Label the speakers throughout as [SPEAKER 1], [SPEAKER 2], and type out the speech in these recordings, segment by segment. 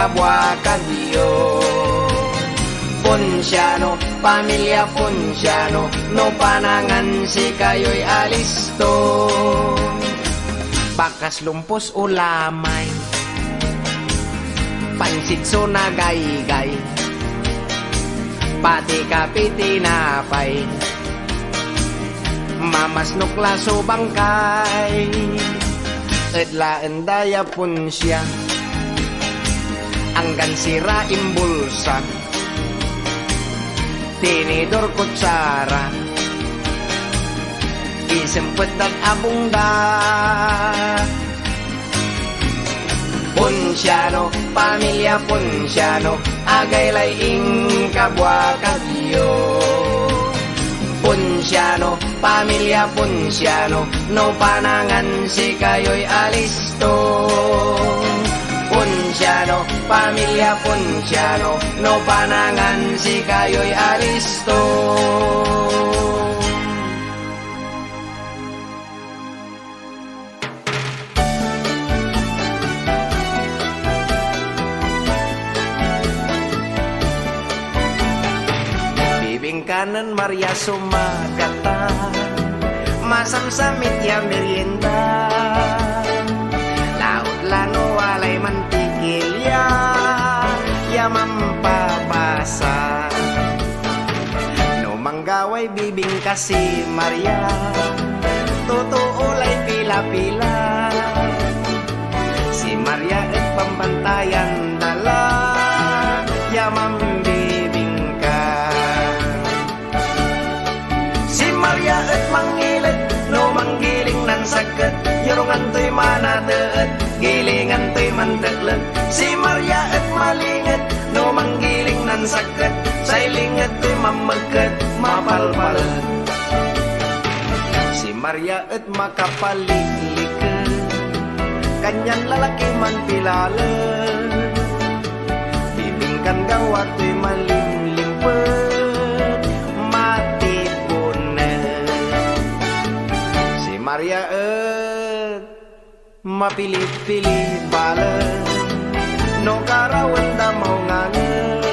[SPEAKER 1] kapwa kagyo. Ponciano, pamilya Ponciano, no panangan si kayo'y alisto. Bakas lumpos ulamay, pansit so nagaygay, pati kape tinapay, mamasnok laso bangkay. Edla endaya Poncia, anggan sira imbulsa, tinidor kutsara, isempet dan abungda. Ponciano, pamilya Ponciano, agay laing kapwa kagyo. Ponciano, pamilya Ponciano, no panangan si kayo'y alisto. Ponciano, pamilya Ponciano, no panangan si kayo'y alisto. Kanan Maria Sumagata, masamsamit ya merienda, laut lano walay mantikilya, ya mampabasa. No manggaway bibing kasi Maria, totoo lay pila-pila. Si Maria at pambantayan dala, ya mambibing ka. Maria at mangilid, no manggiling nan sakit, yorungan to'y manateet, gilingan to'y mandaglag. Si Maria at malingit, no manggiling nan sakit, sailingat to'y mamagkat, mapalpalat. Si Maria at makapaliglikan, kanyan lalaki man pilalan, bibingkan gawat to'y malimlimpet. Maria mapili-pili balen, no karawan da mau ngangen,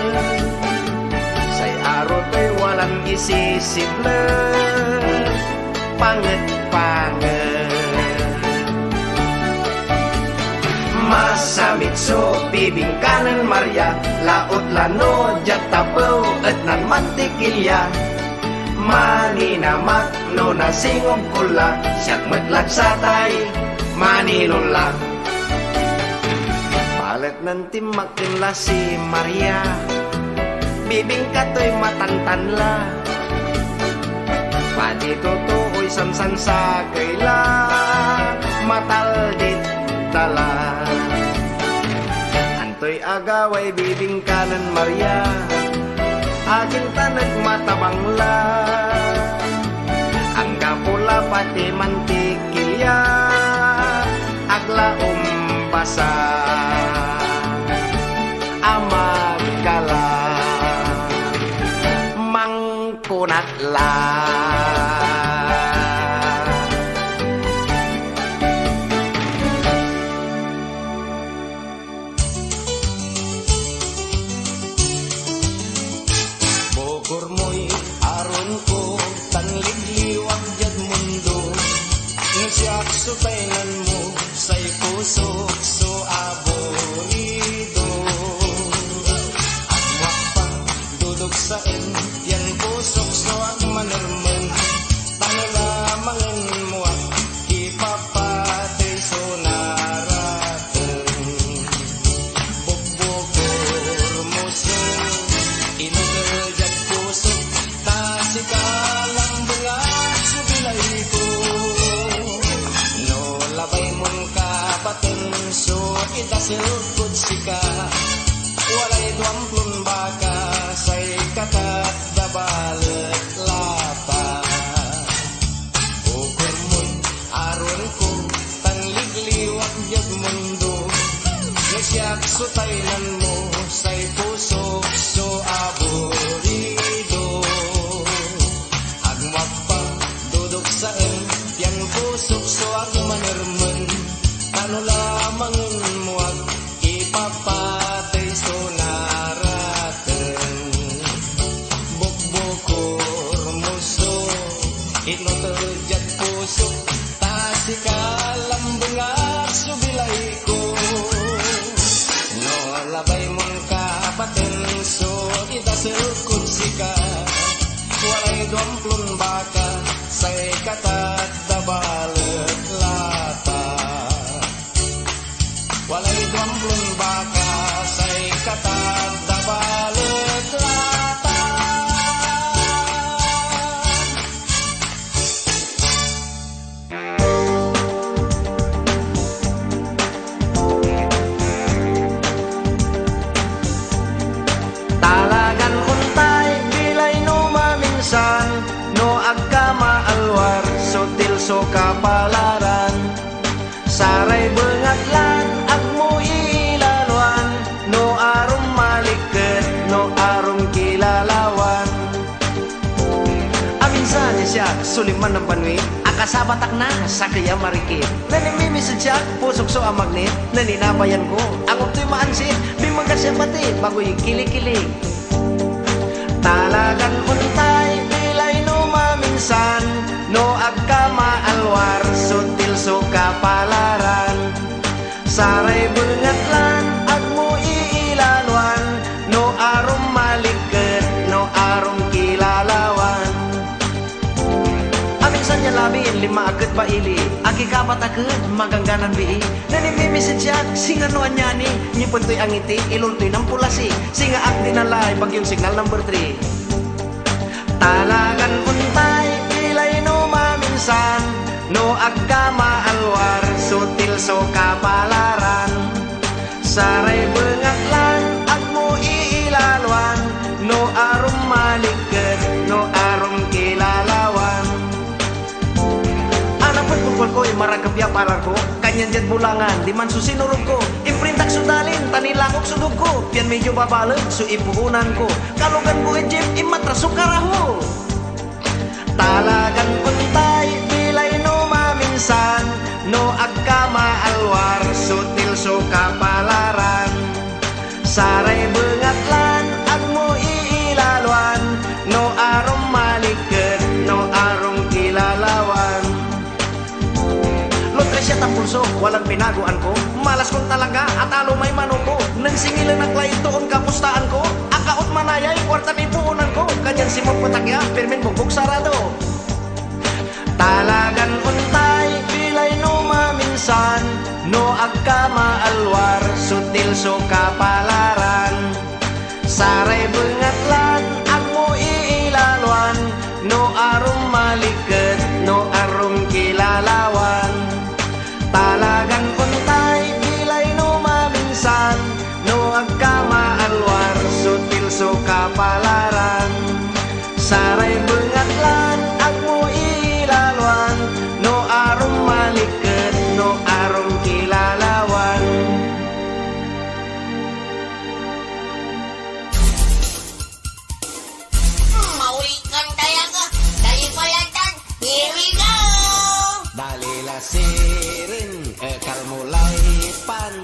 [SPEAKER 1] say aro to'y walang isisible, panget-panget. Masamit so bibing kanan Maria, laut lano jatapaw at nan mantikilya. Maninamak no nasingong kula, siyak matlag satay, manilula. Palit ng timakin la si Maria, bibing kato'y matantanla, pati totoo'y samsan sa kaila, mataldit tala. Anto'y agaway bibing kanan Maria, aging tanag matabangla, ang kapula pati mantikilya, agla umbasa, amagkala, mangkunatla.
[SPEAKER 2] Subayan mo sa'y pusok so aborido. At wakpa dudog sa'in yan pusok so ang manarman. Tano lamangin mo at ipapatay so naratan. Bugbogor mo so inagagad pusok, tasikalang bulat so bilay ko. Labay mong kapatin, so itasilkod sika. Walay duamplon baka, say katat dabalit lata. Ukur mo'y aron ko, tanligliwag yag mundo. Nasyak so taylan mo, say pusok so aborido. Agwag pa, dudok saan, yan pusok so agmanirman. Ano lamang mo at ipapatay ino terjat puso tasikal bengat subilay ko no labay mong kapaten so idaselkod sika walay 20 baka say katat dabalet lata walay 20 baka say katat dabalet lata.
[SPEAKER 1] Talagan untay bilay no maminsan no agkama alwar sutil so kapalaran saray bengatlan agmo ilaluan no arum maliket no arum kilalawan aminsan siya suliman ng banwi akasabatak na sa kaya marikit nanimimi sadyak pusok so ang magnet naninabayan ko ang upto'y maansit bimaga siya pati bago'y kilik-kilik talagan untay bilay no maminsan no agkama alwar sutil so kapalaran saray bengatlan agmo iilalwan no arum maliket no arum kilalawan aminsan niya labin lima agad ba ili aki kapat agad magangganan bii nanimimisid siya singa no anyani nyipuntoy ang ngiti iluntoy ng pulasi singa ak dinalay bagyong signal number 3 talagan untay bilay no maminsan no agkama alwar sutil so kapalaran saray bengatlan agmo iilalwan no arum maliket no arum kilalawan anapot pukul ko'y maragabya parar ko kanyan jet bulangan di man susinurog ko imprintak sudalin tanilakok sudog ko pian medyo babalag so ipuunan ko kalugan ko ejip imatra sukaraho talagan untay bilay no maminsan no agkama alwar sutil so kapalaran saray bengatlan agmo iilalwan no arum maliket no arum kilalawan lotre siya tampulso walang pinaguan ko malas kong talaga at alo may manuko nang singilan ang klain doon kapustaan ko akaot manayay kwarta may puunan ko kanyan simog patakya pirmin bubog sarado talagan untay bilay no maminsan no agkama alwar sutil so kapalaran saray bengatlan agmo iilalwan no arum maliket no arum kilalawan talagan untay bilay no maminsan no agkama alwar sutil so kapalaran saray bengatlan agmo iilalwan no arum maliket no arum kilalawan.
[SPEAKER 3] Maulikan tayo ko dari Palantan. Here we go!
[SPEAKER 2] Dalila sirin ekal mulai pan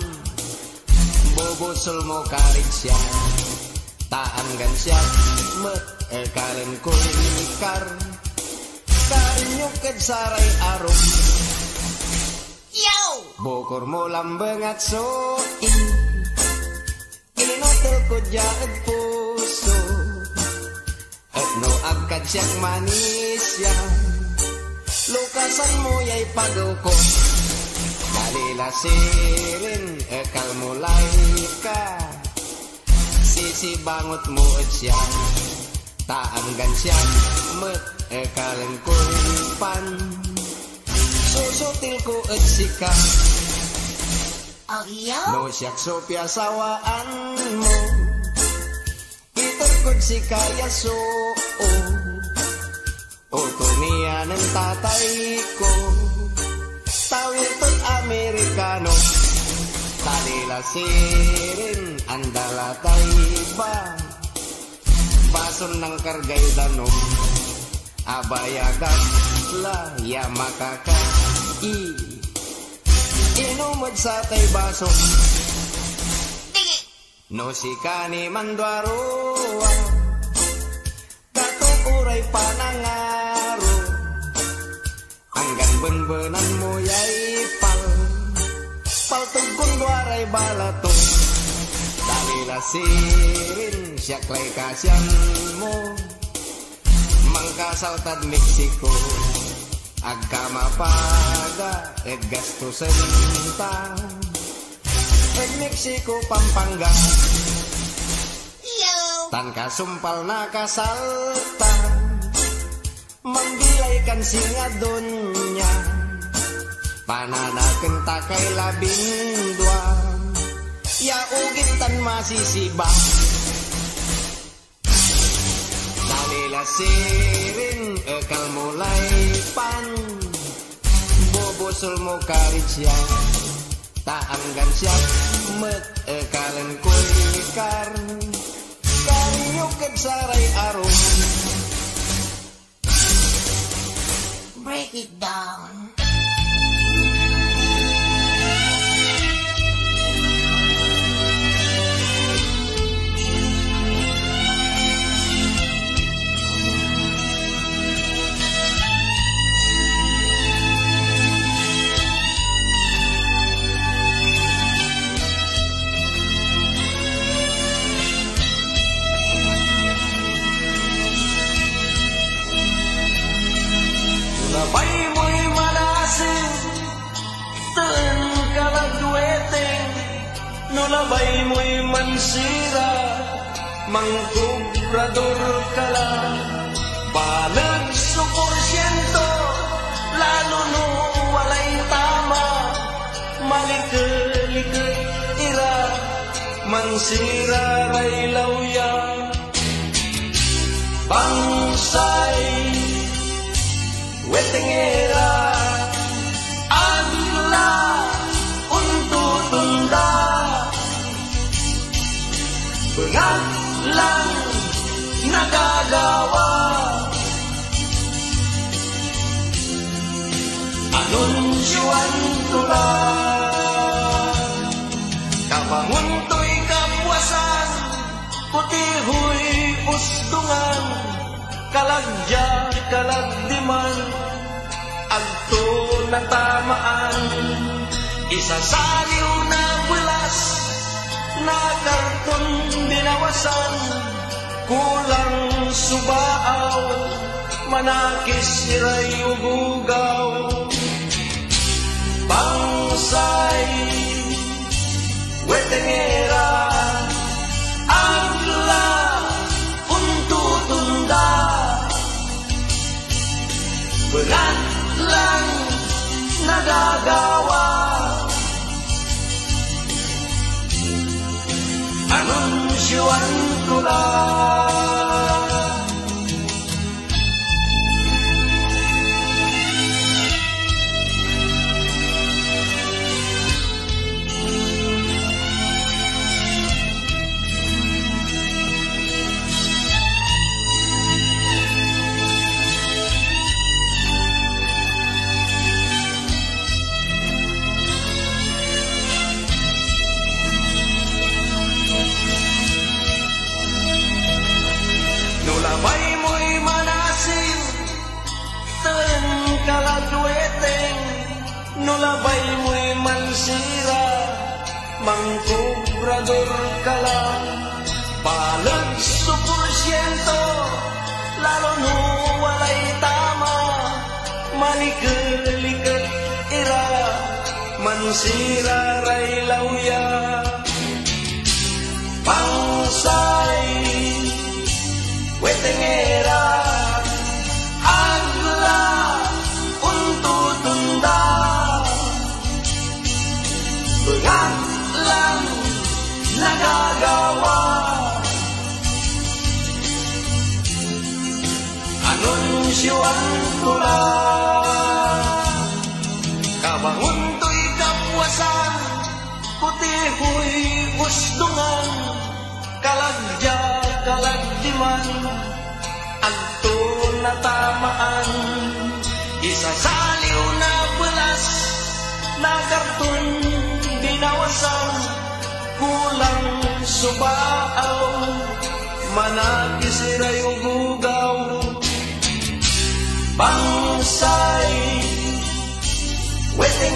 [SPEAKER 2] bubusul mo karig siya taanggan siya met ekalin kulikar kanyukid saray arum
[SPEAKER 3] Yo!
[SPEAKER 2] bukor mo lambengat soin inotel ko jaad puso no agkad siyang manis yan lukasan mo yay pagaw ko dalila sirin ekal mulay ka sisibangot mo at siya taanggan siya met ekalin kulpan susutil ko at sika
[SPEAKER 3] Oh, yo!
[SPEAKER 2] no siyak so piasawaan mo itarkod si kaya so Otonia ng tatay ko tawid tot Amerikano talila sirin andalatay ba bason ng kargay danom abayagat la ya makakai inumod sa tay baso
[SPEAKER 3] Tigi!
[SPEAKER 2] no si kani mandwaroa katukuray panangaro ben-benan mo yay pal tugkon duaray balato dalila sirin siya klay kasyan mo mangkasaltad Mexico agka mapaga et gasto senta et Mexico Pampanga
[SPEAKER 3] Yo.
[SPEAKER 2] tan kasumpal na kasalta mangbilay kan singadonya pananaken takay labindua ya ugitan masisiba dalila sirin ekal mulai pan bobosul mo karitsya taanggan siap met ekalen kuikar karyuket saray arum.
[SPEAKER 3] Break it down.
[SPEAKER 1] Labay mo'y manasin, tan kalagweteng, no labay mo'y mansira, mangkubrador ka lang. Balag suporsyento, lalo no walay tama, malikalikat ira, mansira ray lawya, bangsay, wetengera agla untutunda bengat lang nagagawa anunsyoan tulang kabanguntoy kapuasan putihoy ustungan kalagya kalagdiman agto na tamaan isasaliw na bulas na karton binawasan kulang subaaw manakis siray ugugaw bangsay wetengera agla untutunda berat lang nagagawa anunsyoan ko lang labay mo'y manasin, tan kalagweteng, no labay mo'y mansira, mangkubrador ka lang, balag suporsyento, lalo no walay tama, malikalikat ira, mansira ray lawya, pangsay, wetengera agla untutunda bengat lang nagagawa anunsyoan ko lang kabanguntoy kapuasan putihoy ustungan kalagya kalagdiman agto na tamaan isasaliw na bulas na karton binawasan kulang subaaw manakisiray ugugaw bangsay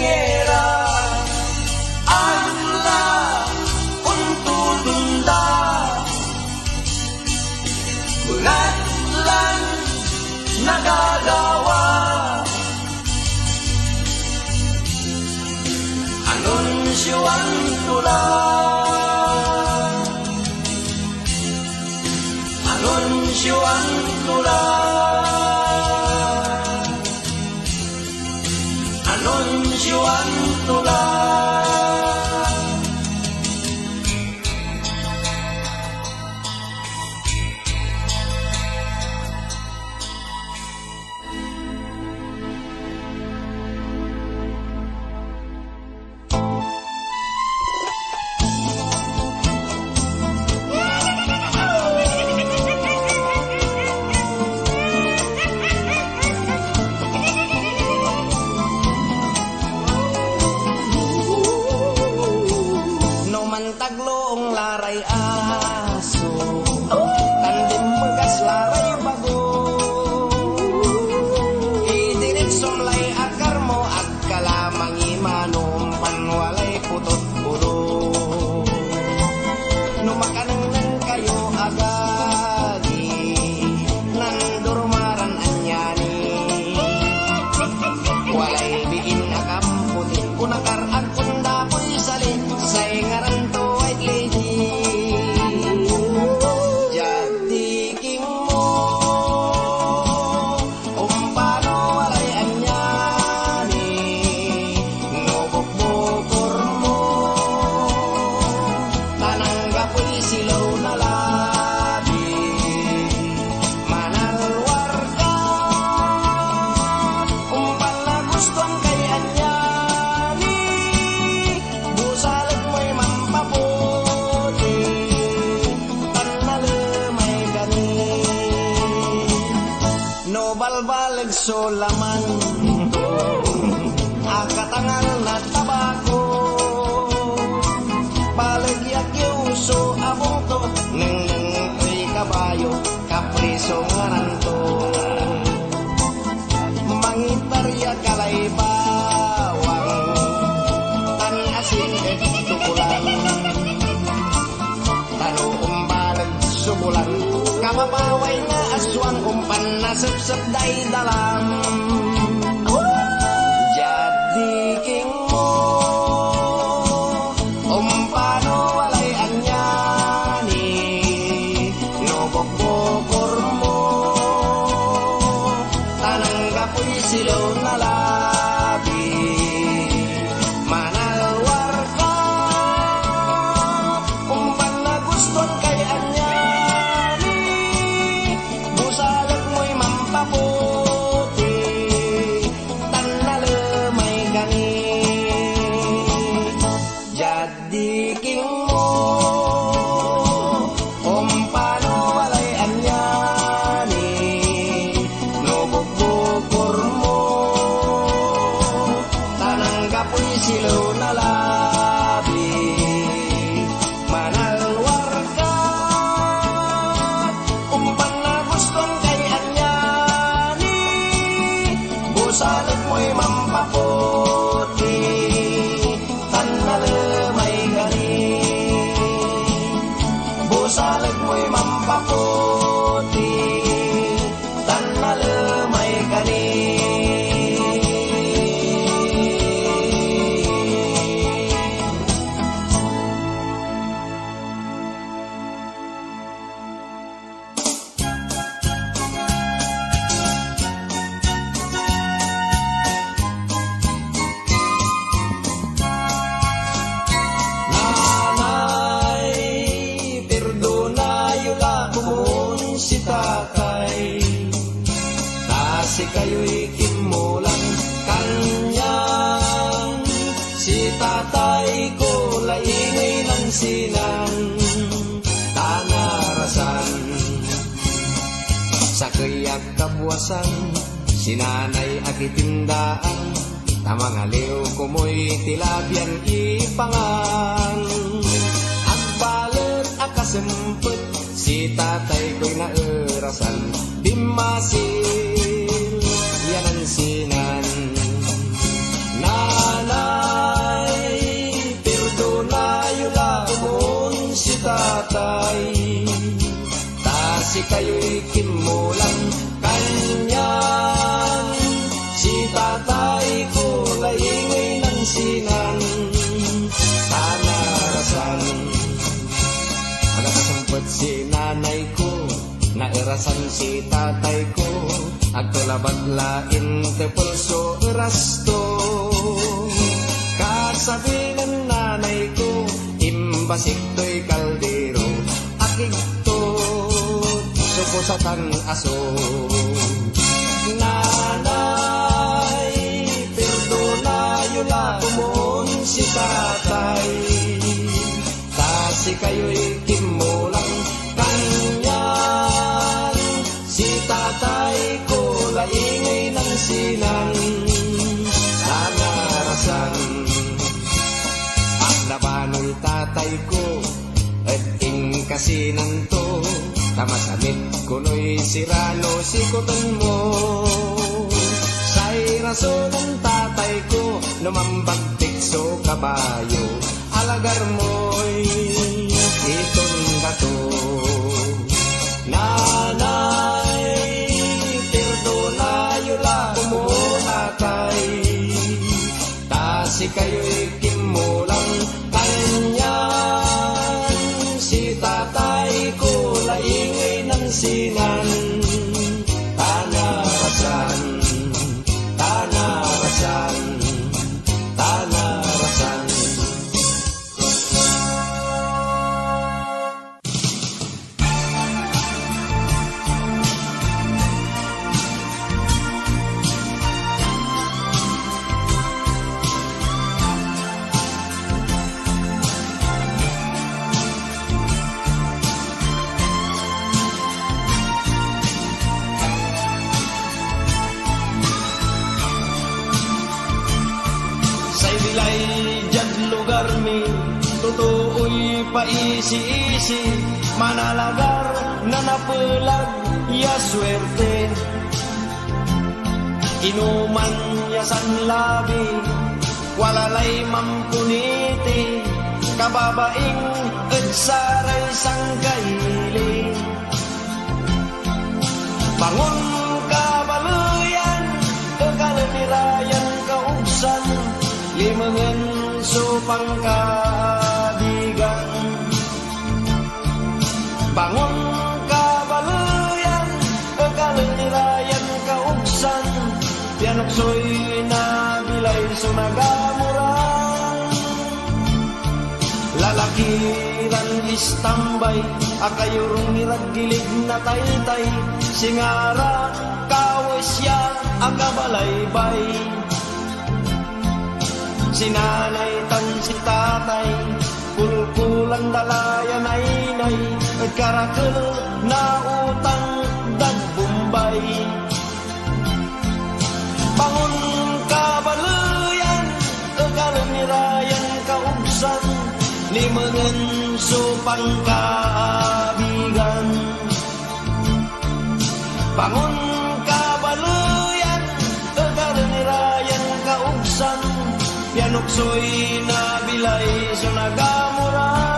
[SPEAKER 1] ngera Allah untuk dunda Bengatlan nagagawa Anunsyoan tulang Anunsyoan tulang Anunsyoan tulang
[SPEAKER 2] Taglong laray aso Tandim begas laray bago Idiretsom lay akar mo at kalamang imanom panwalay putot ulo Numakanang kayo agagi Nandurmaran anyani Walay biin akam puti Kunakar at kundapoy sali Say ngaran to white lady Jadi king mo Umpano walay anyani Ngobok-bokor mo Tananggapoy silaw na labi Manalwar ka Umpan na gustong kay anyani Busalag mo'y mampaputi Panalamay gani No balbalag so laman to Akatangal na tabako Balagyak yuso abong to Nang ko'y kabayo Kapriso ngaran to Mangitarya kalay bawang Tan asin et tukulan Tano umbalag subulan Kamapaway nga aswang umpan na sepsep day dalam Jadi king mo Umpano walay anyani Nobok-bokor mo Tananggapoy silaw na labi Manalwar ka Umpan na guston kay anyani Busalag mo'y mampaputi Tanalamay gani Jadi king mo Umpano walay anyani Nobok-bokor mo Tananggapoy silaw na labi Manalwar ka Umpan na guston kay anyani Busalag mo'y mampaputi Tanalamay gani Busalag mo'y mampaputi Tanalamay gani Nanay, perdonayo la kumun si tatay Kasi kayo'y kimulan kanyang Si tatay ko laingay ng sinan Tanarasan Sa kayak kabuwasan Sinanay akitindaan Tamang aliw kumoy tilabyan ipangan Agbalet akasempet Si tatay ko'y naerasan Dimasil yan ang sinan Nanay tatay. Si kayo'y kimulang kanyan. Si tatay ko laingay ng sinan. Tanarasan nagasampot si nanay ko, nairasan si tatay ko. Agtulabat lain te pulso irasto. Kasabi ng nanay ko, imbasik to'y kaldero. Akigto sukusatan aso. Nanay, perdonayo la kumon si tatay. Si kayo'y kimulang kanyan. Si tatay ko laingay ng sinan. Nanarasan nabano'y tatay ko at kasinan to. Tamasamit kuno'y sirano sikutan mo. Sa'y rason ng tatay ko numambagtik so kabayo. Alagar mo'y itong dato. Nanay, perdonayo la mo tatay. Si kayo'y kimulang kanyan. Si tatay ko laingay ng sinan. Tanarasan, tanarasan, tanarasan. Tutuoy paisi-isi, manalagar na napulag ya swerte. Inuman ya sanlabi, walalay mampuniti, kababaing at saray sangkaili. Bangon kabaluyan, kakalapirayan kaugsan, limangan supang kabigan. Bangon kabaluyan, kakalapirayan kaugsan, pianoksoy na bilay sunagamuran. Lalakiran istambay, akayurong niragilig na taytay, singara kawasya akabalaybay. Sinanay tan si tatay, pulpulan dalayan ay at karakal na utang dagbumbay. Bangon kabaluyan, kakalumirayan kaugsan, limangan supang kaabigan. Bangon kabaluyan, kakalumirayan kaugsan, pianoksoy na bilay sunagamuran.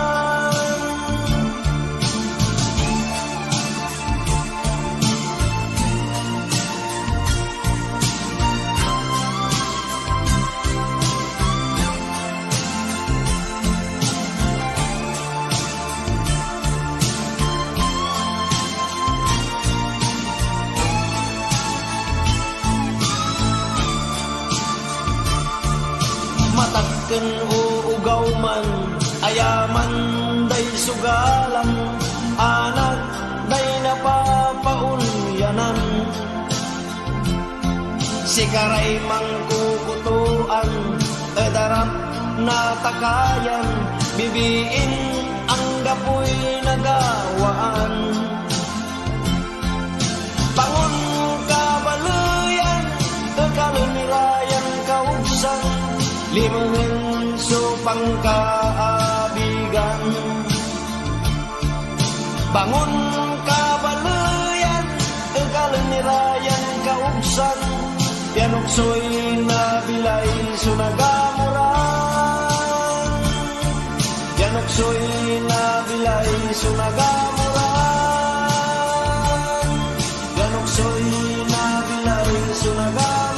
[SPEAKER 2] Matakken uugaw man, ayaman day sugalan, anak day napapaunyanan. Sikaray mangkukutuan, edarap na takayan, bibiin ang gapoy nagawaan. Bangon kabaluyan, kakalumirayan kaugsan, limangan supang kaabigan. Bangon kabaluyan, kakalumirayan kaugsan, pianoksoy na bilay sunagamuran. Pianoksoy na bilay sunagamuran, ganoksoy na bilay sunagamuran.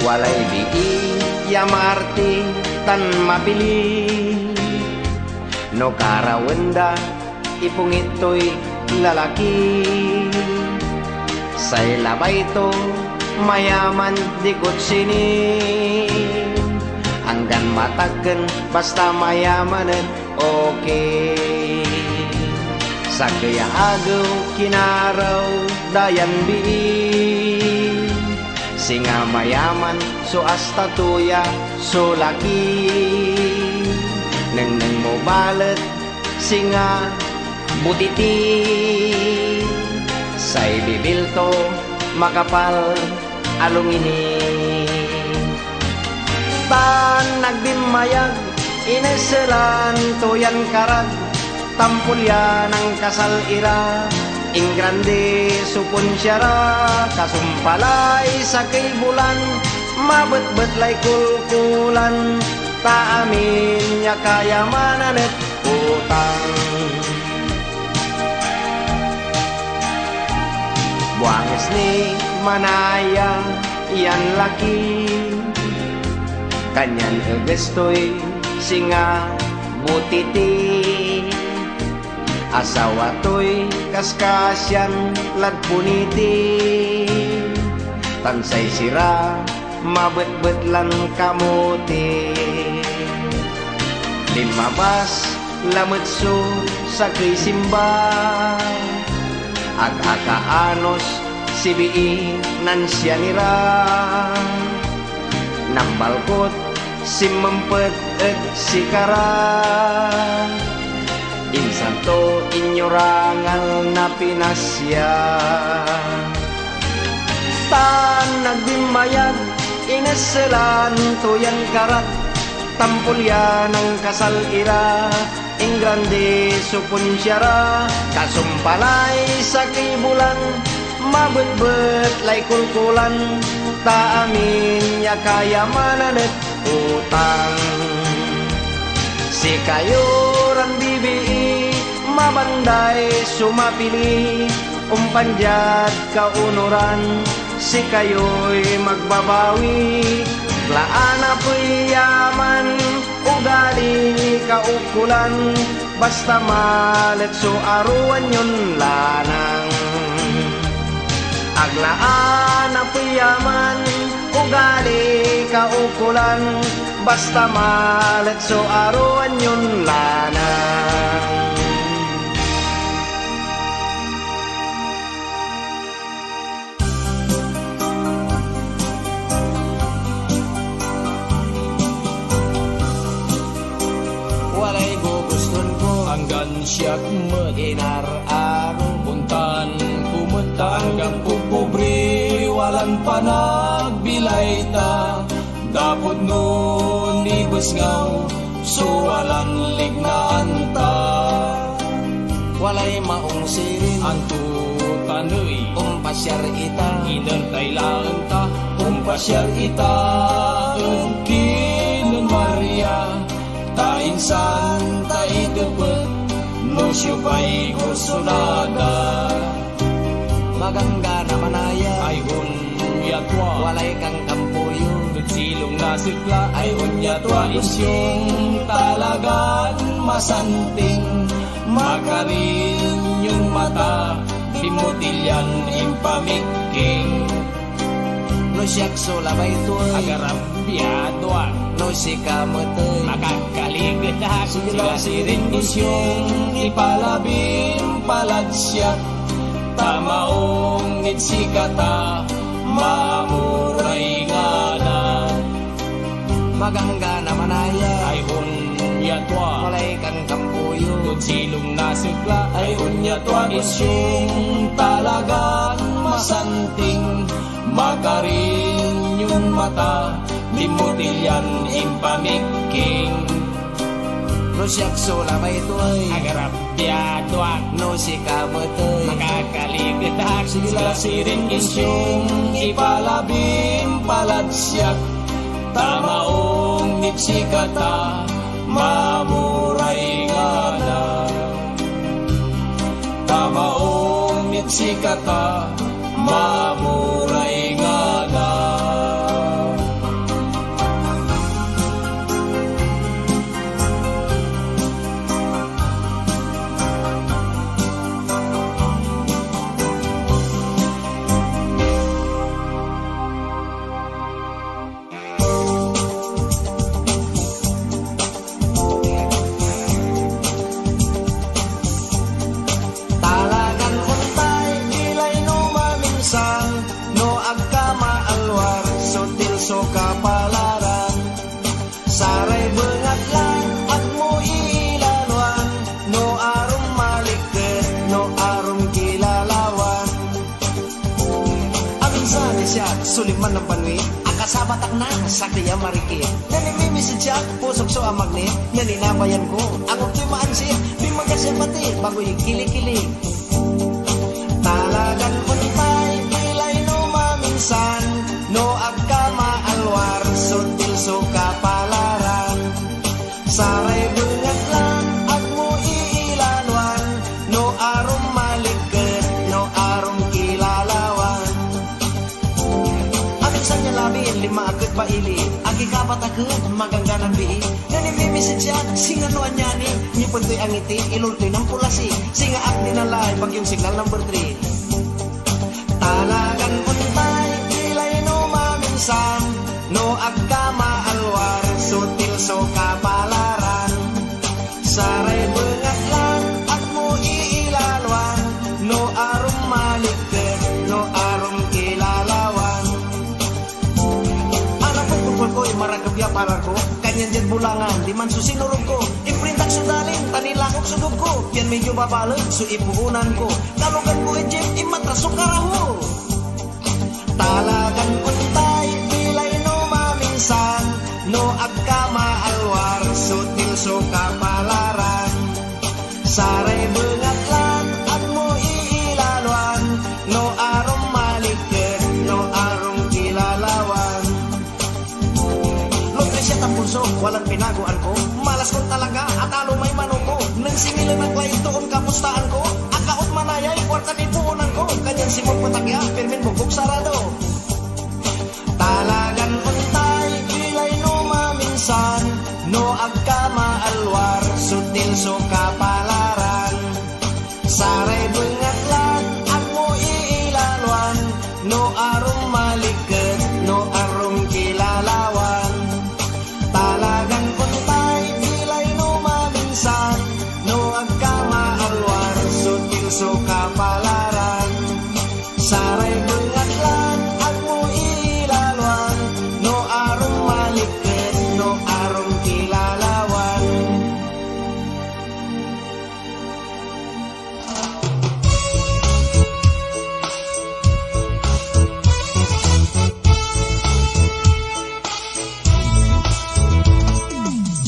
[SPEAKER 1] Walay bii ya marti tan mapili, no karawenda ipungito'y lalaki. Say labay to mayaman dikot sini, hanggan mataken basta mayamanen okay. Sa kaya agaw kinaraw dayan bii, singa mayaman so asta tuya so laki. Neng mo balet singa butiti, say bibilto makapal along ini. Tan nagdimayag ineselan toyan karag, tampulya ng kasal ira. Ing grande supon syara, kasumpalay sa kay bulan, mabet-bet lay kulkulan, taamin niya kayamanan at utang. Buangis ni manaya yan laki, kanyan egestoy singa butiti. Asawa to'y kaskasyan lagpuniti, tansay sira mabet-bet lan kamuti. Limabas lametso sa krisimba, ag-akaanos si bii nan siya nira. Nambalkot si mempet et si kara, insan to inyorangal na pinasya. Tan nagdimayag ineselan toyan karat, tampulya ng kasal ira. Ing grande supon syara, kasumpalay sa kibulan, mabet-bet lay kulkulan, taamin niya kayamanan at utang. Si kayo ran bibi mabanday sumapili, umpanjat kaunuran, si kayo'y magbabawi. Laana po'y yaman, ugali kaukulan, basta malet so aruan yun lanang. Aglaana po'y yaman, ugali kaukulan, basta malet so aruan yun lanang.
[SPEAKER 2] Walay guguston ko hanggang siyak mag-inar-aro, puntan kumenta hanggang kupobre, walang panagbilay ta. Dapod nun ibus ngaw, so walang lignaan ta. Walay maong sirin anto tanoy, umpasyar ita inantay lang ta. Umpasyar ita kinon Maria, ta insan ta idupet, no siyo pa'y kursunada. Magangga naman aya ay unyatwa, walay kang kampuyo, silong na sitla ay unyatwa. Isyong talagan masanting, makarin yung mata, timutilyan impamiking. No siyak sulabay tuloy, agarabiyadwa, no si kamutoy, makakaligid ha. Sila sirin isyong ipalabing paladsiyak, tamaong itsikata, mamuray nga na. Magangga naman aya ay unya tua
[SPEAKER 1] Malaikan kampuyo
[SPEAKER 2] Kung silong nasigla
[SPEAKER 1] Ay unya tua
[SPEAKER 2] isyong talagang masanting Magarin yung mata Di mo dilyan impamiking
[SPEAKER 1] No siyak sola may tuay
[SPEAKER 2] Agarap biadwak
[SPEAKER 1] No si kamatoy
[SPEAKER 2] Makakaligitak sila siring isyong ipalabim paladsyak Tamaong nitsikata mamuray nga na Tamaong nitsikata mamuray nga na
[SPEAKER 1] So kapalaran Saray bengat lang at mo ilalwan No arum malikit, no arum kilalawan Amin sa siya, suliman ng panwi Akasabatak na sa kaya marikit Nanimimisid siya, pusok so amagni Naninabayan ko, ang optimaan siya Di magkasipati, bago'y kilikili Talagan untay, kilay no maminsan No agkama alwar, sutil so kapalaran Saray bungat lang, at mo iilanwan No arum malikit, no arum kilalawan Aminsan niya labin, lima akit paili Agi kapat akit, magangganan bii Nanimimisid siya, singanuan niya ni Nyipunto'y ang ngiti, ilulto'y ng pulasi Singa ak dinalay, bagyong signal number 3 Talagan untay, no agkama alwar sutil so kapalaran saray bengat lang at mo iilalwan no arum malikit no arum kilalawan anak pagpupul ko'y maragabya para ko kanyan dyan bulangan di man susinurog ko imprintak sudalin tanilakok sudog ko yan medyo babalag so ipuunan ko kalugan ko ejip imatraso karaho talagan untay bilay no maminsan no agkama alwar sutil so kapalaran saray bengat lang at mo iilalwan no arum malikit no arum kilalawan Lotre siya tampulso walang pinaguan ko malas ko talaga at alo may manuko nang singilan ang klay doon kapustaan ko akaot manayay kwarta ni puunan ko kanyan simong patakya pirmin bubog sarado talagan untay bilay no maminsan no agkama alwar sutil so kapalaran saray bengat lang at mo iilalwan no arum malikit no arum kilalawan talagan untay bilay no maminsan no agkama alwar sutil so kapalaran saray bengat lang at mo iilalwan no arum malikit no arum kilalawan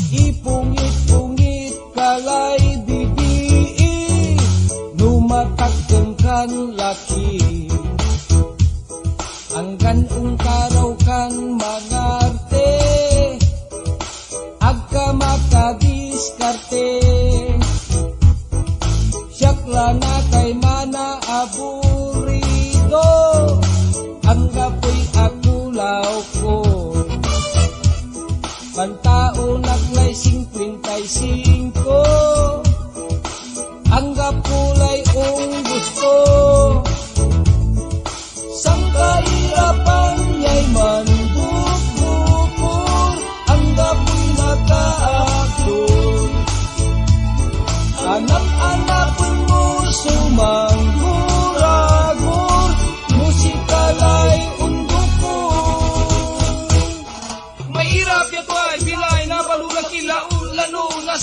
[SPEAKER 2] Ipungit-pungit kalay bibii Numatagkan kan laki Angkan ungkaraw kan mangarte Agka makadiskarte Syakla na kay mana aburido Ang gapoy akulaw ko Pantao naglay 55 Ang gapulay ung gusto Sang kahirapan niya'y manbukbukor Ang gapoy nakaaktor Anak-anapon mo sumanggur-agur Musikalay undukor Mahirap yato ay bilay na balulang kilaulano na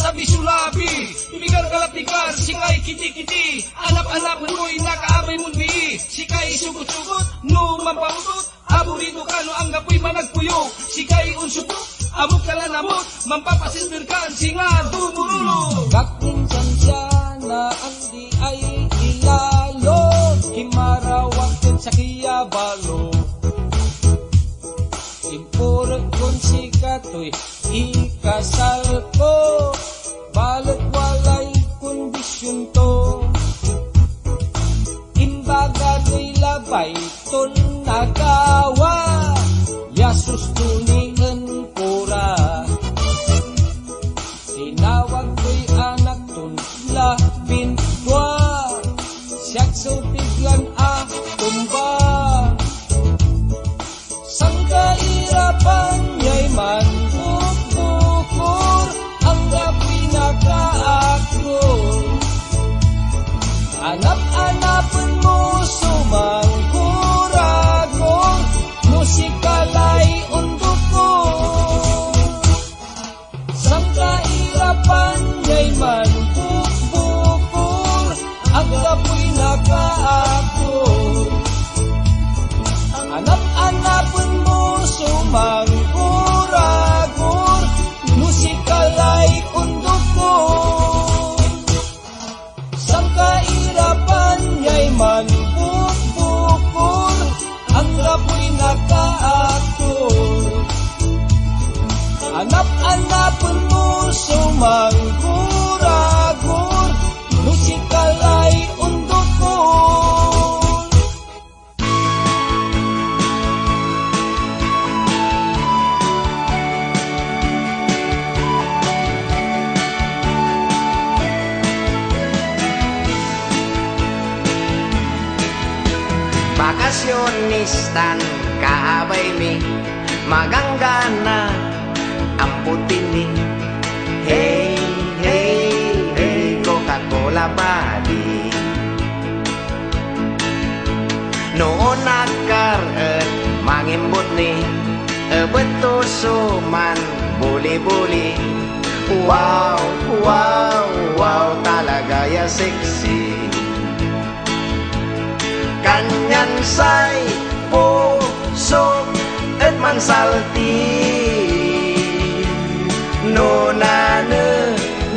[SPEAKER 4] hanapan ko'y nakaabay mong bii. Sikay sugot-sugot, no mampautot. Aburito ka no ang gapoy managpuyok. Sikay unsupok, amok ka lang amot. Mampapasilbir ka ang singa dumurulog.
[SPEAKER 2] Kakinsan siya na ang di ay ilalo, himarawak sa kiyabalo. Impurot kon si katoy, ikasal ko, balat walay kondisyon to. Imbaga do'y labay, ton nagawa, yasus tunian pura. Tinawag ko'y anak ton labing dua, siyak sultiglan tumba. Sang kahirapan niya'y man bukbukor, ang gabi nakaakor. Anap-anapan mo sumangkuragor, musikalay undukor. Sang kahirapan niya'y man bukbukor, ang gabi nakaakor. Anap-anapan mo sumangkuragor, musikalay undukor. Sang kairapan niya'y man bukbukor, ang rapoy nakaakor. Anap-anapan mo sumangkuragor, musikalay undukor.
[SPEAKER 1] Bakasyonistan kaabay mi, maganggana ang putin ni. Hey, hey, hey, Coca-Cola body. Noon nagkaroon mangimbot ni, betuso man buli-buli. Wow, wow, wow, talaga ya sexy. Kanyan say puso at mansalti, no na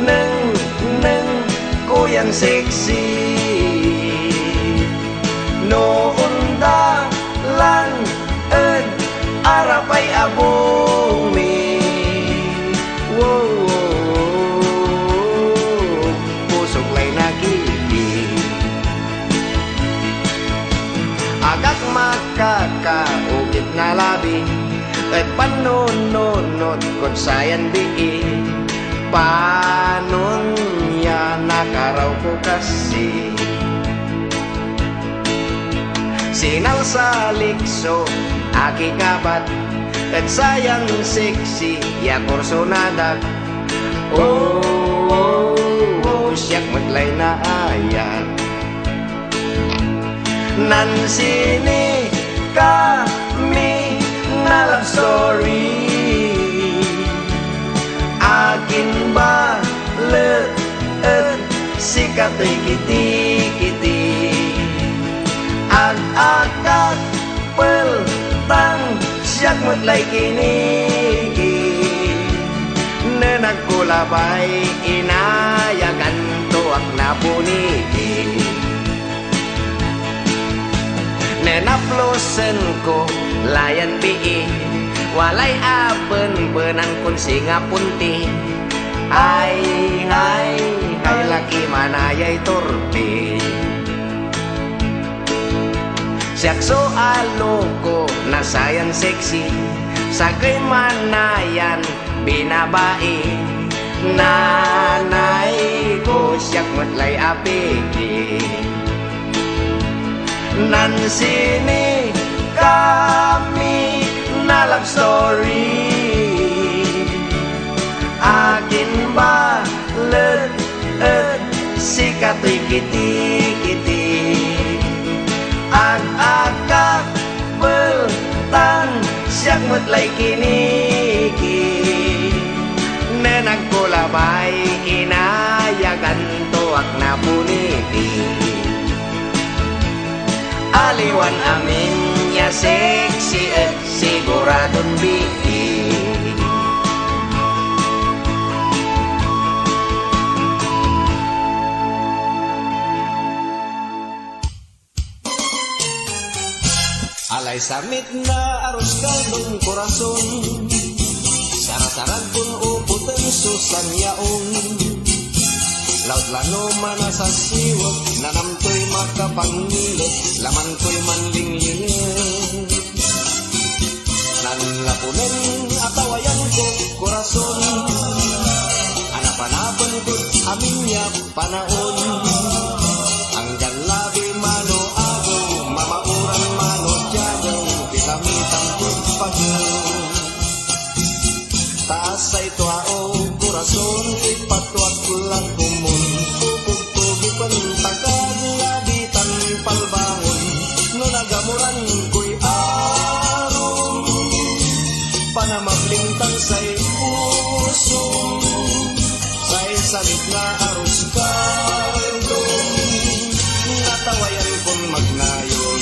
[SPEAKER 1] neng kuyan sexy. No unda lang at arapay abumi. Wow, pusok lay nakiki. Agak makakaugit na labi, at panununod kung sayan bii. Panon niya nakaraw ko kasi, sinal sa likso aki kabat, at sayang sexy ya kurso nadag. Oh, oh, oh, siyak maglay na ayak. Nansini kami na love story, akin ba leet si katoy kiti-kiti. Ag-agak peltang siyak matlay kinigi, na nagkulabay inayagan tuwag na punigi. Nenaplosen ko layan bii, walay aben-benan kun singa punti. Ay, ay, ay laki manayay torpe. Siyak so aloko na sayan sexy, sagay manayan binabai. Nanay ko siyak matlay apigi. Nansini kami na love story, akin ba leet si katoy kiti-kiti. Ag-agak beltang siyak matlay kinigi, na nagkulabay inayagan tuwag na puniti. aliwan amin ya seksi siguradun bihi.
[SPEAKER 2] Alay samit na arus kaldong korason, sarasarag pun uputan susan yaong. Laut lano mana sa siwag, nanamtoy makapangilot, laman ko'y manlinglingin. Nanlapunan atawayan ko korason, anapanapan ko aminya panaon. Ang galabi mano agaw, mamauran mano jagaw, pitamitan ko paglaw. Taas ay tuao korason, ipatwag lang kumun. Pupugtugi pantagad, labitan palbangon. No nagamuran ko'y aron, panamablintan sa'y puso. Sa'y salit na arus kaldong, natawayan kong magnayon.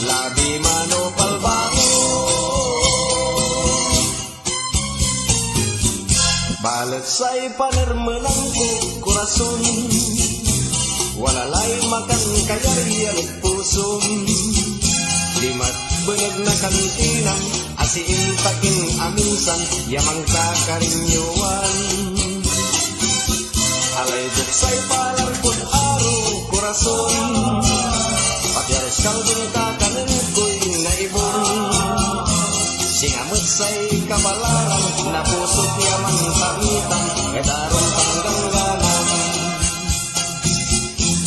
[SPEAKER 2] Labi mano palbangon, balat sa'y panermenang ko korason. Walalay makan kayariyan puso. Limat beneg na kantinang, asiin takin aminsan, yamang kakarinyuan. Alay duk sa'y palarpon aro korason, patiaros kaldong kakanin ko'y naibon. Singamot sa'y kabalaran, napusot yamang tamitan, edarong panggangganan.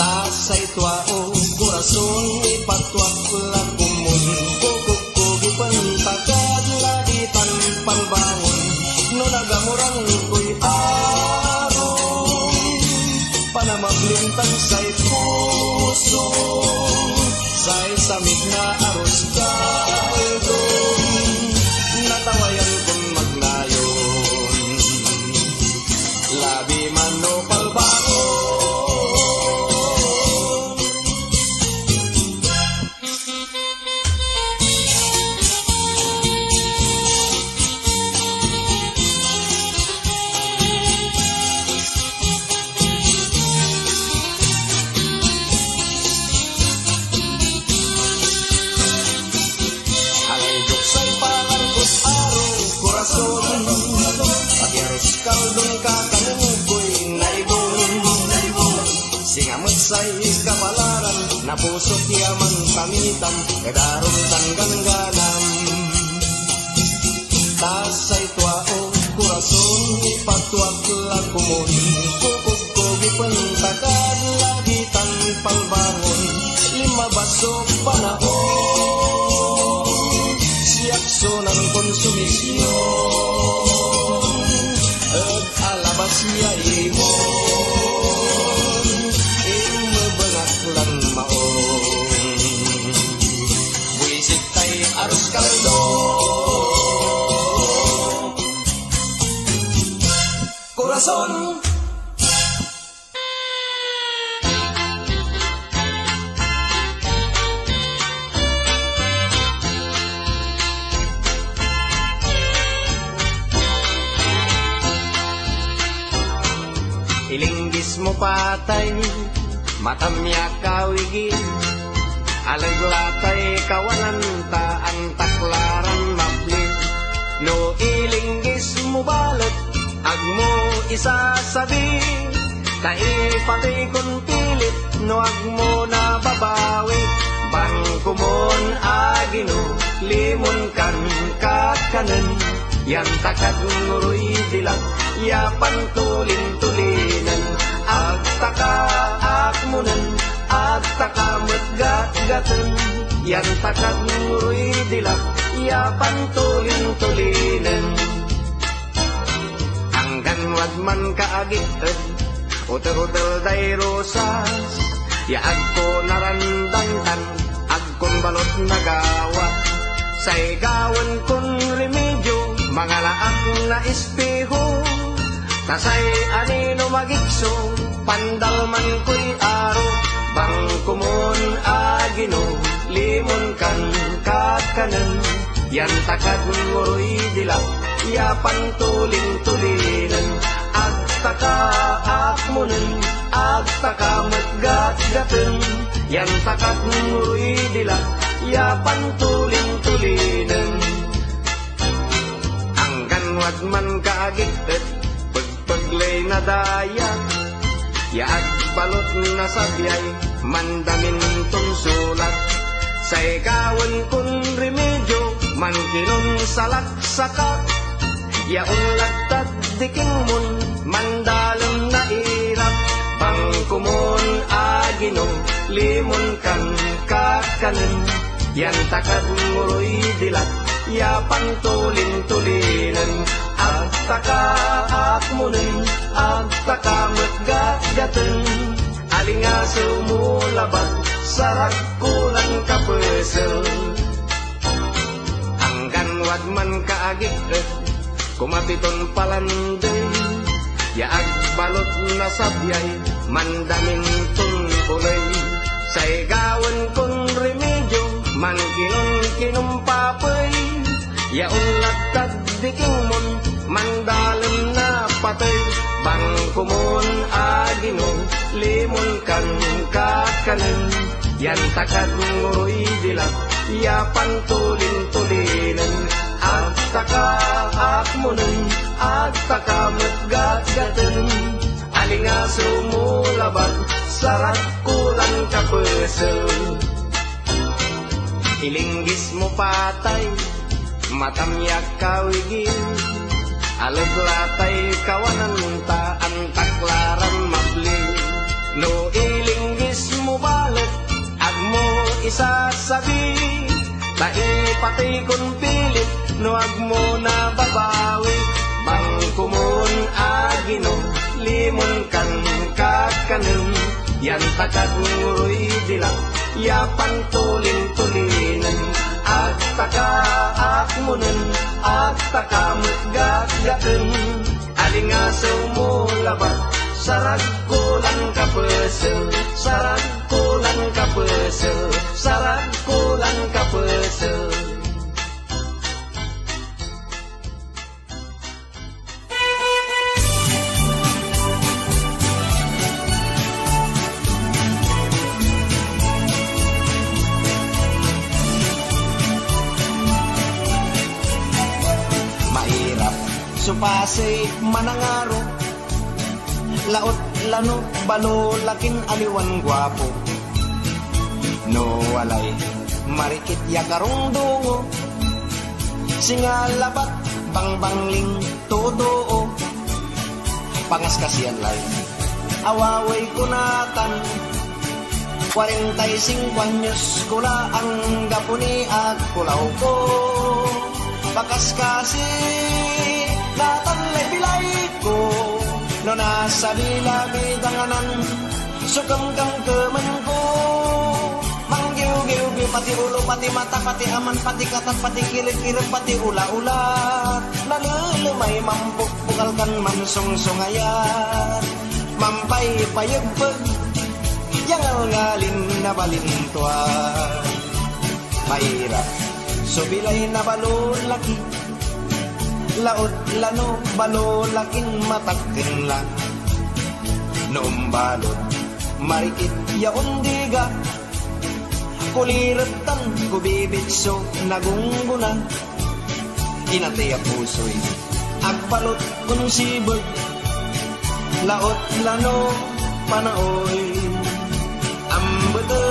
[SPEAKER 2] Taas sa'y tuao korason, ipatwag lang kumun. Kukukkugi pantagad, labitan palbangon. No nagamurang ko'y aron, panamablintan sa'y puso. Sa'y samit na arus kaldong, natawayan kong magnayon. Labi man o palbangon, kaldong kakanin ko'y naibon. Singamot sa'y kapalaran, napusot yaman tamitan, edarong tanggangganam. Taas sa'y tuao korason, ipatwag lang kumun. Kukukkugi pantagad, labitan palbangon. Lima baso panahon, siyakso ng konsumisyon. Alabas niya ibon, imabangak lang maon. Buisit tay arus kaldong korason. Ilinggis mo patay, matamya kawigi, alaglatay kawanan ta ang taklaran mabli. No ilinggis mo balat, agmo isasabi, taipatay kong pilit, no agmo na babawi. Bangkumon agino, limon kan kakanan, yan takad nguroy dilang, yapan tulin-tulinan. Agtaka akmunan, agtaka matgat-gatan, yan takad nguroy dilang, yapan tulin-tulinan. Hanggan wad man kaagitad, uter-uter day rosas, yaag ko narandantan, agkon balot nagawa. Say gawan kon remedyo, mga laak na espeho, tasay anino magikso, pandalman ko'y aro, bangkumon yan takad nguroy dilak, ya pantulin-tulinan. Agtaka akmunen, agtaka matgat-gaten, yan takad nguroy dilak, ya pantulin-tulinan. Anggan wad man kaagit pagpaglay na daya, ya agbalot na sabyay, mandamin tunsulat. Sa ikawan kun remedyo, man kilon salak-sakak, ya unlagtad diking mun, mandalam na irap. Bangkumon agino, limon kan kakanin, yan takad nguroy dilak, ya pantulin-tulinan. Agtaka akmunen, agtaka matgat-gaten, alinga sumulabat, sarak kulang kapesel. Anggan wad man kaagit, kumapiton palanday, ya agbalot na sabyay, mandamin tunpulay. Sa igawan kon remedyo, man kinumpapay, ya unlagtad diking mon, mandalam na patay. Bangkumon agino, limon kan kakanin, yan takad nguroy dilak, ya pantulin-tulinan. Agtaka akmunen, agtaka matgat-gaten, alinga sumulabat, sarat kulang kapesel. Ilinggis mo patay, matamyak kawigil, alog latay kawanan ta antaklaran mabli. No ilinggis mo balik, agmo isasabi, tai patay kun pilit, no agmo na babawi. Bangkumon agino, limon kan kakanin, yan takad nguroy dilak, ya pantulin-tulinan. Agtaka akmunen, agtaka matgat-gaten, alinga sumulabat, sarat kulang kapesel, sarat kulang kapesel, sarat kulang kapesel.
[SPEAKER 1] Supasay manangaro, laot lano balo lakin aliwan guwapo. No walay marikit ya karong dungo, singalabat bangbangling totoo. Pangas kasiyan lay awaway kunatan, 45 anyos kula ang gapuni at kulaw ko. Bakas kasi natanlay bilay ko, no nasa bilabidanganan, sukam kang kemen ko. Manggiw-giw, pati ulo, pati mata, pati aman, pati katat, pati kilit-kilit, pati ula-ula. Nalulumay, mampuk-pukalkan, mansong-songayat, mampay-payagpag, yang ngalin na balintuan. Mahirap, subilay na balulaki, laot lano balulaking matagkin lang. Noong balot, marikit yaon diga, kuliratan kubibitso nagungguna. Inatay a puso'y agbalot kun sibag, laot lano panaoy. Ambeter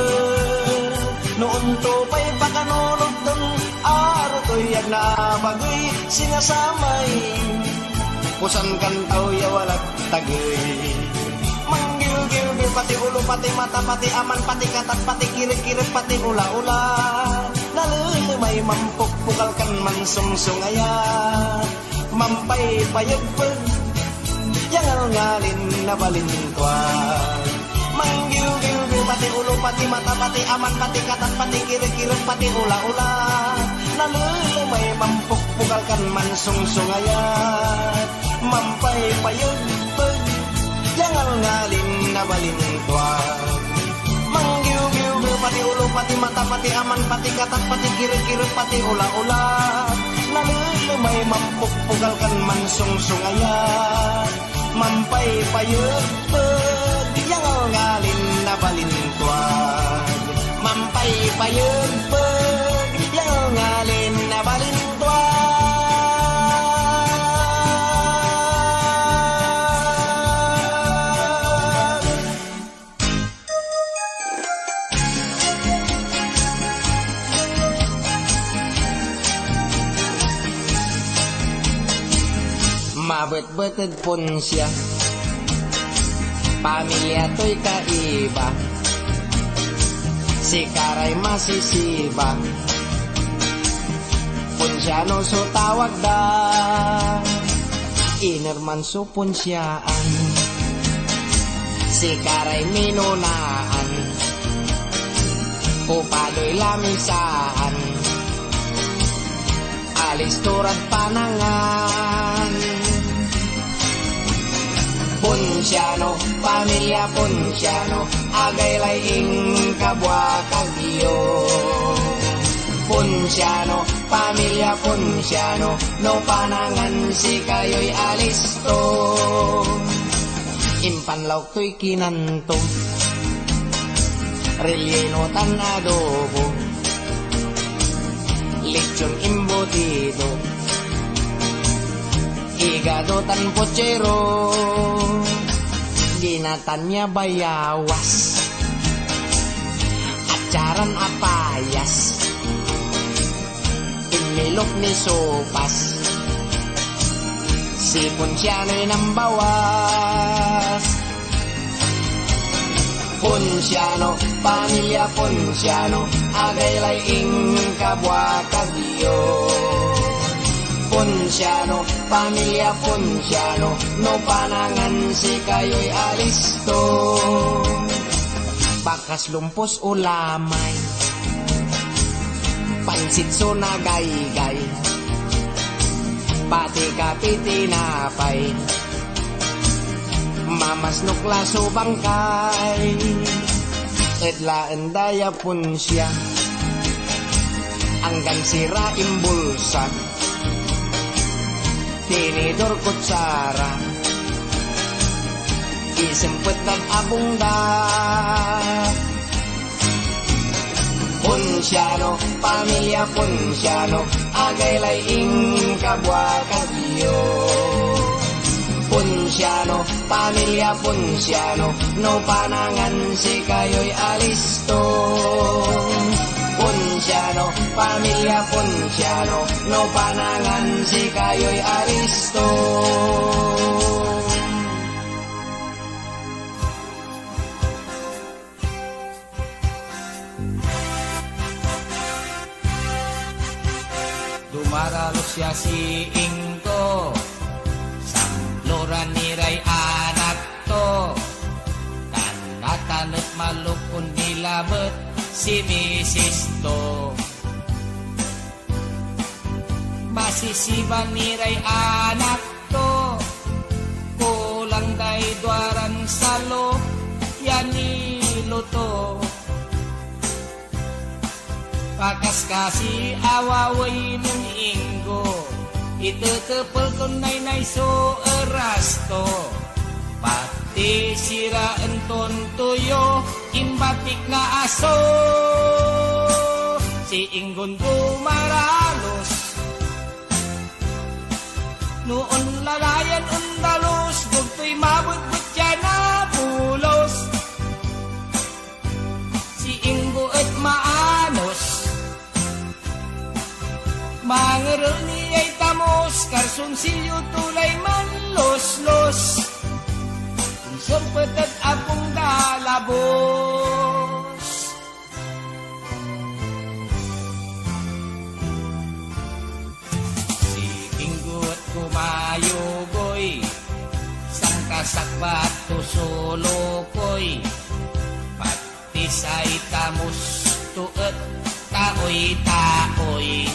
[SPEAKER 1] noon to pa'y pakanulog dun, araw to'y yag naabagay sinasamay. Pusan kan tao yawalat tagay, manggil-gil pati ulo, pati mata, pati aman, pati katat, pati kirit-kirit, pati ula-ula. Nalulumay mampuk-pukalkan mansungsungaya, mampay-payagpag, yang ngalin na balintuan. Manggil-gil pati ulo, pati mata, pati aman, pati katat, pati kirit-kirit, pati ula-ula. Nalulumay mampuk-pukalkan mansungsungaya, mampay-payagpag, yang ngalin na balintuan. Manggil-gil pati ulo,
[SPEAKER 2] pati mata, pati aman, pati katak, pati kira-kira, pati ula-ula. Nalulumay mampukpugalkan man sungsungayat. Mampay payag-pag, yang ngalin na balintwag. Mampay payag-pag, yang ngalin na balintwag. Mabet-beted pun siya, pamilya to'y kaiba, si Karay masisiba, punsyano so tawag da, inerman so punsyaan, si Karay minunaan, upado'y lamisaan, alis turad panangan. Punsyano, pamilya Punsyano, agay laing kabwa kagyo. Punsyano, pamilya Punsyano, no panangan si kayo'y alisto. Impanlaw to'y kinanto, relleno tan adobo, lechon embutido, higado tan pochero, ginatanya bayawas, acaran apayas, inilok ni sopas, si Punsyano'y nambawas. Punsyano, pamilya Punsyano, agay laing kabwa kagyo. Punsyano, pamilya Punsyano, no panangan si kayo'y alisto. Bakas lumpos ulamay, pansit so nagaygay, pati kape tinapay, mamas nukla so bangkay, edlaan daya Punsya, anggan sira imbulsa, tinidor kutsara, isempet dan abungda. Punsyano, pamilya Punsyano, agay laing kabwa kagyo. Punsyano, pamilya Punsyano, no panangan si kayo'y alisto. Punsyano, pamilya Punsyano, no panangan si kayo'y alisto.
[SPEAKER 4] Dumaralo siya si Ingo, samloran niray anak to, tanatanat malukon nilabet si Mrs. to. Masisiban niray anak to, kulang day dwaran sa loob, yan niluto. Pakas kasi awaway ng Ingo, itetepel tunay na so erasto. Pati sira enton tuyo, imbatik na aso. Si Inggon bumaralos, noon lalayan undalos, bugto'y mabut-but yan na pulos. Si Ingo at maanos, mangerel ni ay tamos, karson silyo tulay man los-los. Kung sempet at apong dalabos. Si Ingo at kumayogoy, sangkasakbat to solokoy, pati sa'y tamos tuet taoy-taoy.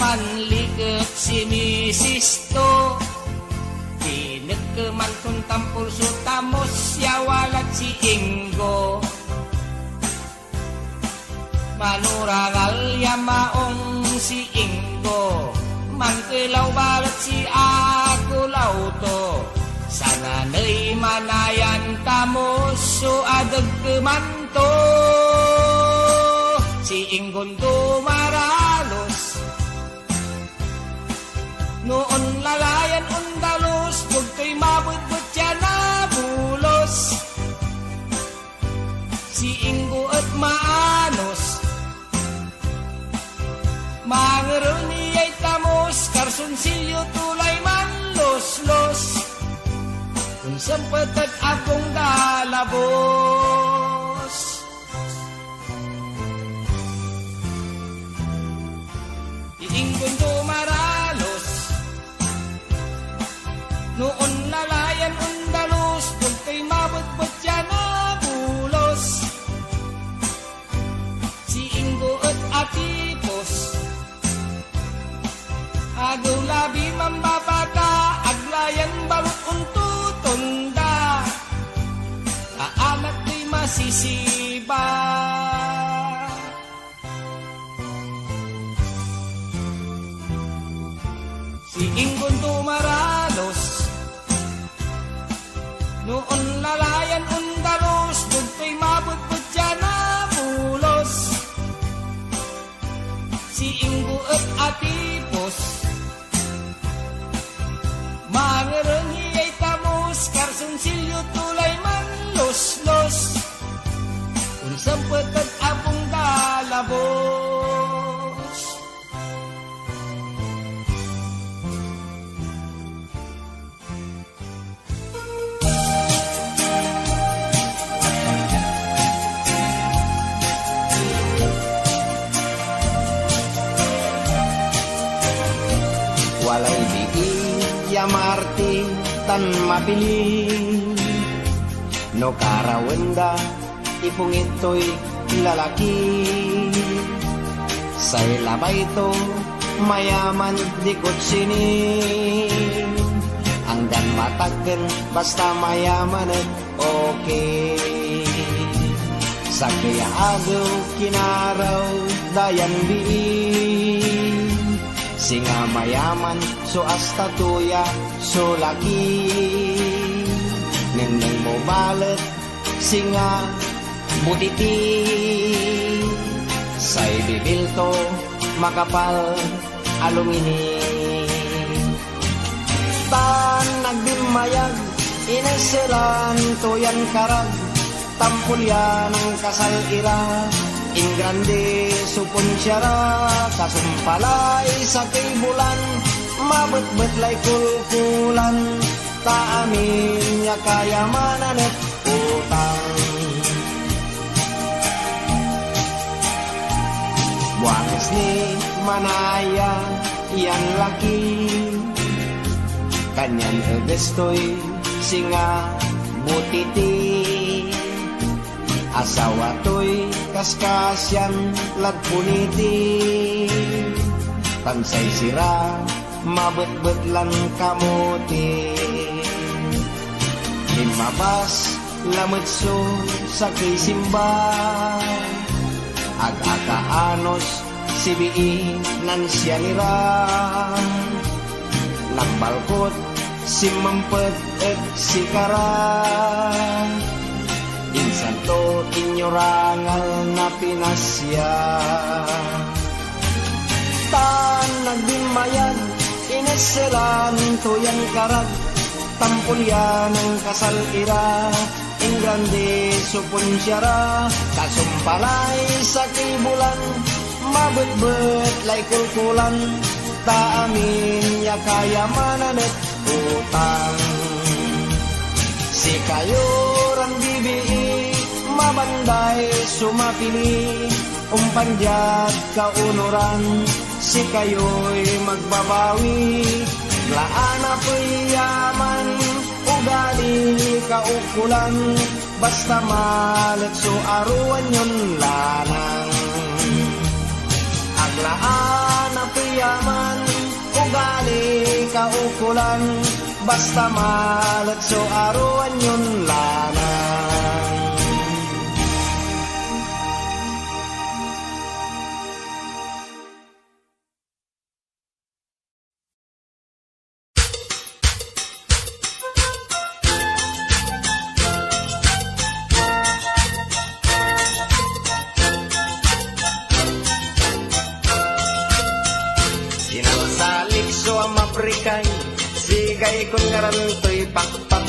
[SPEAKER 4] Manliget si Mrs. to, pinagkeman kung tampul so tamos, yawalat si Ingo.
[SPEAKER 2] Manuragal yamaong si Ingo, mangkilaw balat si Akulaw to. Sana na'y manayan tamo so adag kemanto. Si Ingon tumaralos, noon lalayan undalos, bugto'y mabudbud siya na bulos. Si Ingo at maanos, mangaruni ay tamos, karsunsilyo tulay man los-los. Kung sempet at akong dalabos. Iinggon tumaralos, noon lalayan undalos, bugto'y mabudbud siya na bulos. Si Ingo at atipos, agaw labi mambabaka, aglayan balot untutunda, aanat ko'y masisiba. Si Ingon tumaralos, noon lalayan undalos, bugto'y mabudbud siya na bulos. Si Ingo at atipos, mangarani ay tamos, karsunsilyo tulay man los-los. Kung sempet at apong dalabos.
[SPEAKER 1] Walay biig yamarti tan mapili, no karawenda ipong ito'y lalaki. Say labay to mayaman dikot sini, hanggang matagal basta mayaman at okay. Sa kaya agaw kinaraw dayan biig, singa mayaman so asta tuya so laki. Neng mo balet singa butiti, say bibil to makapal alumini. Tan nagbimayag ineseran tuyan karag, tampulyan ang kasal ira. In grande supon siyara, kasumpalay sa kay bulan, mabet-bet lay kulkulan, taamin niya kayamanan at utang. Buwangas ni manaya, iyan laki, kanyan egestoy singa butiti. Asawa to'y kaskasyan lagpuniti, tansay sira mabet-bet lang kamuti. Limabas lametso sa kay simba, ag-akaanos si bii nan siya nira. Nagbalkot si mampet et si kara, insan to inyorangal na pinasya. Tan nagbimayag ineseran to yan karag, tampulyan ang kasal ira. In grande supon siyara, kasumpalay sa kibulan, mabet-bet lay kulkulan, taamin ya kayamanan at utang. Si kayo rang bibii, mabanday sumapili, umpanjat kaunuran, si kayo'y magbabawi. Laana po'y yaman, ugali kaukulan, basta malet so aruan yun lanang. Aglaana po'y yaman, ugali kaukulan, basta malet so aruan yun lanang.
[SPEAKER 2] pabrikay, sigay kong ngarantoy pakpak.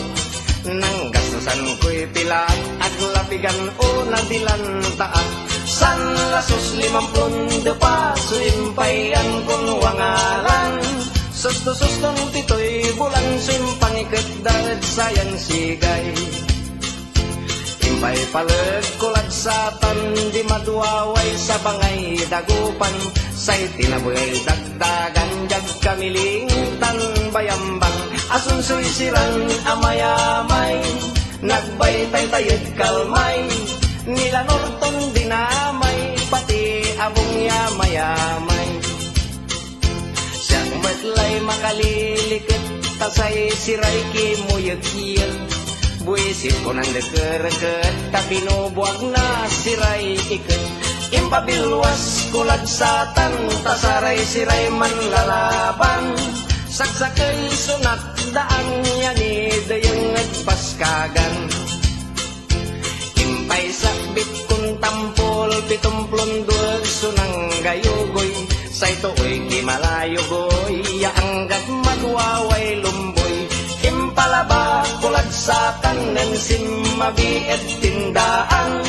[SPEAKER 2] Nang gastusan ko'y pila at lapigan o nadilan taak. San lasos 50 pa, suimpayan kong wangalan. Susto-sustong titoy bulan, suimpangikot dahil sayan sigay. Impay palag kulad satan, di maduaway sa bangay dagupan. Say tinaboy dagdagan, jag kamiling bayambang. Asunsoy siran amayamay, nagbaytay tayod kalmay. Nila norton dinamay, pati abong yamayamay. Siyang matlay makalilikit, tasay siray kimuyag-iyag. Buisit ko ng deket-deket, kapinubuag na siray ikit. Impabilwas kulad satan, tasaray siray manlalaban. Saksakay sunat daan niya ni dayang nagpaskagan. Impay sakbit kung tampol, 70 sunang gayugoy. Say tuoy kimalayugoy, yaanggat magwaway lumboy. Impalaba kulad satan, ng simmabiet tindaan.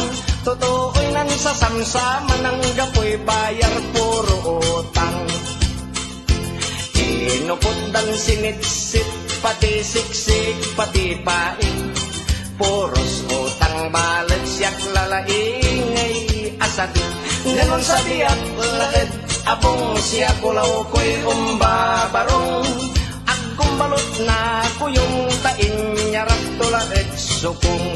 [SPEAKER 2] Totoo'y nan sasamsama ng gapoy, bayar puro utang. Inupot dan sinitsit, pati siksik, pati paing. Puros utang balat, siyak lalaingay asad. Ganon sa tiyak laed, abong siya kulaw ko'y umbabarong. Agkong balot na kuyong tain, nyarak tulaed sukong.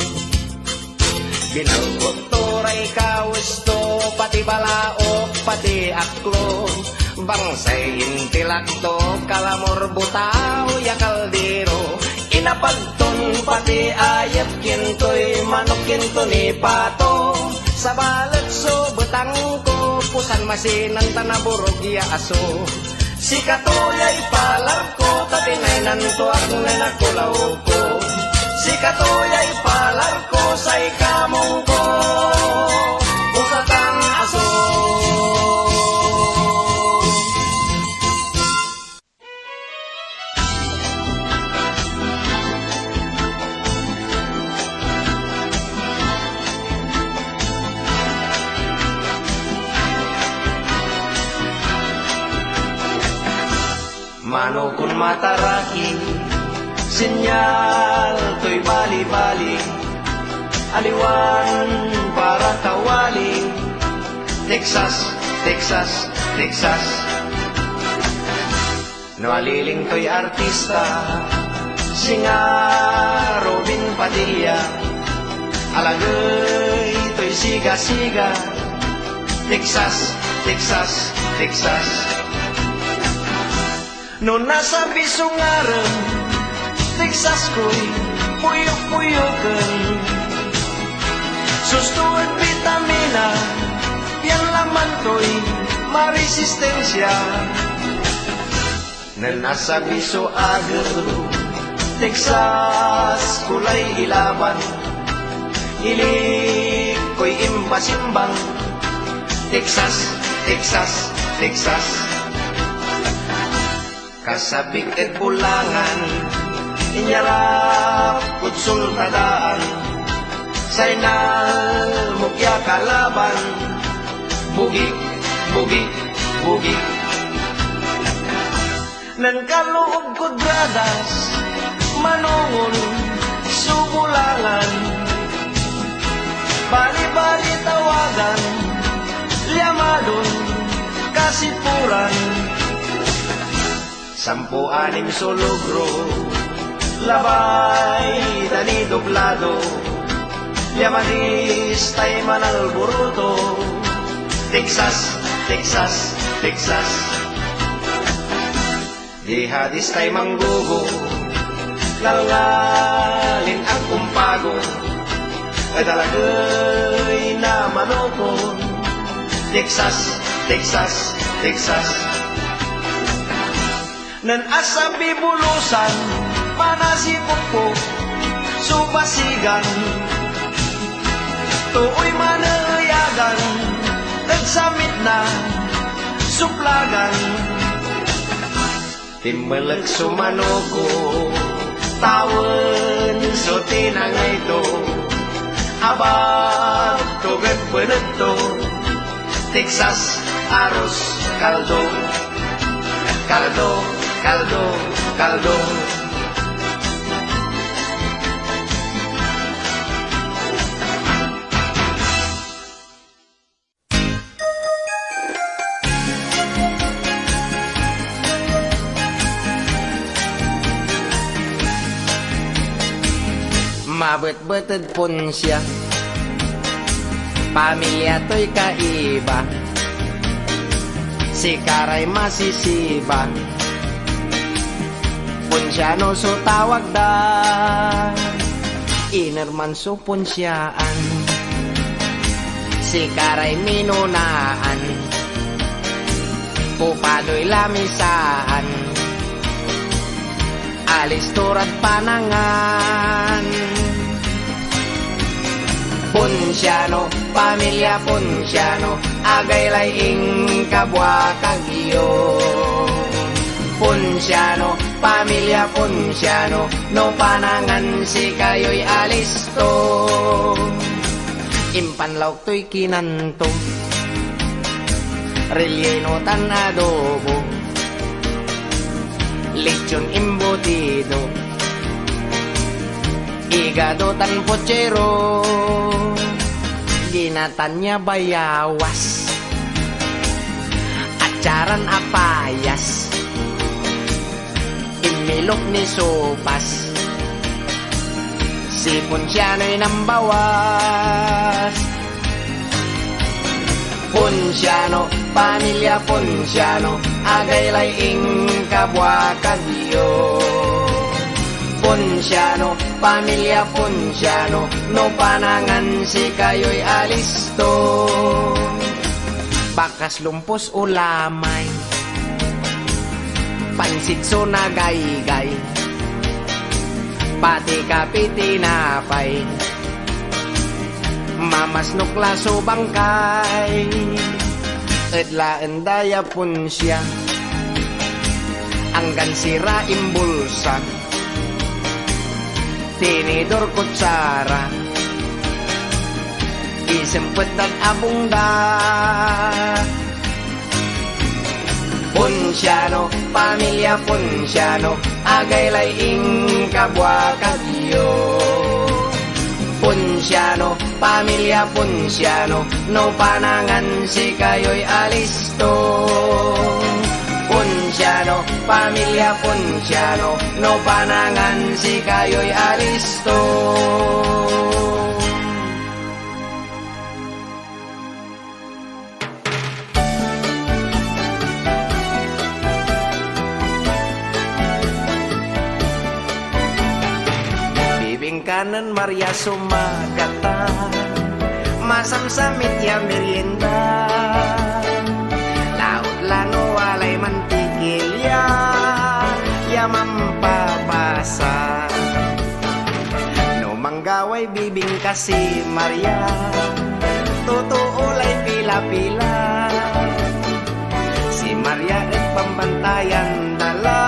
[SPEAKER 2] Binalgot toray kawisto, pati balaok, pati aklo. Bangsay intilakto, kalamor butaw, yakaldero. Inapagton, pati ayat, kintoy, manok kinto ni pato. Sa balat so, betang ko, pusan masinan, tanaburog ya aso. Si katoyay palar ko, tatinay nantuak na nakulaw ko. Si katoyay palar ko, say kamong ko, pusatang aso. Mano kun mataraki, sinyal to'y bali-bali. Aliwan para tawali, Texas, Texas, Texas. No aliling to'y artista, singa Robin Padilla. Alagay to'y siga-siga, Texas, Texas, Texas. No nasa bisungaran, Texas ko'y puyok-puyokan. Sustuan vitamina, yan laman ko'y maresistensya. Na nasa biso agro, Texas kulay ilaban. Ilik ko'y imbasimbang, Texas, Texas, Texas. Kasabik et bulangan, inyarap kutsul tadaan. Sainal mukya kalaban, bugik, bugik, bugik. Nang kaloob kudradas, manungon, subulangan. Bali-bali tawagan, liamadon, kasipuran. 10-6 sologro, labay dani doblado. Yamanis tay manal buruto, Texas, Texas, Texas. Jihadis tay manggugo, lalngalin ang kumpago. Kadalagay na manokon, Texas, Texas, Texas. Nan asabi bulusan, manasipok po, supasigan. Tuoy manayagan, nagsamit na, suplagan. Timelek sumanuko Tawon so tinangay to Abag tugat benet to Texas arroz caldo Caldo, caldo, caldo Mabet-beted pun siya Pamilya to'y kaiba Si Karay masisiba Punsyano so tawag da Inerman so punsyaan Si Karay minunaan Pupado'y lamisaan Alis turad panangan Punsyano, pamilya Punsyano Agay laing kabwa kagiyo Punsyano, pamilya Punsyano No panangan si kayo'y alisto Impanlaw to'y kinanto Relleno tan adobo Lechon embutido Higado tan pochero Ginatanya bayawas Acaran apayas Imilok ni sopas Si Punsyano'y nambawas Punsyano, pamilya Punsyano Agay laing kabwa kagiyo Punsyano, pamilya Punsyano No panangan si kayo'y alisto Bakas lumpos ulamay Pansit so nagaygay Pati kapitinapay Mamasnok laso bangkay Edlaan daya Punsya Anggan sira imbulsa Tinidor kutsara Isempet dan abungda Punsyano, pamilya Punsyano Agay laing kabwa kagiyo Punsyano, pamilya Punsyano No panangan si kayo'y alisto Punsyano, pamilya Punsyano No panangan si kayo'y alisto Bibing kanan Maria Sumagata Masamsamit ya merienda Laut lano walay mantikil ya mampabasa No manggaway bibing kasi Maria Totoo lay pila-pila Si Maria at pambantayan dala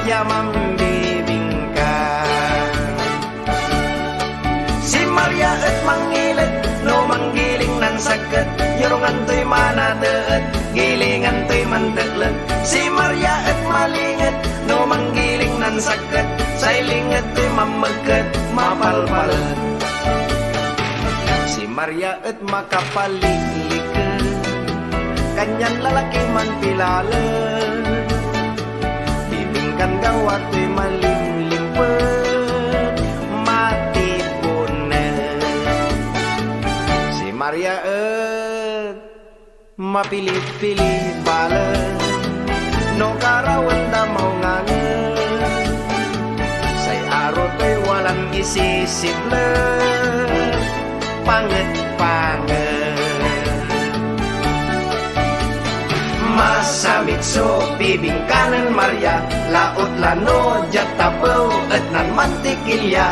[SPEAKER 2] Ya mambibing ka
[SPEAKER 1] Si Maria at mangilit No manggiling nan sakit Yorungan to'y manadeet Gilingan to'y mandaglag Si Maria at malingit No manggiling nan sakit Sailingat to'y mamagat Mapalpalat
[SPEAKER 2] Si Maria at makapalikan Kanyan lalaki man pilalan Bibingkan gawa to'y malimlimpet Mati punan Si Maria at mapilip-pilip balan No karawan damaw ngangan Say aro to'y walang isisiblan Panget-panget Masamit so bibing kanan Maria Laot lano jatapaw at nan mantikilya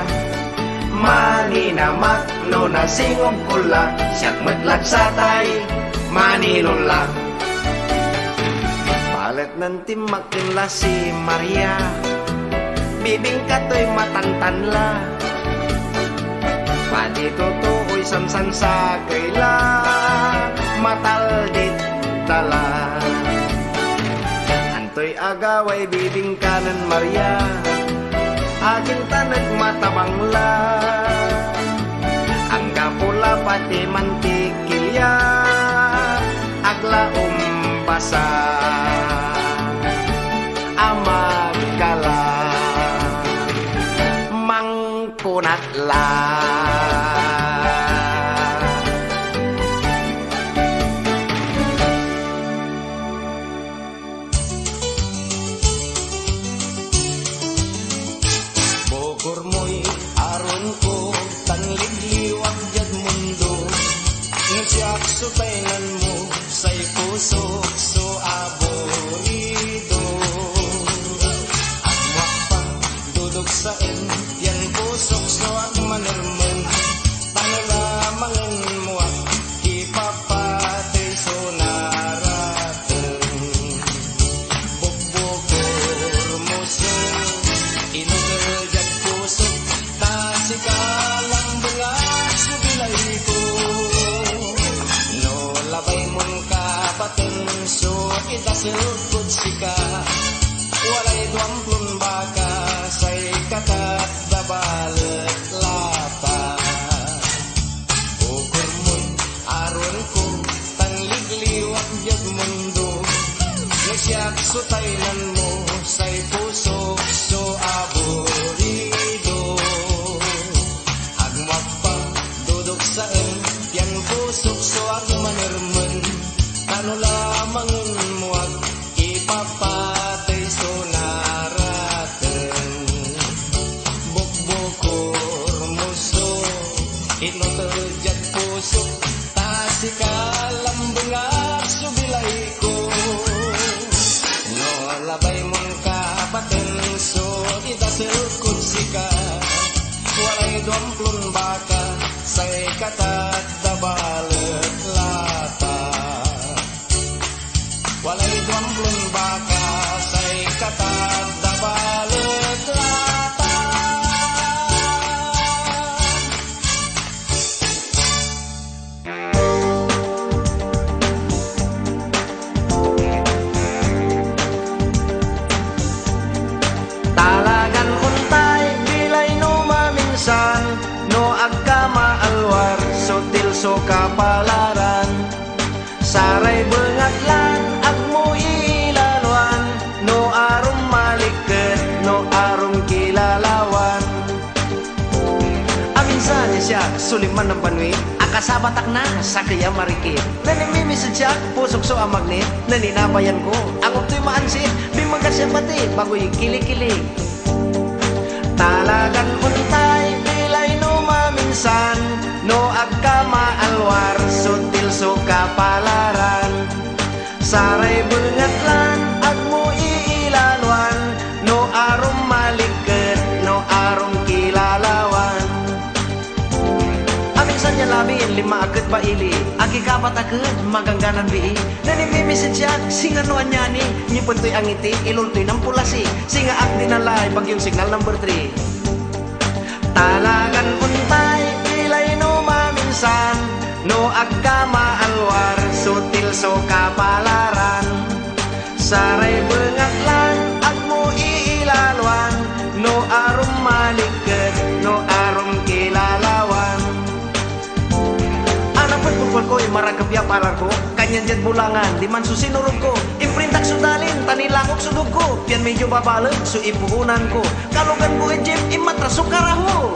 [SPEAKER 2] Maninamak no nasingong kula Siyak matlag sa tay maninula
[SPEAKER 1] Balet nanti makin lah si Maria, bibing katoy matantan la. Padi tutuoy samsan sa kaila, matal dit tala. Antoy agaway bibing kanan Maria, aging tanag matabang la. Ang kapula pati mantikilya, agla umpasa amag kala mangkunat la.
[SPEAKER 2] Bogor mo'y aron ko tangligliwag jad mundo, nagsiyak sutaynan mo say pusok so aborido. Agmak pa dudog sa yan pusok so agmanermen, tanala mangen mo at ipapatay so naratan. Bugbogor mo so inugal pusok, nasikalang bangak subilay ko. No labay mong kapaten, so itasilkod sika. Walay duamplon baka, say katat dabalet lata. Bogor mo'y aron ko, tangligliwag jad mundo, nagsiyak sutaynan mo, say pusok so aborido. Agmak pa dudog sa yan pusok so agmanermen, ano lamangan mo ag ipapatay so naratan. Bukbukor mo so inutuljad pusok, tasikalang bangak subilay ko. No labay mong kapaten, so itasilkod sika. Walay duamplon baka, say katat dabalet lata. Walay duamplon baka, say katat dabalet lata.
[SPEAKER 1] Talagan untay bilay no maminsan, no agkama alwar sutil so kapalaran. Saray bengatlan agmo ilalwan, no arum maliket no arum kilalawan. Aminsan siya suliman ng panwi, akasabatak na sa kaya marikit. Nanimimi sa siya pusok so amagnit, naninabayan ko ako to'y maansit, bimagas siya pati bago'y kilik-kilik. Talagan untay bilay no maminsan, no agkama alwar sutil so kapalaran. Saray bengatlan agmo iilalwan, no arum maliket no arum kilalawan. Aminsan niya labin lima agad baili, agi kapat agad magangganan bii. Nanimimisid siya singa no anyani, nyipuntoy ang ngiti iluntoy ng pulasi, singa agdi nalay bagyong signal number 3. Talagan untay bilay no maminsan, no agkama alwar sutil so kapalaran. Saray bengatlan agmo iilalwan, no arum maliket no arum kilalawan. Anapot pupul ko'y maragapya parar ko, kanyan dyan bulangan di man susinurog ko. Imprintak sudalin tanilakok sudog ko, piyan medyo babalag so ipuhunan ko. Kalugan ko e jeep imatraso karaho.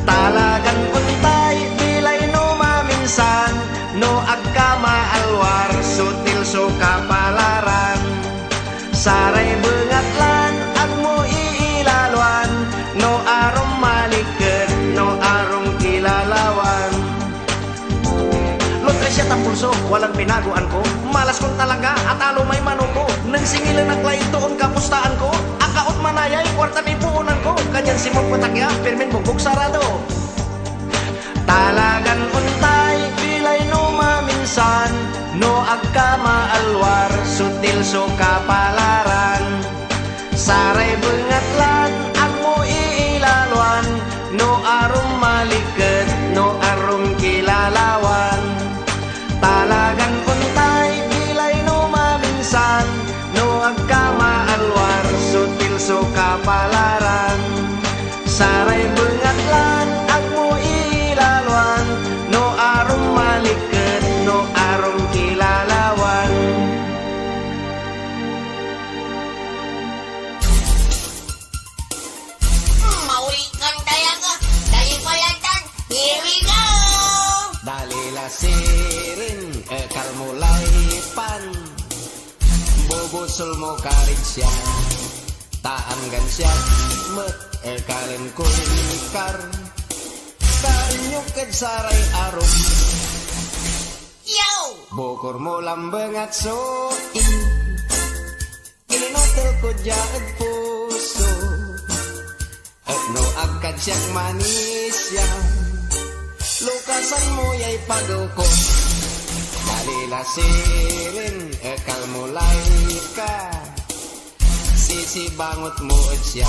[SPEAKER 1] Talagan untay bilay no maminsan, no agkama alwar sutil so kapalaran. Saray bengatlan agmo iilalwan, no arum maliket no arum kilalawan. Lotre siya tapulso, walang pinaguan ko, malas kong talaga at alo may manuko. Nang singilan na klain toon kapustaan ko, akaot manayay kwarta may puunan ko, kanyan simog patakya pirmin bugog sarado. Talagan untay bilay no maminsan, no agkama alwar sutil so
[SPEAKER 2] so kapalaran. Saray bengatlan amo iilalwan, no arum maliket, no arum kilalawan. Talagang puntay kilay no maminsan, no agkama alwar sutil so kapalaran. Saray bengatlan amo iilalwan, no arum maliket, no arum kilalawan.
[SPEAKER 3] Mauli kang tayaga, dali ko yan tan. Here we go!
[SPEAKER 2] Dalila sirin, ekal mulai pan. Bubusul mo karit siya, taanggan siya, met ekalin kulikar. Karinyukid saray arum,
[SPEAKER 3] Yo!
[SPEAKER 2] bukur mo lambeng at soin. Inotel ko jaad puso, at no agkad siyang manis siya. Lukasan mo ya'y pagaw ko. Dalila sirin, ekal mulay ka. Sisibangot mo at siya,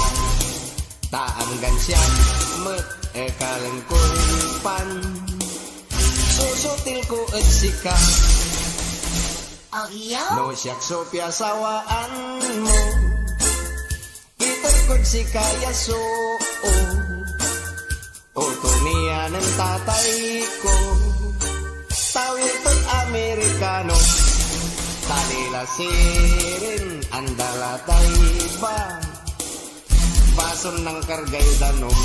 [SPEAKER 2] taanggan siya, met ekalin kulipan. Susutil ko at sika,
[SPEAKER 3] Oh, yo?
[SPEAKER 2] no siyak so piasawaan mo. Itarkod si kaya so Otonia ng tatay ko, tawid to't Amerikano. Talila sirin, andalatay ba, bason ng kargay danom.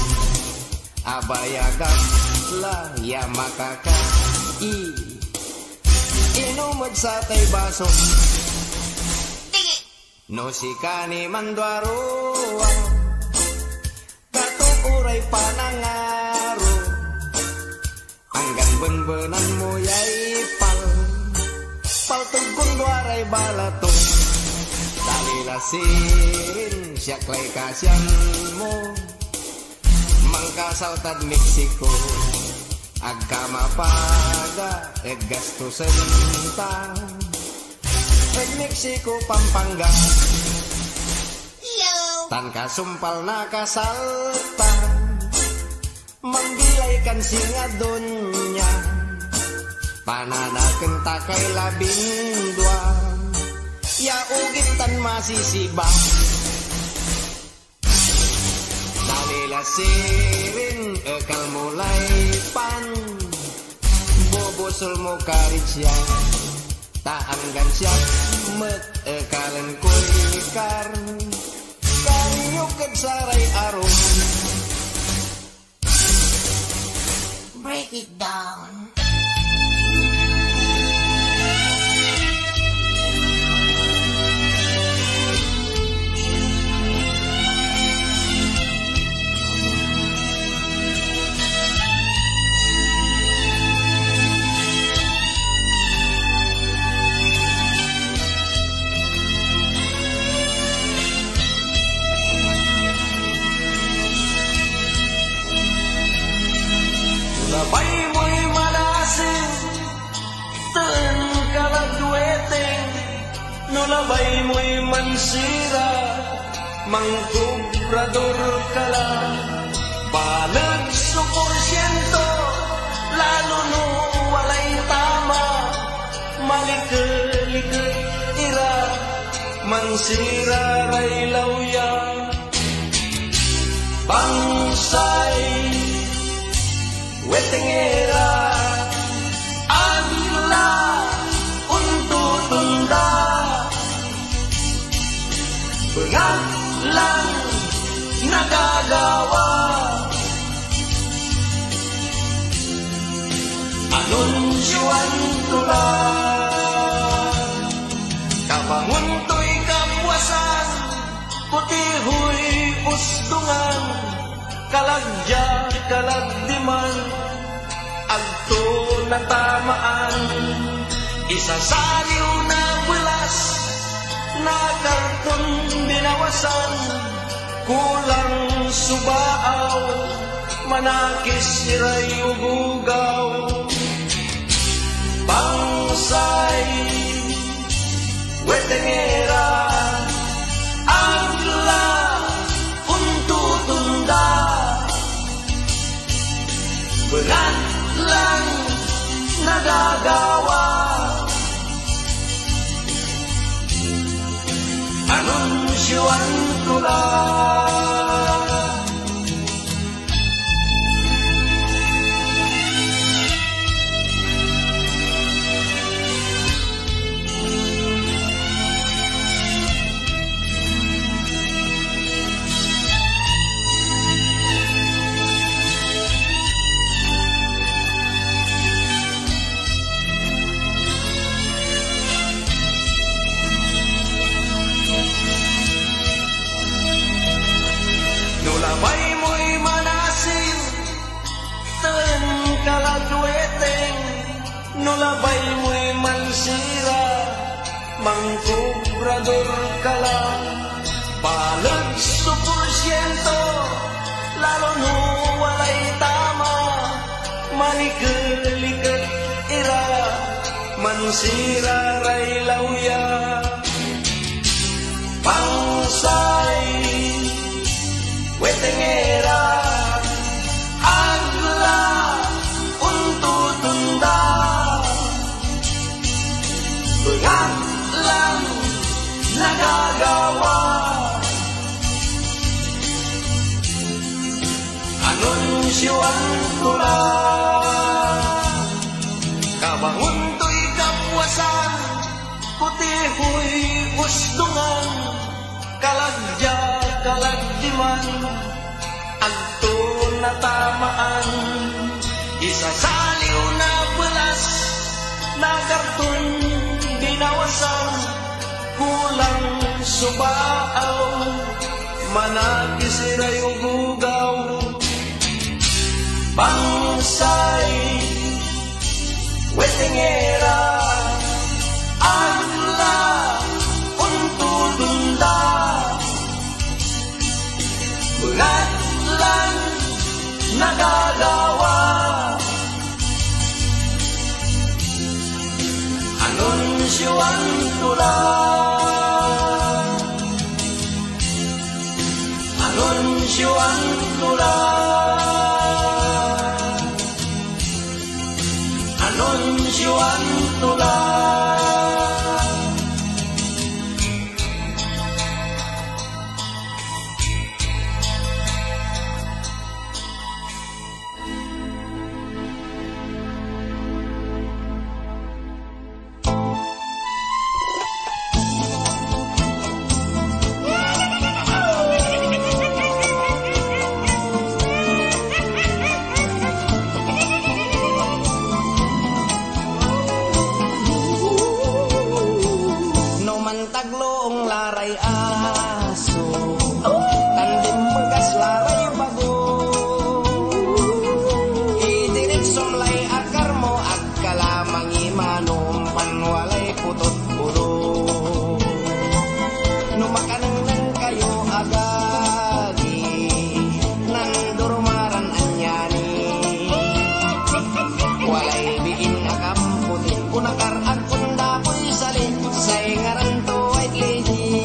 [SPEAKER 2] Abayagak la ya makakai, inumod sa tay baso.
[SPEAKER 3] Tigi!
[SPEAKER 2] No si kani mandwaroa, katukuray panangaro. Hanggang benbenan mo yay paltugkong dwaray balato. Dalila sirin, siyaklay kasyan mo, mangkasaltad Mexico. Agkamapaga, gastusen ta, Mexico, Pampanga.
[SPEAKER 3] Yo!
[SPEAKER 2] Tan kasumpal na kasalta, mangbilay kan singadon niya. Pananaken ta kay labindwa, yaugit tan masisiba. Dalila sirin, ekal mulay pan. Bobosul mo karit siya, taanggan siya, met ekalin kulikar. Karinyukid saray arum,
[SPEAKER 3] Break it down.
[SPEAKER 1] Labay mo'y malasin, taan kalagweteng. No labay mo'y mansira, mangkubrador ka lang. Balag so porsyento, lalo no walay tama. Malikalikat ira, mansira ray lawya. Bangsay wetengera agila untutunda bengat lang nagagawa anunsyoan tulang kabanguntoy kapuasan putihoy ustungan kalagya kalagdiman agto na tamaan isasaliw na bulas na karton binawasan kulang subaaw manakis siray ugugaw bangsay wetengera lang nagagawa. Anunsyoan ko lang. Nulabay mo'y manasin, ten kalagweteng. Nulabay mo'y mansira, mangkobrador ka lang. Balag 100%, lalo no walay tama. Manikalikat ira, mansira ray lauya. Pangsay wetengera agla untuk tunda bengat lang nagagawa. Anunsyoan ko lang. Kabangun to'y kapwasan, putihoy usdungan, kalagya kalagdiman, agto na tamaan. Isasaliw na belas, na karton binawasan, kulang subaaw, manakisiray ugugaw. Bangsay wetengera agla untuk tunda bengat lang nagagawa. Anunsyoan ko lang. Anunsyoan ko lang. Anunsyoan ko lang. Taglong laray aso, tandim begas laray bago. Itinit sumlay akar mo agkala mangimanom panwalay putot ulo. Numakanang nang kayo agadi, nandurmaran anyani. Walay biin akam puti, kunakar akunda po'y salin, say ngaran to white lady.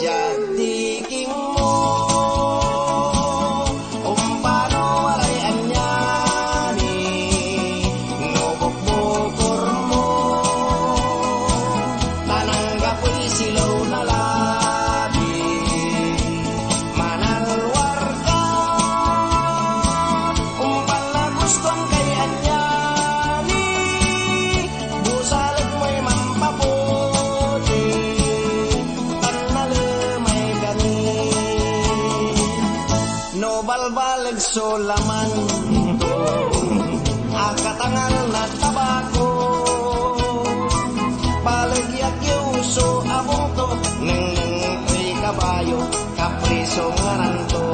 [SPEAKER 1] Jadi king mo, umpano walay anyani, nobok-bokor mo, tanangga po'y silaw na labi, manalwar ka, umpal na gustong kay anyani, busalag mo'y mampaputi, tanale may gani. No balbalag so laman to, akatangal na tabako, palagyak yuso abong to, nang ay kabayo, kapriso ngaran to.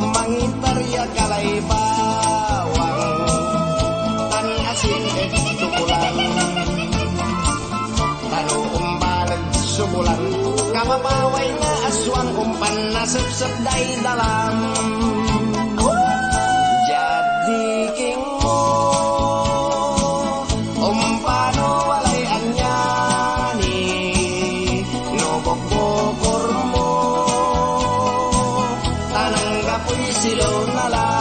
[SPEAKER 1] Mangitarya kalay bawang, tan asin tukulan, tano umbalag subulan, kamapaway nga aswang umpan na sepsep day dalam. Jadi king mo, umpano walay anyani, nobok-bokor mo, tanangga po'y silaw na lang.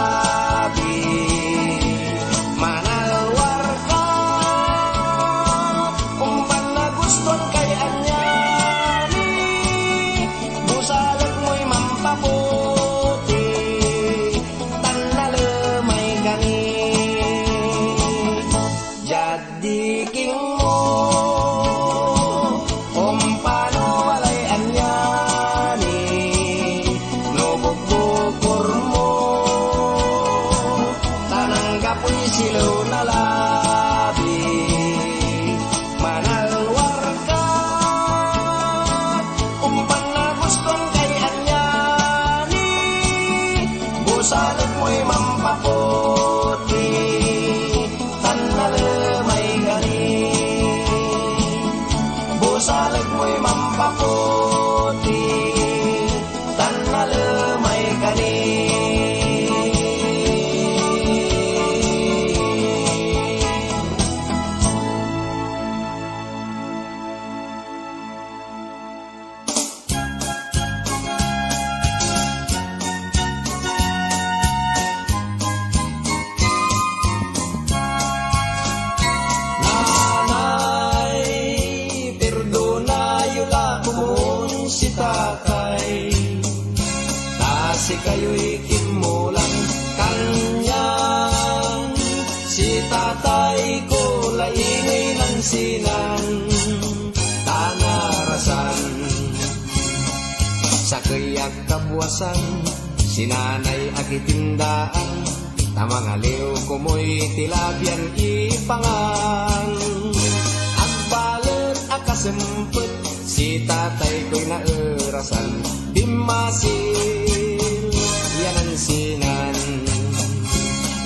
[SPEAKER 1] busalag mo'y mampaputi, tanalamay gani. Busalag mo'y mampaputi, tanalamay gani. Tatay, si kayo'y kimulang kanyang. Si tatay ko laingay ng sinan, tanarasan. Sa kayak kabwasan, sinanay agitindaan, tamang aliw kumoy tilapyan ipangan. Agbalat akasempet, si tatay ko'y naerasan, dimasil, yan ang sinan.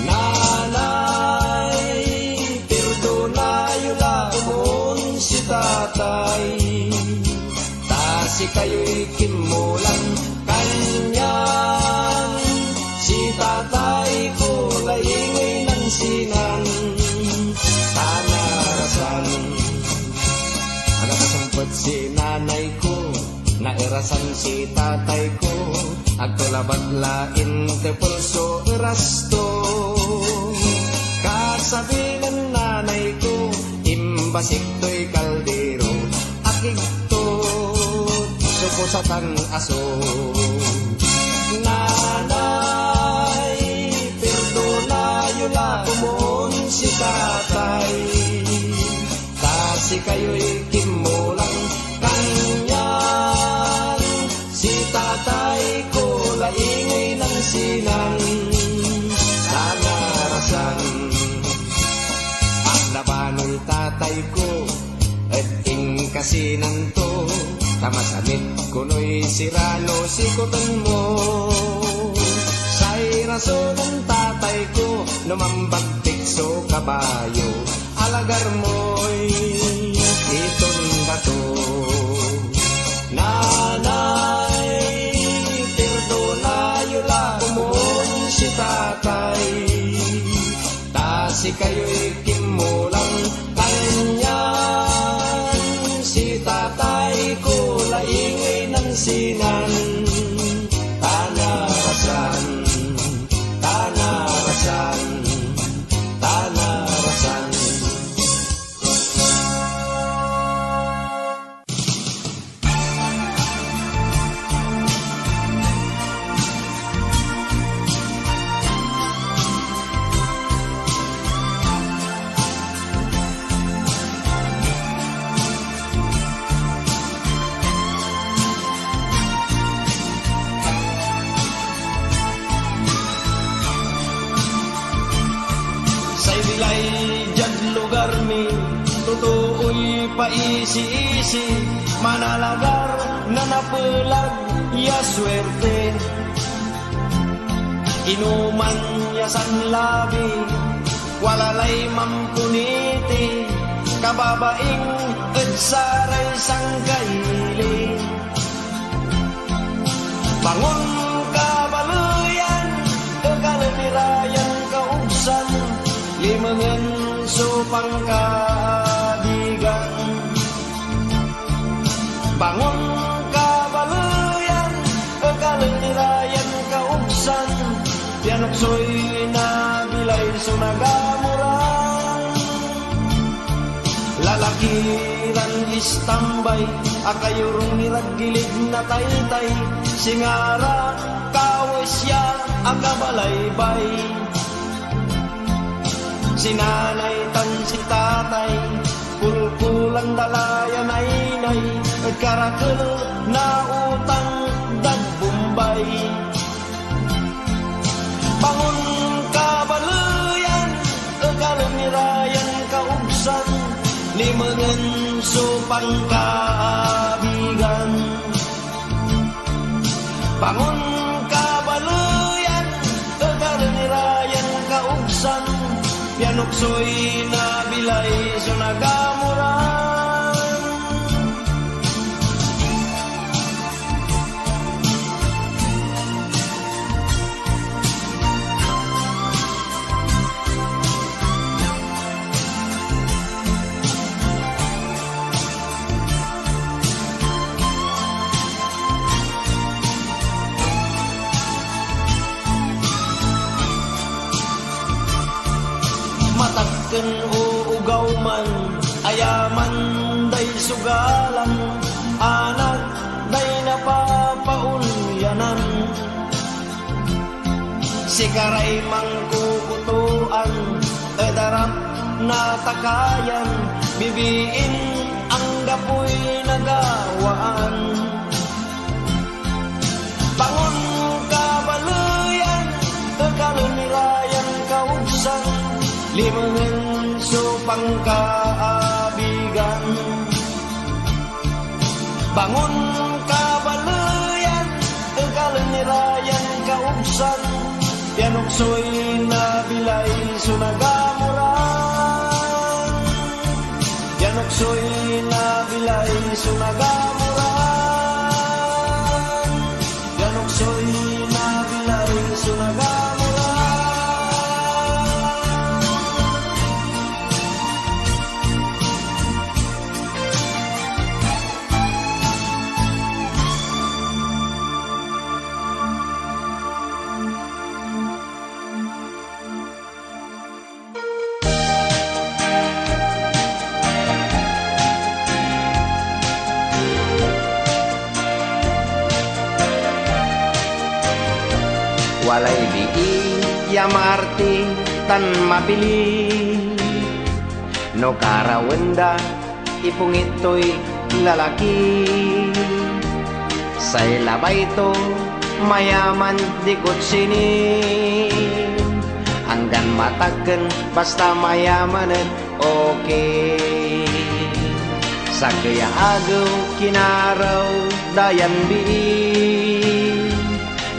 [SPEAKER 1] Nanay, perdonayo laumon si tatay, si kayo'y kimulang kanyan. Si tatay ko laingay ng sinan, tanarasan. Agakasampot si nanay ko, naerasan si tatay ko, agtulabat lain te pulso rasto. Kasabi ng nanay ko, imbasik to'y kaldero, akigto suposatan aso. Nanay, perdonayo laumon si tatay, si kayo'y kimulang kanyan. Si tatay ko laingay ng sinan, tanarasan. At labano'y tatay ko at ingkasinan to, tamasamit kuno'y sirano sikutan mo. Sa'y rason ng tatay ko, numambagtik so kabayo, alagar mo'y itong bato. Nanay, perdonayo laumon si tatay, si kayo'y kimulang kanyan. Si tatay ko laingay ng sinan, tanarasan, tanarasan, tanarasan. Bilay dyan lugar mi, totoo'y paisi-isi, manalagar na napulag ya swerte. Inuman ya sanlabi, walalay mampuniti, kababaing at saray sangkaili. Bangon kabaluyan, kagalitirayan kaugsan, limangan supang kabigan. Bangon kabaluyan, kagalitirayan kaugsan, yanoksoy na bilay sunagamurang. Lalakiran istambay, akayurong niragilid na taytay, singara kawesya akabalaybay. Sinanay tan si tatay, pulpulang dalayan ay nay, at karakal na utang dagbumbay. Bangon kabaluyan, kagalumirayan kaugsan, limangan supang kaabigan. Bangon kabaluyan, Yanuksoy na bilay so nagamuran. Matakken o ugaw man, ayaman day sugalan, anak day napapaunyanan. Sikaray mangkukutuan, edarap na takayan, bibiin ang gapoy nagawaan. Bangon kabaluyan, kakalunirayan kaugsan, limangan so pangkaabigan. Bangon kabaluyan, kakalunirayan kaugsan, yanuksoy na bilay so nagamuran. Yanuksoy na bilay so nagamuran. Yanuksoy na bilay so nagamuran.
[SPEAKER 2] Walay bii yamarti tan mapili, no karawenda ipungitoy lalaki. Say labay to mayaman dikot sini, hanggan matagken basta mayaman at okay. Sa kaya agaw kinaraw dayan bii,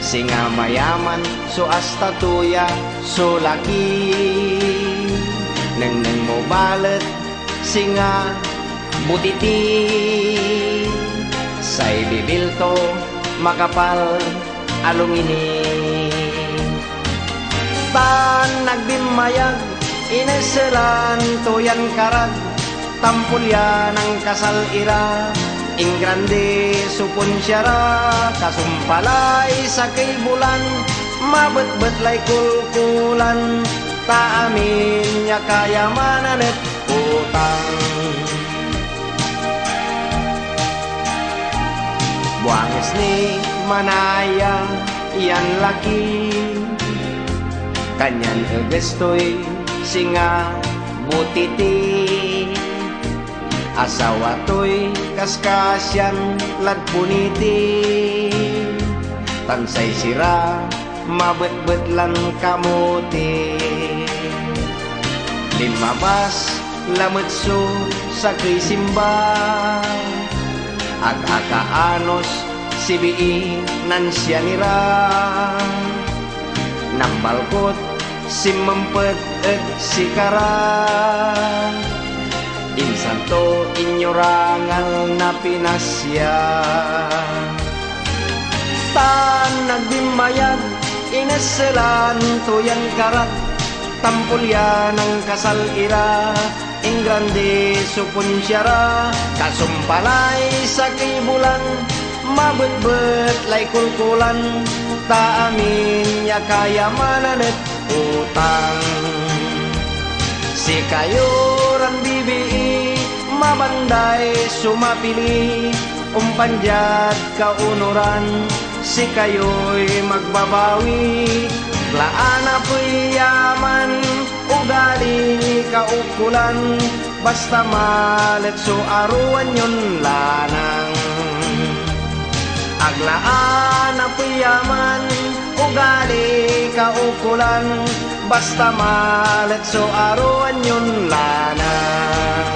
[SPEAKER 2] singa mayaman so asta tuya so laki. Neng mo balet singa butiti, say bibilto makapal along ini. Tan nagdimayag ineselan tuyan karag, tampulyan ang kasal ira. Ing grande supon syara, kasumpalay sa kay bulan, mabet-bet lay kulkulan, taamin niya kayamanan at utang. Buangis ni manaya iyan laki, kanyan egestoy singa butiti. Asawa to'y kaskasyan lagpuniti, tansay sira mabet-bet lan kamuti. Limabas lametso sa krisimba, ag-akaanos si bii nan siya nira. Nambalkot si mempet et si kara, insan to inyorangal na pinasya. Tan nagdimayag ineselan tuyan karat, tampulyan ang kasal ira. Ing grande supon syara, kasumpalay sa kibulan, mabet-bet lay kulkulan, taamin niya kayamanan at utang. Si kayo ran bibii, mabanday sumapili, umpanjat kaunuran, si kayo'y magbabawi. Laan apoy yaman, ugali kaukulan, basta malet so aruan yun lanang. Aglaan apoy yaman, ugali kaukulan, basta malet so aruan yun lanang.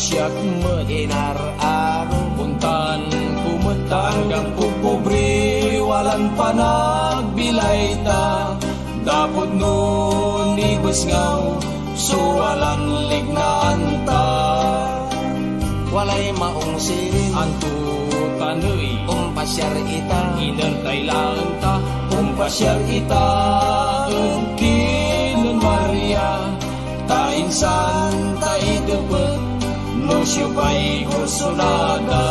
[SPEAKER 4] siyak met
[SPEAKER 2] Inararo
[SPEAKER 4] puntan kumetanggang pupobre walan panagbilay ta dapot nun ibus ngaw suwalan lignaan ta
[SPEAKER 2] walay maong sirin
[SPEAKER 4] anto tanoy
[SPEAKER 2] pasyar ita
[SPEAKER 4] inertay lang ta pasyar ita kinan Maria ta insan ta idupet no siyupay kursunada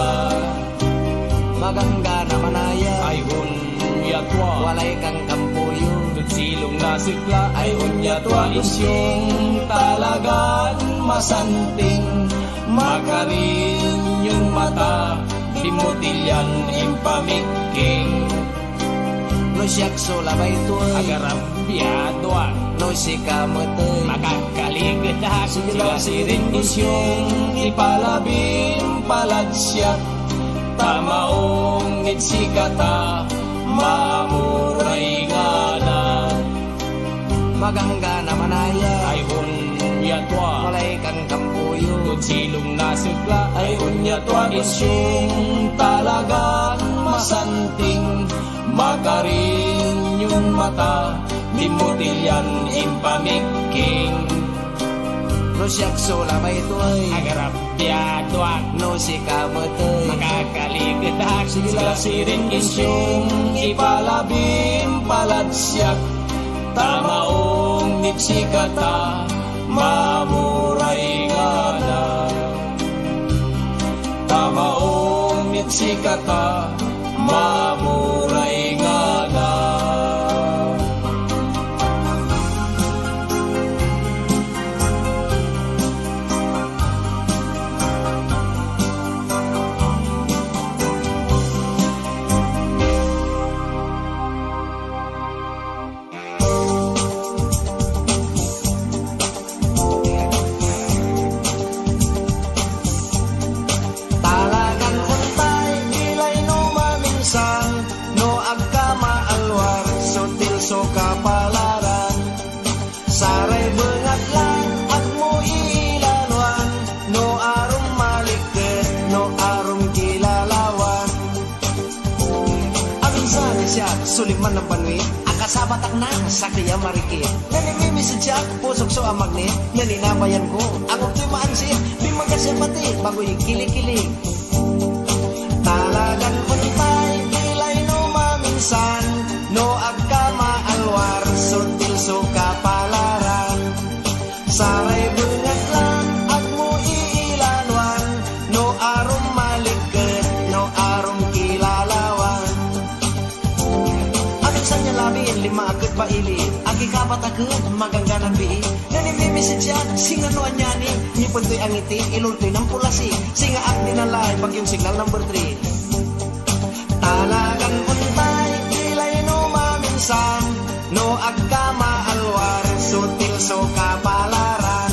[SPEAKER 2] magangga na manaya
[SPEAKER 4] ay yatwa
[SPEAKER 2] walay kang kampuyo
[SPEAKER 4] silong na sikla ay yatwa isyong talagan masanting makarin yung mata dimutilyan impamiking
[SPEAKER 2] no siyak sulabay tuay
[SPEAKER 4] agarap biyadwa
[SPEAKER 2] no sikamatay
[SPEAKER 4] makakaligadak sila siring isyong ipalabing paladsiyak tamaong nitsikata mamuray nga na
[SPEAKER 2] magangga na manaya
[SPEAKER 4] ay yatwa
[SPEAKER 2] walay kang kampuyo
[SPEAKER 4] kung silong nasugla ay yatwa isyong talagang masanting makarin yung mata dimutilyan impamiking
[SPEAKER 2] no siyak sulabay tuay
[SPEAKER 4] agarap biyadwa
[SPEAKER 2] no sikamatay
[SPEAKER 4] makakaligadak sila siring isyong ipalabing paladsiyak tamaong nitsikata mamuray nga na tamaong nitsikata mamuray nga na
[SPEAKER 2] talagan untay ilay no maminsan no agkama alwar sutil so kapalaran saray bengat lang at mo iilalwan no arum malikit no arum kilalawan aminsan siya suliman ng panwi akasabatak na sa kaya marikit nanimimisid siya pusok so ang magnet naninabayan ko ang optimaansin bimagasya pati bago yung kilikili talagan untay bilay no maminsan no agkama alwar sutil so kapalaran saray bungat lang at mo iilalwan no arum malikit no arum kilalawan aminsan niya labin lima agad pailin agi kapat agad magangganan biin nanimimisid siya singanoan niya ni nipuntoy ang ngiti ilultoy ng pulasi singa at dinalay bagyong signal number 3 talagan untay ilay no maminsan no agkama alwar sutil so kapalaran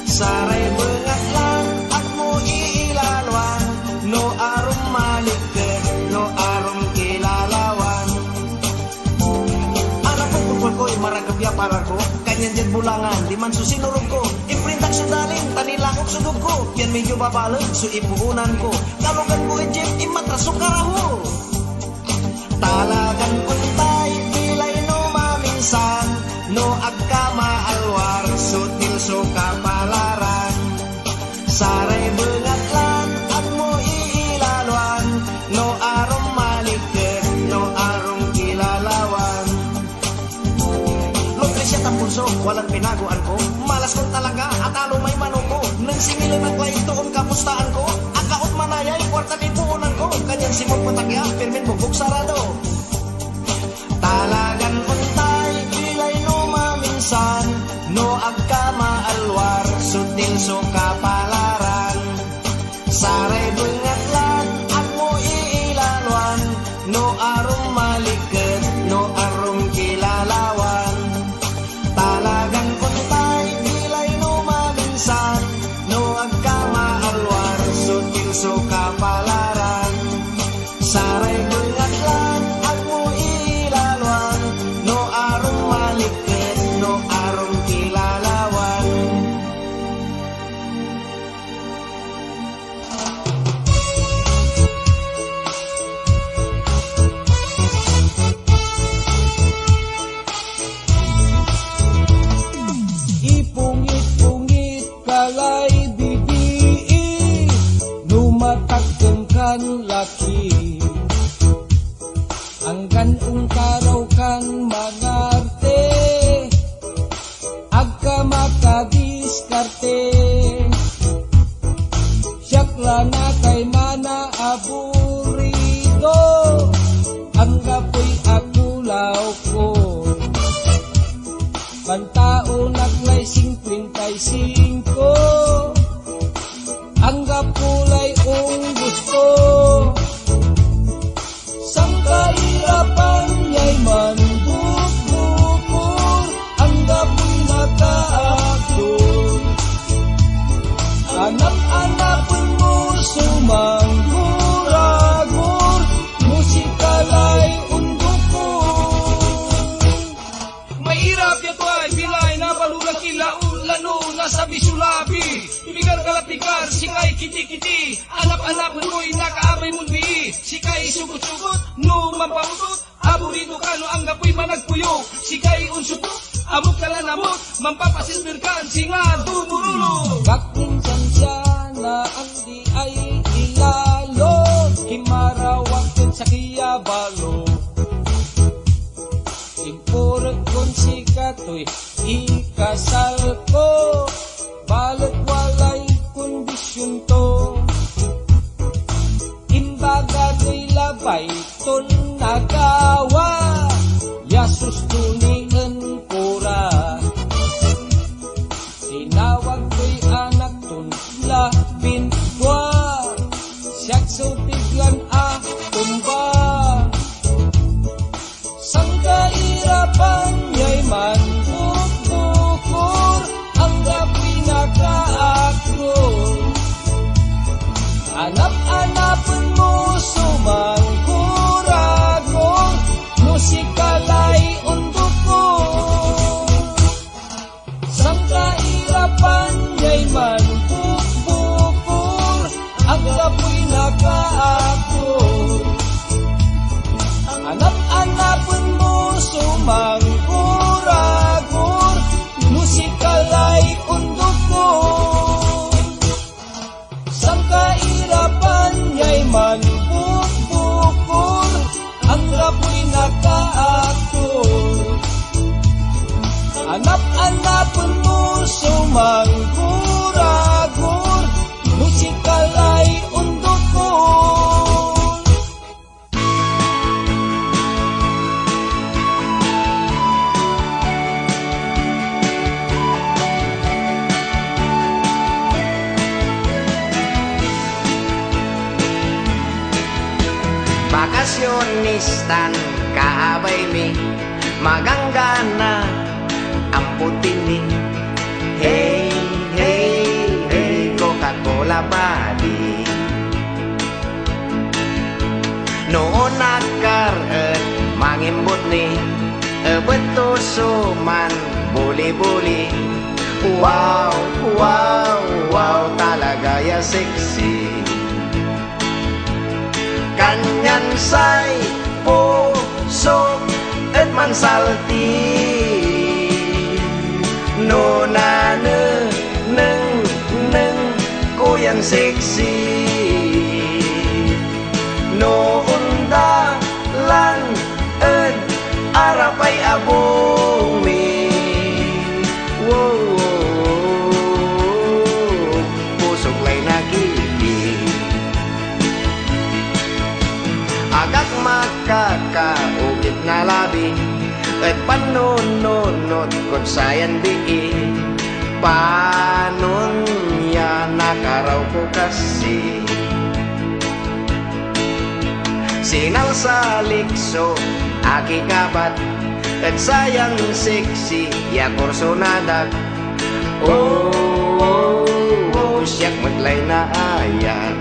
[SPEAKER 2] saray bengat lang at mo iilalwan no arum malikit no arum kilalawan anak ko kupol ko maragabya para ko kanyan dyan bulangan di man susinurog ko imprintak sudaling tanilakok sudog ko yan medyo babalag so ipuunan ko kalugan ko ejip imatrasok karaho talagan untay bilay no maminsan no agkama alwar sutil so kapalaran saray bengat lang at mo iilalwan no arum malikit no arum kilalawan lutri siya tampuso walang pinaguan ko malas kong talaga at alo may manuko nang singilan ang klay toon kapustaan ko akaot manayay kwarta ni puunan ko kanyang simot patagya pirmin bubog sarado talagan untay bilay no maminsan no agkama alwar sutil so kapalaran saray bengat lang at mo iilalwan no arum malikit no arum kilalawan talagan untay bilay no maminsan no agkama alwar sutil so kapalaran saray bengat lang at mo iilalwan no arum malikit no arum kilalawan
[SPEAKER 5] kan laki. Ang ganung karaw kan mangarte, agka makadiskarte. Siyakla na kay mana aburido, ang gapoy akulaw ko. Pantao naglay 55, ang gapulay ung gusto. Sang kahirapan niya'y manbukbukor, ang gapoy nakaakor. Anak-anapin mo sumanggur-agur, musikalay undukor.
[SPEAKER 4] Mahirap yato ay bilay na balulang kilaun lano nasa bisulabi. Ibigar kalapikar, sikay kiti-kiti, anap-anapin mo'y nakaabay mong bii. Sikay sugot-sugot, no mampautot, aburido ka no ang gapoy managpuyok. Sikay unsupok, amok kalanamot, mampapasismirkan, singa dumurulo.
[SPEAKER 5] Kakinsan siya na ang di ay ilalo, himarawag kun sa kiyabalo. Impurot kun si katoy, ikasal ko, balat walay kondisyon to. Imbaga ko'y labay, ton nagawa, yasus tunian pura. Tinawag ko'y anak ton labin kwa, siyak supiglan tumba. Sang kahirapan niya'y manbukbukor, ang gapoy nakaakor. Anap-anapin mo sumanggur-agur, musikalay undukor. Sang kahirapan niya'y manbukbukor, ang gapoy nakaakor. Anap-anapin mo sumanggur-agur, musikalay undukor. Sang kahirapan niya'y manbukbukor, ang gapoy nakaakor. Anap-anapin mo sumanggur-agur, musikalay undukor.
[SPEAKER 2] Bakasyonistan kaabay mi, maganggana ang putini. Hey, hey, hey, Coca-Cola body. Noon nagkaroon, mangimbot ni betuso man buli-buli. Wow, wow, wow, talaga ya sexy. Kanyan say puso at mansalti, no na neng kuyan sexy, no undalan at arapay abumi. Wow, pusok lay nakiki, agak makakaugit na labi, at panununot kung sayan bii. Panon niya nakaraw ko kasi, sinal sa likso aki kapat, at sayang sexy ya kurso nadag. Oh, oh, oh, siyak maglay na ayat.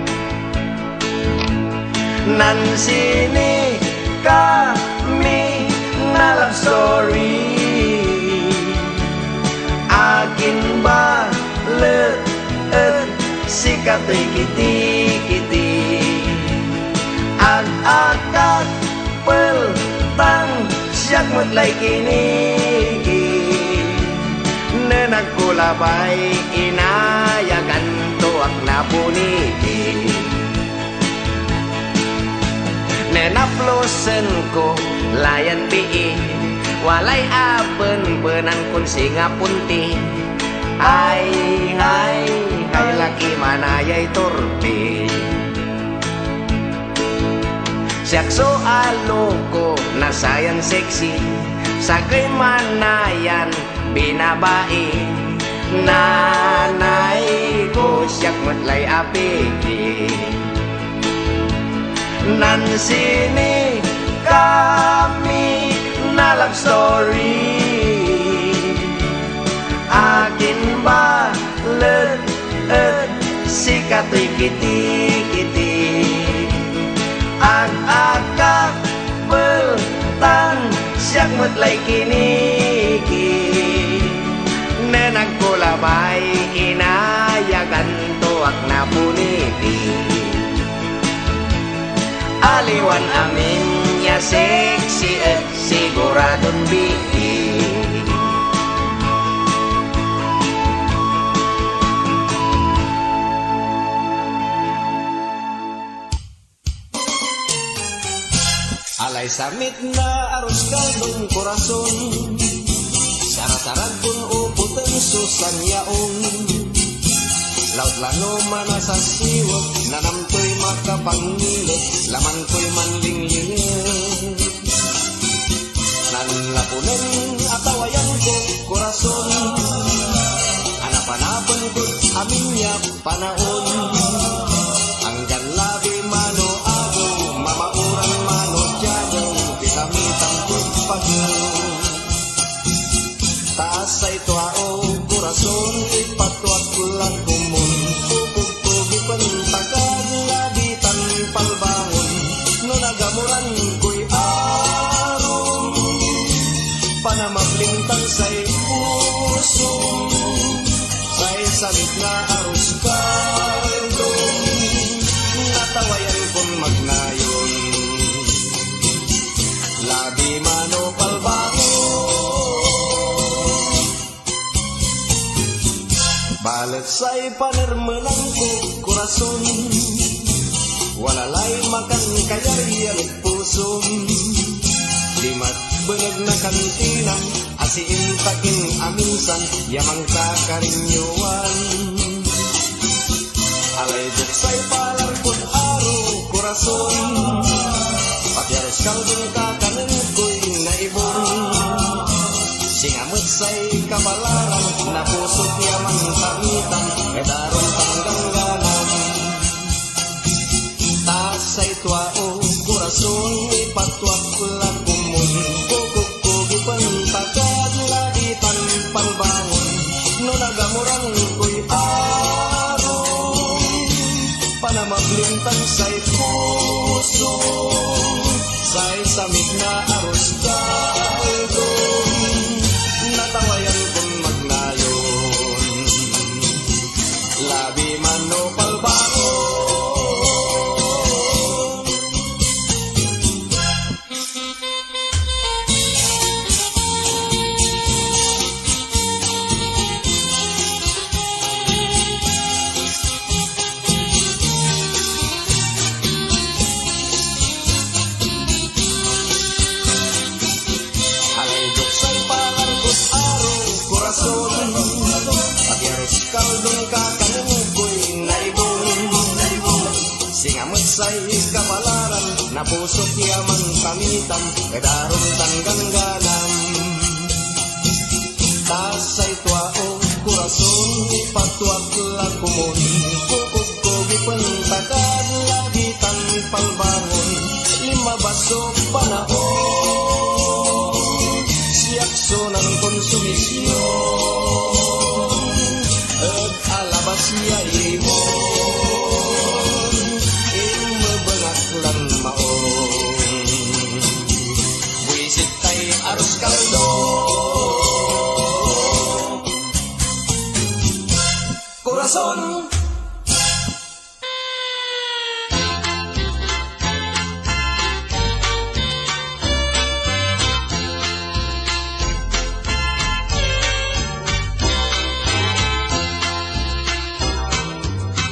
[SPEAKER 2] Nansini kami na love story, akin ba leet sikatoy kiti-kiti, ag-agak peltang siyak maglay kinigi, na nagkulabay inayagan tuwak na punigi. Nenaplosen ko layan bii walay aben-benan kun singa punti ay hay laki manayay torpe siakso aloko nasayan seksi sagay manayan binabai nanay ko siyak matlay apiki nan sini kami na love story akin ba si katoy kiti agak beltan siyak matlay kiniki nenagkulabay inayagan tuak na puniti aliwan amin ya seksi siguradon bii alay samit na aros kaldong korason sarat-sarat pun uputan susan yaong laut lano mana sa siwag nanamtoy makapangilot laman ko'y manlinglingit nanlapunan atawayan ko korason anapanapan ko aminya panaon hanggang labi mano ako mamauran mano tiyago pitamitan ko pagod taas ay tuao korason ipatuat lang kumun pupugpugi pentagad labitan palbangon no nagamuran ko'y aron panamablintan sa'y puso sa'y samit na aros kaldong natawayan kong magnayon labi mano palbangon balet say panermenang ko korason walalay makan kayarian puso limat beneg na kantinang asiin takin aminsan yamang kakarinyuan alay duk say palarkot aro korason pati aros kaldong kakanen ko'y naibon singamot say kabalaran na pusot yaman tamitan edaron tanggangganan tasay tuao korason ipatwak lang kumun kukukugi pentagad laditan palbangon no nagamurang ko'y aron panamablintan say puso say samit na aros kaldong natawayan kong magnayon labi mano palbangon pati aros kaldong kakanin ko'y naibon singamot say kabalaran na pusot yaman tamitan edaron tanggangganam tasay tuao korason ipatuak lakumon kukukkugi pentagad lagitan palbangon lima baso panahon siakso ng konsumisyon alabas siya imon imabangak lang maon buisit tay aros kaldo korason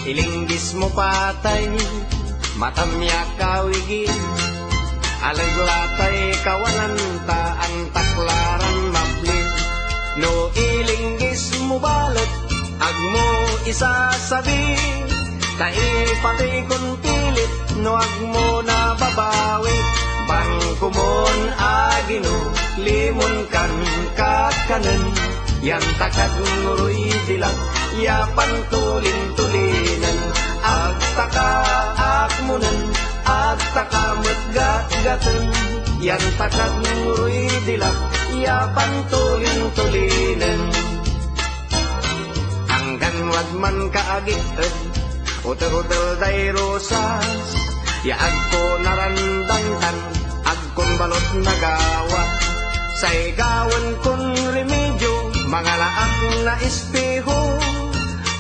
[SPEAKER 2] ilinggis mo patay matamya kawigin Alaglatay kawanan ta ang taklaran mabli. No ilinggis mo balat, agmo isasabi. Tai pati kung pilit, no agmo na babawi. Bangkumon agino, limon kan kakanan. Yan takad nguroy dilang, yapan tulin-tulinan. Agtaka akmunan, agtaka matgat-gatan. Yan takad nguroy dilang, yapan tulin-tulinan. Hanggan wad man kaagitad, utel-utel day rosas. Yaag ko narandantan, agkon balot nagawa. Say gawan kon remedyo, mga laak na espeho.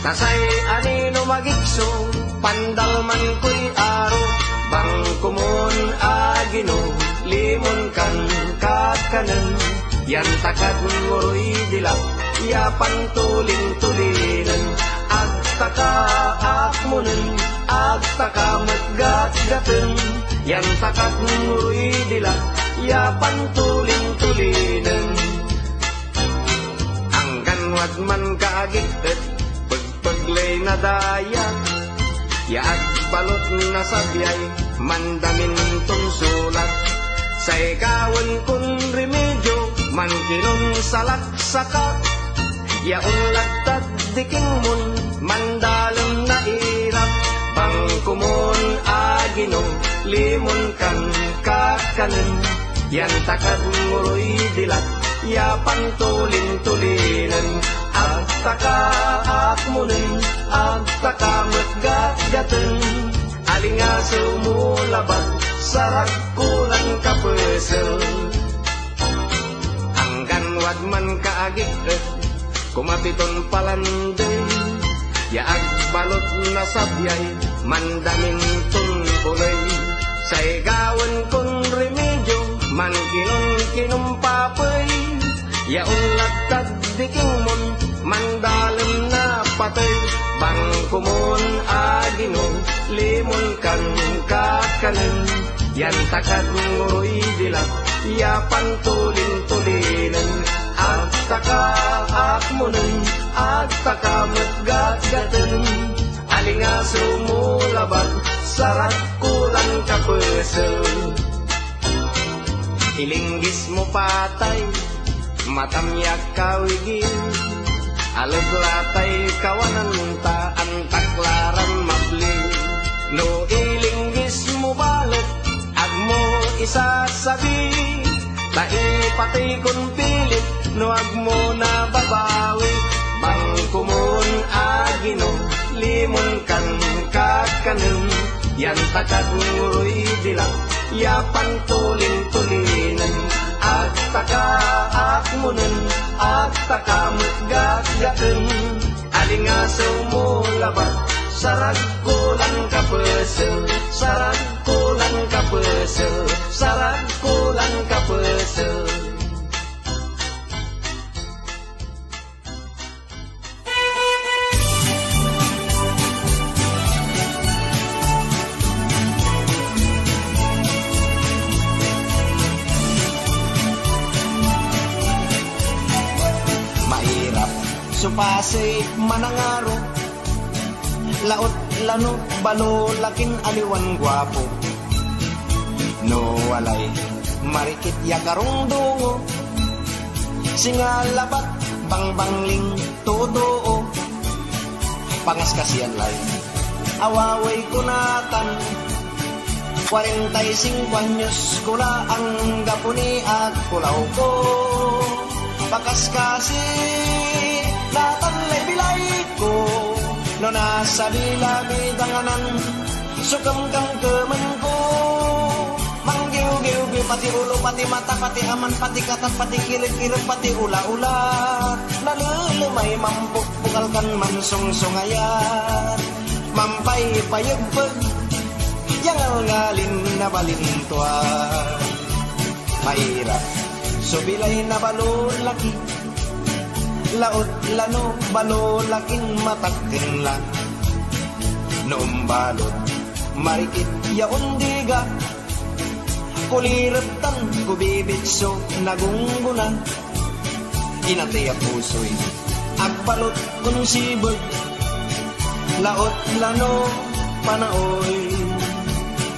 [SPEAKER 2] Tasay anino magikso, pandalman ko'y aro. Bangkumon agino, limon kan kakanan. Yan takad nguroy dilak, yapan tulin-tulinan. Agtaka akmunan, agtaka matgat-gatan. Yan takad nguroy dilak, yapan tulin-tulinan. Anggan wad man kaagitad, pagpaglay na dayan. Yaag balot na sabyay, mandamin tunsulat. Say kawan kun remedyo, man kinun salak-sakak. Yaon lagtad diking mun, mandalem na irap. Bangkumon agino, limon kan kakanan. Yan takad nguroy dilat, yapan tulin-tulinan. Agtaka akmunan, agtaka matgat-gatan. Alinga sumulaban, sarak kulang kapesel. Anggan wad man kaagitad, kumapiton palanday. Yaag balot na sabyay, mandamin tunpulay. Say gawan kon remedyo, man kinumpapay. Yaong lagtad diking mon, mandalem na patay. Bangkumon agino, limon kan kakanan. Yan takad nguroy dilak, yapan tulin-tulinan. Agtaka akmunan, agtaka matgat-gatan. Alinga sumulaban, sarat kulang kapesel. Ilinggis mo patay, matamyak kawigin. Alaglatay kawanan ta ang taklaran mabli. No ilinggis mo balat, agmo isasabi. Tai pati kung pilit, no agmo na babawi. Bangkumon agino, limon kan kakanan. Yan takad nguroy dilang, yapan tulin-tulinan. Agtaka akmunan, agtaka matgat-gatan. Alinga sumulabat, sarag kulang kapesel. Sarag kulang kapesel, sarag kulang kapesel.
[SPEAKER 1] Supase manangaro, laot lano balo lakin aliwan guwapo. No walay marikit yakarong dungo, singalabat bangbangling totoo. Pangas kasiyan lay awaway kunatan, 45 anyos kula ang gapuni at kulaw ko. Bakas kasi natanlay bilay ko, no nasa bilagay danganan, sukam kang kemen ko. Manggiw-giw, pati ulo, pati mata, pati aman, pati katat, pati kirit-kirit, pati ula-ula. Nalulumay mampuk, pukalkan mansong-songayat. Mampay payagpag, yangal ngalin na balintuan. Mahirap, subilay na balulaki, laot lano balulaking matakin lang. Noong balot, marikit yaon diga, kuliratan kubibitso nagunggunan inati a puso'y agbalot kun sibag laot lano panaoy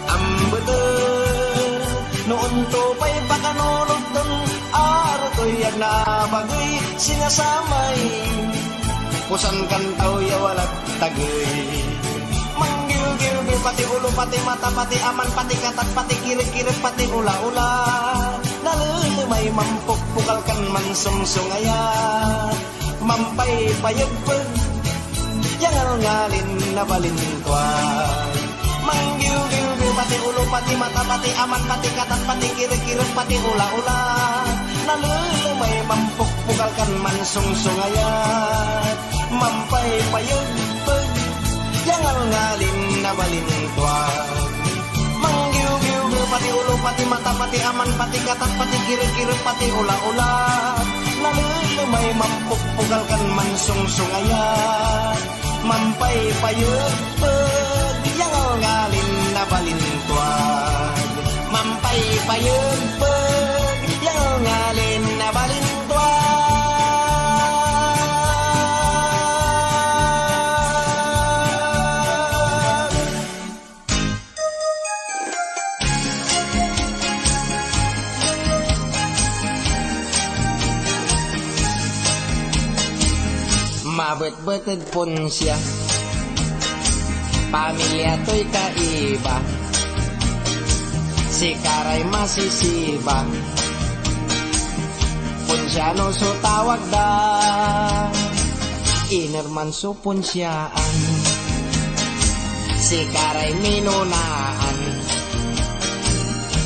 [SPEAKER 1] ambeten noon to pa'y pakanunod ng araw to'y agnabagay sinasamay pusan kantaw yawalat tagay manggil-gil pati ulo pati mata pati aman pati katat pati kirit-kirit pati ula-ula nalulumay mampuk-pukalkan man sungsungaya mampay payagpag yang ngalin na balintwag manggil-gil pati ulo pati mata pati aman pati katat pati kirit-kirit pati ula-ula nalulumay mampuk-pukalkan man sungsungaya mampay payagpag yang ngalin na balintwag manggil-gil pati ulo pati mata pati aman pati katat pati kirit-kirit pati ula-ula nalulumay mampuk-pukalkan man sungsungaya mampay payagpag yang ngalin na balintwag mampay payagpag yang ngalin na balintwag.
[SPEAKER 2] Mabet-beted pun siya pamilya to'y kaiba si Karay masisiba punsyano so tawag da inerman so punsyaan si Karay minunaan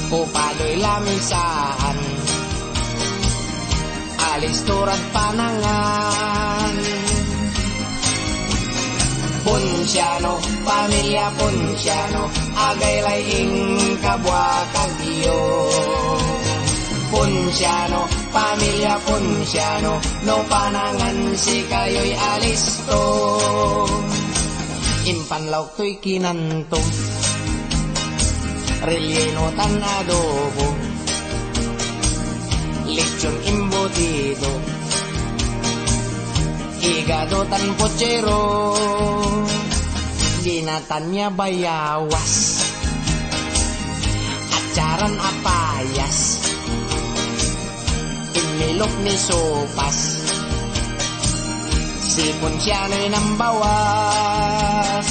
[SPEAKER 2] pupado'y lamisaan alis turad panangan Punsyano, pamilya Punsyano, agay laing kabwa kagyo. Punsyano, pamilya Punsyano, no panangan si kayo'y alisto. Impanlaw to'y kinanto, relleno tan adobo, lechon imbutido, higado tan pochero, ginatanya bayawas, acaran apayas, inilok ni sopas, si Punsyano'y nambawas.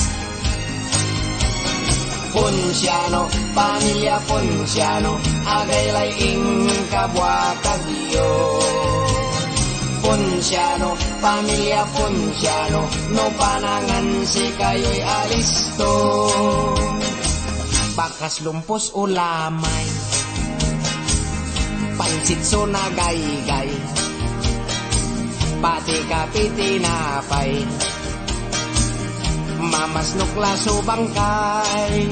[SPEAKER 2] Punsyano, pamilya Punsyano, agay laing kabwa kagyo. Punsyano, pamilya Punsyano, no panangan si kayo'y alisto. Bakas lumpos ulamay, pansit so nagaygay, pati kapiti napay, mamasnok laso bangkay,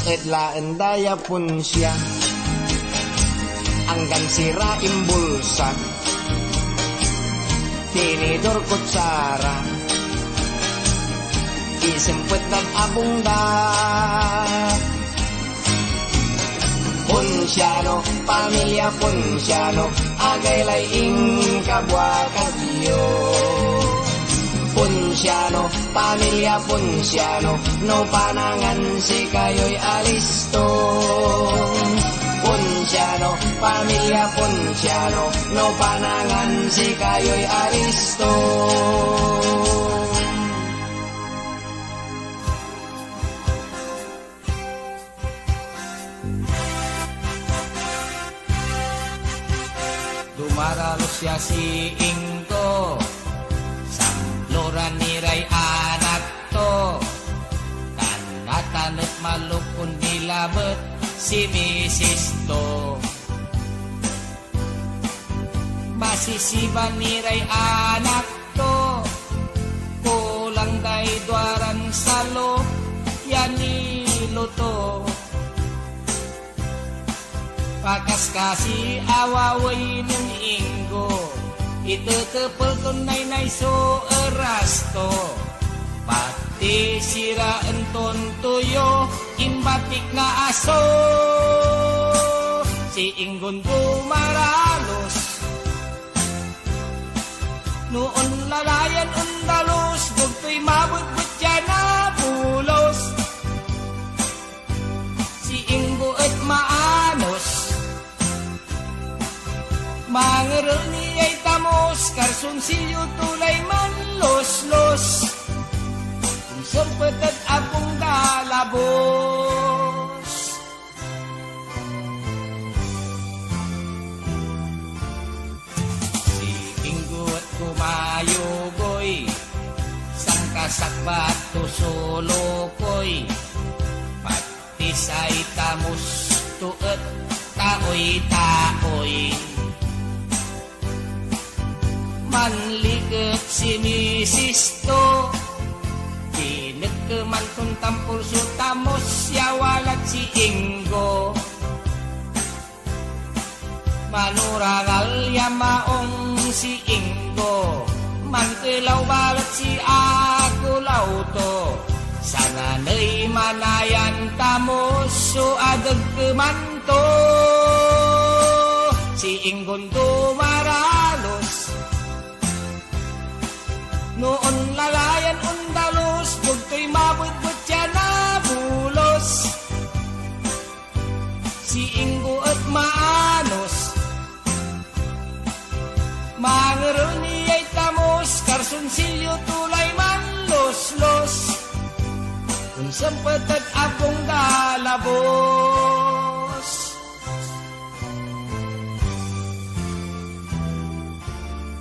[SPEAKER 2] edlaan daya Punsya, anggan sira imbulsa, tinidor kutsara, isempet dan abungda. Punsyano, pamilya Punsyano, agay laing kabwa kagyo. Punsyano, pamilya Punsyano, no panangan si kayo'y alisto. Punsyano, pamilya Punsyano, no panangan si kayo'y alisto.
[SPEAKER 5] Dumaralo siya si Ingko, samloran niray anak to, tanatanot malukon nilabot si Mrs. to. Masisiban niray anak to, kulang day duaran salo, yan niluto. Pakas kasi awaway ng Inggo, itetepel tunay na iso erasto. Pati sira enton tuyo, imbatik na aso. si Inggon Dumaralos. Noon lalayan undalos, bugto'y mabutbut siya na pulos. Si Inggo at maanos, mangaril niya'y tamos, karsunsilyo tulay man los-los. Kung sampet at apong dalabos. Si Inggo at kumayugoy, sangkasakbat to solokoy, pati sa'y tamos tuet taoy-taoy. Manliget si Mrs. To, pinagkeman kung tampul su tamos, yawalat si Inggo. Manurangal yamaong si Inggo, mantilaw balat si Akulaw to. Sana na'y manayan tamos, so adag kemanto. Si Inggon Dumaralos, noon lalayan undalos, bugto'y mabutbut siya na bulos. Si Inggo at maanos, mangaril niya'y tamos, karsunsilyo tulay man los-los. Kung sampet at apong dalabos.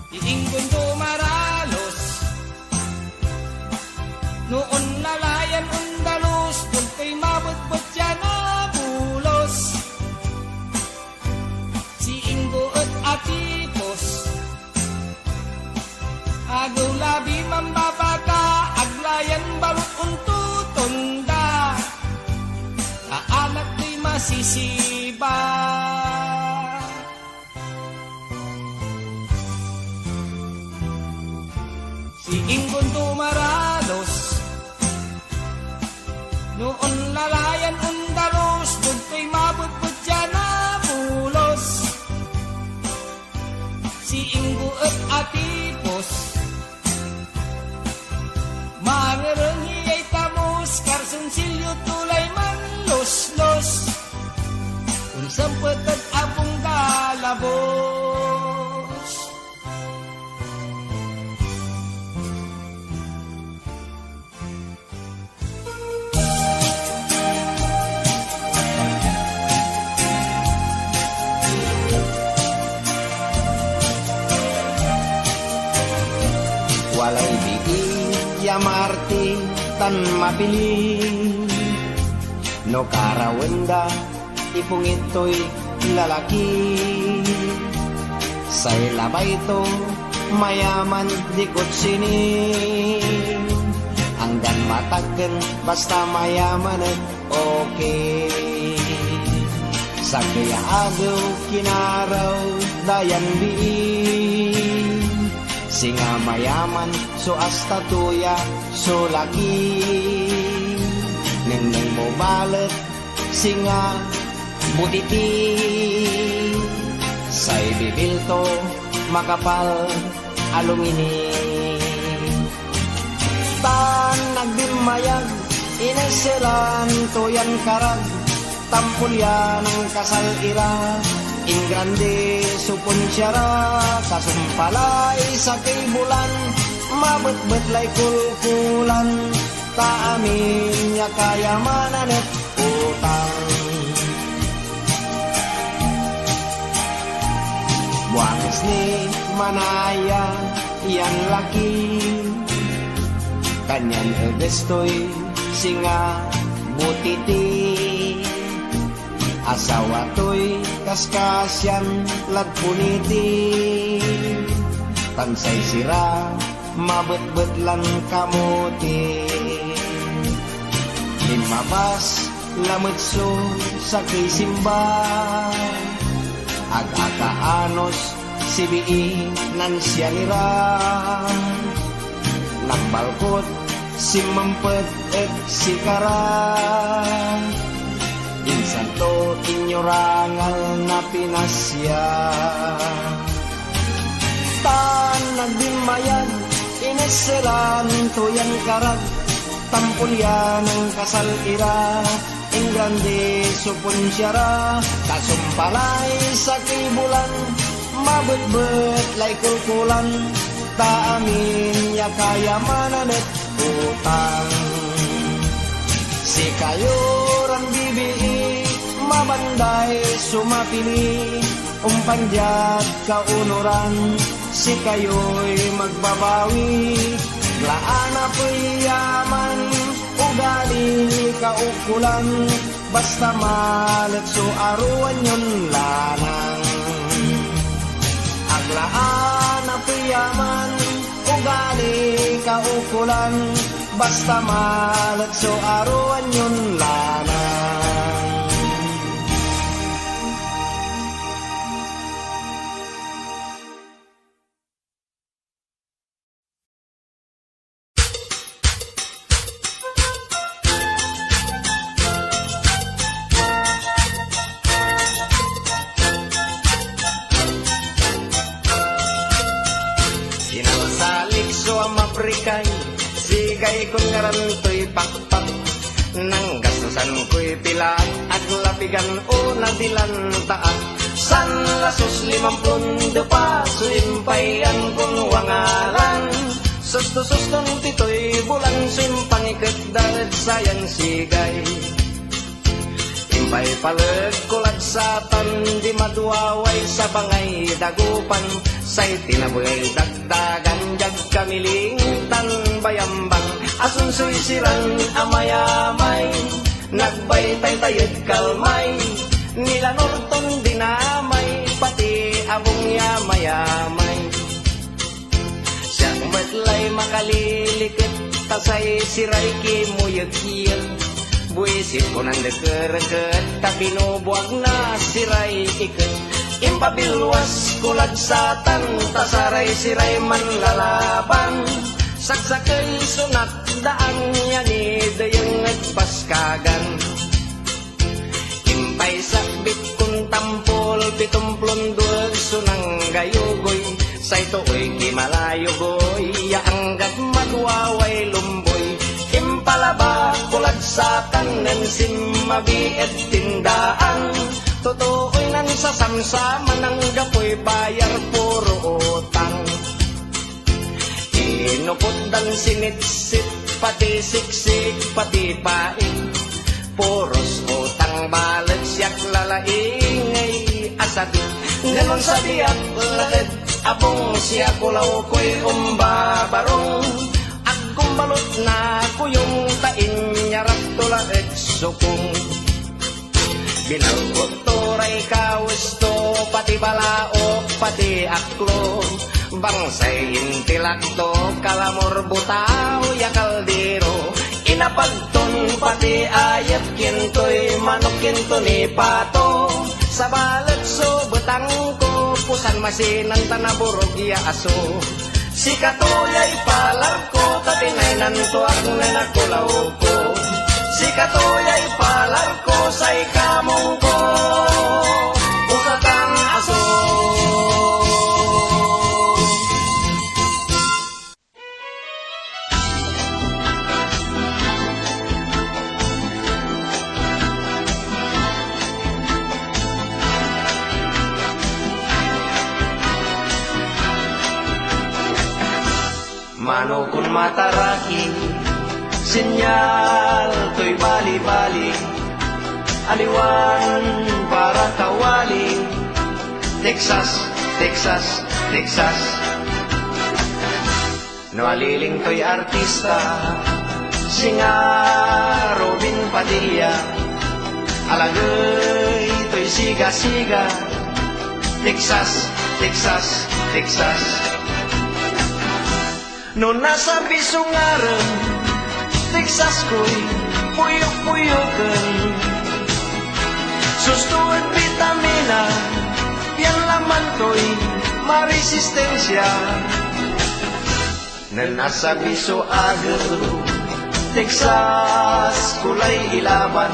[SPEAKER 5] Si Inggon Dumaralos, noon lalayan undalos, bugto'y mabutbut siya na bulos. Si Inggo at atipos, agaw labi mambabaka, aglayan balot untutunda, aanak di masisiba. Si Inggon Dumaralos, noon lalayan undalos, bugto'y mabutbut siya na bulos. Si Inggo at atipos, mangaril niya'y tamos, karsunsilyo tulay man los-los. Kung sampet at apong dalabos.
[SPEAKER 2] Walay biig yamarti tan mapili, no karawenda ipungito'y lalaki. Say labay to mayaman dikot sini, hanggan matagen basta mayaman at okay. Sa kaya agaw kinaraw dayan biig, singa mayaman so asta tuya so laki. Neng mo balet singa butiti, say bibil to makapal alumini. Tan nagdimayag ineselan to yan karag, tampul yan ang kasal ira. In grande supon siyara, kasumpalay sa kay bulan, mabet-bet lay kulkulan, taamin niya kayamanan at utang. Buwangis ni manaya, yan laki, kanyan edestoy, singa butiti. Asawa to'y kaskasyan lagpuniti, tansay sira mabet-bet lan kamuti. Limabas lametso sa kisimba, ag-akaanos si bii nan siya nira. Nagbalkot si mampet et si kara, santo inyorangal na pinasya. Tan nagbimayan, ineselan tuyan karag, tampulyan ng kasal ira, ing grande supon siyara, kasumpalay sa kibulan, mabet-bet lay kulkulan, taamin ya kaya mananet utang. Si kayo ran bibii, mabanday sumapili, umpanjat kaunuran, si kayo'y magbabawi. Laan na po'y yaman, ugali kaukulan, basta malat so aruan yun lanang. Aglaan na po'y yaman, ugali kaukulan, basta malat so aruan yun lanang. Kinalsalik so amaprikay, sigay kong ngaranto'y pakpak, nang gastusan ko'y pilat, at lapigan o nadilan taat. San lasos 50 paso, impayan kong wangalan, susto-suston tito'y bulan, simpang ikagdalit sayan sigay. Impay palag kulag satan, di maduaway sa bangay dagupan, say tinaboy dagdagan, jag kamiling tan bayambang, asunsoy siran amayamay, nagbaytay tayod kalmay, nila norton dinamay, pati abong yamayamay. Siyang matlay makalilikit, tasay siray kimuyag-iyag, buisit ko nang deket-deket, kabinubuag na siray iket. Impabilwas kulag satan, tasaray siray man lalaban, saksakay sunat daan niya ni dayang nagpaskagan. Impay sakbit kung tampol, 72 sunang gayugoy, say to'y kimalayogoy, yaanggat madwaway lumboy. Impalaba kulag satan, nan simmabi et tindaan, totoo'y nan sasamsaman, ang gapoy bayar puro utang. Inupot dan sinitsit, pati siksik, pati paing, puros utang balat, siyak lalaingay asadit. Ganon sa diyak lalit, abong siya kulaw ko'y umbabarong, kumbalot na ko yung tain nyarap tula et sukong. Binalgot toray kawisto, pati balaok, pati aklo, bangsay intilakto, kalamor butaw ya kaldero, inapagton pati ayat kintoy, manok kinto ni pato, sa balat so betang ko, pusan masinan tanaburog ya aso. Si katoyay palar ko, tatinainan to ako na nakulaw ko. Si katoyay palar ko, say kamong ko, usatang aso. Mano kun mataraki, sinyal to'y bali-bali, aliwan para kawali, Texas, Texas, Texas. No aliling to'y artista, singa Robin Padilla, alagay to'y siga-siga, Texas, Texas, Texas. No nasa bisungaran, Texas ko'y puyok-puyokan, susto at vitamina, yan laman ko'y maresistensya. Na nasa biso agad, Texas kulay ilaban,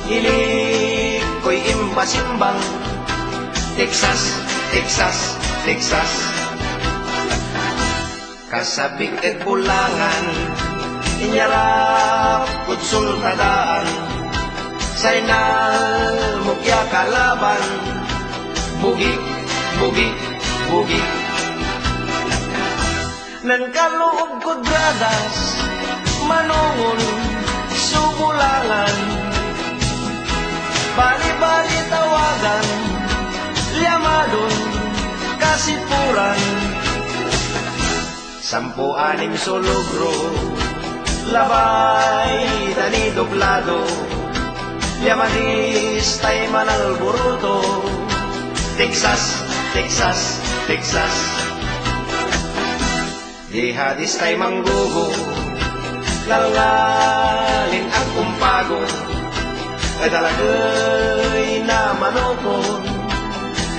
[SPEAKER 1] Hilig ko'y imbasimbang Texas, Texas, Texas Kasabik at bulangan Inyarap ko't sultadaan Sainal mukya kalaban Bugi, bugi, bugi Nan kaloob ko dradas Manungon Sumulangan Bali-bali tawagan Liamadon Kasipuran 10-6 sologro Labay Dani doblado Liamadis Tay manalburuto Texas, Texas, Texas Jihadis tay manggugo Lalngalin ang kumpago Ay talagay na manukon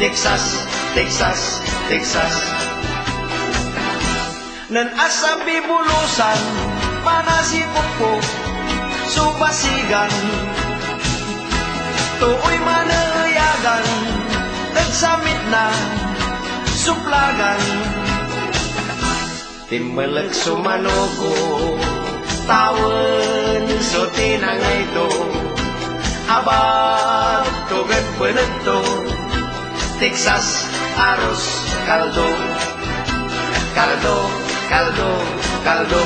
[SPEAKER 1] Texas, Texas, Texas Nan asam bibulusan Panasipok ko Subasigan Tuoy manayagan Nagsamit na Suplagan Timbalag sumanoko Tawan so tinangay to Abab tugat benento Texas arroz caldo Caldo, caldo, caldo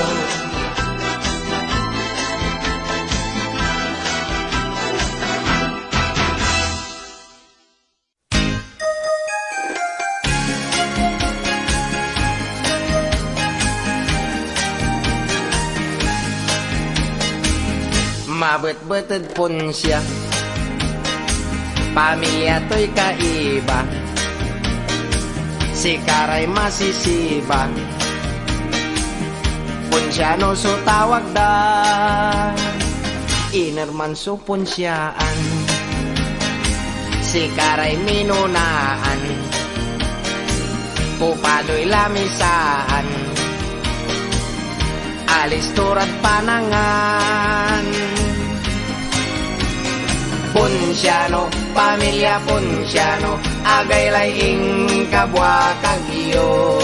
[SPEAKER 2] Mabet-beted pun siya Pamilya to'y kaiba Si Karay masisiba Punsyano so tawag da Inerman so punsyaan Si Karay minunaan Pupado'y lamisaan Alis turad panangan Punsyano, pamilya Punsyano Agay laing kabwa kagyo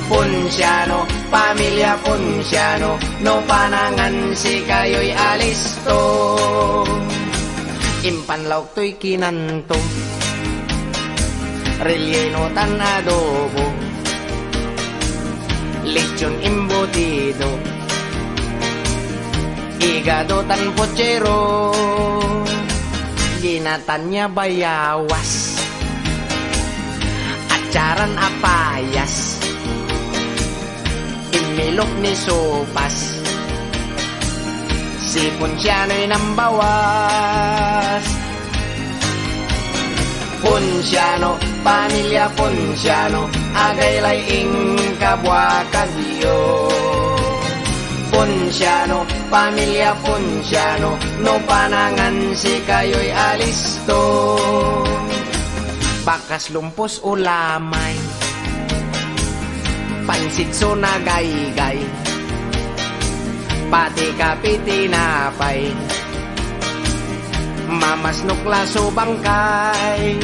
[SPEAKER 2] Punsyano, pamilya Punsyano No panangan si kayo'y alisto Impanlaok to'y kinanto Relleno tan adobo Lechon embutido Higado tan pochero Ginatanya bayawas Acaran apayas Imilok ni sopas Si Punsyano'y nambawas Punsyano, pamilya Punsyano Agay laing kabwa kagyo Punsyano, pamilya Punsyano No panangan si kayo'y alisto Bakas lumpos ulamay Pansit so nagaygay Pati kapitinapay Mamasnok laso bangkay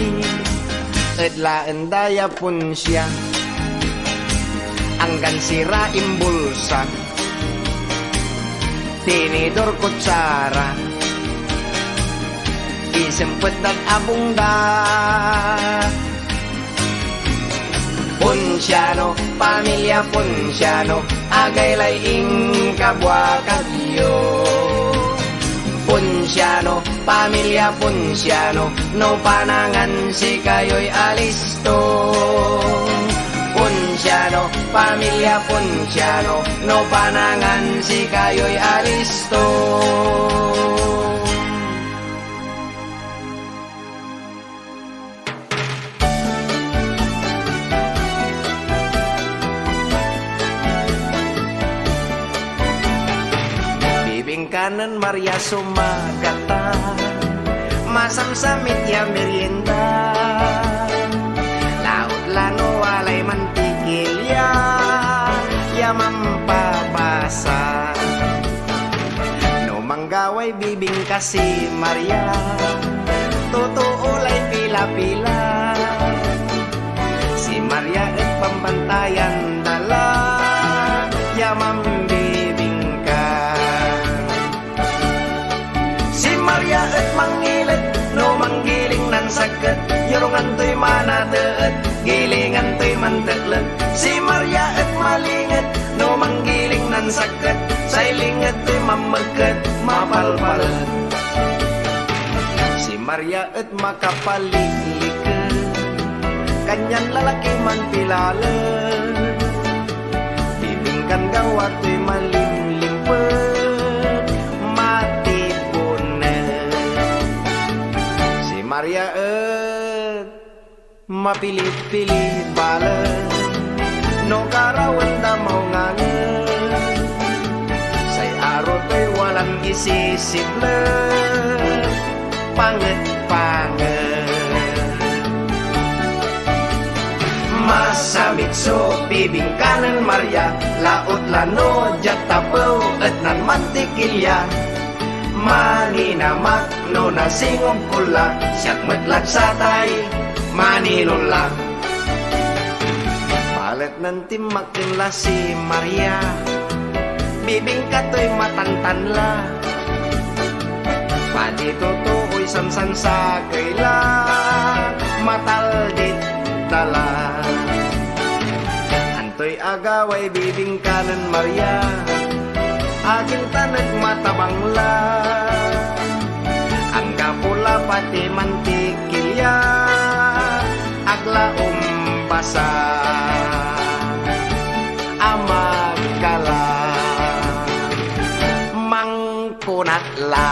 [SPEAKER 2] Edlaan daya Punsya Anggan sira imbulsa Tinidor kutsara Isempet dan abungda Punsyano, pamilya Punsyano Agay laing kabwa kagyo Punsyano, pamilya Punsyano No panangan si kayo'y alisto Punsyano, pamilya Punsyano No panangan si kayo'y alisto Bibing kanan Maria Sumagata Masamsamit ya merienda Laut lano walay mantikil ya mampapasa No manggaway bibing kanan ka si Maria, totoo lay pila-pila. Si Maria at pambantayan dala, yamang bibingka. Si Maria at mangilit, no manggiling nan sakit, yorungan to'y manadeet, gilingan to'y mantetlet. Si Maria at malingit, no manggiling nan sakit, sailinget to'y mamaget, mapalpalet. Si Maria at makapaligliket, kanyan lalaki man pilalet, bibingkan gawat to'y malimlimpet, matipunet. Si Maria at mapili-pili balet, no karawan da mau nganget, say aro to'y walang isisiplet, panget-panget. Masamit so bibingkanan Maria, laot lano jatapaw at nan mantikilya, maninamak no nasingong kula, siyak matlag satay manilula. Palit ng timakin la si Maria, bibingka to'y matantan la, pati totoo'y sansan sa kaila, mataldit dala. Anto'y agaway bibingkanan Maria, aging tanag matabang la, ang kapula pati mantikilya, agla umbasa, amagkala, mangkunat la.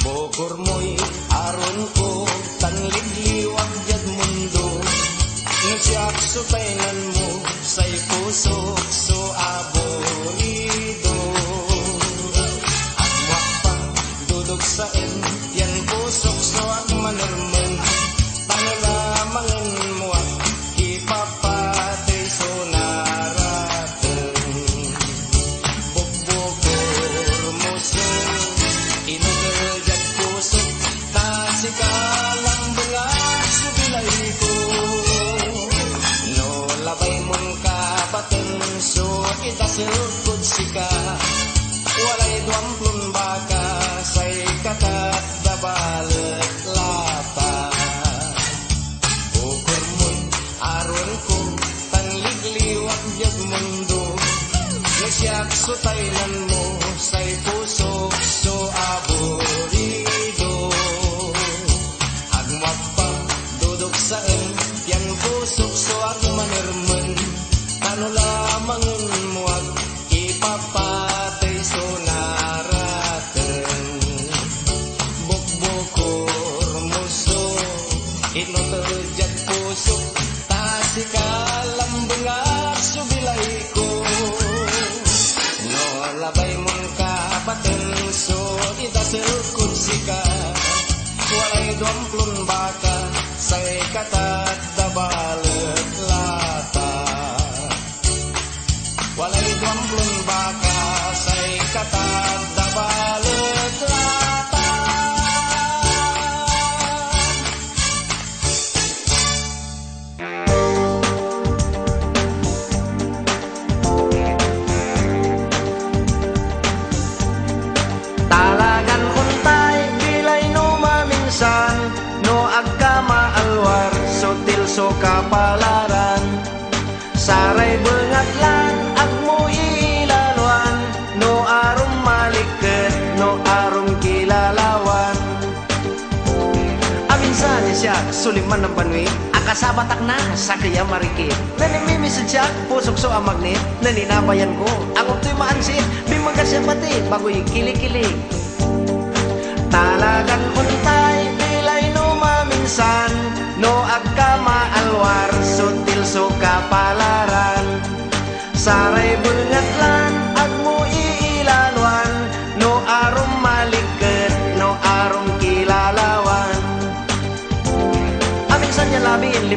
[SPEAKER 2] Bogor mo'y aron ko, tangligliwag jad mundo, nagsiyak sutaynan mo, say pusok so aborido. Agwak pa, dudog sa yan pusok so agmanermen, tano lamangin mo at ipapatay so naraten. Bogor mo so, inudel jad pusok, tasikalang bungas sa bilay ko. No labay mong kabaten, so itasilkod sika, walay duamplon baka, say katat dabalet lata. Bukod mo'y aron ko, tangligliwag jad mundo, nagsiyak sutaynan mo, say pusok so aborido. Agwak pa, dudok sa yan pusok so agmanermen, tano lamangin mo at ipapatay so naraten. Bukbukor mo so, inutujad pusok, tasikalang bungas so bilay ko. No labay mong kapaten, so itasilkod sika, walay duamplon baka, say katat dabalet lata. Walay duamplon baka, say katat dabalet lata. Talagan untay, bilay no maminsan, no agkama alwar, sotil so kapalaran. Saray bengatlan, agmo ilalwan, no arum maliket, no arum kilalawan. Aminsan siya, suliman ng banwi, akasabatak na sa kaya marikit. Nanimimisid siya, pusok so ang magnet, naninabayan ko, ang uto'y maansit, bimagasya pati, bago'y kilik-kilik. Talagan untay, bilay no maminsan, no agkama alwar, sutil so kapalaran. Saray bungatlan, agmo iilalwan, no arum maliket, no arum kilalawan.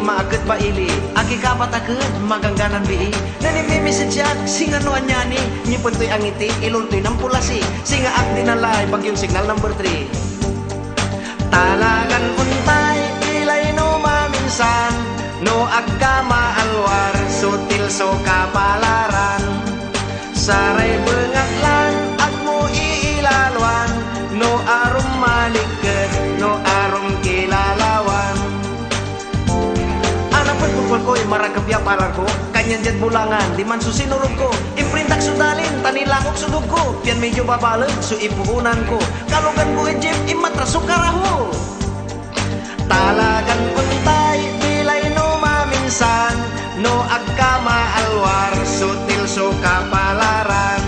[SPEAKER 1] maaket ba ili Aki kapat akit magangganan bii Nanimimisidsyag singa no anyani Nyipuntoy ang ngiti iluntoy ng pulasi Singa ak dinalay bagyong signal number 3 Talagan untay ilay no maminsan No agkama alwar sutil so kapalaran Saray bengatlan at mo iilalwan No arum maliket no arum kilalawan Anak pagpupul ko'y maragap ya parar ko Kanyan dyan bulangan di man susinurog ko Imprintak sudalin tanilangok sudog ko Pian medyo babalag su ipuunan ko Kalugan ko ejip imatrasok karaho Talagan untay bilay no maminsan No agkama alwar sutil so kapalaran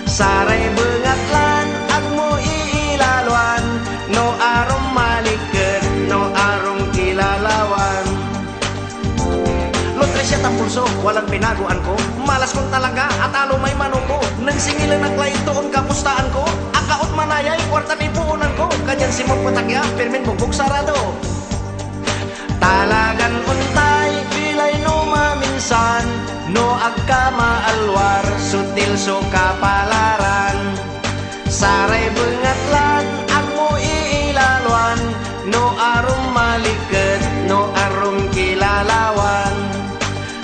[SPEAKER 1] Saray bengatlan at mo iilalwan No arum maliket no arum kilalawan Lotre siya tapulso walang pinaguan ko Malas kong talaga at alo may manuko Nang singilan ang klay toon kapustaan ko Akaot manayay kwarta ni puunan ko Kanyan simong patakya pirmin bugbog sarado Talagan untay bilay no maminsan No agkama alwar sutil so kapalaran Saray bengatlan ang mo iilalwan No arum maliket no arum kilalawan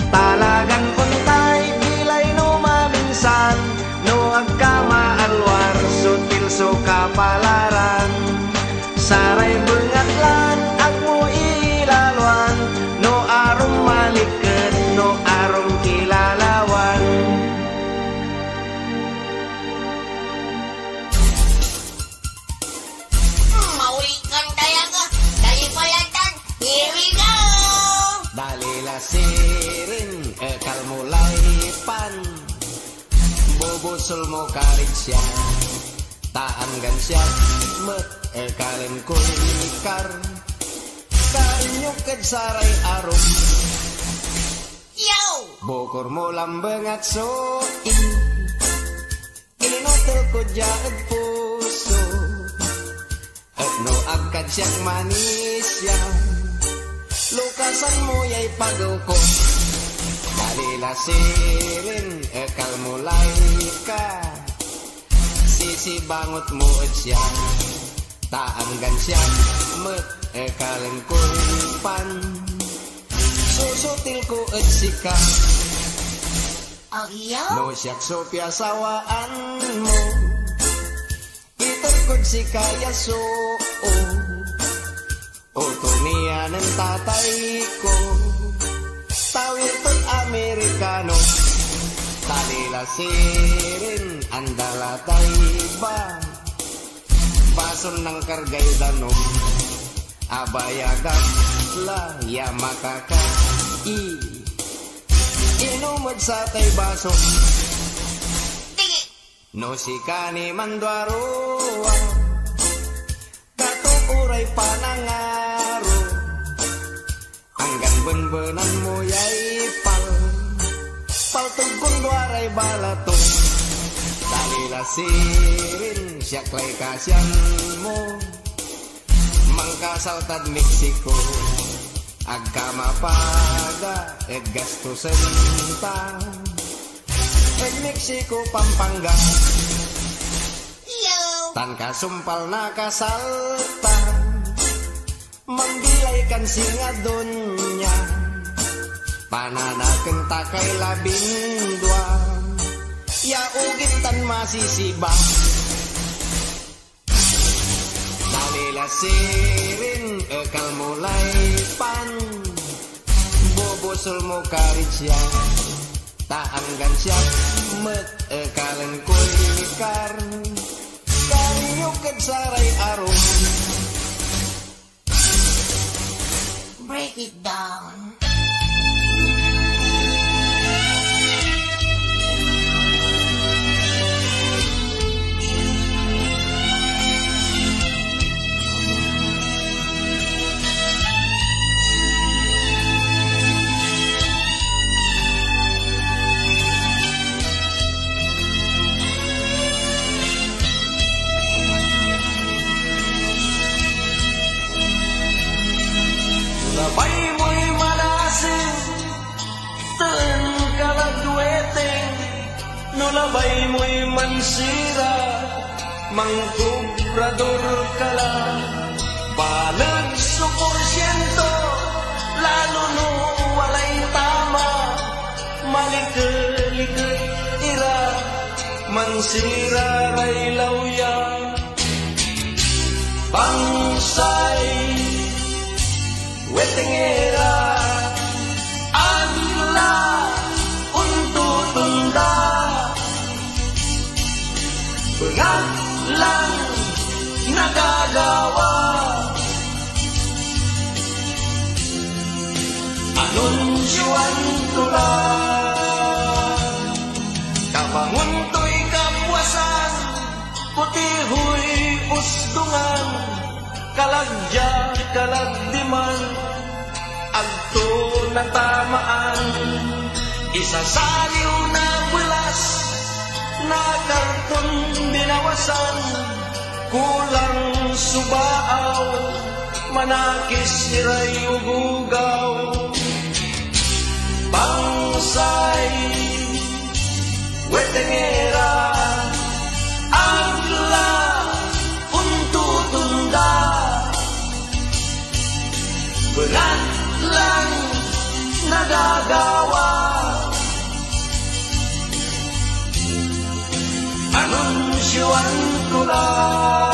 [SPEAKER 1] Talagan untay bilay no maminsan No agkama alwar sutil so kapalaran Saray bengatlan ang mo iilalwan No arum maliket no arum kilalawan
[SPEAKER 3] Mauli kang dayaga, dali ko yan tan. Here we go!
[SPEAKER 2] Dalila sirin ekal mulai pan Bubusol mo karit siya Taanggan siya met ekalin kulikar Kanyukid saray arum
[SPEAKER 3] Yo!
[SPEAKER 2] Bukor mo lambengat soin Inutil ko jaad puso At no agkad siyang manis yan Lukasan mo ya'y pagaw ko Dalila sirin ekal mulay ka Sisibangot mo at siya Taanggan siya met ekalin kulpan Susutil ko at sika
[SPEAKER 3] Oh, yo?
[SPEAKER 2] No siyak so piasawaan mo Itukod si kaya so Utumiya ng tatay ko Tawid tot Amerikano Talila sirin andala ba Bason ng kargay danom Abayagan la ya makakai Inumod sa tay baso
[SPEAKER 3] Digi!
[SPEAKER 2] No si kani mandwaruwa Katukuray panangaro Hanggang benbenan mo yay Paltugon dwaray balato Dalila sirin siyaklay kasyan mo Mangkasaltad Mexico Agkamapaga gastusen ta Mexico Pampanga
[SPEAKER 3] Yo!
[SPEAKER 2] Tan kasumpal na kasalta Mambilay kan singadonya Pananaken takay labindwa Ya ugit tan masisiba Dalila sirin ekal mulai pan Bobosol mo karit siya Taanggan siya met ekalen kulikar Kanyukid saray arum
[SPEAKER 3] Break it down.
[SPEAKER 1] Sabay mo'y
[SPEAKER 2] nulabay mo'y mansira, mangkubrador ka lang. Balag suporsyento, lalo no walay tama, malikot-likot ira, mansira ray lawya. Bangsay, wetengera, agla, untutunda, bengat lang nagagawa. Anunsyoan tulang, kabangun to'y kapuasan, putihoy ustungan, kalagya kalagdiman, agto na tamaan, isasaliw na bulas, na karton binawasan, kulang subaaw, manakis niray ugugaw. Bangsay, wetengera, agla, untutunda, bengat lang nagagawa. Anunsyoan ko lang,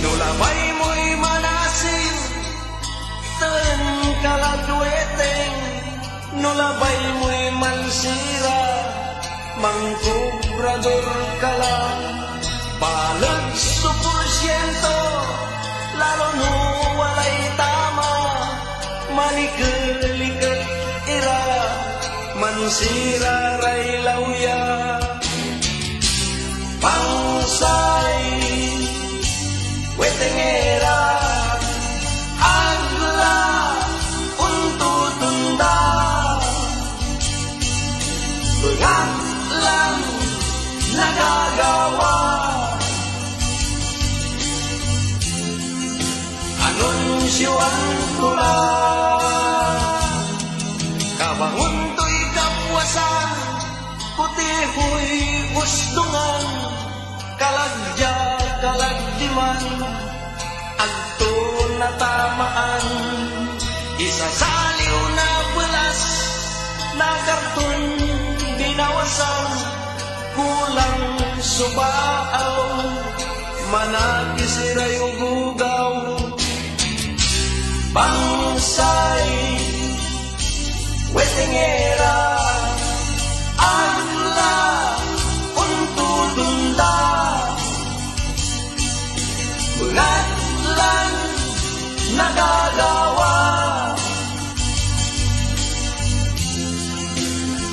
[SPEAKER 2] nulabay mo'y manasin, ten kalagweteng, nulabay mo'y mansira, mangkubrador ka lang. Balag suporsyento, lalo no walay tama, malikot-likot ira, mansira ray lawya. Bangsay, wetengera, agla, untutunda, bengat lang nagagawa. Anunsyoan ko lang, kabangun to'y kapuasan, putihoy ustungan, kalagya kalagdiman, agto na tamaan, isasaliw na bulas, na karton binawasan, kulang subaaw, manakis iray ugugaw. Bangsay, wetengera, agla, untutunda, bengat lang nagagawa.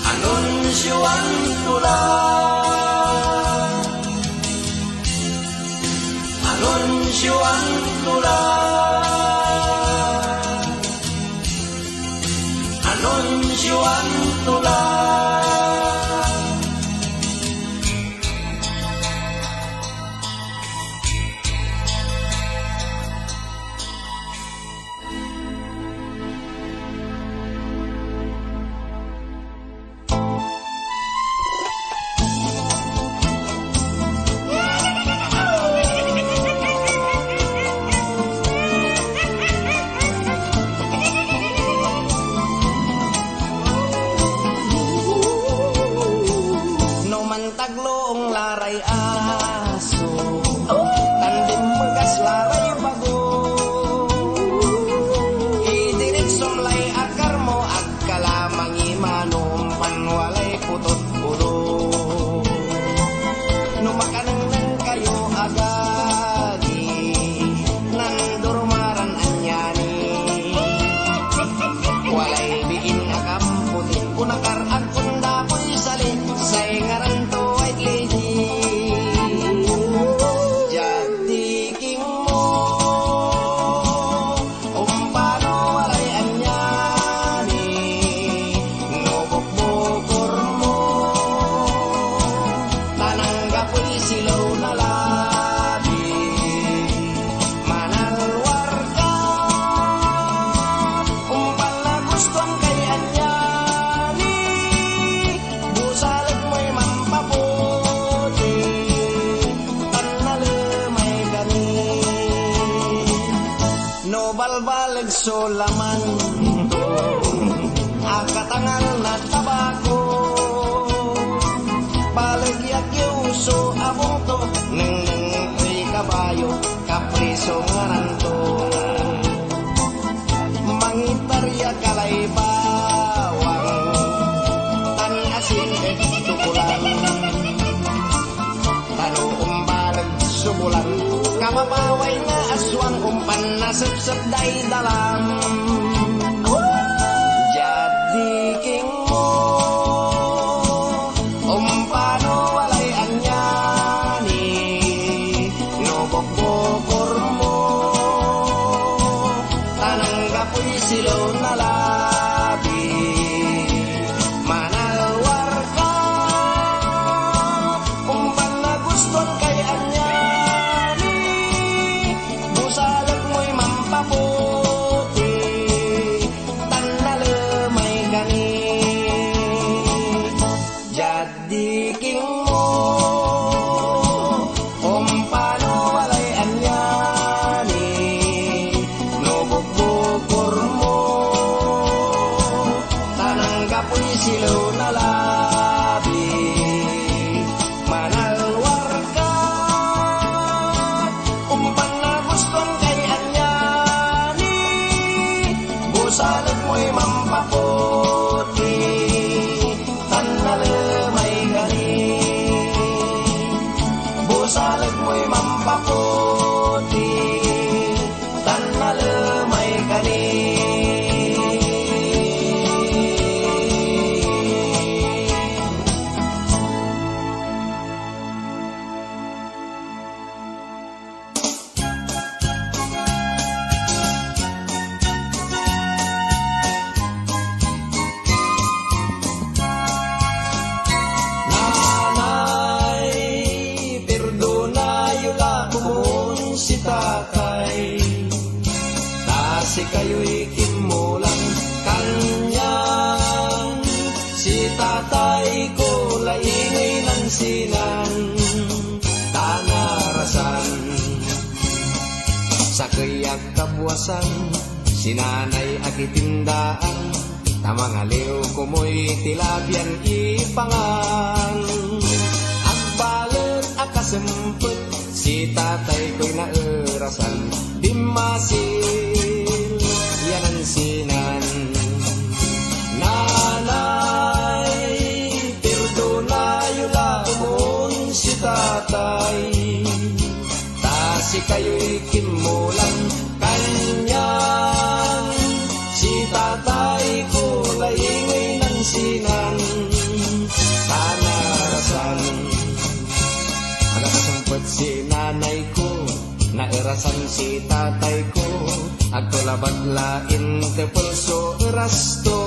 [SPEAKER 2] Anunsyoan ko lang, anunsyoan ko lang, anunsyoan ko lang. silaw na labi. Manalwar ka, umpan na guston kay anyani, busalag mo'y mampaputi, tannalemay gani. No balbalag solaman to, akatangal na tabako, balagyak yuso abong to, nang ay kabayo, kapriso ngaranto. Mangitarya kalay bawang, tan asin et tukulan, tano umbalag subulan, kamapaway nga aswang umpan na sepsep day dalam. Jadi king mo, umpano walay anyani, no bokbokor mo, tanang kapoy silaw na labi. Manalwar ka, umpan na guston kay anyani, busalag mo'y mampaputi, tannalemay gani. Jadi king mo, umpano walay anyani, no bukbukor mo, tanang kapoy silaw na labi. Manalwar ka, umpan na guston kay anyani, busalag mo'y mampaputi, tannalemay gani. Busalag mo'y mampaputi, tannalemay gani. Nanay, perdonayo la kumon si tatay, kasi kayo'y kimulang kanyang. Si tatay ko laingay ng sinan, tanarasan. Sa kayak kabuwasan, sinanay akitindaan, tamang aliw kumoy tilabyan ipangan. Agbalet akasempet, si tatay ko'y naerasan, dimasil yan ang sinan. Nanay, perdonayo la kumon si tatay, tasi kayo'y kimulang kanyan. Si tatay ko laingay ng sinan, tanarasan. Agakasampot si nanay ko, naerasan si tatay ko, agtulabat lain te pulso erasto.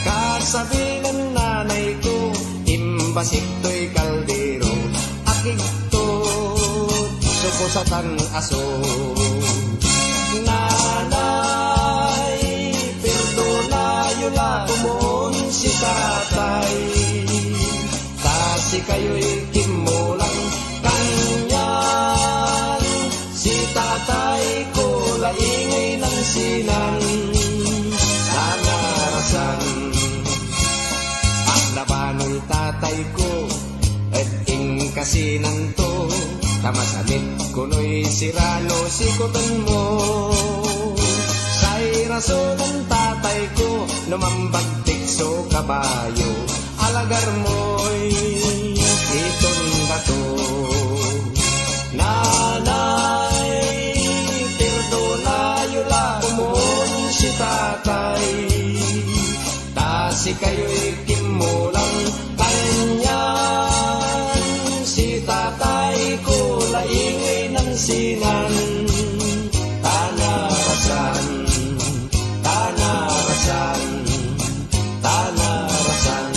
[SPEAKER 2] Kasabi ng nanay ko, imbasik to'y kaldero, akigtot, suko sa tan-aso. Nanay, perdonayo la kumon si tatay, kasi kayo'y kimulang kanyan. Si tatay ko laingay ng sinan, tanarasan. At labano'y tatay ko, at ing kasinan to, tamasamit kuno'y sirano sikutan mo. Say rason ng tatay ko, numambagtik so kabayo, alagar mo'y iton bato. Nanay, perdonayo la kumon si tatay, tasi kayo'y kimulang kanyan. Si tatay ko laingay ng sinan, tanarasan, tanarasan, tanarasan.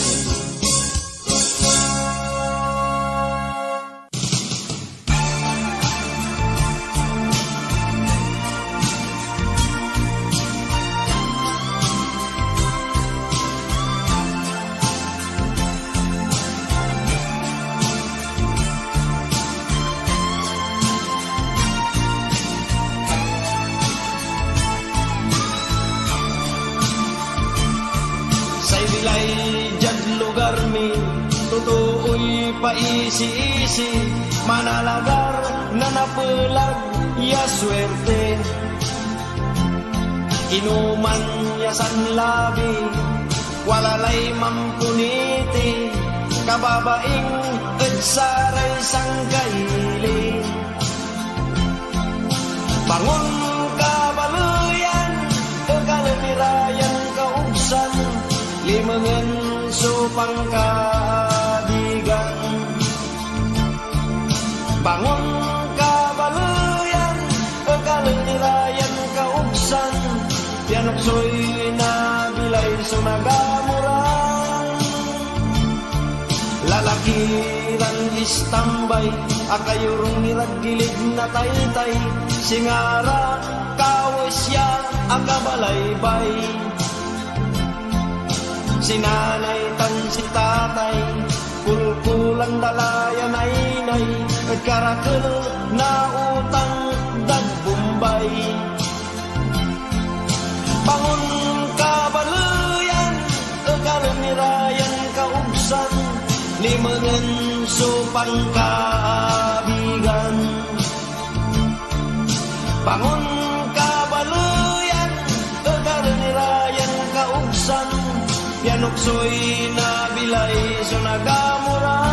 [SPEAKER 1] Tutuoy paisi-isi, manalagar na napelag ya swerte. Inuman ya sanlabi, walalay mampuniti, kababaing edsaray sangkaili. Bangon kabaluyan, kagalmirayan kaugsan, limangan supang kabigan. Bangon kabaluyan, kagalmirayan kaugsan, yanoksoy na bilay sunagamuran. Lalakiran istambay, akayurong niraggilig na taytay, singara kawesya akabalaybay. Sinanay tan si tatay, kulkulang dalayan ay nagkarakil na utang dagbumbay. Bangon kabaluyan, kagalmirayan kaugsan, limangan supang kaabigan. Bangon kabaluyan, kagalmirayan kaugsan, yanoksoy na bilay sunagamuran.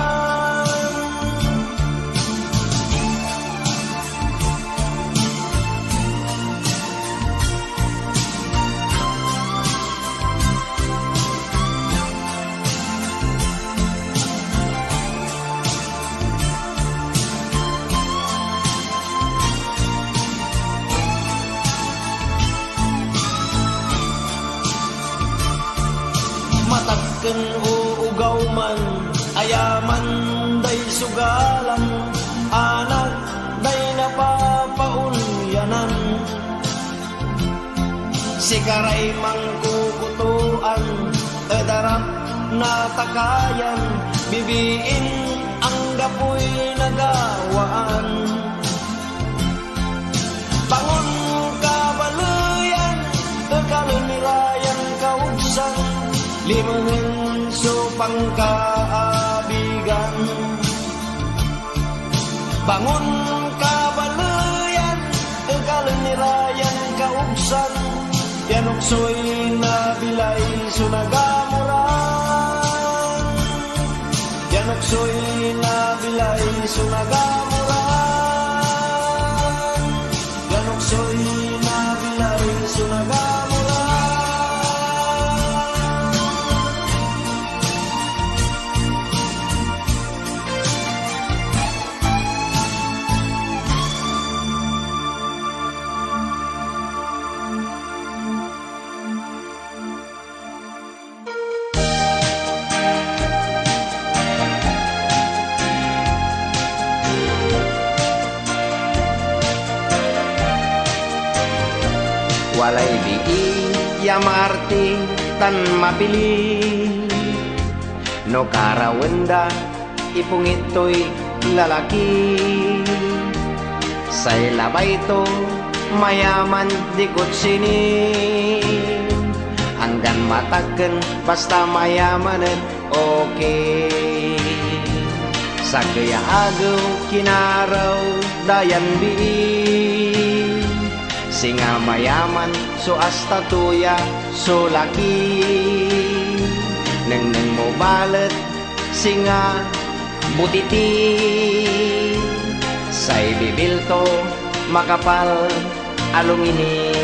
[SPEAKER 1] Matakken uugaw man, ayaman day sugalan, anak day napapaunyanan. Sikaray mangkukutuan, edarap na takayan, bibiin ang gapoy nagawaan. Bangon kabaluyan, kagalmirayan kaugsan, limangan supang kaabigan. Bangon kabaluyan, kagalmirayan kaugsan, yanoksoy na bilay sunagamuran. Yanoksoy na bilay sunagamuran. Yanoksoy na bilay sunagamuran.
[SPEAKER 2] Walay bii ya maarti tan mapili, no karawenda ipungito'y lalaki. Say labay to mayaman dikot sini, hanggan mataken basta mayamanen okay. Sa kaya agaw kinaraw dayan bii, singa mayaman so asta tuya so laki. Neng mo balet singa butiti, say bibilto makapal along ini.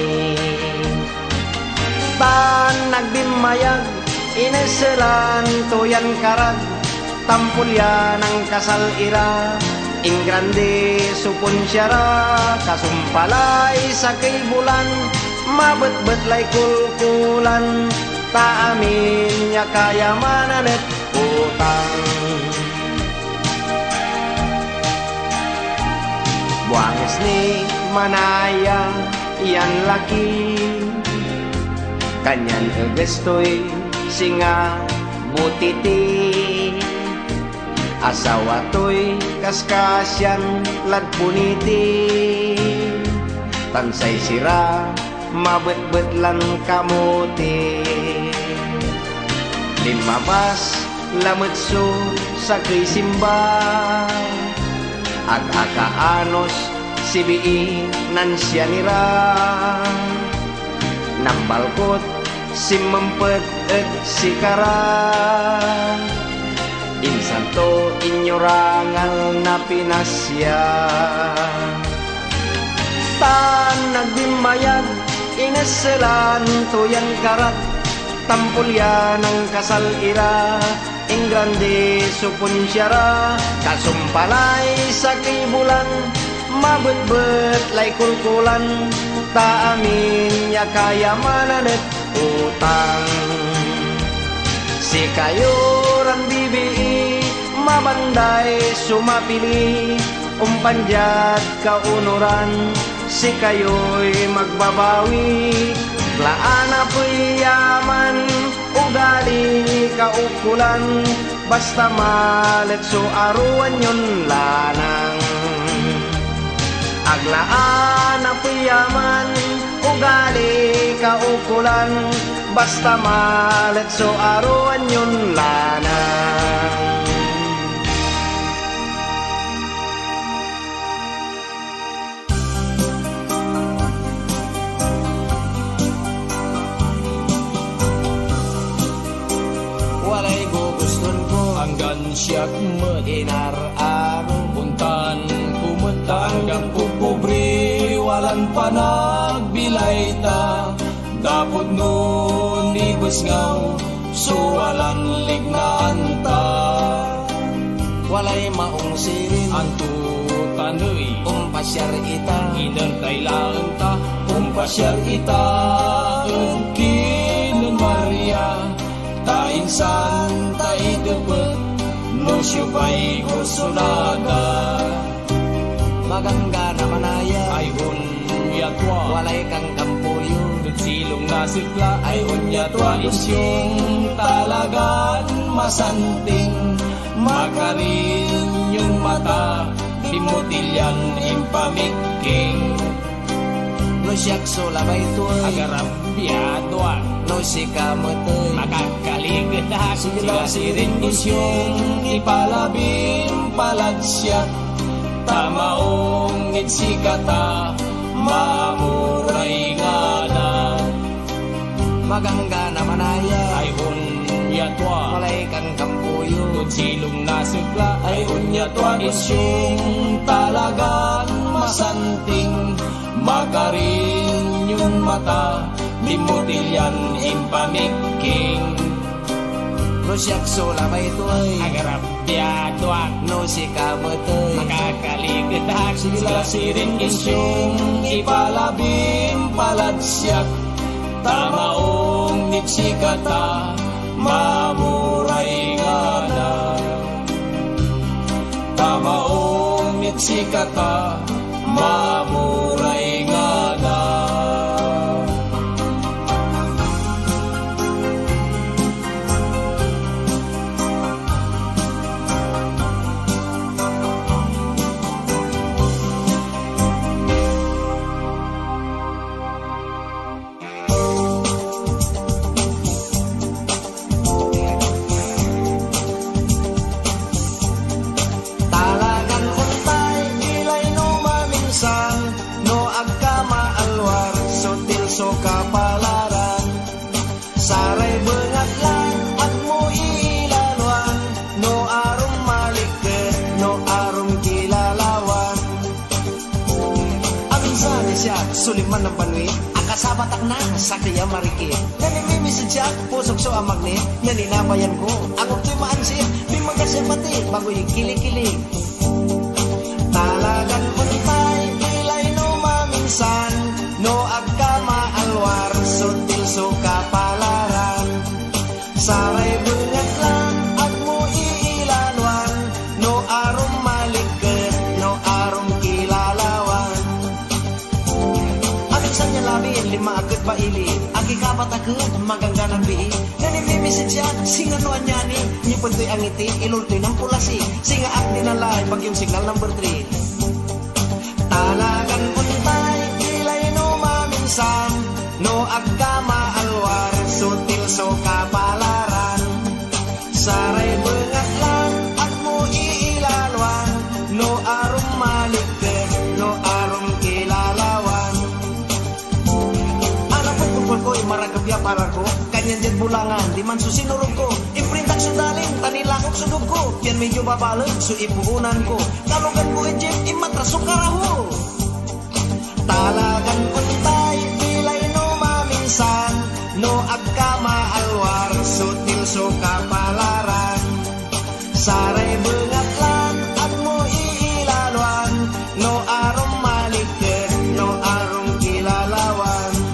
[SPEAKER 2] Tan nagbimayag ineselan tuyan karag, tampulya ng kasal ira. In grande supon syara, kasumpalay sa kay bulan, mabet-bet lay kulkulan, taamin niya kayamanan at utang. Buangis ni manaya, yan laki, kanyan egestoy singa butiti. Asawa to'y kaskasyan lagpuniti, tansay sira mabet-bet lan kamuti. Limabas lamet so
[SPEAKER 1] sa simba. Ag-akaanos si bii nan siya nira. Nambalkot si mempet et si kara. Insan to inyorangal na pinasya. Tan nagbimayag ineselan tuyan karat. Tampulya ng kasal ira. Ing grande supunsyara. Kasumpalay sa kibulan. Mabet-bet lay kulkulan. Ta amin ya kayamanan et utang. Si kayuran bibi mabanday sumapili. Umpanjat kaunuran. Si kayo'y magbabawi. Laana po'y yaman, ugali kaukulan. Basta malet so aruan yun lanang. Aglaana po'y yaman, ugali kaukulan. Basta malet so aruan yun lanang.
[SPEAKER 5] Walay guguston ko hanggang siyak
[SPEAKER 1] Inar-aro
[SPEAKER 5] puntan kumetanggang kupobre walang panagbilay ta. Dapot nun ibes ngaw so walang lignaan ta.
[SPEAKER 1] walay maong sirin.
[SPEAKER 5] Anto tanoy
[SPEAKER 1] Umpasyar ita
[SPEAKER 5] inertailaan ta. Umpasyar ita Kinan Maria ta insan ta idebet no syupay kursunada.
[SPEAKER 1] magangga na manaya
[SPEAKER 5] Ay yatwa
[SPEAKER 1] walay kang kampuyo
[SPEAKER 5] silong nasikla ay yatwa isyong talagan masanting. Makarin yung mata timutilyan impamiking.
[SPEAKER 1] no siyak so labay tuoy
[SPEAKER 5] Agarap yatwa
[SPEAKER 1] no si kamatoy
[SPEAKER 5] makakaligadak sila sirin isyong ipalabing paladsyak. Tamaong itsikata mamuray nga na.
[SPEAKER 1] magangga na manaya
[SPEAKER 5] Ay yatwa
[SPEAKER 1] walay kang kampuyo
[SPEAKER 5] silong nasukla ay unyatwa isyong talagang masanting. Makarin yung mata limutilyan impamiking.
[SPEAKER 1] no siyak so labay tuoy
[SPEAKER 5] Agarap yatwa
[SPEAKER 1] no si kamatoy
[SPEAKER 5] makakaligadak sila sirin isyong ipalabing paladsyak. Tamaong nitsikata mamuray nga na. Tamaong nitsikata mamuray nga na.
[SPEAKER 1] talagan untay ilay no maminsan no agkama alwar sutil so kapalaran saray bengat lang at mo ilalwan no arum maliket no arum kilalawan. Aminsan siya suliman ng banwi akasabatak na sa kaya marikit nanimimisid siya pusok so amagni naninabayan ko ako to'y maansin bimagasimpati bago yung kilig-kilig. Talagan untay ilay no maminsan no agkama alwar sutil so kapalaran saray bungat lang at mo iilalwan no arum maliket no arum kilalawan. Aminsan niya labin lima agad pa ili agi kapat agad magangga ng bii nanimimisid siya singa no anyani nipuntoy ang ngiti ilultoy ng pulasi singa at ninalay pag yung signal number 3. Talagan untay ilay no maminsan no agkama alwar sutil so kapalaran saray bengat lang at bulangan di man susinurog ko. Imprintak sudaling tanilakok sudog ko. Yan medyo babalag so ipuunan ko. Kalugan ko ejek imatras sukaraho. Talagang untay pilay no maminsan. No agkama alwar sutil so kapalaran. Saray bengatlan at mo iilalwan. No arong malikit, no arong kilalawan.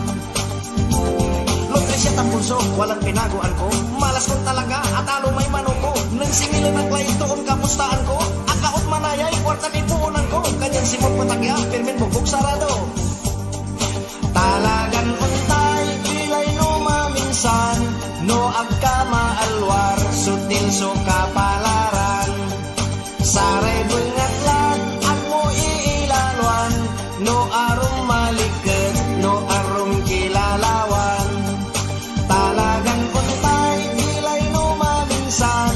[SPEAKER 1] Lotre siya tampulso, walang pinaguan ko. Malas kong talaga at alo may manoko. Nang singilan ang klay doon kapustaan ko. Akaot manayay, kwarta ni puunan ko. Kanyan simot patakya, pirmin bubog sarado. Talagan untay, pilay no maminsan. No agkama alwar, sutil so kapalaran. Saray bengatlan at mo iilalwan. No arong malikit, no arong kilalawan. Talagang untay, pilay no maminsan.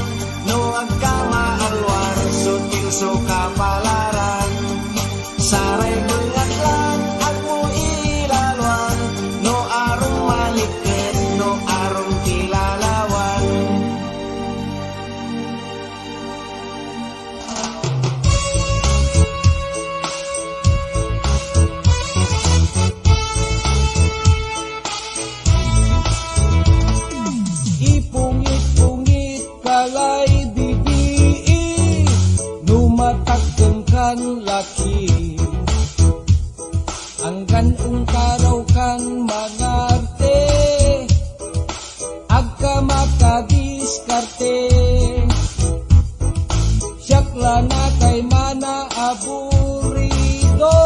[SPEAKER 1] No agkama alwar, sutil so kapalaran. Saray bengatlan at mo iilalwan. No arong malikit, no arong kilalawan.
[SPEAKER 5] Ipungit-pungit kalay bibii, numatagkan laki. Ang ganung karaw kan mangarte, agka makadiskarte. Siyakla na kay mana aburido,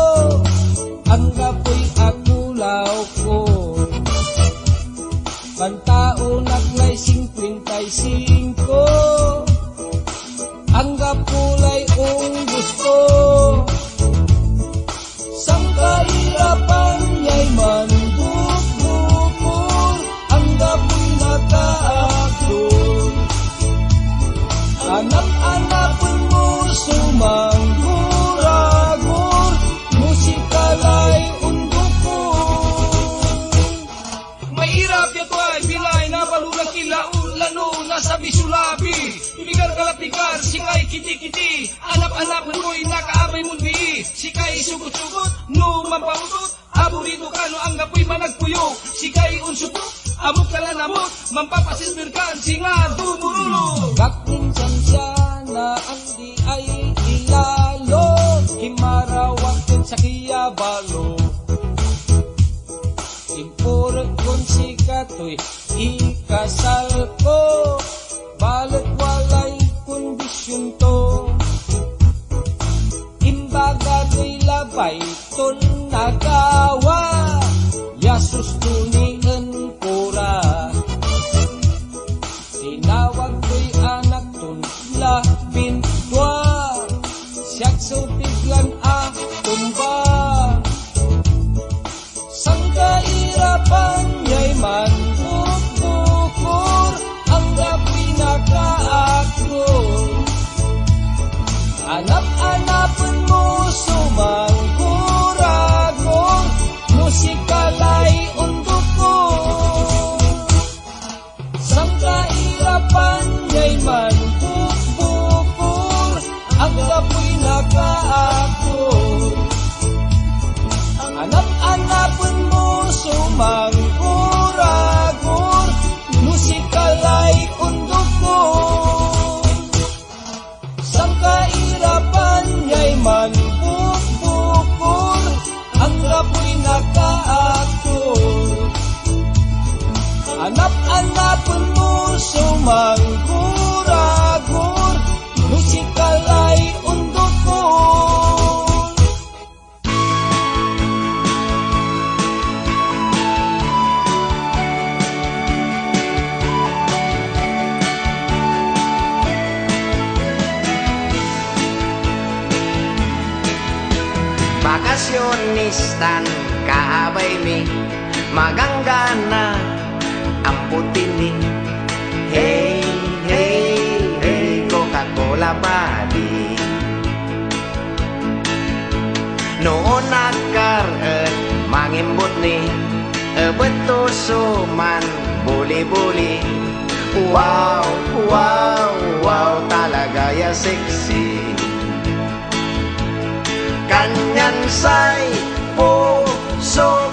[SPEAKER 5] ang gapoy akulaw ko. Pantao naglay 55, ang gapulay ung gusto. Sang kahirapan niya'y manbukbukor, ang gapoy nakaakot. Anak-anapon mo sumangguragor, musikalay undukor.
[SPEAKER 4] Mahirap yato ay bilay na balulang kilaun lano nasa bisulabi. Ibigar kalapikar, sikay kiti-kiti. Anap-anap mo'y nakaabay mundi. Sikay sugot-sugot, no mampautot. Aburito ka no ang gapoy managpuyok. Sikay unsupok, amok kalanamot. Mampapasilmirkan, singa dumurulo.
[SPEAKER 5] Bakminsan siya na andi ay ilalo, himarawak din sa kiyabalo. Impurag kon si katoy, ikasal ko, balat walay kondisyon to. Imbaga to'y labay, ton nagawa, yasus tunian pura. Tinawag ko'y anak ton labing dua, siyak so biglan tumba. Sang kahirapan niya'y manbukbukor, ang gapoy nakaakor. Anap-anapon mo sumangguragor, musikalay undukor. Sang kahirapan niya'y manbukbukor, ang gapoy nakaakor. Anap-anapon mo sumangguragor, musikalay undukor. Sang kahirapan niya'y manbukbukor, ang gapoy nakaakor. Anap-anapon mo sumangguragor, musikalay undukor.
[SPEAKER 2] Bakasyonistan kaabay mi, maganggana ang putin ni. Hey, hey, hey, Coca-Cola body. Noon nagkaroon mangimbot ni betuso man buli-buli. Wow, wow, wow, talaga ya sexy. Kanyan say puso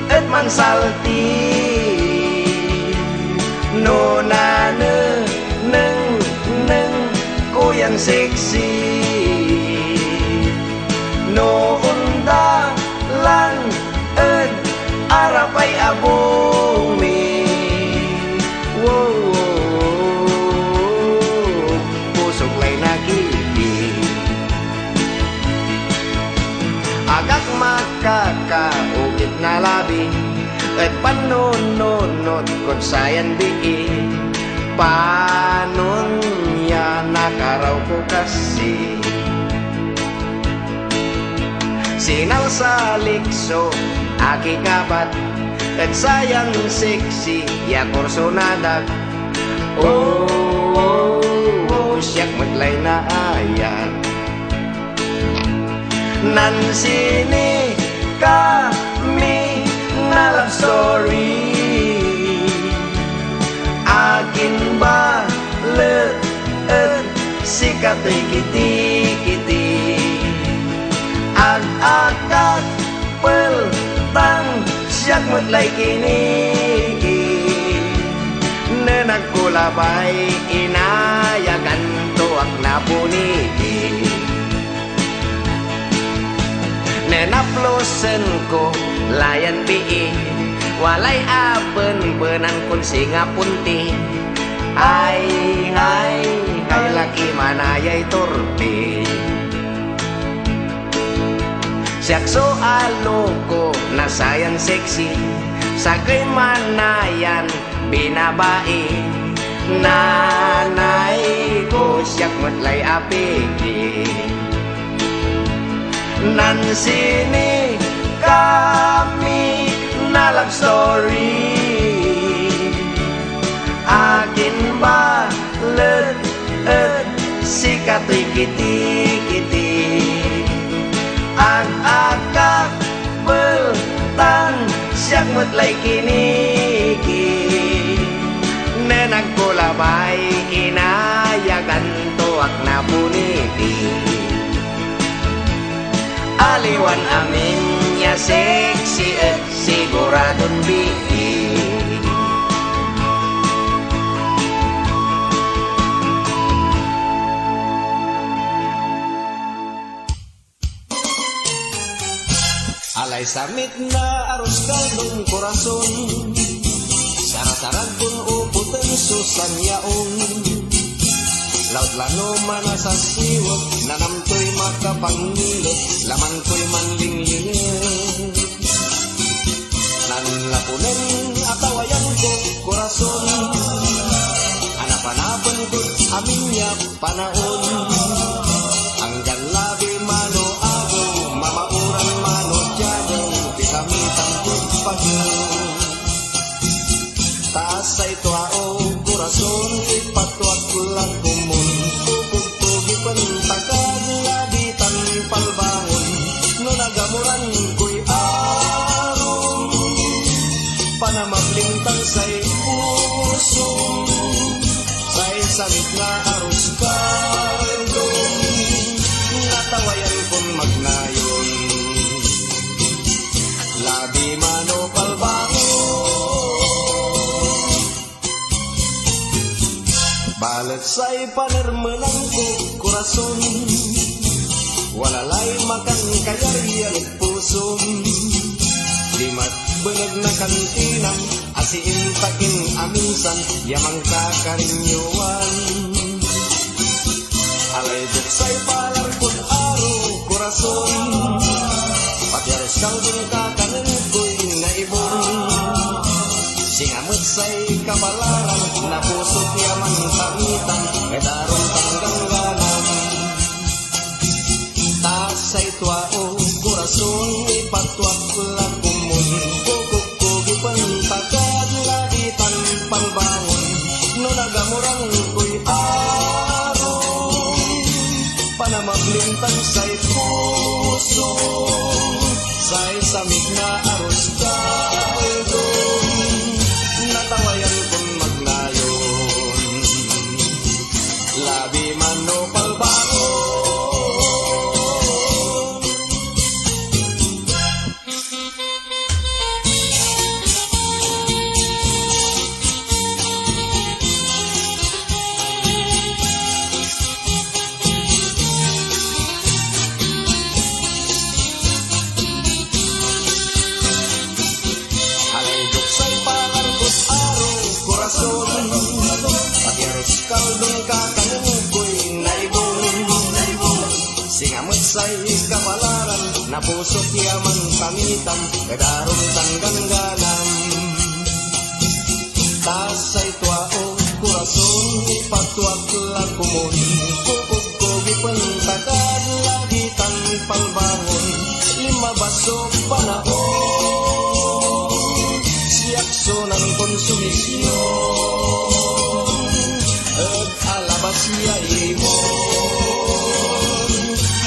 [SPEAKER 2] at mansalti. No na neng kuyang sexy. No unda lan at arapay abumi. Wow, pusok lay nakikip. Agak makakaugit na labi at panununod kung sayan diin. Panon niya nakaraw ko kasi. Sinal sa likso aki kapat at sayang sexy ya kursonadak. Oh, oh, oh, siyak maglay na ayat. Nansini kami na love story. Akin ba leet sikato'y kiti-kiti. Ag-agak peltang siyak matlay kini. Nenagkulabay inayagan tuak na puniki. Nenaplosen ko layan bii. Walay aben-benan kun singa punti. Ay laki manayay turpi. Siyak so aloko na sayan sexy. Sakay manayan binabai. Nanay ko siyak matlay apigi. Nansini kami na love story. Akin ba leet sikato'y kiti-kiti. Ag-agak peltan siyak matlay kiniki. Nenagkulabay inayagan tuak na puniti. Aliwan amin niya sexy at siguradong bihi. Alay samit na aros kaldong korason. Sarasarag kun uputan susan yaon. Laut lano mana sa siwag. Nanamto'y makapangilot. Laman ko'y manlinglingin. Nanlapunin atawayan ko korason. Hanap-hanapan ko amin niya panaon. Hanggang labi mano ako. Mamauran mano dyan. Pitamitan ko pagin. Taas ay tuao korason. Ipatwag lang kumun. Pupugtugi pantakad. Labitan palbangon. No nagamuran ko'y aron. Panamablintang sa'y puso. Sa'y samit na aros kaldong. Natawayan kong magnayon. Labi mano palbangon. Balat sa'y panermenang ko korason. Walalay makan kayariyan puso. Limat beneg na kantinang asiin takin aminsan yamang kakarinyuan. Alay duksay palar pun aro korason. Patyaros kaldong kakanin ko'y naibon. Singamot say kabalaran na pusot yaman tamitan edarong tanggangganan. Tasay tuao korason ipatwak lang kumun. Kukukugi pantakad labitan palbangon. No nagamurang ko'y aron. Panamablintan say puso. Say samig na aros kaldong. Natawayan kapalaran, na pusot yaman tamitan, kadaron tanggangganan. Tasay tuao, kurason, ipatwak lakumon, kukog-kogi pentakad, lagitan palbangon, 5 baso panahon, siyakso ng konsumisyon, at alabas yay mo,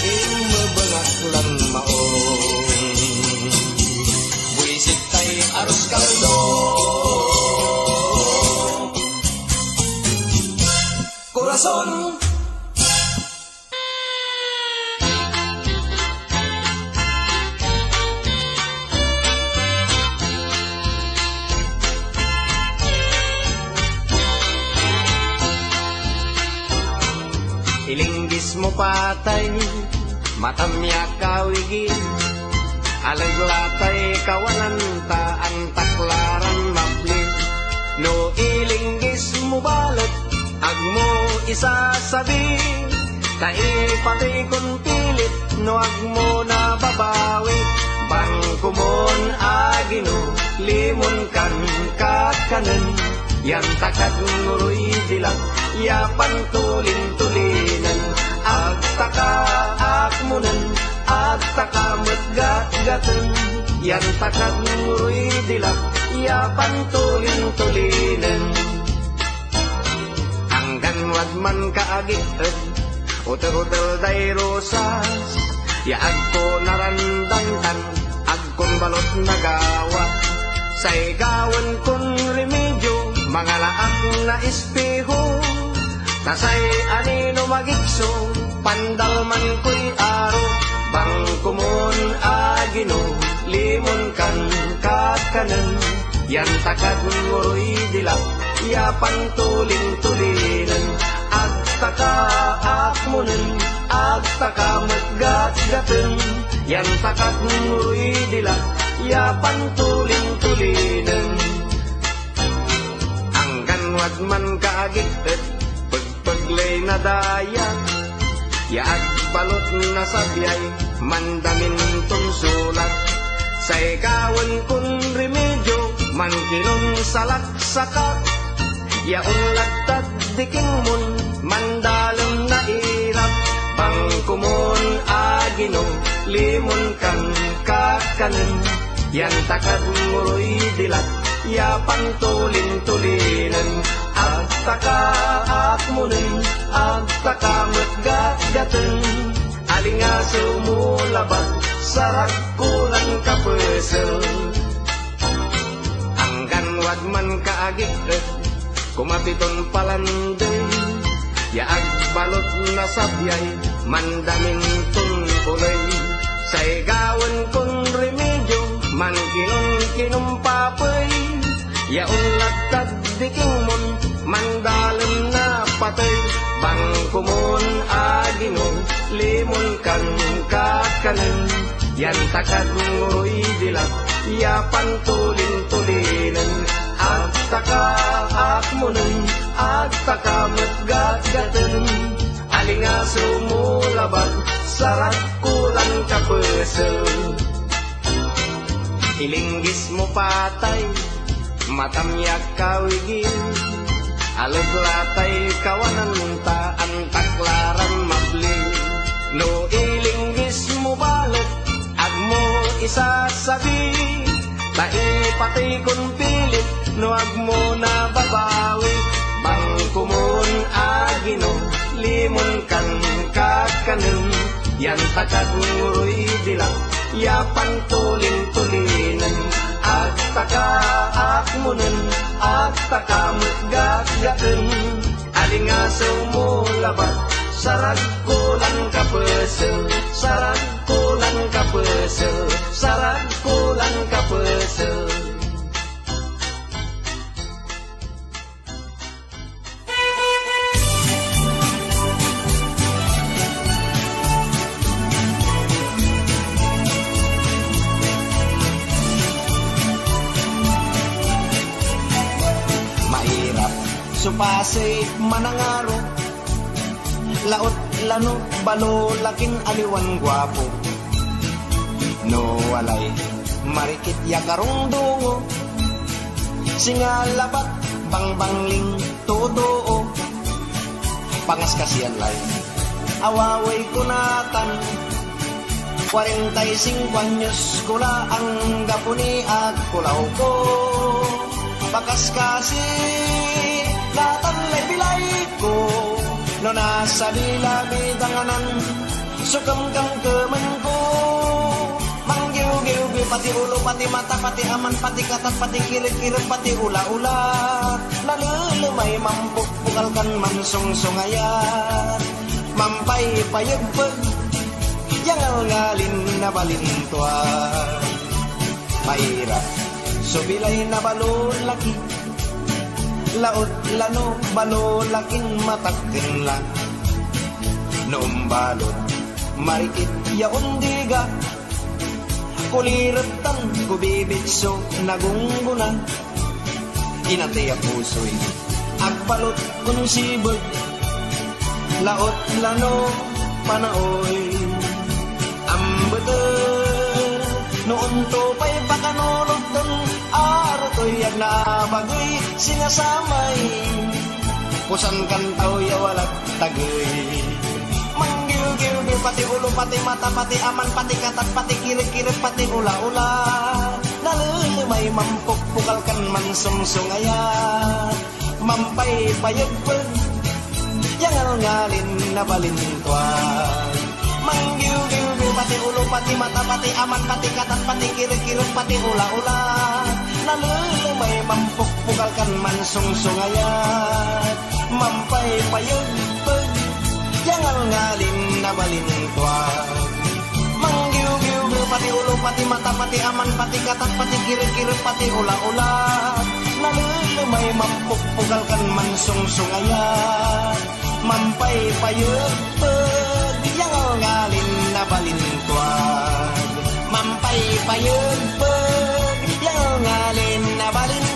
[SPEAKER 2] imabangak lang maon, buisit tay aros kaldo, corazón. Ilinggis mo patay, matamya kawigin, alaglatay kawananta ang taklaran mapli. No ilinggis mo balat, agmo isasabi, taipatay kung pilit, no agmo na babawi. Bangkumon agino, limon kan kakanan, yan takad nguroy dilang, yapan tulin-tulinan, agtaka akmunan, agtaka matgat-gatan, yan takad nguroy dilang, yapan tulin-tulinan. Hanggan wad man kaagitad, uter-uter day rosas, yaag ko narandangtan, agkon balot nagawa, say gawan kon remedyo, mga laak na espeho, tasay anino magikso, pandal man ko'y aro, bangkumon agino, limon kan kakanan, yan takad nguroy dilak, yapan tulin-tulinan, agtaka akmunan, agtaka matgat-gatan, yan takad nguroy dilak, yapan tulin-tulinan. Wad man kaagitad, pagpaglay na daya, yaag balot na sabyay, mandamin tong sulat, sa ikawan kung remedyo, man kilon salak-sakat, yaon lagtad diking mun, mandalam na irap, bangkumon agino, limon kan kakanan, yan takad nguroy dilat, yapan tulin-tulinan, agtaka akmunan, agtaka matgat-gatan, alingaso mo labat, sarak kulang kapesel. Hanggan wad man kaagitad, kumapiton palanday, yaag balot na sabyay, mandamin tun kulay, sa igawan kong remedyo, man kinumpapay, yaon lagtad diking mon, mandalam na patay, bangkumon agino, limon kan kakanan, yan takad nguroy dilak, yapan tulin-tulinan, agtaka akmunan, agtaka matgat-gatan, alingaso mo laban, sarat kulang kapesel. Ilinggis mo patay, matamyak kawigin, alaglatay kawananta, ang taklaran mabli. No ilinggis mo balat, agmo isasabi, taipatay kung pilit, no agmo na babawi. Bangkumon agino, limon kan kakanan, yan takad nguroy dilak, yapan tulin-tulinan, agtaka akmunan, agtaka matgat-gatan, alingaso mo labat, sarag kulang kapesel, sarag kulang kapesel, sarag kulang kapesel. Supasay manangaro, laot lano, balo, laking aliwan gwapo. No walay, marikit ya karong dungo. Singalabat, bangbangling, totoo. Pangas kasiyan lay, awaway kunatan. 45 anyos kula ang gapuni at kulaw ko. Bakas kasi natanlay bilay ko. No nasa bilabidanganan, sukam kang kemen ko. Manggiw-giw, pati ulo, pati mata, pati aman, pati katat, pati kirit-kirit, pati ula-ula. Nalulumay, mampuk, pukalkan, mansong-sungayat. Mampay, payagpag, yangal ngalin na balintuan. Mahirap, subilay na balon laki. Laot, lano, balon laking matagkin lang. Noong balon, marikit, yaon diga. Kuliratan, kubibitso, nagungguna. Inatay ang puso'y, agbalot kung sibod. Laot, lano, panaoy. Ambeter, noon to pa'y baka nulog dun. Araw to'y ag nabagay, sinasamay. Pusan kantaw ya walat tagay. Manggil-gil, pati ulo, pati mata, pati aman, pati katat, pati kirit-kirit, pati ula-ula. Nalulumay, mampuk, pukalkan, mansong-sungayat. Mampay, payagpag, yangal ngalin na balintuan. Manggil-gil, pati ulo, pati mata, pati aman, pati katat, pati kirit-kirit, pati ula-ula. Nalulumay, mampuk, pukalkan, mansong-sungayat. Mampay, payagpag, yangal ngalin na balintuan. Manggiw-giw, pati ulo, pati mata, pati aman, pati katat, pati kirit-kirit, pati ula-ula. Nalulumay, mampuk, pugalkan, mansong-sungayat. Mampay, payagpag, yangal ngalin na balintuan. Mampay, payagpag, yangal ngalin na balintuan.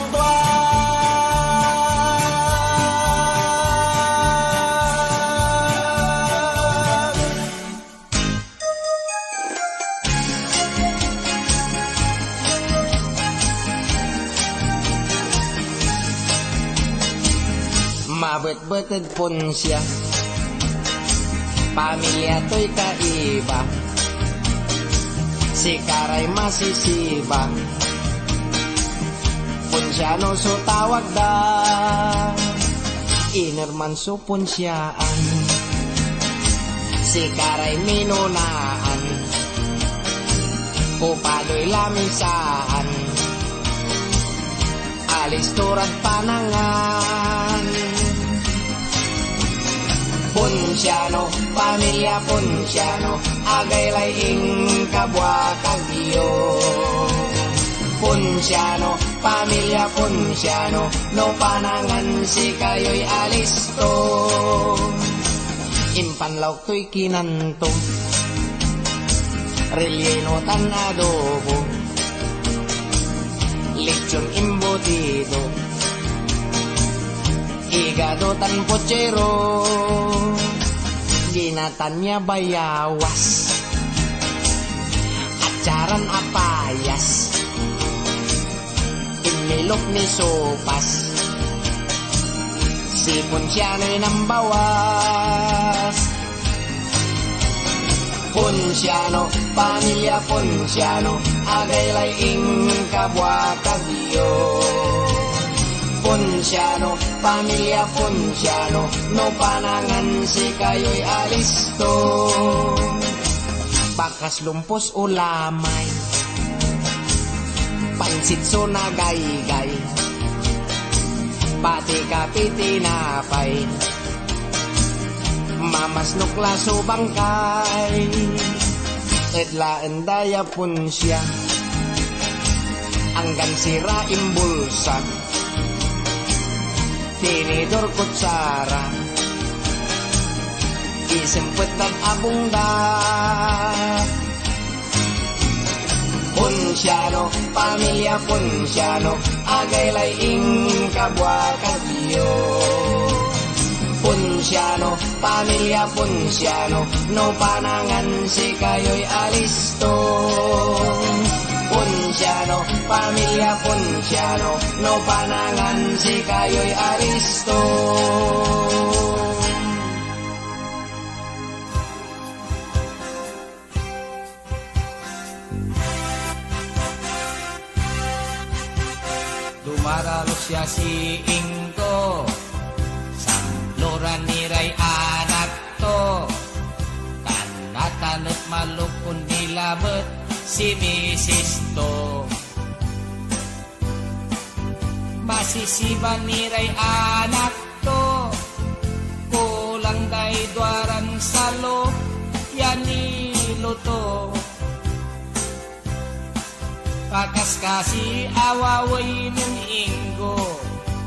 [SPEAKER 5] Mabet-beted pun siya, pamilya to'y kaiba. Si Karay masisiba, punsyano so tawag da. Inerman so punsyaan, si Karay minunaan. Kupalo'y lamisaan, alis turad panangan. Punsyano, pamilya punsyano, agay laying kabwa kagyo. Punsyano, pamilya punsyano, no panangan si kayo'y alisto. Impanlaw to'y kinanto, relleno tan adobo, lechon embutido, higado tan pochero, ginatan niya bayawas, atsaran apayas, inilok ni sopas, si punsyano'y nambawas. Punsyano, pamilya punsyano, agay laying kabwa kagyo. Punsyano, pamilya punsyano, no panangan si kayo'y alisto. Bakas lumpos ulamay, pansit so nagaygay, pati kapitinapay, mamasnok laso bangkay. Edlaan daya punsya, anggan sira imbulsa, tinidor kutsara, isempet dan abungda. Punsyano, pamilya punsyano, agay laying kabwa kagyo.
[SPEAKER 2] Ponciano, pamilya Ponciano, no panangan si kayo'y alisto. Ponciano, pamilya Ponciano, no panangan si kayo'y alisto.
[SPEAKER 5] Dumaralo siya si Ingo, samloran ni Ray anak to. Tanatanot malukon nilabot si Mrs. to. Masisiban ni Ray anak to, kulang day dwaran salo, yan niluto. Pakas kasi awaway ng Ingo,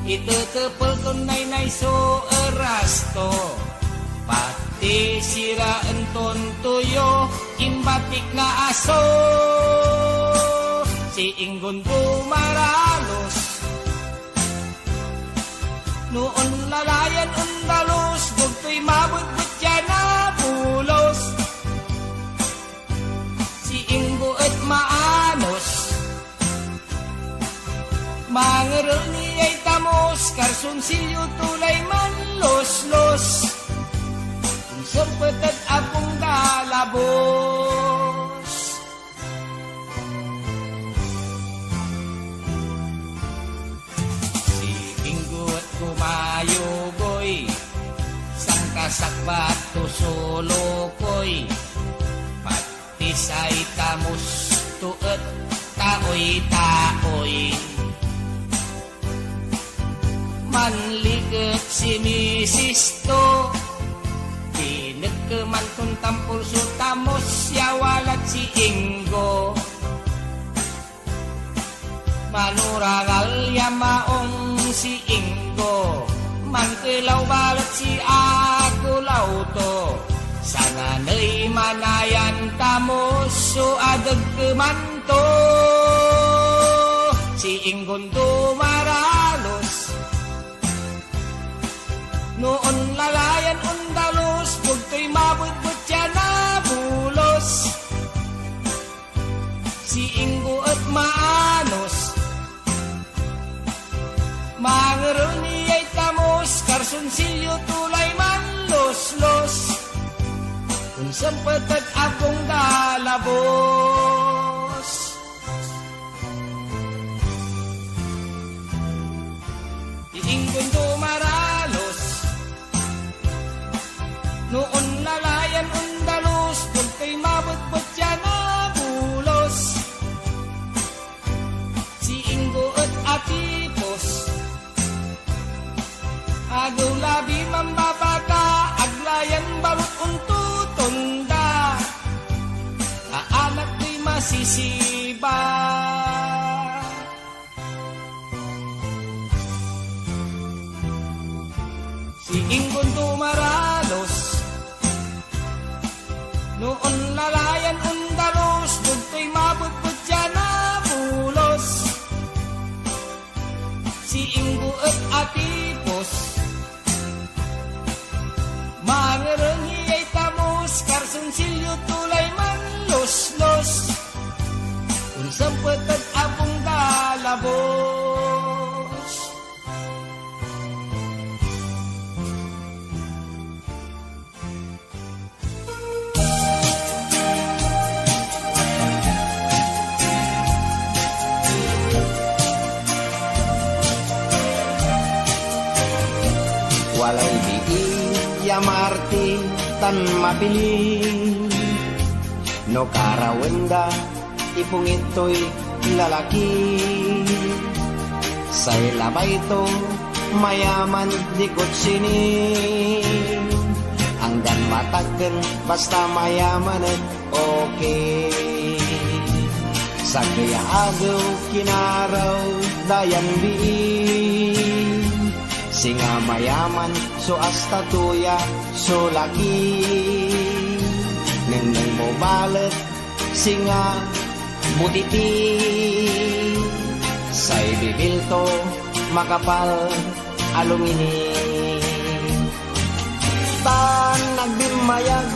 [SPEAKER 5] itetepel tunay na iso erasto. Pati sira enton tuyo, imbatik na aso. Si Inggon dumaralos, noon lalayan undalos, bugto'y mabut-but yan na pulos. Si Ingo at maanos, mangerel ni ay tamos, karsunsilyo tulay man los-los. Kung sempet at apong dalabos. Si Ingo at kumayugoy, sangkasakbat to solokoy. Pati sa'y tamos tuet, taoy-taoy. Manliget si Mrs. to, pinagkeman kung tampol so tamos, yawalat si Ingo. Manurangal yamaong si Ingo, mangkilaw balat si Akulaw to. Sanganay manayan tamos, so adag kemanto. Si Inggon dumaralos, noon lalayan undalos, bugto'y mabut-but yan na bulos. Si Ingo at maanos, mangerel ni ay tamos, karsunsilyo tulay man los-los. Kung sempet at apong dalabos. Si Inggon dumaralos, noon lalayan undalos, bugto'y mabut-but yan na bulos. Si Ingo at atipos, agaw labi mambabaka, aglayan balot untutunda. Aanak ko'y masisiba. Si Inggon dumaralos, noon lalayan undalos, bugto'y mabut-but yan na bulos. Si Ingo at atipos, mangerengi ay tamos, karsunsilyo tulay man los-los. Kung sempet at apong dalabos.
[SPEAKER 2] Walay biig yamarti tan mapili, no karawenda ipungito'y lalaki. Say labay to mayaman dikot sini, hanggang matagken basta mayaman at okay. Sa kaya agaw kinaraw dayan biig, singa mayaman so asta tuya so laki. Neng mo balet singa buditi, say bibilto makapal alumini. Tan nagbimayag,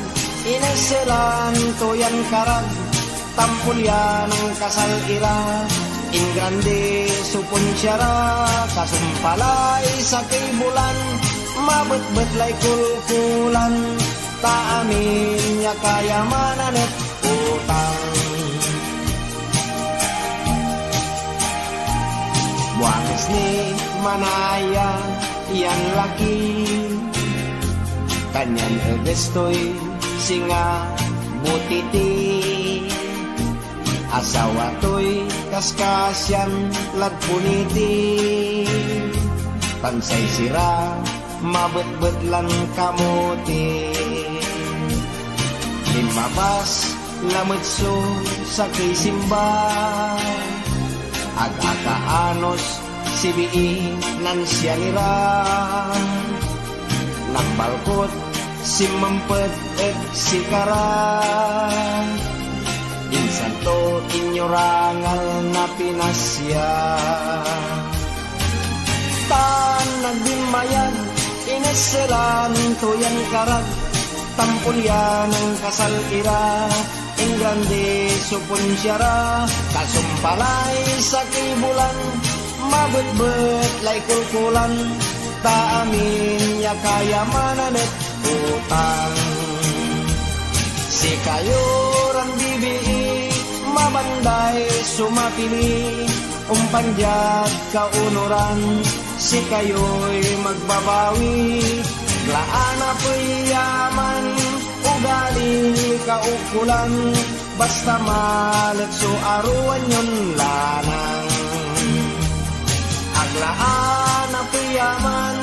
[SPEAKER 2] inesilan tuyan karag, tampulyan ang kasal ira, in grande supon siyara, kasumpalay sa kibulan, mabet-betlay kulkulan, taamin niya kayamanan at utang. Buwangis ni Manaya, yan laki, kanyan egestoy singa butiti, asawa to'y kaskasyan lagpuniti, pansay sira mabet-bet lang kamuti, limabas lametso sa kisimba, ag-akaanos si bii nan siya nira, nagbalkot si mampet at si kara, insan to inyorangal na pinasya. Tan nagbimayag, ineselan tuyan karag, tampulyan ang kasal ira, in grande supon siyara, kasumpalay sa kibulan, mabet-bet lay kulkulan, taamin niya kayamanan at utang. Si kayo rang bibii, mabanday sumapili, umpanjat kaunuran, si kayo'y magbabawi, laana po'y yaman, ugali kaukulan, basta malet so aruan yun lanang. Aglaan na piyaman,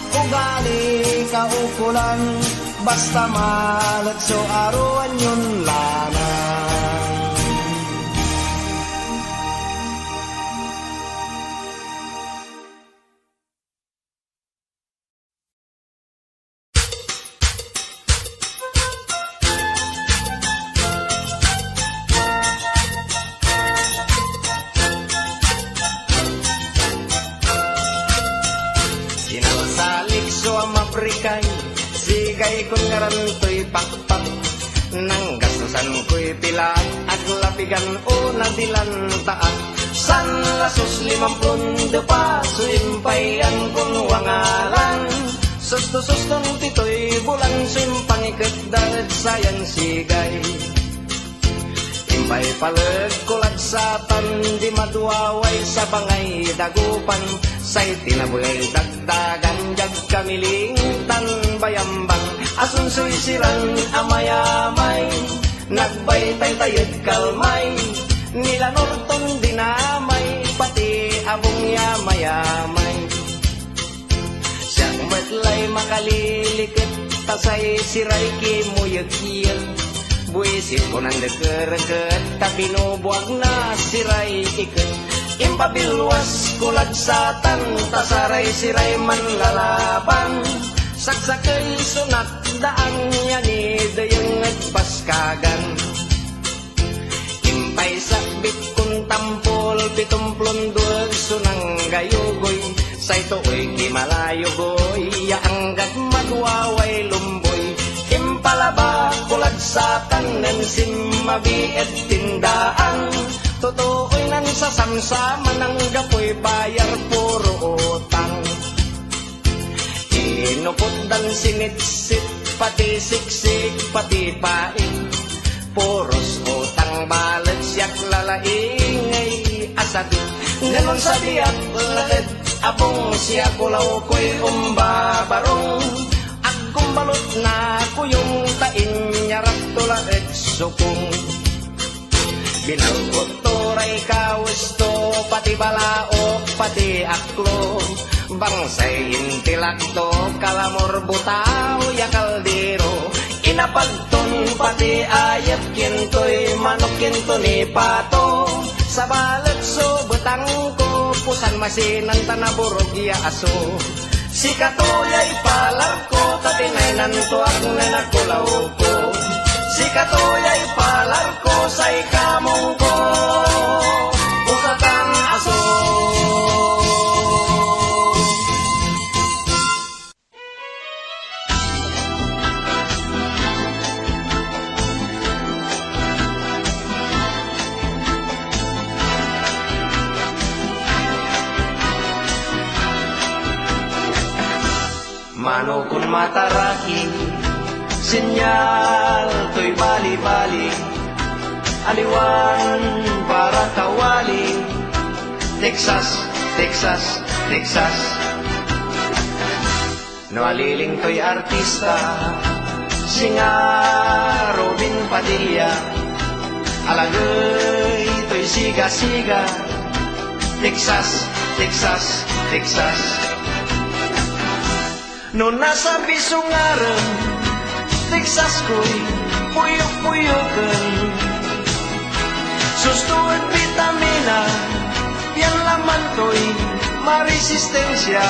[SPEAKER 2] ugali kaukulan, basta malet so aruan yun lanang. Maprikay, sigay kong garantoy pakpak, nang gastusan ko'y pila, at lapigan o nadilan taak, san lasos 50 pa, suimpayan kong wangalan, susto-suston tito'y bulan, suimpangikot dalit sayan sigay. Impay palag kulat satan, di maduaway sa bangay dagupan, say tinabuhay dagdagan, jag kamiling tan bayambang, asun suisiran amayamay, nagbaytay tayod kalmay, nila norton dinamay, pati abong yamayamay. Siyang batlay makalilikit, tasay siray kimuyag-iyag, buisit ko nang deket-deket, tapinubuag na siray iket, impabilwas kulag satan, tasaray siray man lalaban, saksakay sunak daan niya ni dayang nagpaskagan. Impay sakbit kung tampol, 70 sunang gayugoy, say to'y kimalayogoy, yaanggat magwaway lumboy, impalaba kulag satan, nan simmabiet tindaan, totoo'y nan sasamsama ng gapoy bayar puro utang. Inupot dan sinitsit, pati siksik, pati paing, puros utang balat siyak lalaingay asabit, ganon sa diyak laed, abong siya kulaw ko'y umbabarong, agkong balot na kuyong tain nyarak tulaed sukong. Binalgot toray kawisto, pati balaok, pati aklo, bangsay intilakto, kalamor butaw, yakaldiro, inapagton, pati ayat, kinto'y manok, kinto ni pato, sa balat so betang ko, pusan masinan tanaburog ya aso, si katoyay palar ko, tatinay nantuak na nakulaw ko, si katoyay palar ko, say kamong ko, usatang aso.
[SPEAKER 1] Mano kun mataraki, sinyal to'y bali-bali, aliwan para kawali. Texas, Texas, Texas. No aliling to'y artista, singa Robin Padilla, alagay to'y siga-siga. Texas, Texas, Texas. No nasa bisungaran, Texas ko'y puyok-puyokan. Susto at vitamina, yan laman to'y maresistensya.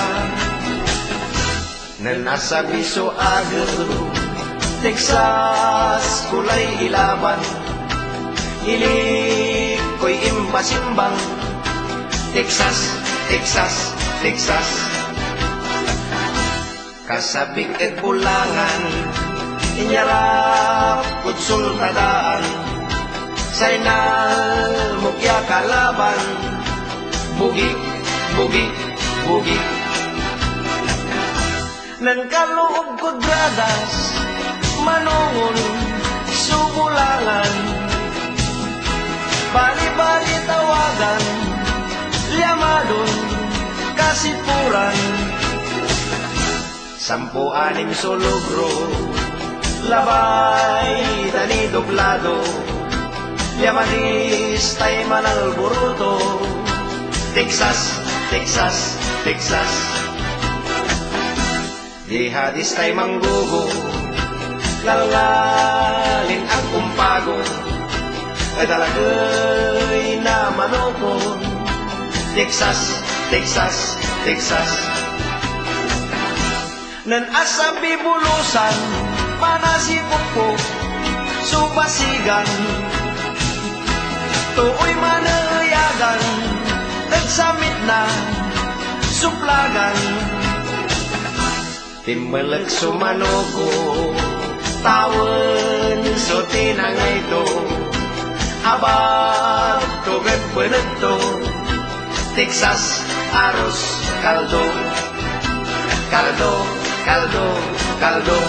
[SPEAKER 1] Na nasa biso agaw, Texas kulay ilaban, ilik ko'y imbasimbang. Texas, Texas, Texas. Kasabik at bulangan, inyarap kut sultadaan, sainal mukya kalaban. Bugi, bugi, bugi. Nan kaloob ko gradas, manungon, sumulangan. Bali-bali tawagan, liamadon, kasipuran. 10-6 sologro, labay tani doblado, liamadis tay manalburuto. Texas, Texas, Texas. Jihadis tay manggugo, lalalin ang kumpago, ay talagay na manokon. Texas, Texas, Texas. Nan asabi bulusan, panasipok po, subasigan. Tuoy manayagan, nagsamit na, suplagan. Timelag sumanoko, tawan so tinangay to, abag tugat penento. Texas, arroz, caldo, caldo, caldo, caldo.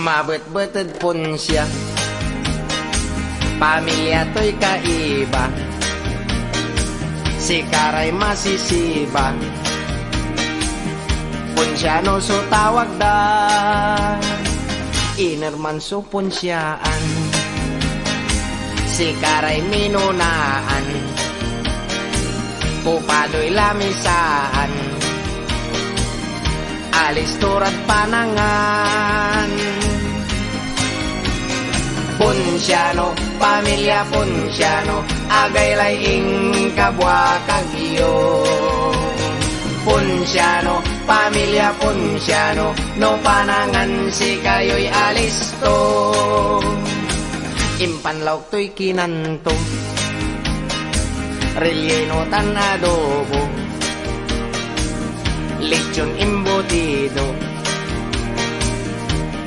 [SPEAKER 2] Mabet-beted pun siya, pamilya to'y kaiba, si Karay masisiba. Punsyano so tawag da, inerman so punsyaan, si Karay minunaan, pupado'y lamisaan, alis turad panangan. Punsyano, pamilya Punsyano, agay laing kabwa kagiyo. Punsyano, pamilya Punsyano, no panangan si kayo'y alisto. Impanlaw to'y kinanto, relleno tan adobo, lechon embutido,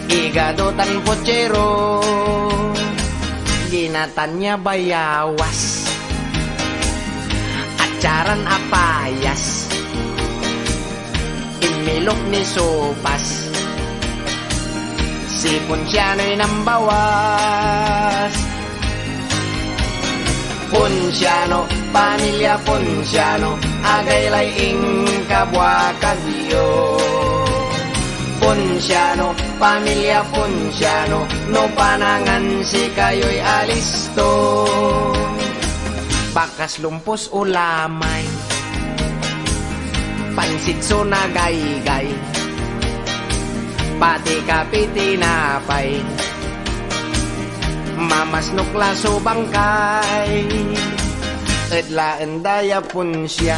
[SPEAKER 2] igado tan pochero, ginatanya bayawas, acaran apayas, imilok ni sopas, si Punsyano'y nambawas. Punsyano, pamilya Punsyano, agay laing kabwa kagiyo. Punsyano, pamilya Punsyano, no panangan si kayo'y alisto. Bakas lumpos ulamay, pansit so nagaygay, pati kape tinapay, mamasnok laso bangkay, edlaan daya Punsya,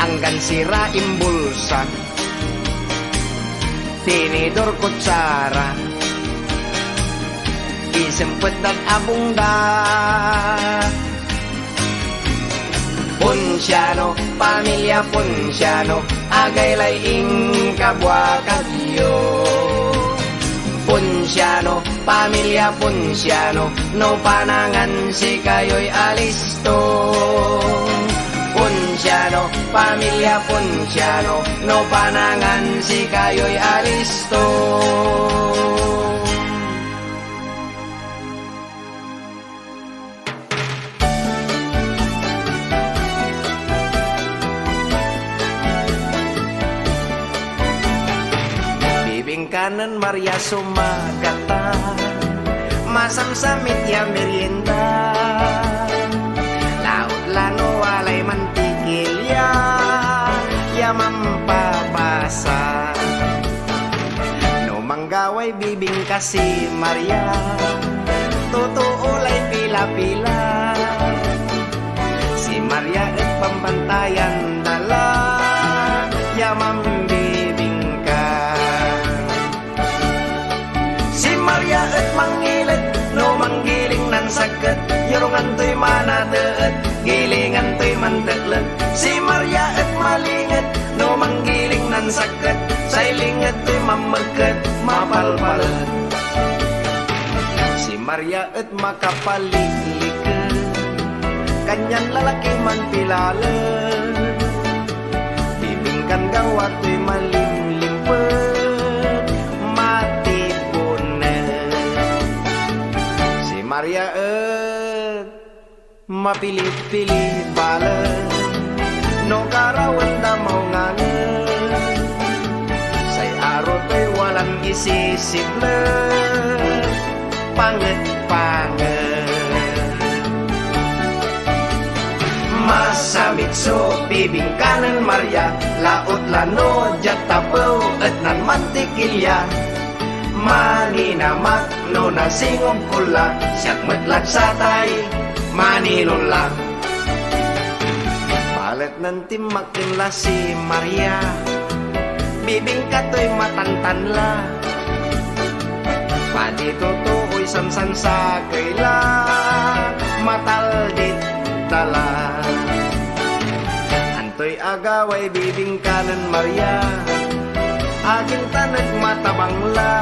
[SPEAKER 2] anggan sira imbulsa, tinidor kutsara, isempet dan abungda. Punsyano, pamilya Punsyano, agay laing kabwa kagyo. Punsyano, pamilya Punsyano, no panangan si kayo'y alisto. Punsyano, pamilya Punsyano, no panangan si kayo'y alisto. Kanan Maria Sumagata, masamsamit ya merienda, laut lano walay mantikilya, ya mampabasa. No manggaway bibing kasi Maria, totoo lay pila-pila. Si Maria at pambantayan dala, ya mambibing ka. Maria at mangilid, no manggiling nan sakit, yorungan to'y manadeet, gilingan to'y mandaglag. Si Maria at malingit, no manggiling nan sakit, sailingit to'y mamagat, mapalpalat. Si Maria at makapaliglikan, kanyan lalaki man pilalan, bibingkan gawa to'y malimlimpet. Maria mapili-pili balan, no karawan da mau ngangen, say aro to'y walang isisible, panget-panget. Masamit so bibing kanan Maria, laut lano jat tapaw at nan mantikilya. Maninamak no nasingong kula, siyak matlat sa tay, manilula. Palit ng timakin la si Maria, bibing ka to'y matantanla. Padi tutuoy samsan sa kaila, mataldit tala. Antoy agaway bibing kanan Maria, aging tanag matabangla.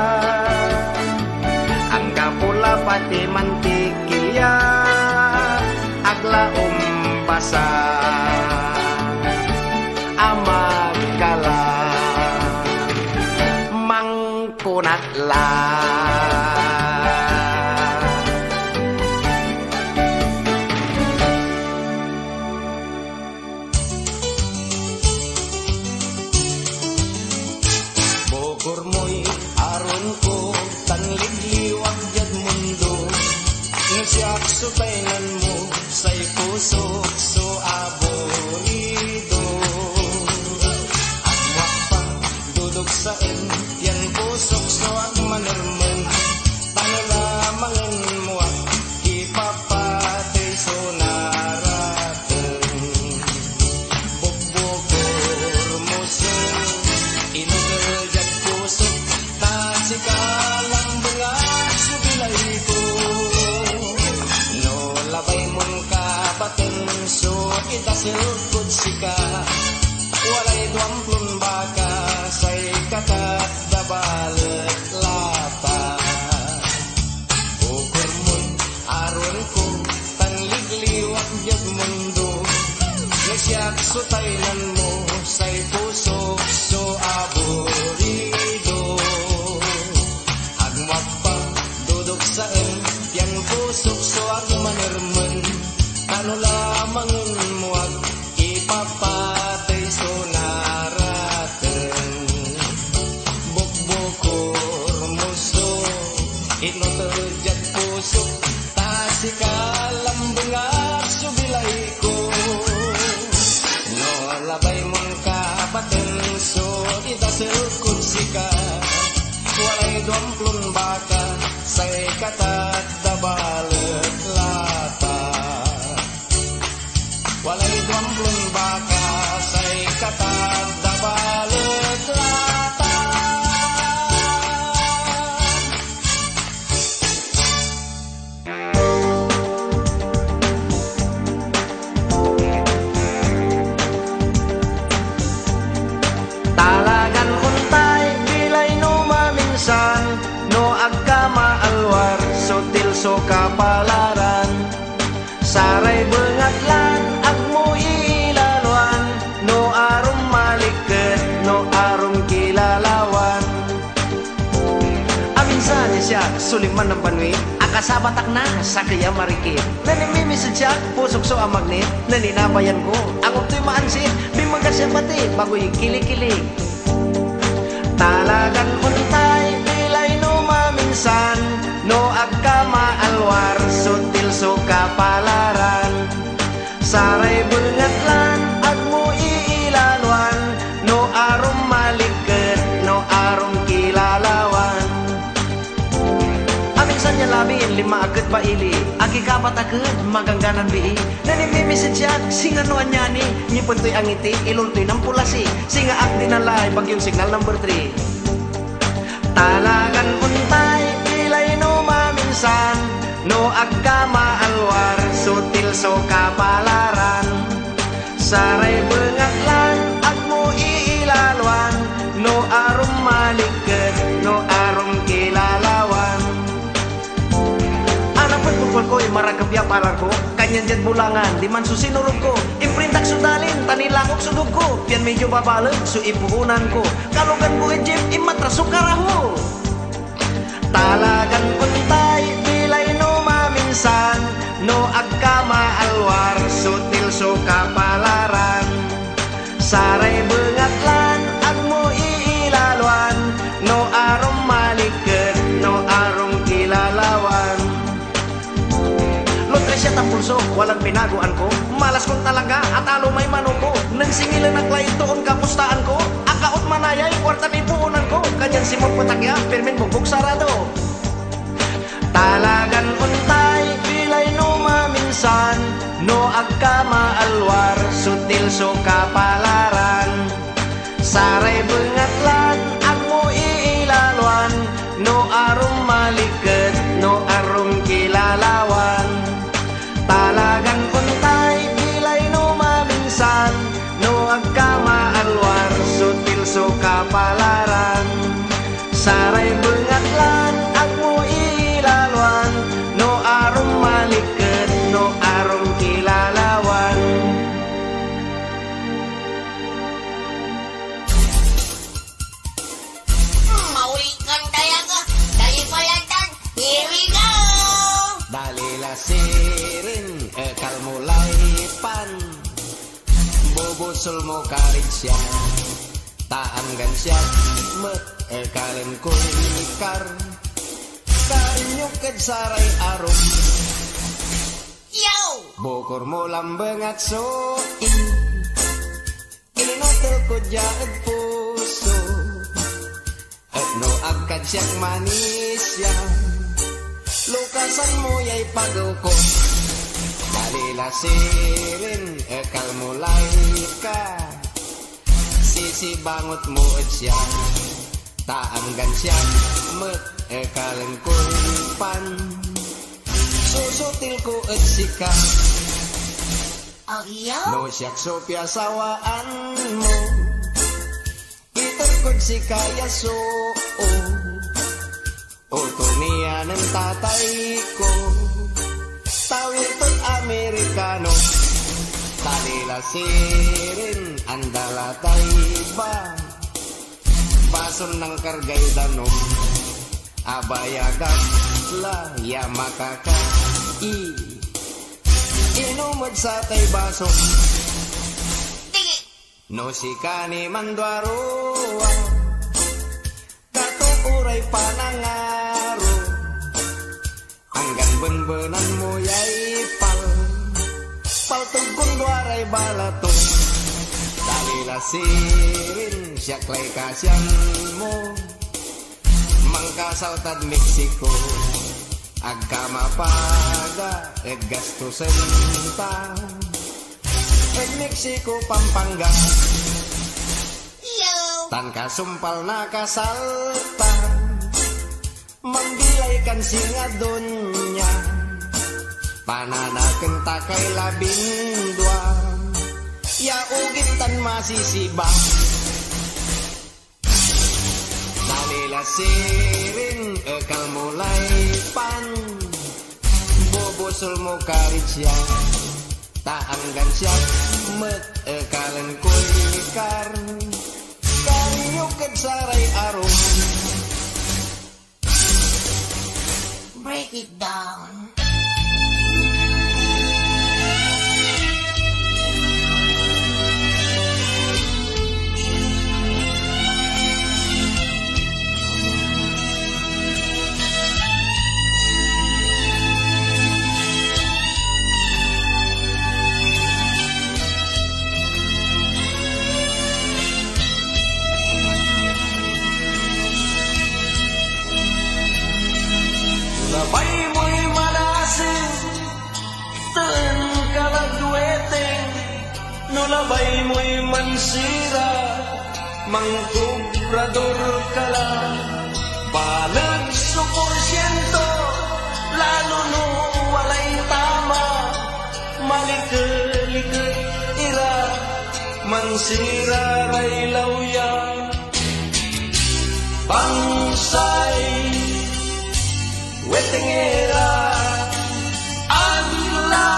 [SPEAKER 2] Ang kapula pati mantikilya, agla umbasa, amagkala, mangkunatla.
[SPEAKER 5] Kurmoy aron ko tanligliwag jad mundo, nagsiyak sutaynan mo say pusok so aborido. Agwak pa dudog sa yan pusok so agmanerman, tano lamangan mo at ipapatay so naratan. Bugbogor mo so inugel jad pusok, tasikalang bunga subilay ko. No labay mong kabaten so itasilkod sika, walay duamplon baka say kakat dabalet lata. Ukur mo'y aron ko tanligliwag jad mundo, nagsiyak sutaynan mo say pusok so aborido. Agwak pa dudog sa yan pusok so agmanerman, ano lamangan mo ag ipapatay so naratan. Bukbukor mo so inoterjad pusok, tasikalang bunga subilay ko. No labay mong kapaten so itasilkod sika, walay duamplon baka say katat dabalet lata. Walay duamplon baka say katat dabalet lata.
[SPEAKER 1] so kapalaran. Saray bengatlan agmo ilaluan, no arum maliket, no arum kilalawan. Amin saja siya, suliman ng banwi, akasabatak na sa kaya marikit. Nanimimi sejak, pusok so amagnit, naninabayan ko, ang uto'y maansit, bimaga siya pati, bago'y kilik-kilik. Talagan untay, pilay no maminsan, no agkama alwar, sutil so kapalaran. Saray bengatlan, agmo iilalwan, no arum maliket, no arum kilalawan. Aminsan niya labin, lima agad baili, aki kapat agad, magangganan bii. Nanimimi sejak, singa no anyani, nyipunto'y angiti, ilunto'y ng pulasi, singa agdi na lay, bagyong signal number 3. Talagan untay, pilay no maminsan, no agkama alwar, sutil so kapalaran. Saray bengatlan, agmo iilalwan, no arum maliket, no arum kilalawan. Anapot pukul ko'y maragabya parar ko, kanyan dyan bulangan, di man susinurog ko, imprintak sudalin, tanilakok sudog ko, piyan medyo babalag, so ipuhunan ko, kalugan ko ejip, imatras sukaraho. Talagan untay, pilay no maminsan, no agkama alwar, sutil so kapalaran. Saray bengatlan, agmo iilalwan, no arum maliket, no arum kilalawan. Lotres siya tampulso, walang pinaguan ko, malas kong talaga at alo may manuko, nang singilan ang klait doon kapustaan ko, akaot manayay, kwarta may puunan ko, kanyan simong patakya, pirmin bubog sarado. Talagan untay, pilay no maminsan, no agkama alwar, sutil so kapalaran. Saray bengatlan, agmo iilalwan, no arum maliket, no arum kilalawan. Talagan untay, pilay no maminsan, no agkama alwar, sutil so kapalaran. Saray bengatlan, agmo iilalwan, no arum maliket, no arum kilalawan.
[SPEAKER 3] Maulikan tayo ko. Dali ko yan tan. Here we go.
[SPEAKER 2] Dalila sirin, ekal mulai pan, bubusul mo karit siya, taanggan siya, met ekalin kulikar, karinyukid saray arum,
[SPEAKER 3] Yo.
[SPEAKER 2] bukor mo lambengat soin, inotel ko jaad puso, at no agkad siyak manis siya, lukasan mo yay pagaw ko. Dalila sirin, ekal mulay ka, sisibangot mo at siya, taanggan siya, met ekalin kulpan, susutil ko at sika,
[SPEAKER 3] Oh, yo.
[SPEAKER 2] no siyak so piyasawaan mo, itarkod si kaya so, utumiya ng tatay ko, tawid tot Amerikano, talila sirin, andala ba, bason ng kargay danom, abayagat la yamakaka inumad sa tay baso,
[SPEAKER 3] Tigi.
[SPEAKER 2] no si kani mandwaroa, katukuray panangaro, hanggang benbenan mo yay paltugkong dwaray balato, dalila sirin, siyaklay kasyan mo, mangkasaltad Mexico, agkamapaga, gastusen ta, Mexico Pampanga,
[SPEAKER 3] Yo.
[SPEAKER 2] tan kasumpal na kasalta, mangbilay kan singadonya, pananaken ta kay labindwa, yaugit tan masisiba, dalila sirin, ekal mulay pan, usul mo karit siya taanggan siya met kalen koy kar karyuket saray arum.
[SPEAKER 3] Break it down.
[SPEAKER 1] Labay mo'y manasin, tan kalagweteng, no labay mo'y mansira, mangkubrador ka lang. Balag suporsyento, lalo no walay tama, malikalikat ira, mansira ray lawya. Bangsay wetengera agla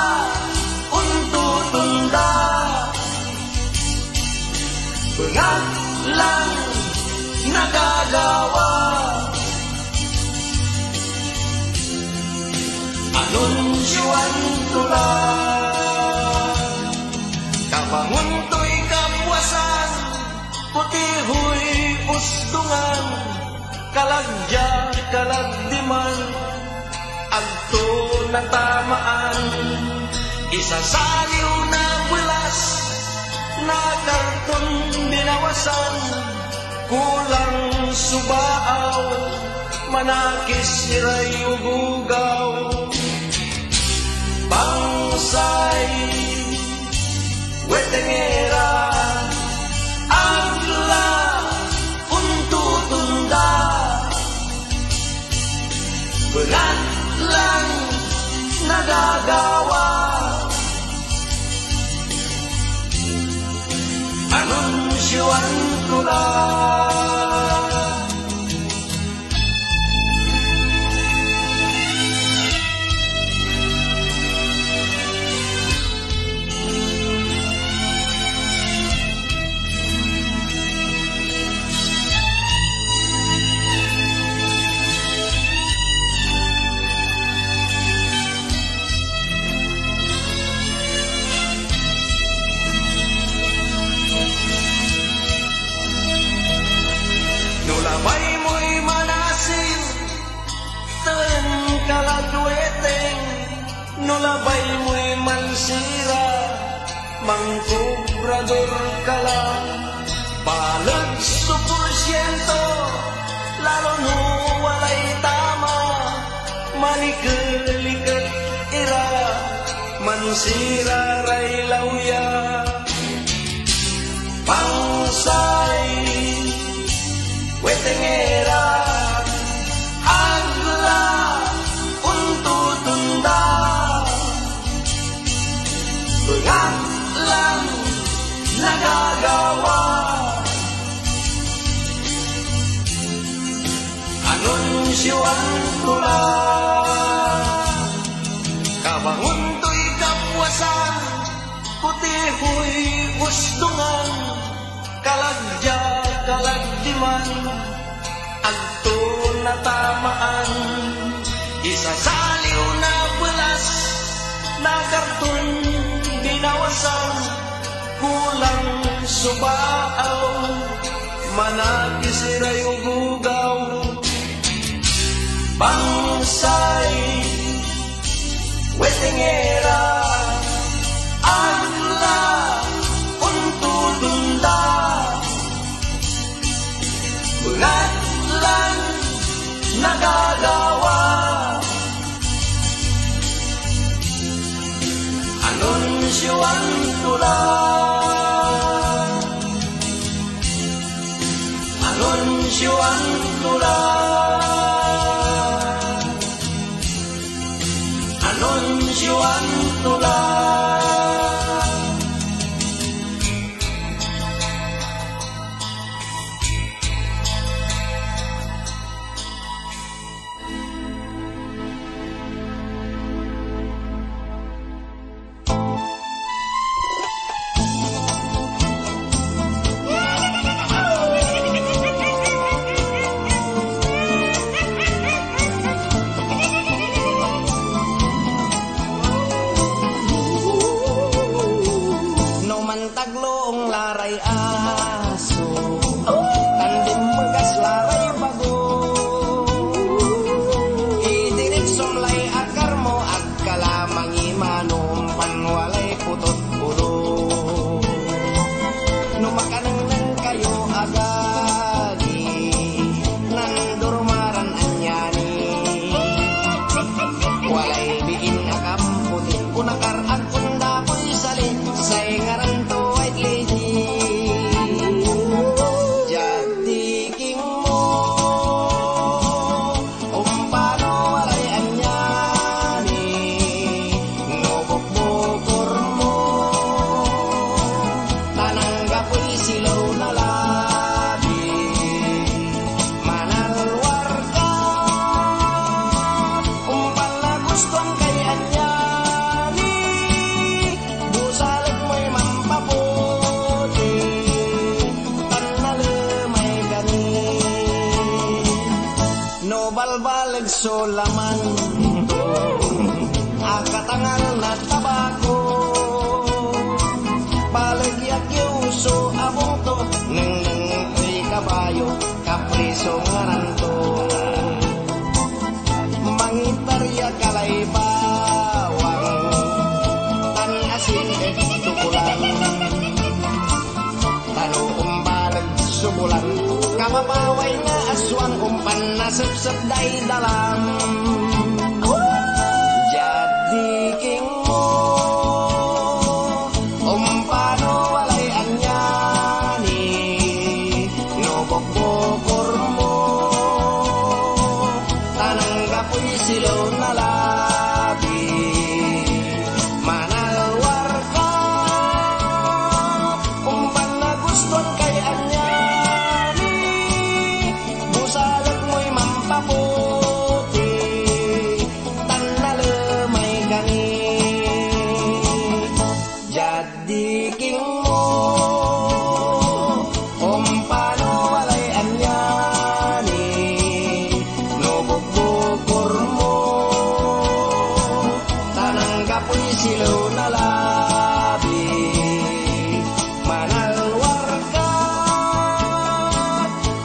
[SPEAKER 1] untutunda bengat lang nagagawa anunsyoan tulang kabangun to'y kapuasan putihoy ustungan kalagya kalagdiman agto na tamaan isasaliw na bulas na karton binawasan kulang subaaw manakis iray ugugaw bangsay wetengera agla untutunda berat lang nagagawa anunsyoan ko lang labay mo'y manasin, tan kalagweteng, no labay mo'y mansira, mangkubrador ka lang. Balag suporsyento, lalo no walay tama, malikalikat ira, mansira ray lawya. Pangsay wetengera agla untutunda bengat lang nagagawa anunsyoan ko lang kabangun to'y kapuasan putihoy ustungan kalagya kalagdiman agto na tamaan isasaliw na bulas na karton binawasan kulang subaaw manakis iray ugugaw bangsay wetengera agla untutunda bengat lang nagagawa anunsyoan ko lang anunsyoan ko lang anunsyoan ko lang
[SPEAKER 2] aso laman to akatangal na tabako balagyak yuso abong to neng ay kabayo kapriso ngaran to mangitarya kalay bawang tan asin tukulan tanu umbalag subulan kamapaway nga aswang umpan na sepsep day dalam jadi king mo umpano walay anyani no bokbokor mo tananggapoy silaw na labi manalwar ka umpan na guston kay anyani busalag mo'y mampaputi tan nalemay gani jadi king mo umpano walay anyani no bukbukor mo tananggapoy silaw na labi manalwar ka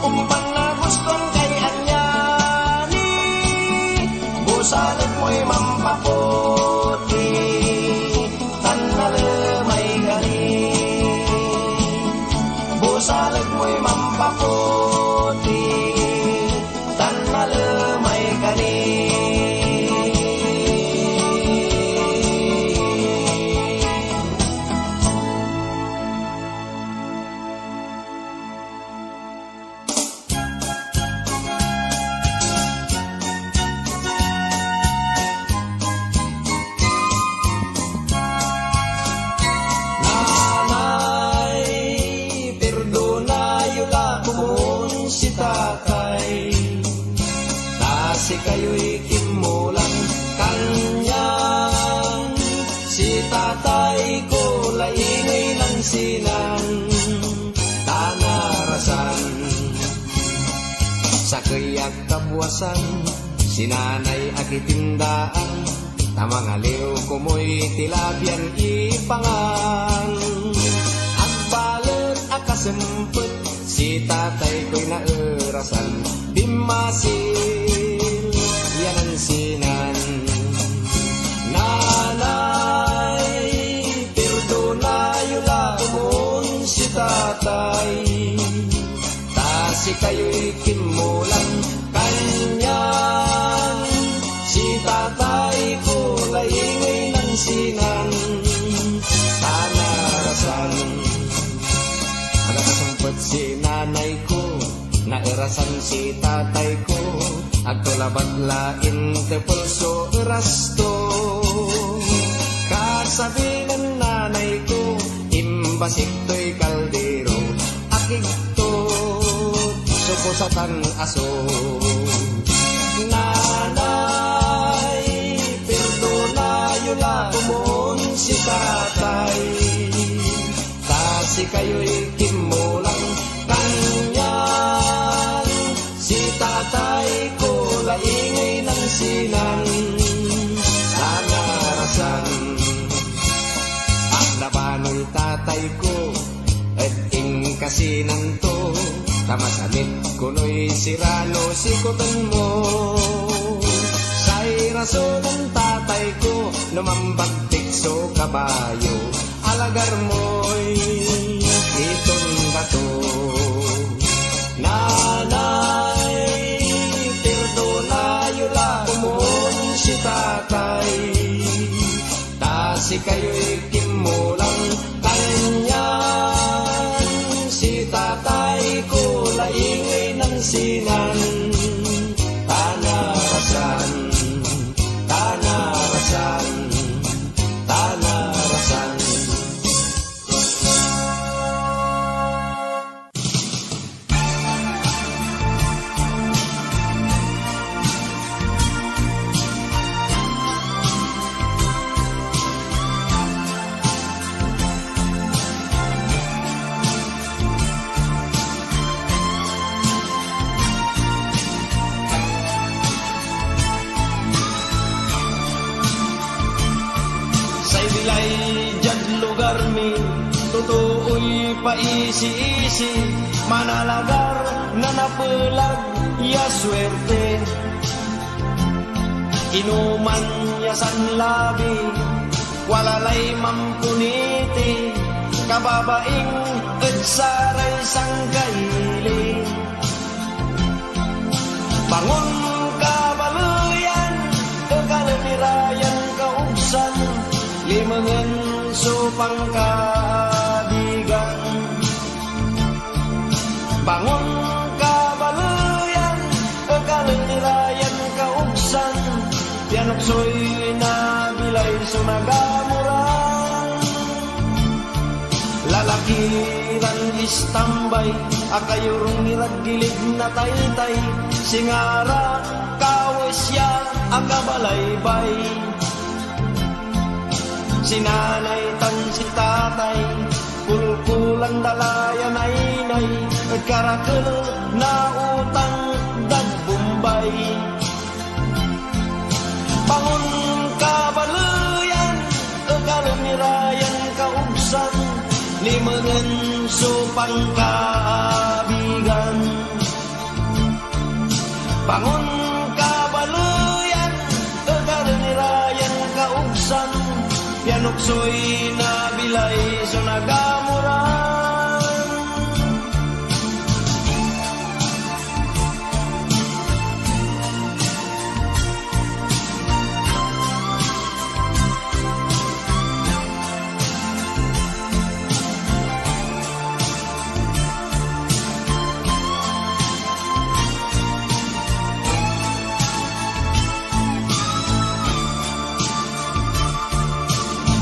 [SPEAKER 2] umpan na guston kay anyani busalag mo'y mampaputi tan nalemay gani busalag mo'y mampaputi tan nalemay gani Nanay, perdonayo la kumun si tatay Nasi kayo'y kimulang kanyang si tatay ko laingay ng sinan tanarasan sa kayak kabuwasan sinanay akitindaan tamang aliw kumoy tilabyan ipangan agbalet akasempet si tatay ko'y naerasan bimasil yan ang sinan nanay perdonayo la kumun si tatay tasi kayo'y kimulang kanyan si tatay ko laingay ng sinan tanarasan agkasempet si nanay ko naerasan si tatay ko agtulabat lain te pulso erasto kasabi ng nanay ko imbasik to'y kaldero akigto sukusatan aso nanay perdonayo la kumun si tatay tasi kayo'y kimulang kanyan si tatay ko laingay ng sinan tanarasan aklabano'y tatay ko at kasinan to tamasanit kuno'y sirano sikutan mo say rason ng tatay ko lumambagtik so kabayo alagar mo'y itong bato nanay perdonayo la kumun si tatay tasi kayo'y kimulang kanyan si tatay ko laingay ng sinan tanarasan tanarasan tanarasan
[SPEAKER 1] bilay jad lugar mi, tutuoy paisi-isi, manalagar na napelag ya swerte. Inuman ya sanlabi, walalay mampuniti, kababaing at saray sangkaili. Bangon kabaluyan, kagalirayan kaugsan, limangan supang kabigan. Bangon kabaluyan, kagalirayan kaugsan, yanoksoy na bilay sunagamurang. Lalakiran istambay, akayurong nilaggilig na taytay, singara kawesya akabalaybay. Sinanay tan si tatay, kulkulan dalayan ay at karakal na utang dagbumbay. Bangon kabaluyan, kagalumirayan kaugsan, limangan supang kaabigan. Bangon kabaluyan, kagalumirayan kaugsan, yanoksoy na bilay sunagamuran.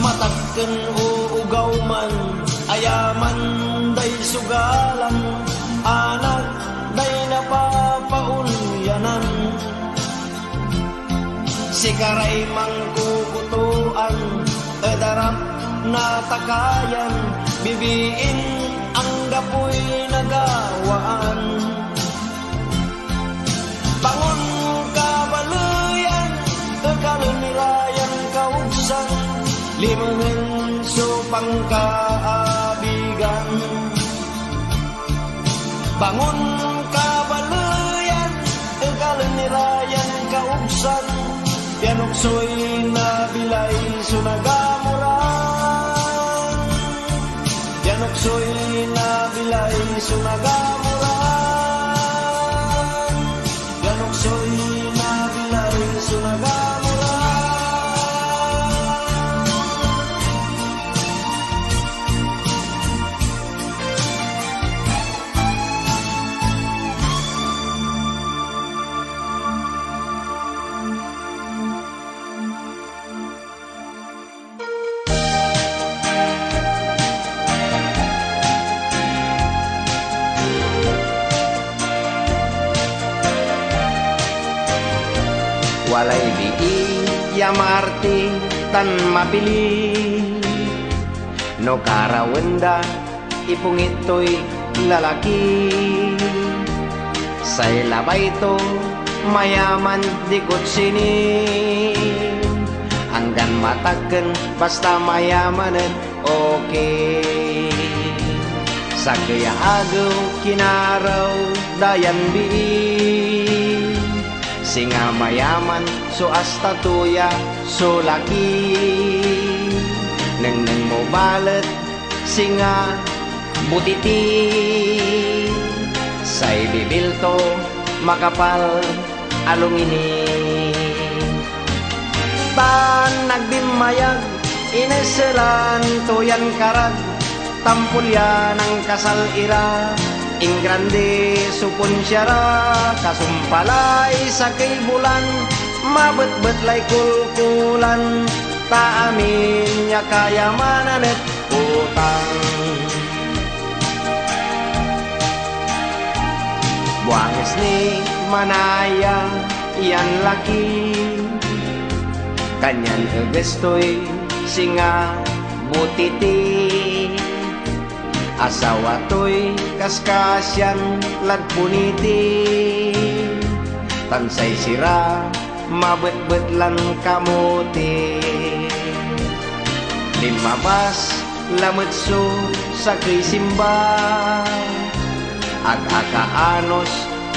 [SPEAKER 1] Matakken uugaw man, ayaman day sugalan, anak day napapaunyanan. Sikaray mangkukutuan, edarap na takayan, bibiin ang gapoy nagawaan. Bangon kabaluyan, kagalumirayan kaugsan, limangan supang kaabigan. Bangon kabaluyan, kagalumirayan kaugsan, yanoksoy na bilay sunagamuran. Yanoksoy na bilay sunagamuran. Yanoksoy na bilay sunagamuran.
[SPEAKER 2] Walay bii ya maarti tan mapili, no karawenda ipungito'y lalaki. Say labay to mayaman dikot sini, hanggan mataken basta mayamanen okay. Sa kaya agaw kinaraw dayan bii, singa mayaman so asta tuya so laki. Neng mo balet singa butiti, say bibilto makapal along ini. Tan nagbimayag ineselan tuyan karag, tampulya ng kasal ira, ing grande supon syara, kasumpalay sa kay bulan, mabet-bet lay kulkulan, taamin niya kayamanan at utang. Buangis ni manaya iyan laki, kanyan egestoy singa butiti. Asawa to'y kaskasyan lagpuniti, tansay sira mabet-bet lan kamuti. Limabas lamutso sa simba agakaanos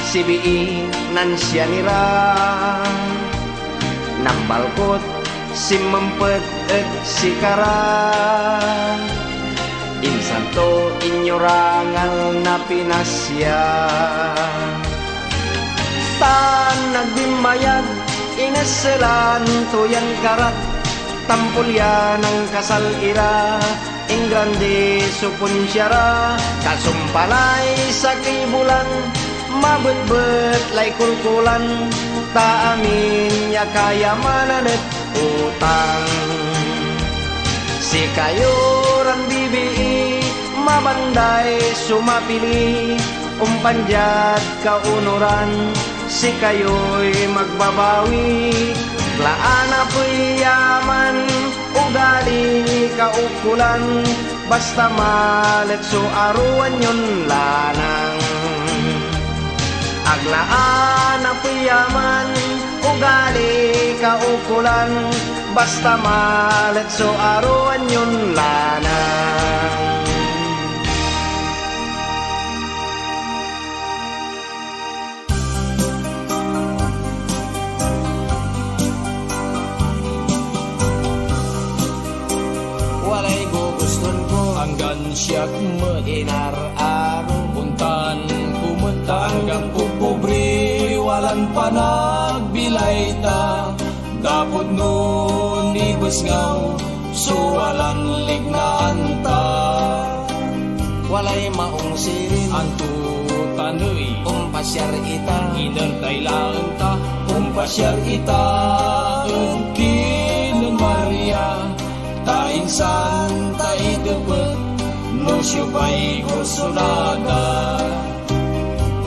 [SPEAKER 2] sibii nan siya nira nambalkot simempet et sikara insanto inyorangal na pinasya tan nagbimayad inaselan tuyang karat tampulya ng kasal ira ing grande supun syara kasumpalay sa kibulan mabet-bet lay kulkulan ta amin ya kayamanan et utang si kayuran bibi mabanday sumapili umpanjat kaunuran si kayo'y magbabawi laana po'y yaman ugali kaukulan basta malet so aruan yun lanang aglaana po'y yaman ugali kaukulan basta malet so aruan yun lanang.
[SPEAKER 5] Walay guguston ko hanggang siyak
[SPEAKER 2] Inar-aro
[SPEAKER 5] puntan kumenta hanggang kupobre walang panagbilay ta dapod nun ibus ngaw so walang lignaan ta
[SPEAKER 2] walay maong sirin
[SPEAKER 5] anto tanoy
[SPEAKER 2] pasyar ita
[SPEAKER 5] inertay lang ta pasyar ita kinan Maria ta insan ta idebet no siyupay kursunada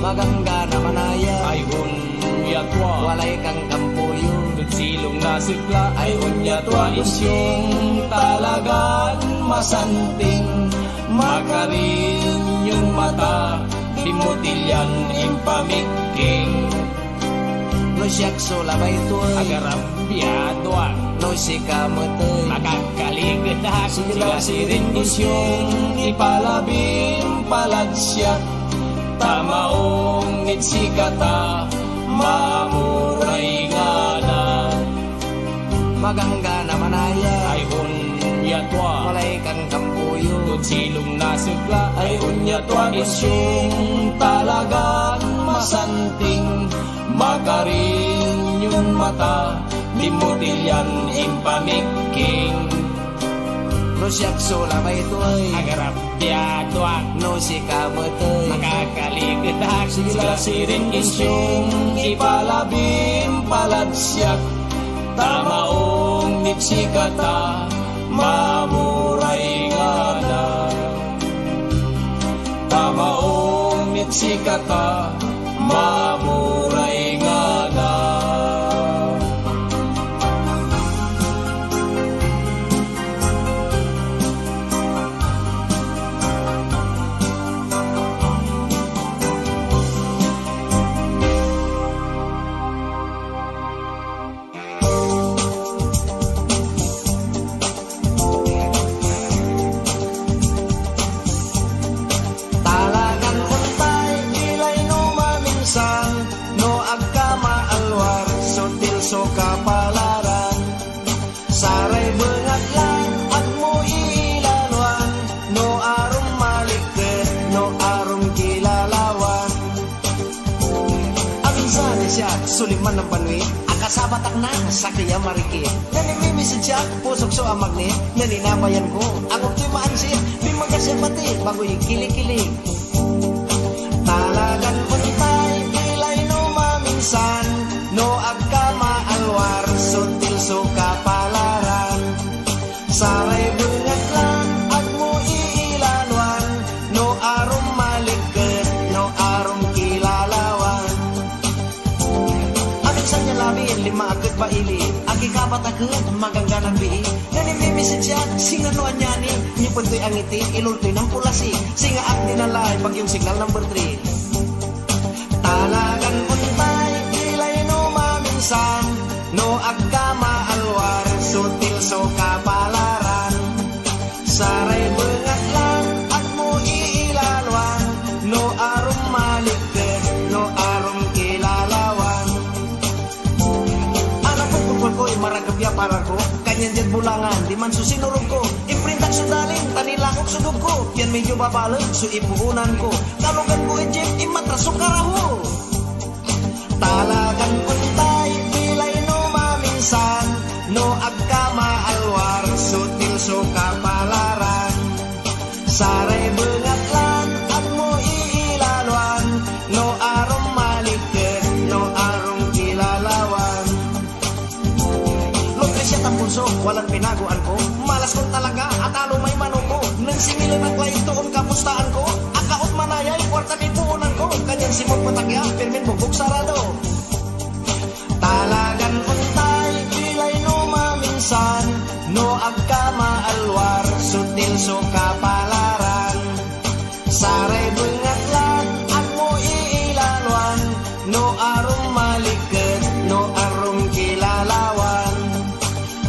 [SPEAKER 2] magangga na manaya
[SPEAKER 5] ay unyatwa
[SPEAKER 2] walay kang kampuyo
[SPEAKER 5] silong na sipla ay unyatwa isyong talagan masanting makarin yung mata dimutilyan impamiking
[SPEAKER 2] no siyak sulabay tuoy
[SPEAKER 5] agarap biadwa
[SPEAKER 2] no sikamotoy
[SPEAKER 5] makakaligtas sila sirin isyong ipalabing paladsyak tamaong itsikata mamuray nga na
[SPEAKER 2] magangga na manaya
[SPEAKER 5] ay unyatwa
[SPEAKER 2] walay kang kampuyo
[SPEAKER 5] silong na sipla ay unyatwa isyong talagang masanting makarin yung mata dimutilyan impamiking
[SPEAKER 2] no siyak sulabay tuoy
[SPEAKER 5] agarap biadwa
[SPEAKER 2] no sikamotoy
[SPEAKER 5] makakaligtas sila sirin isyong ipalabing paladsyak tamaong nitsikata mamuray nga na tamaong nitsikata mamuray nga na.
[SPEAKER 2] talagang untay ilay no maminsan no agkama alwar sutil so kapalaran saray bengat lang at mo ilalwan no arum malikit no arum kilalawan aminsan siya suliman ng panwi akasabatak na sa kaya marikit nanimimisid siya pusok so amagni naninabayan ko ako timaan siya di magkasipati bago'y kilig-kilig talagang untay ilay no maminsan no agkama alwar sutil so kapalaran saray bungat lang at mo iilanwan no arum maligket no arum kilalawan aminsan niya labin lima agad paili agikapat agad magangga ng bii nanimimisid siya singanuan niya ni nipuntoy ang ngiti ilultoy ng pulasi singa at dinalay pag yung signal number 3 talagang untay ilay no maminsan no agkama alwar sutil so kapalaran
[SPEAKER 1] ko, kanyan dyan bulangan, di man susinurog ko. Imprintak sudaling, tanilakok sudog ko. Yan medyo babalag, so ipuunan ko. Kalugan ko ejip, imatraso karaho. Talagang untay, bilay no maminsan. No agkama alwar, sutil so kapalaran. Saray bengatlan, at mo iilalwan. No arom malikit, no arom kilalawan. Lotresya tampulso, walang pinaguan ko. Malas kong talaga, at alo may manuko. Nang singilan at lain toon kapustaan ko. Akaot manayay, kwarta pipuunan ko. Kanyan simot patakya, pirmin bubog sarado. Talagan untay, bilay no maminsan. No agkama alwar, sutil so kapalaran. Saray bengatlan, at mo iilalwan. No arom malikit, no arom kilalawan.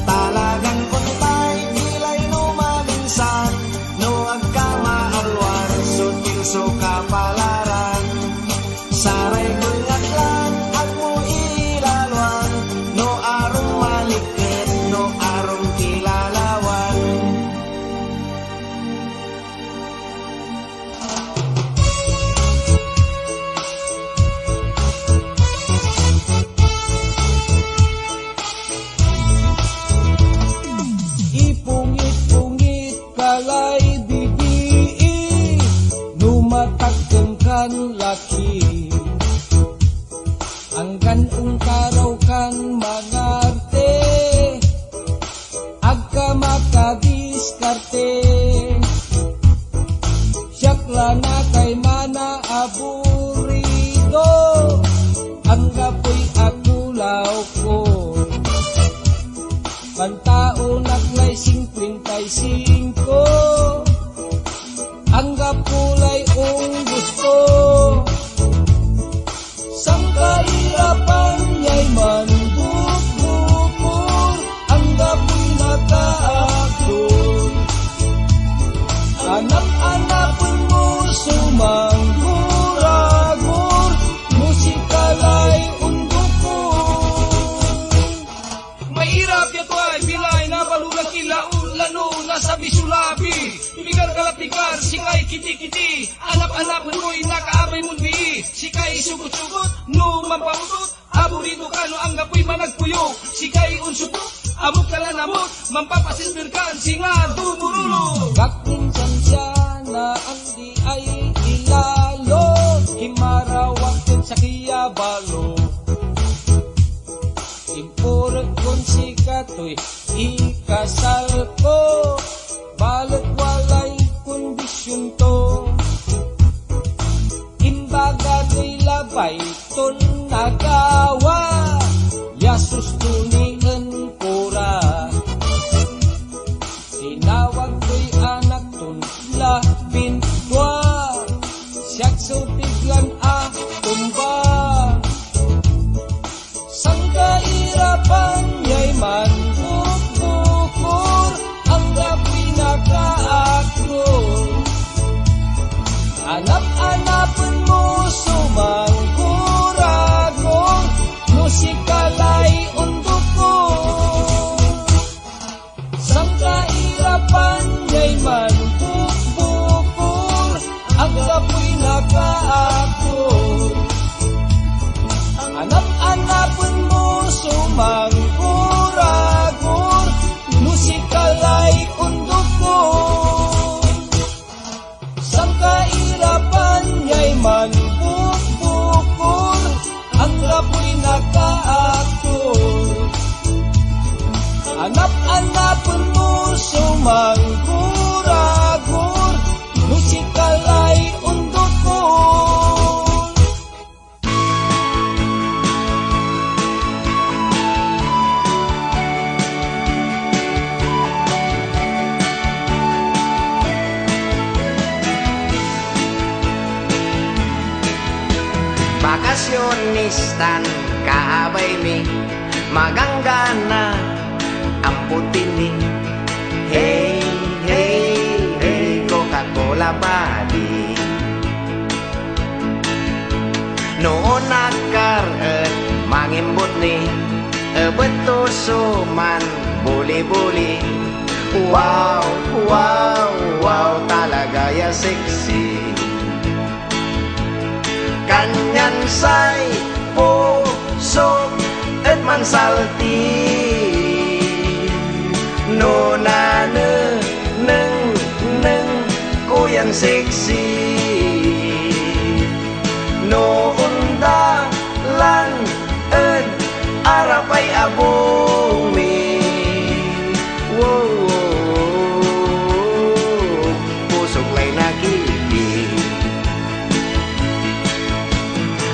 [SPEAKER 1] Talagang untay, bilay no maminsan. No agkama alwar, sutil so kapalaran. Saray bengatlan, at mo iilalwan. No arom malikit, no arom kilalawan.
[SPEAKER 5] Ipungit-pungit kalay bibii, numatagkan kan laki. Anggan ungkaraw kan mangarte, agka makadiskarte. Siyakla na kay mana aburido, ang gapoy akulaw ko. Pantaon naglay 55, ang gapulay ung gusto. Sang kahirapan niya'y manbubukor, ang gapoy nakaakot. Anak-anapon mo sumanggur-agur, musikalay undukor.
[SPEAKER 4] Mahirap yato ay bilay na balugang kilaon lano nasa bisulabi. Ibigar kalapikar, sikay kiti-kiti. Anap-anapon mo'y nakaabay mundi. Sikay sugot-sugot, no mampamudot. Aburido ka no ang gapoy managpuyok. Sikay unsupok, amok kalanamot. Mampapasilbirkan, singa dumurulog.
[SPEAKER 5] Kakinsan siya na ang di ay ilalo, himarawak yun sa kiyabalo. Impurag kon si katoy, ikasal ko, balat walay kondisyon to. Imbaga kay labay ton nagawa, yasus tunian pura. Tinawag ko'y anak ton labing dua, siyak subiglan tumba. Sang kahirapan niya'y manbubukor, ang gapoy nakaakor. Anap-anapan mo sumanggur-agur, musikalay undukor. Sang kahirapan niya'y manbubukor, ang gapoy nakaakor. Anap-anapon mo sumanggur-agur, musikalay undukor. Sang kahirapan niya'y manbubukor, ang gapoy nakaakor. Anap-anapon mo sumanggur-agur, musikalay undukor.
[SPEAKER 2] Bakasyonistan kaabay mi, maganggana ang putini. Hey, hey, hey, Coca-Cola body. Noon nagkaroon mangimbot ni betuso man buli-buli. Wow, wow, wow, talaga ya sexy. Kanyan say puso at mansalti. No na neng kuyan sexy. No unda lan ed arapay abumi. Wow, pusok lay nakiki.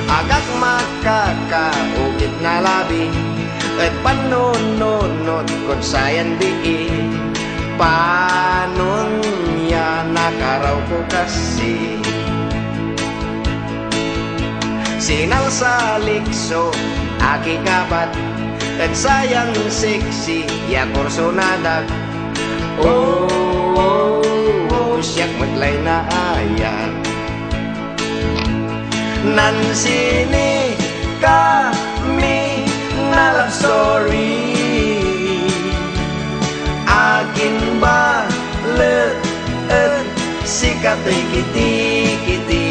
[SPEAKER 2] Agak makakaugit na labi at panununod kung sayan bii. Panon niya nakaraw ko kasi. Sinal sa likso, aki kabat at sayang sexy, ya kurso nadag. Oh, siyak maglay na ayak. Nansini kami na love story. Akin ba sikato'y kiti-kiti.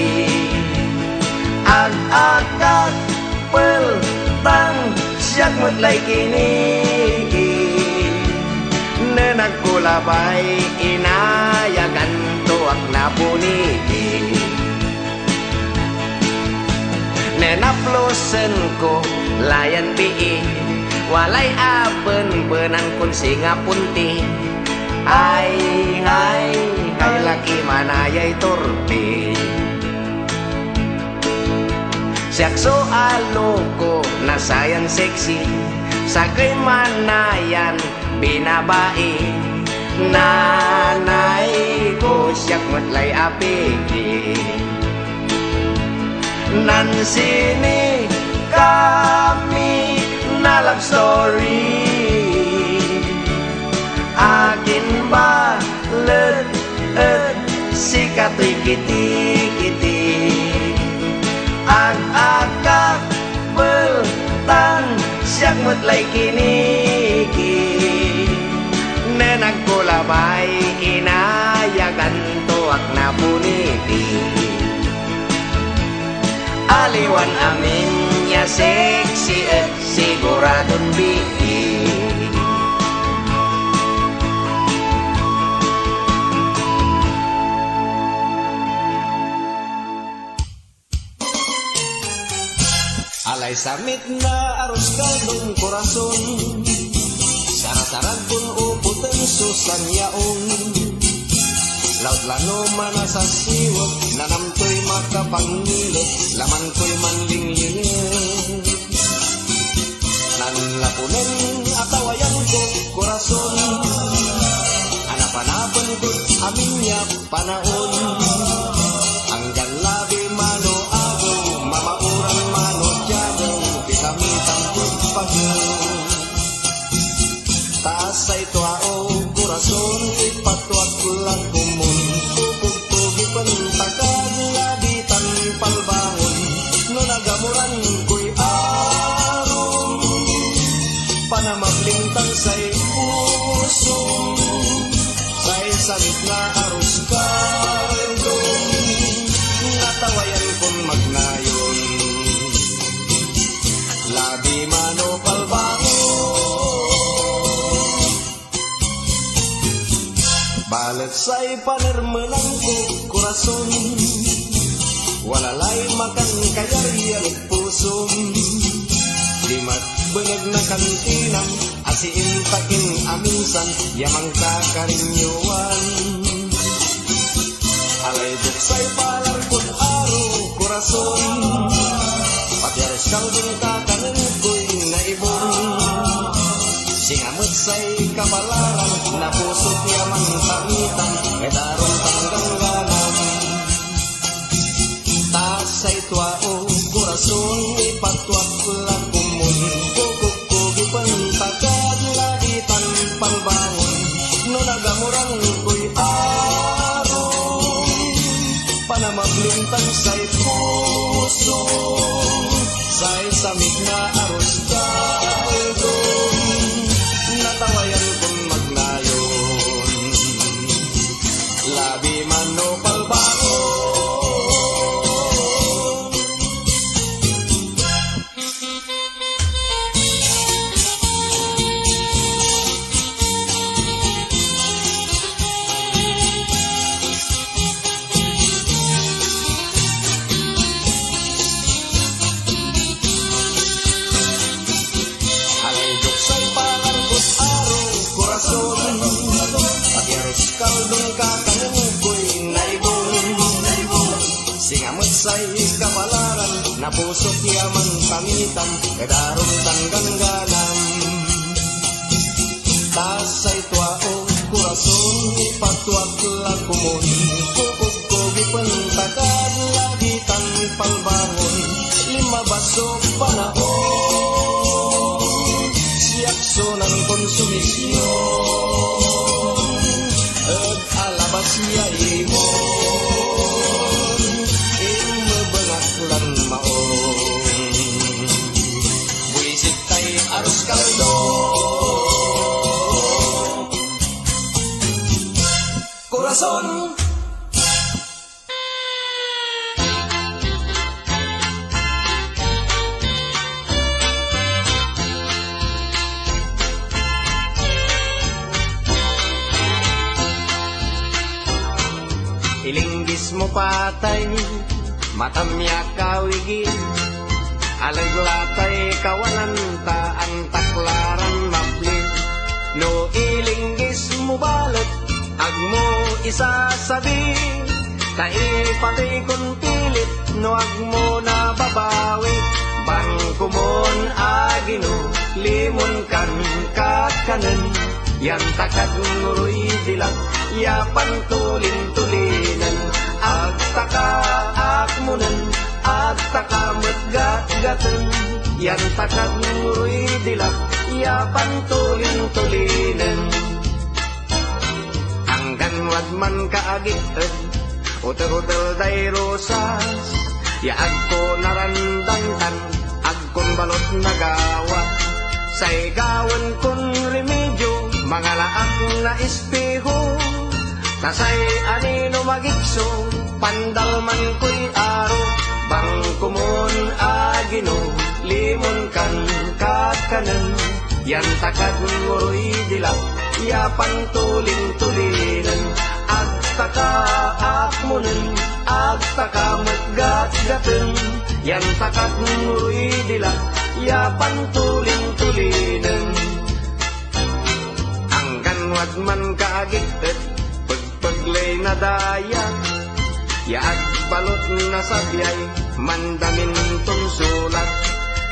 [SPEAKER 2] Ag-agak peltang siyak maglay kinigi. Nenagkulabay inayagan tuwag na punigi. Nenaplosen ko layan bii. Walay aben-benan kun singa punti. Ay laki manayay turpi. Siyak so aloko na sayan sexy. Sakay manayan binabai. Nanay ko siyak matlay apigi. Nansini kami na love story. Akin ba sikato'y kiti-kiti. Ag-agak peltang siyak matlay kinigi. Nenagkulabay inayagan tuwag na puniti. Aliwan amin ya sexy at siguradong bii. Alay samit na aros kaldong korason. Sarasarag pun uputan susan yaong. Laut lano mana sa siwag. Nanamto'y makapangilot. Laman ko'y manlinglingin. Nanlapunin atawayan ko korason. Anapanapan ko amin niya panaon. Hanggang labi mano agaw. Mamauran mano jagaw. Pisamitan ko pagyaw. Taas ay tuao korason. Ipatwag lang kumun. Pupugpugi pantagad. Labitan palbangon. No nagamuran ko'y aron. Panamaglintang sa'y puso. Sa'y salit na aros kaldong. Natawayan kong magnayon. Labi mano palbangon. Balat sa'y panirmalang ko korason. Walalay makan kayariyan puso. Limat bengag na kantinang asiin takin aminsan yamang kakarinyuan. Alay duksay palar kun aro korason. Patiaros kaldong kakanin ko'y naibon. Singamot say kapalaran na pusot yamang tamitan edarong tanggangganan. Tasay tuao korason ipatwag lang kumun. Kukukugi pantagad labitan palbangon. No nagamurang ko'y aron. Panamaglintang say puso. Say samig na aros kaldong. Natawayan pusok yaman tamitan edaron tangganganam tasay tuao kurason ipatuak lakumon kukuk kogi pentakad lagi tanpal bangun 5 baso panahon siakso ng konsumisyon at alabas yaimon imebengaklan maon buisit tay arus kaldo corazon. Ilinggis mo patay, matamya kawigin, alaglatay kawanan ta ang taklaran mabli. No ilinggis mo balat, agmo isasabi, tai patay kung pilit, no agmo na babawi. Bangkumon agino, limon kan kakanan, yan takad nguruy dilang, yapan tulin-tulinan, agtaka akmunan, agtaka metgat-gatan, yan takad nguruy dilang, yapan tulin-tulinan. Hanggan wadman kaagitad, uter-uter day rosas, ya agko narandantan, agkon balot nagawa, say gawan kon remedyo, mga laak na espeho, tasay anino magikso, pandalman ko'y aro, bangkumon agino, limon kan kakanan, yan takad nguroy dilak, yapan tulin-tulinan, agtaka akmunan, agtaka matgat-gatan, yan takad nguroy dilak, yapan tulin-tulinan. Wadman kaagitad, pagpaglay na daya, yaag balot na sabyay, mandamin tunsulat,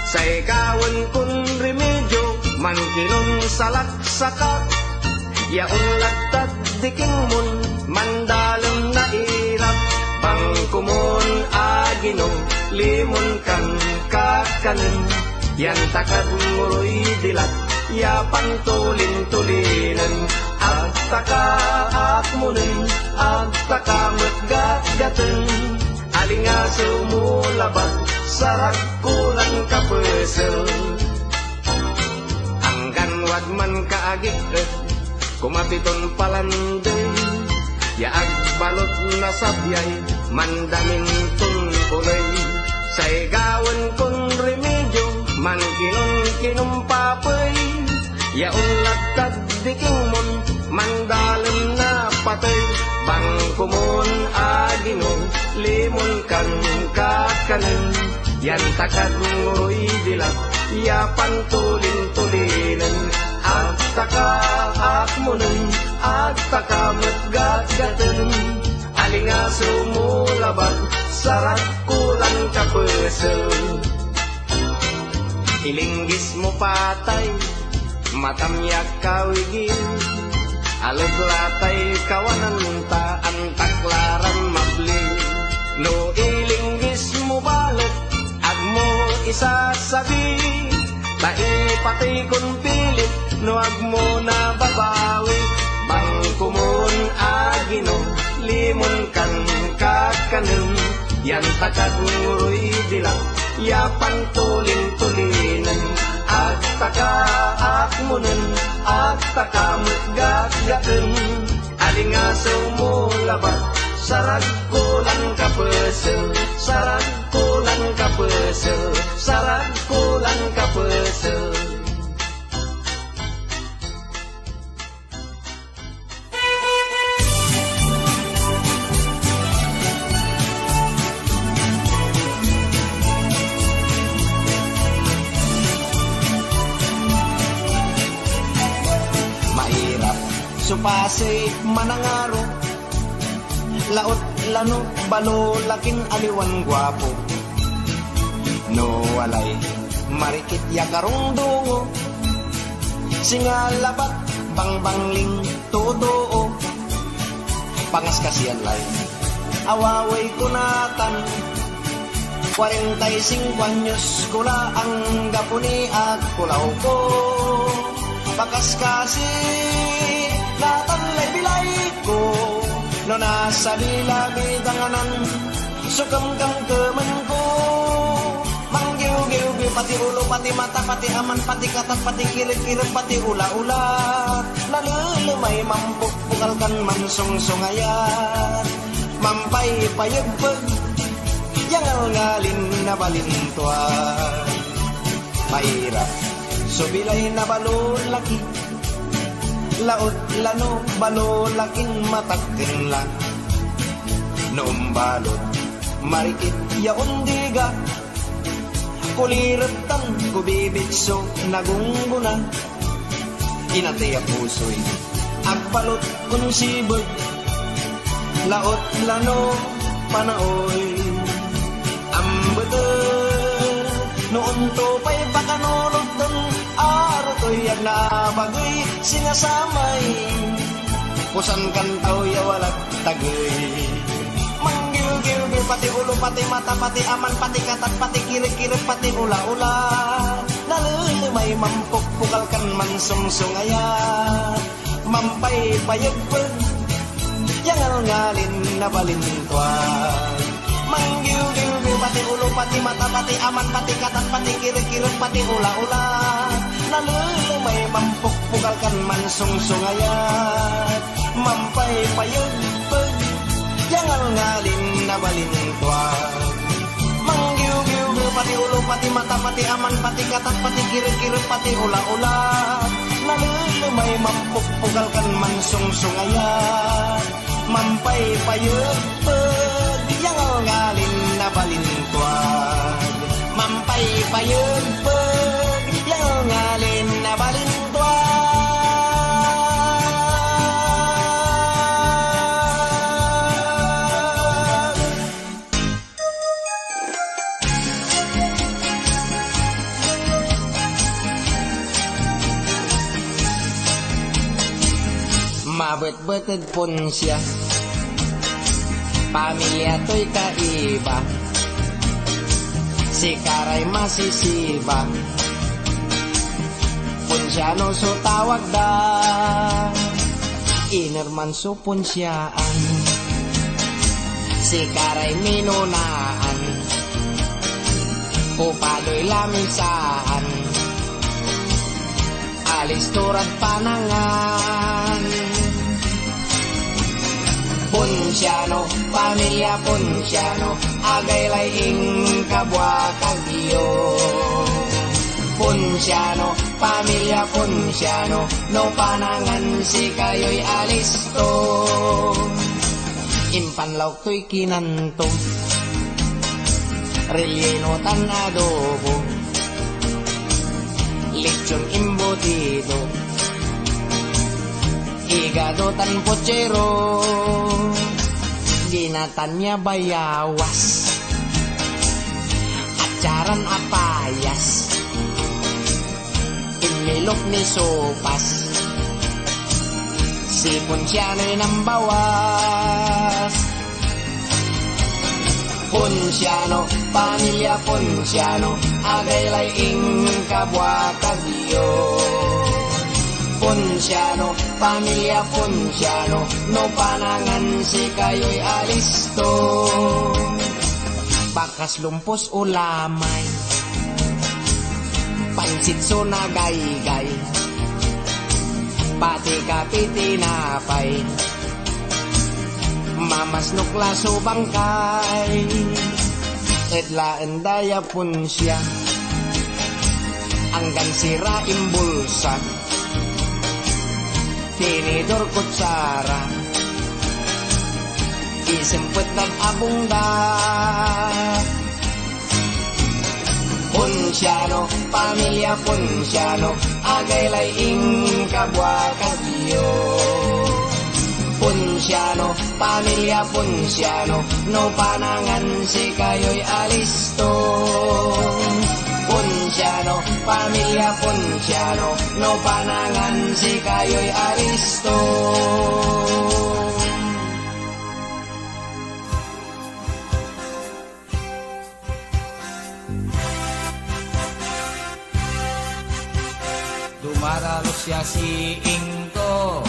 [SPEAKER 2] sa ikawan kun remedyo, mangkinon salak-sakat, yaon lagtad diking mun, mandalam na irap, bangkumon agino, limon kan kakanan, yan takad nguroy dilat, yapan tulin-tulinan, agtaka akmunan, agtaka matgat-gatan, alinga sumulabat, sarak kulang kapesel. Anggan wadman kaagitad, kumapiton palanday, yaag balot na sabyay, mandamin tunkulay, sa igawan kon remedyo, mangkinon kinumpapay, yaon lagtad diking mon, mandalam na patay, bangkumon agino, limon kan kakanan, yan takad nguroy dilak, yapan tulin-tulinan, agtaka akmunan, agtaka matgat-gatan, alinga sumulaban, sarat kulang kapesel. Ilinggis mo patay, matamyak kawigin, alaglatay kawanan ta ang taklaran mabli. No ilinggis mo balat, agmo isasabi, tai patay kung pilit, no agmo na babawi. Bangkumon agino, limon kan kakanan, yan takad nguroy dilang, yapan tulin-tulinan, agtaka akmunan, agtaka matgat-gatan, alinga sumulabat, sarag kulang kapesel, sarag kulang kapesel, sarag kulang kapesel.
[SPEAKER 1] Supase manangaro, laot lano balo laking aliwan gwapo,
[SPEAKER 2] no walay marikit ya karungdungo singalabat bangbangling todo pangas kasihan lain awaway kunatan 45 anyos kula ang gapuni at kulaw ko bakas kasi natanlay bilay ko no nasa bilabidanganan sukam kang kemen ko manggiw-giw pati ulo pati mata pati aman pati katat pati kirit-kirit pati ula-ula nalulumay mampuk pukalkan mansung-sungayat mampay payagpag yangal ngalin na balintuan mahirap subilay na balulaki laot lano balulaking matagkin lang noong balot marikit yaundiga kuliratan kubibitso nagungguna inataya puso'y agbalot kun sibag laot lano panaoy ambete noon to pa'y pakanulog dun aro to'y ag naabagay sinasamay pusan kantaw yawalag tagay manggil-gil pati ulo pati mata pati aman pati katat pati kirit-kirit pati ula-ula nalulumay mampuk pukalkan mansung-sungayat mampay payagpag yangal ngalin na balintuan manggil-gil pati ulo pati mata pati aman pati katat pati kirit-kirit pati ula-ula nalulumay mampuk pukalkan mansung-sungayat mampay payagpag yangal ngalin na balintuan manggiw-giw pati ulo pati mata pati aman pati katat pati kirit-kirit pati ula-ula nalulumay mampuk pukalkan mansung-sungayat mampay payagpag yangal ngalin na balintuan mampay payagpag yangal ngalin na balintuan.
[SPEAKER 5] Mabet-beted pun siya pamilya to'y kaiba si Karay masisiba punsyano so tawag da inerman so punsyaan si Karay minunaan upado'y lamisaan alis turad panangan Punsyano, pamilya Punsyano, agay laing kabwa kagiyo. Punsyano, pamilya Punsyano, no panangan si kayo'y alisto. Impanlaw to'y kinanto, relleno tan adobo, lechon imbutido, higado tan pochero, ginatan niya bayawas, acharan apayas, inilok ni sopas, si Punsyano'y nambawas. Punsyano, pamilya Punsyano, agay laing kabwa kagiyo. Punsyano, pamilya Punsyano, no panangan si kayo'y alisto. Bakas lumpos ulamay, pansit so nagaygay, pati kapiti napay, mamasnok laso bangkay, edlaan daya Punsya, anggan sira imbulsa, tinidor kutsara, isempet nag-abong da. Punsyano, pamilya Punsyano, agay laing kabwa kagiyo. Punsyano,
[SPEAKER 2] pamilya Ponciano, no panangan si kayo'y alisto. Ponciano, pamilya Ponciano, no panangan si kayo'y alisto.
[SPEAKER 5] Dumaralos siya si Ingo,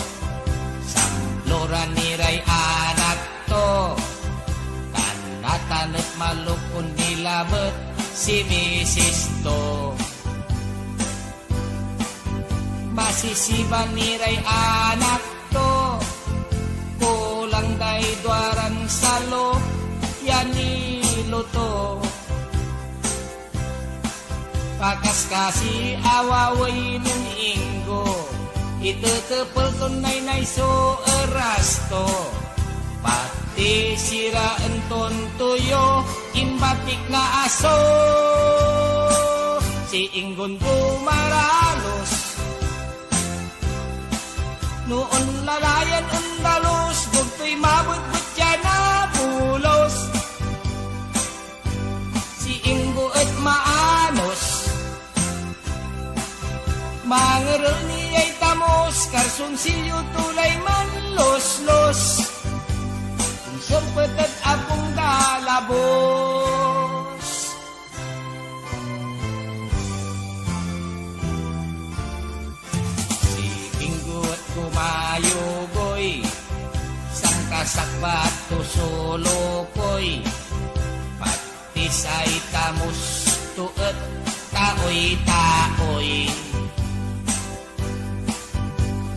[SPEAKER 5] samloran ni Ray anak to. Kanatanet malukon nilabet si Mrs. to. Masisiban ni Ray anak to, kulang day duaran salo, yan niluto. Pakas kasi awaway ng Ingo, itetepel tunay na iso erasto. Pati sira enton tuyo, imbatik na aso. Si Inggon dumaralos, noon lalayan undalos, bugto'y mabut-but yan na pulos. Si Ingo at maanos, mangerel ni ay tamos, karsunsilyo tulay man los-los. Kung sempet at apong dalabos. Si Ingo at kumayugoy, sangkasakbat to solokoy. Pati sa'y tamos tuet taoy-taoy.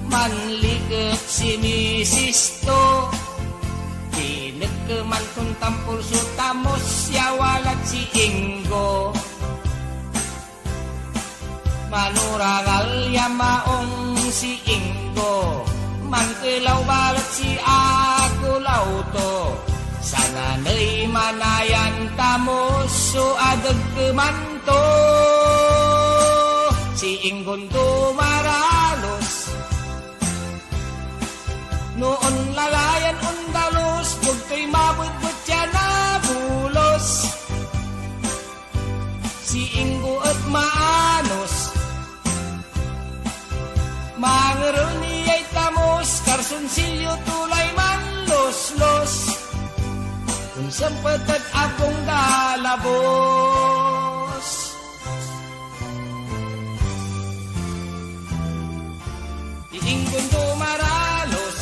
[SPEAKER 5] Manliget si Mrs. to, pinagkeman kung tampol so tamos, yawalat si Ingo. Manuragal yamaong si Ingo, mankilaw balat si Akulaw to. Sana na'y manayan tamos, so adag keman to. Si Inggon dumaralos, noon lalayan undalos, bugto'y mabut-but yan na bulos. Si Ingo at maanos, mangerel niya'y tamos, karsunsilyo tulay man los-los. Kung sempet at akong dalabos. Si Inggon dumaralos,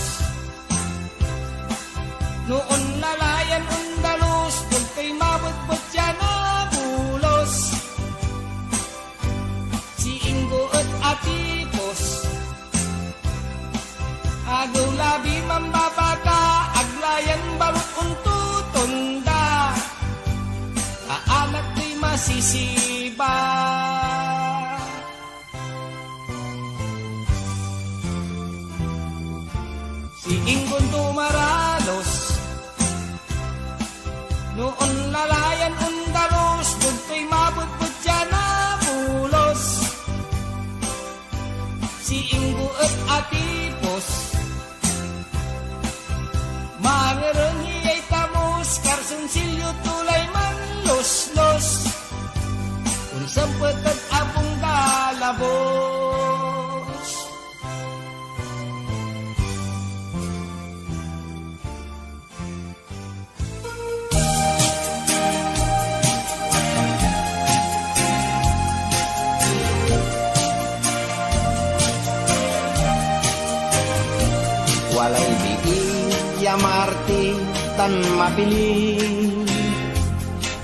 [SPEAKER 5] noon lalayan undalos, bugto'y mabut-but yan na bulos. Si Ingo at atipos, agaw labi mambabaka, aglayan balot untutunda. Aanak di masisiba. Si Inggon dumaralos, noon lalayan undalos, bugto'y mabut-but yan na bulos. Si Ingo at atipos, mangerel niya'y tamos, karsunsilyo tulay man los-los. Kung sempet at apong dalabos.
[SPEAKER 2] Walay biig yamarti tan mapili,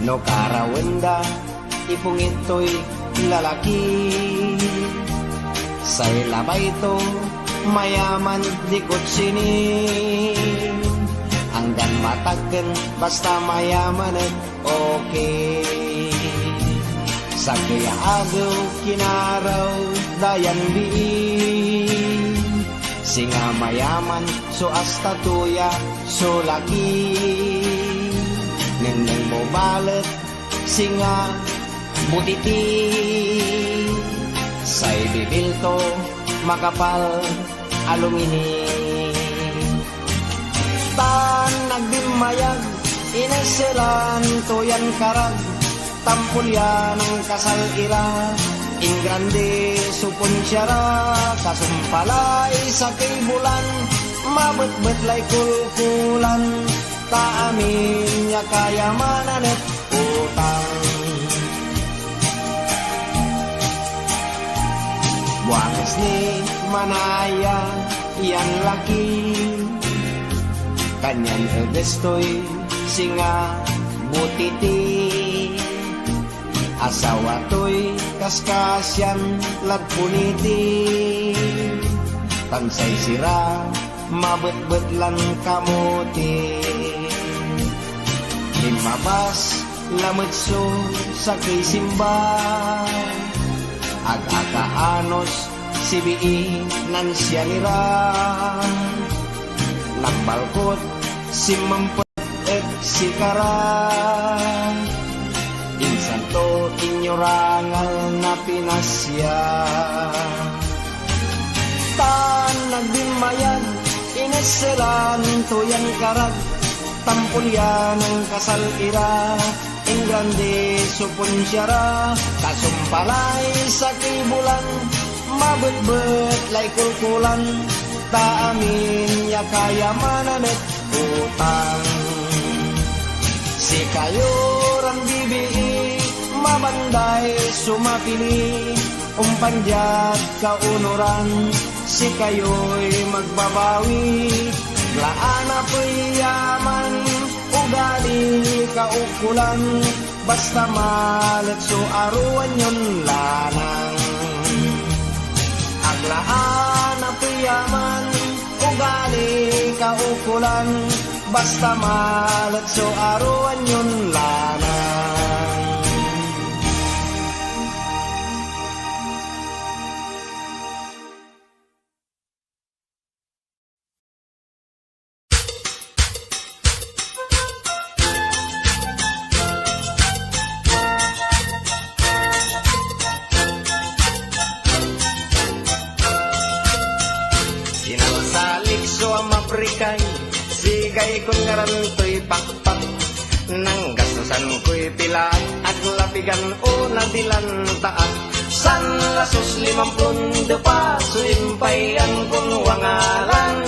[SPEAKER 2] no karawenda ipong ito'y lalaki. Say labay to mayaman dikot sini, hanggang matagen basta mayaman at okay. Sa kaya agaw kinaraw dayan biig, singa mayaman so asta tuya so laki. Neng mo balet singa butiti, say bibil to makapal along ini. toyan karag tampulyan kasal ira in grande supon syara kasumpalay sa kay bulan mabet-bet lay kulkulan ta amin nya kayamanan at utang buwangas ni manaya yan laki kanyan edestoy singa butiti asawa to'y kaskasyan lagpuniti tansay sira mabet-bet lan kamuti limabas lametso sa kay simba ag-akaanos sibii nan siya nira nagbalkot si mampet et si kara insan to inyorangal na pinasya tan nagdimayan ineselan to yan karag tampulyan ang kasal ira in grande supon syara kasumpalay sa kibulan mabet-bet lay kulkulan ta amin ya kayamanan at utang si kayo rang bibi mabanday sumapili umpanjat kaunuran si kayo'y magbabawi laana po'y yaman ugali kaukulan basta malet so aruan yun lanang aglaan na piyaman ugali kaukulan basta malet so aruan yun lanang Afrikay, sigay kong ngaranto'y pakpak nang gastusan ko'y pilat at lapigan o nadilan taat san lasos 50 pa suimpayan kong wangalan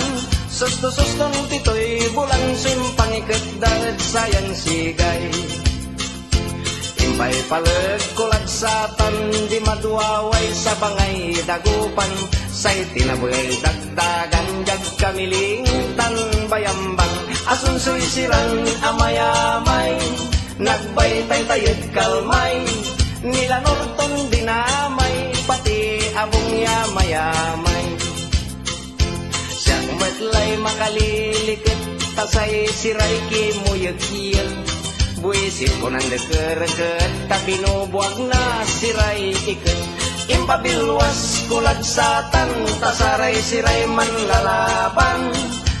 [SPEAKER 2] susto-suston tito'y bulan suimpangikot dahil sayan sigay impay palag kulag satan di maduaway sa bangay dagupan say tinaboy dagdagan jag kamiling tan bayambang asun suisiran amayamay nagbaytay tayod kalmay nila norton dinamay pati abong yamayamay siyang matlay makalilikit tasay siray kimuyag-iyag buisit ko nang deket-deket tapi nubuag na siray iket impabilwas kulag satan tasaray siray man lalaban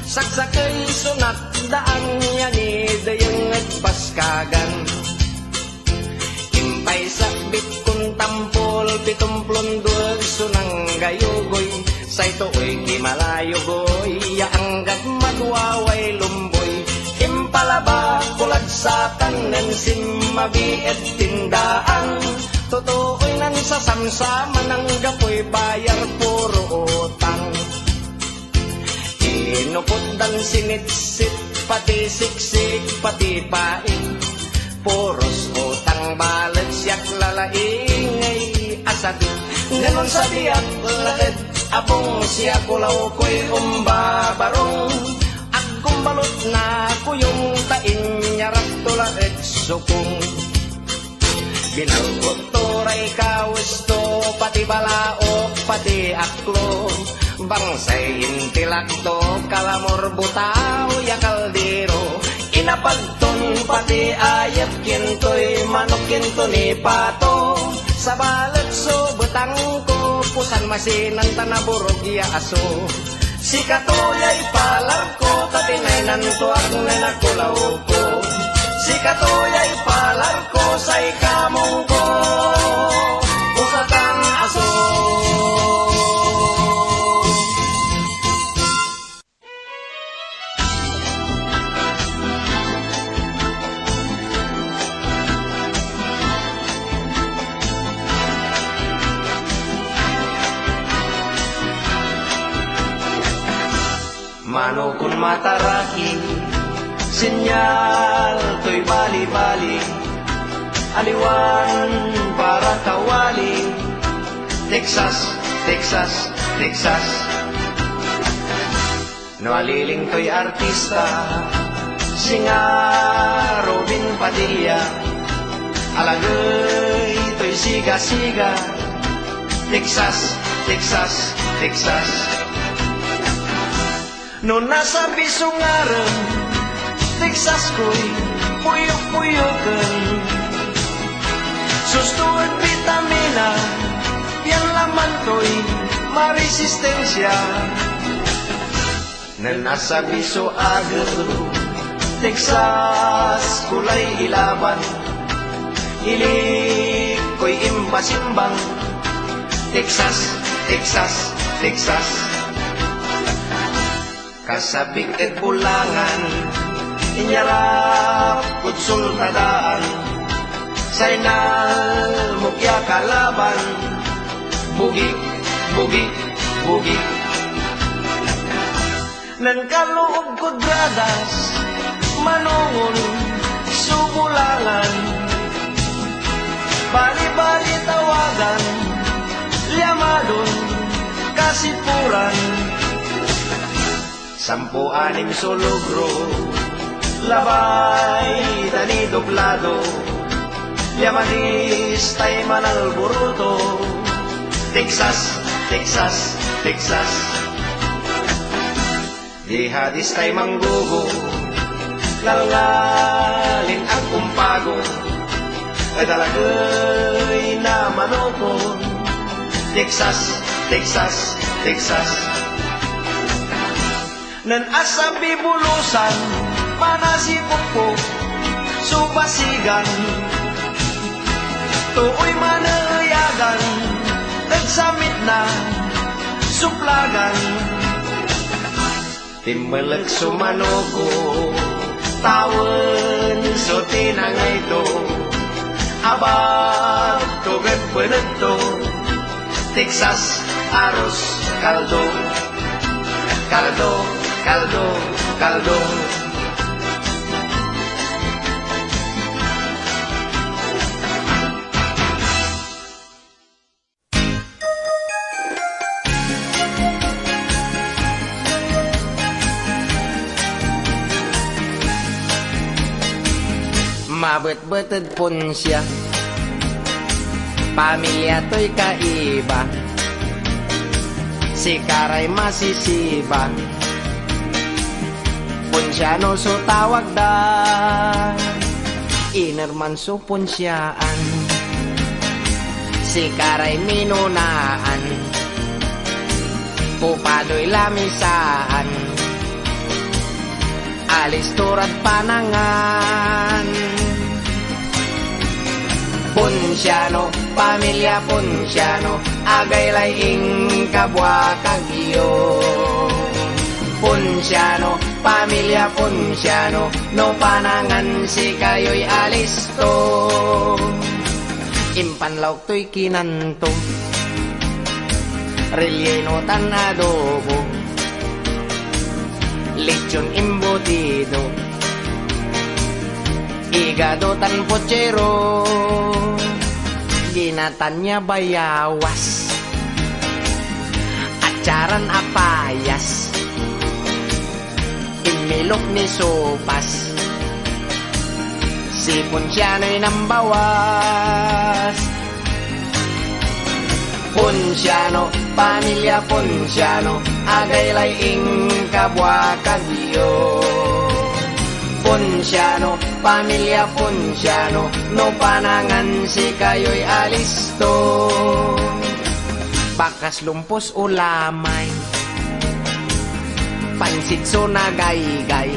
[SPEAKER 2] saksakay sunat daan niya ni dayang agpaskagan impay sakbit kung tampol 72 sunang gayugoy say to'y kimalayogoy yaanggag maduaway lumboy impalaba kulag satan ng simmabi at tindaan totoo'y nan sasamsama ng gapoy bayar puro utang inupot dan sinitsit pati siksik pati paing puros utang balat siyak lalaingay asagit ganon sa diyak lalit abong siya kulaw ko'y umbabarong kumbalot na kuyong tain nyarak tula et sukong binalgot toray kawisto pati balaok pati aklo bangsay intilakto kalamor butaw ya kaldero inapagton pati ayat kintoy manok kinto ni pato sa balat so betang ko pusan masinan tanaburog ya aso si katoyay palar ko katinainan to ak nanakulaw ko si katoyay palar ko say kamong ko usatan aso
[SPEAKER 1] Mano kun mataraki, sinyal to'y bali-bali, aliwan para kawali, Texas, Texas, Texas. No aliling to'y artista, singa Robin Padilla, alagay to'y siga-siga, Texas, Texas, Texas. No nasa bisungaran, Texas ko'y puyok-puyokan, sustuan vitamina, yan laman to'y maresistensya. Na nasa biso agad, Texas kulay ilaban, ilik ko'y impasimbang, Texas, Texas, Texas. Kasabik at bulangan, inyarap kutsul tadaan, sainal mukya kalaban, bugi, bugi, bugi. Nan kaloob ko gradas, manungon, subulangan, bali-bali tawagan, liamadon, kasipuran, 10-6 sologro, labay tani doblado, liamadis tay manalburuto, Texas, Texas, Texas. Jihadis tay manggugo, lalngalin ang kumpago, ay talagay na manukon, Texas, Texas, Texas. Nan asabi bulusan, panasipok subasigan, tuoy manayagan, nagsamit na suplagan. Timbalag sumanoko, tawan so tinangay to, abag tugat panagto, Texas, Aros, Kaldo, Kaldo, Kaldo, Kaldo.
[SPEAKER 2] Mabet-beted pun siya, pamilya to'y kaiba, si Karay masisiba, punsyano so tawag da, inerman so punsyaan, si Karay minunaan, pupado'y lamisaan, alis turad panangan. Punsyano, pamilya punsyano, agay laing kabwa kagiyo. Punsyano, pamilya punsyano, no panangan si kayo'y alisto. Impanlaw to'y kinanto, relleno tan adobo, lechon embutido, igado tan pochero, ginatanya bayawas, acaran apayas, imilok ni sopas, si punsyano'y nambawas. Punsyano, pamilya punsyano, agay laing kabwa kagiyo. Punsyano, pamilya punsyano, no panangan si kayo'y alisto. Bakas lumpos ulamay, pansit so nagaygay,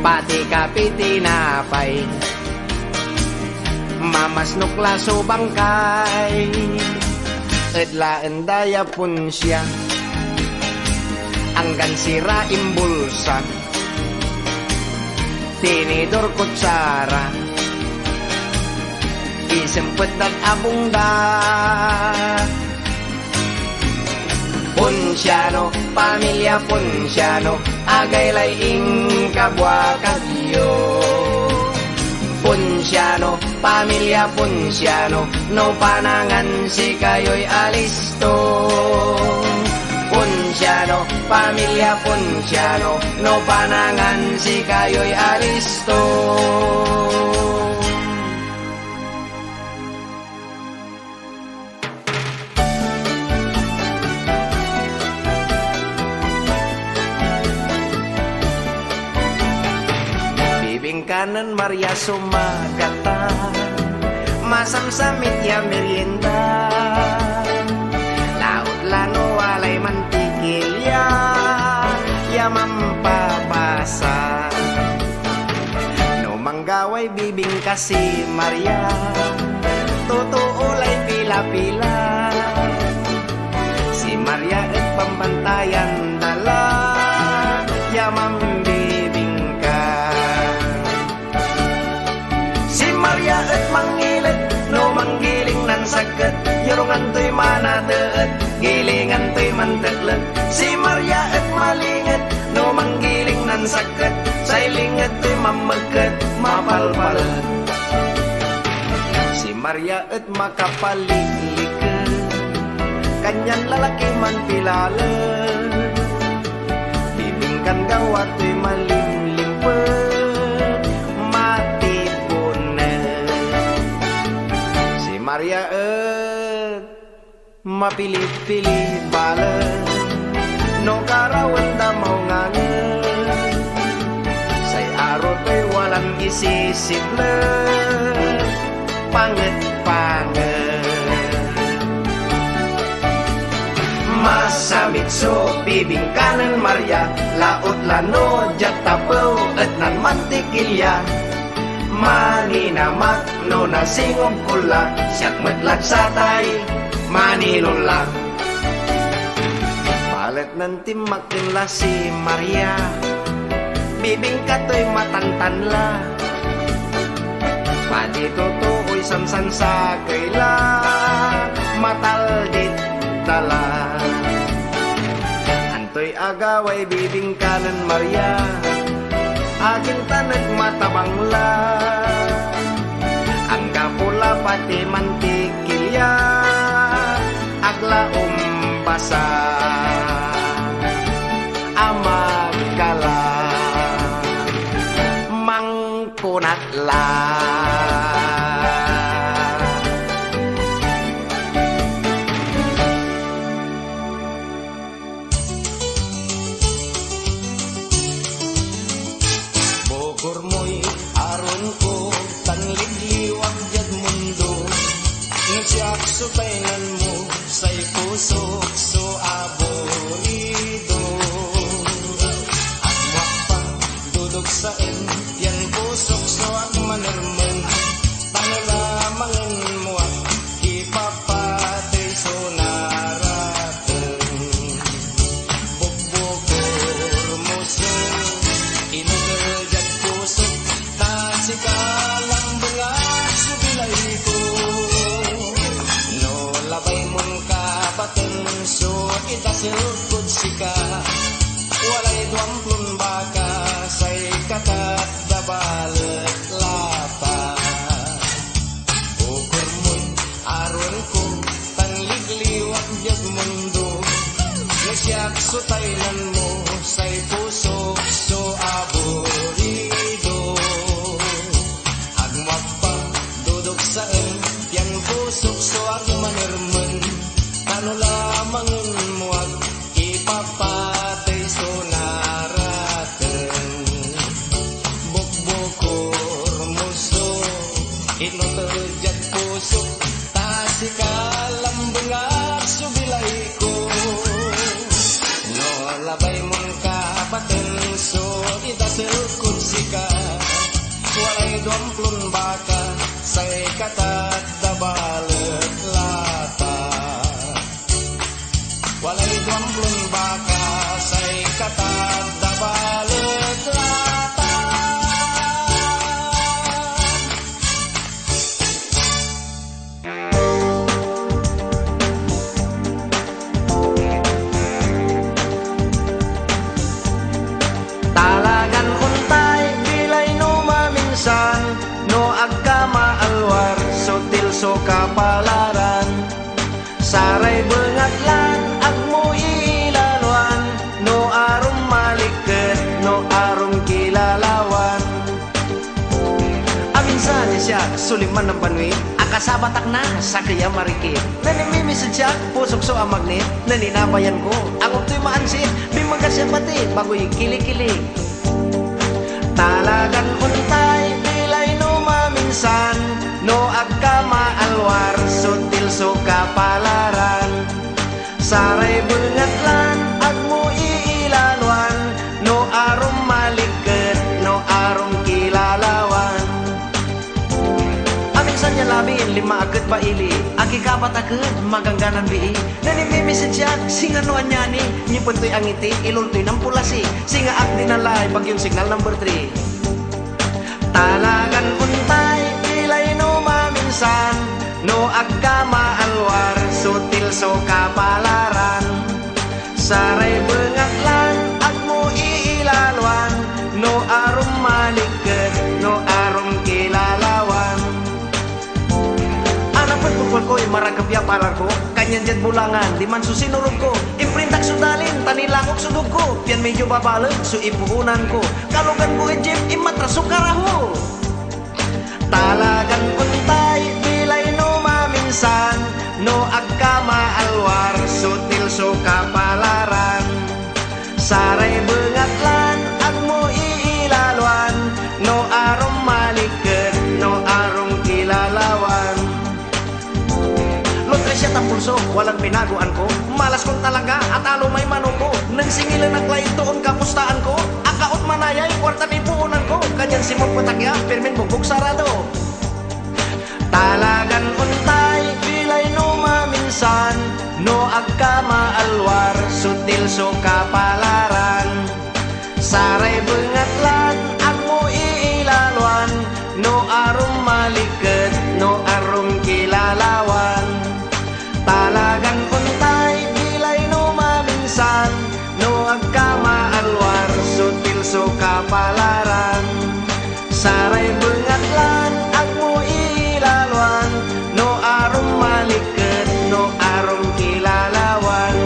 [SPEAKER 2] pati kapitinapay, mamasnok laso bangkay, edlaan daya punsya, anggan sira imbulsa, tinidor kutsara, isempet dan abungda. Ponciano, pamilya Ponciano, agay laing kabwa kagyo. Ponciano, pamilya Ponciano, no panangan si kayo'y alisto. Ponciano, pamilya Ponciano, no panangan si kayo'y alisto. Bibing kanan Maria sumagata, masamsamit ya merienda. Laut lano walay mantikil ya mampapasa. No manggaway bibing kasi Maria, totoo lay pila-pila. Si Maria at pambantayan dala, ya mambibing ka. Si Maria at mangilit, no manggiling nan sakit. Yorungan to'y manateet, gilingan to'y manteklet. Si Maria at malingit, no manggiling nan sakit. Sailinget to'y mamaget, mapalpalet. Si Maria at makapaligliket, kanyan lalaki man pilalet. Bibingkan gawat to'y malimlimpet, matipunet. Si Maria at mapili-pili balet, no karawan damaw nganget. Say aro to'y walang isisiblet, panget-panget. Masamit so bibing kanan Maria, laot lano jatapaw at nan mantikilya. Maninamak no nasingong kula, siyak matlag satay manilula. Palit ng timakin la si Maria, bibing kato'y matantanla. Padi totoo'y sansan sa kaila, mataldit tala. Anto'y agaway bibing kanan Maria, akin tanag matabangla. Ang kapula pati mantikilya, agla umbasa. Amagkala, mangkunatla. Bogor mo'y aron ko, tangligliwag yag mundo. Nagsiyak sutaynan mo, say pusok so aborido. At wakpa, dudog sa yan pusok so ak manermen. Tano lamangin mo at ipapatay so naratan. Bugbogor mo so, inugel yag pusok, tasikalang bangag subilay ko. No labay mong kabatan so idasil kud sika. Walay duamplon baka say katat dabalet lata. Bukor mo'y aron ko, tangligliwag yag mundo. Nasyak sutaynan mo, say pusok so aborido. Agwag pa, dudog sa yan pusok so agmanermen. Ano lamangin mo at ipapatay so naratan. Bukbukor mo so, inoterjat pusok, tasikalang bangag subilay ko. No labay mong kapatan so idasel kud sika. Walay duamplon baka say katat dabalet lata. Walay duamplon baka say katat dabalet lata.
[SPEAKER 1] suliman ng banwi, akasabatak na sa kaya marikit. Nanimimi sejak, pusok so ang magnet, naninabayan ko, ang ukto'y maansit, bimagasya pati, bago'y kilik-kilik. Talagan untay, bilay no maminsan, no agka maalwar, sutil so kapalaran. Saray bungatlan, ag mo iilalwan, no arom malikit, no arom kilalawan. Aming sanya labin, lima agad paili, agi kapat agad, magangganan bii. Nanimimisidyak, singa no anyani, nipunto'y ang ngiti, ilulto'y ng pulasi, singa ak dinalay, bagyong signal number 3. Talagan untay, ilay no maminsan, no agka maalwar, sutil so kapalaran. Saray bengatlan, ag mo iilalwan, no arom malikit, no arom kilalawan. Anak pagpupul ko'y maragapya palar ko, kanyan dyan bulangan, di man susinurog ko, imprintak sudalin, tanilakok sudog ko, piyan medyo babalag, so ipuhunan ko, kalugan ko ejip, imatras karaho. Talagan untay, bilay no maminsan, no agka maalwar, sutil so kapalaran. Saray bengatlan, ag mo iilalwan, no arom malikit, no arom kilalawan. Lotres siya tang pulso, walang pinaguan ko, malas kong talaga at alo may manuko, nang singilan ng klait doon kapustaan ko, akaot manayay, kwarta may puunan ko, kanyan simong patakya, pirmin bugbog sarado. Talagan untay, bilay no maminsan, no agka maalwar, sutil so kapalaran. Saray bengatlan, ag mo iilalwan, no arom malikit, no arom kilalawan. Talagan untay, bilay no maminsan, no agka maalwar, sutil so kapalaran. Saray bengatlan, ag mo iilalwan, no arom malikit, no arom kilalawan.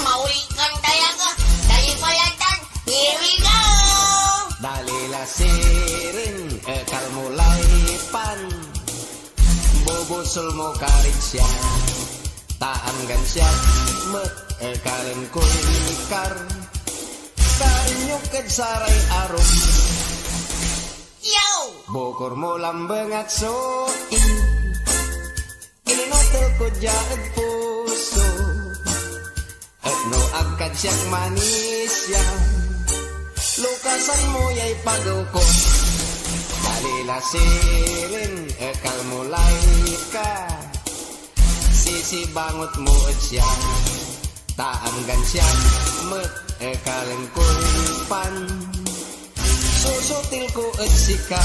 [SPEAKER 3] Mauli kang dayaga, dali mo yan tan. Here we go!
[SPEAKER 2] Dalila sirin, ekal mulai pan, bubusol mo karit siya, taanggan siya, met ekalin kulikar, karinyukid saray arom,
[SPEAKER 3] Yo!
[SPEAKER 2] bukor mo lambengat soin, inotel ko jaad puso, at no agkad siyang manisya, lukasan mo ya'y pagaw ko. Dalila sirin, ekal mulay ka, sisibangot mo at siya, taanggan siya, met ekalin kulpan, susutil ko at sika,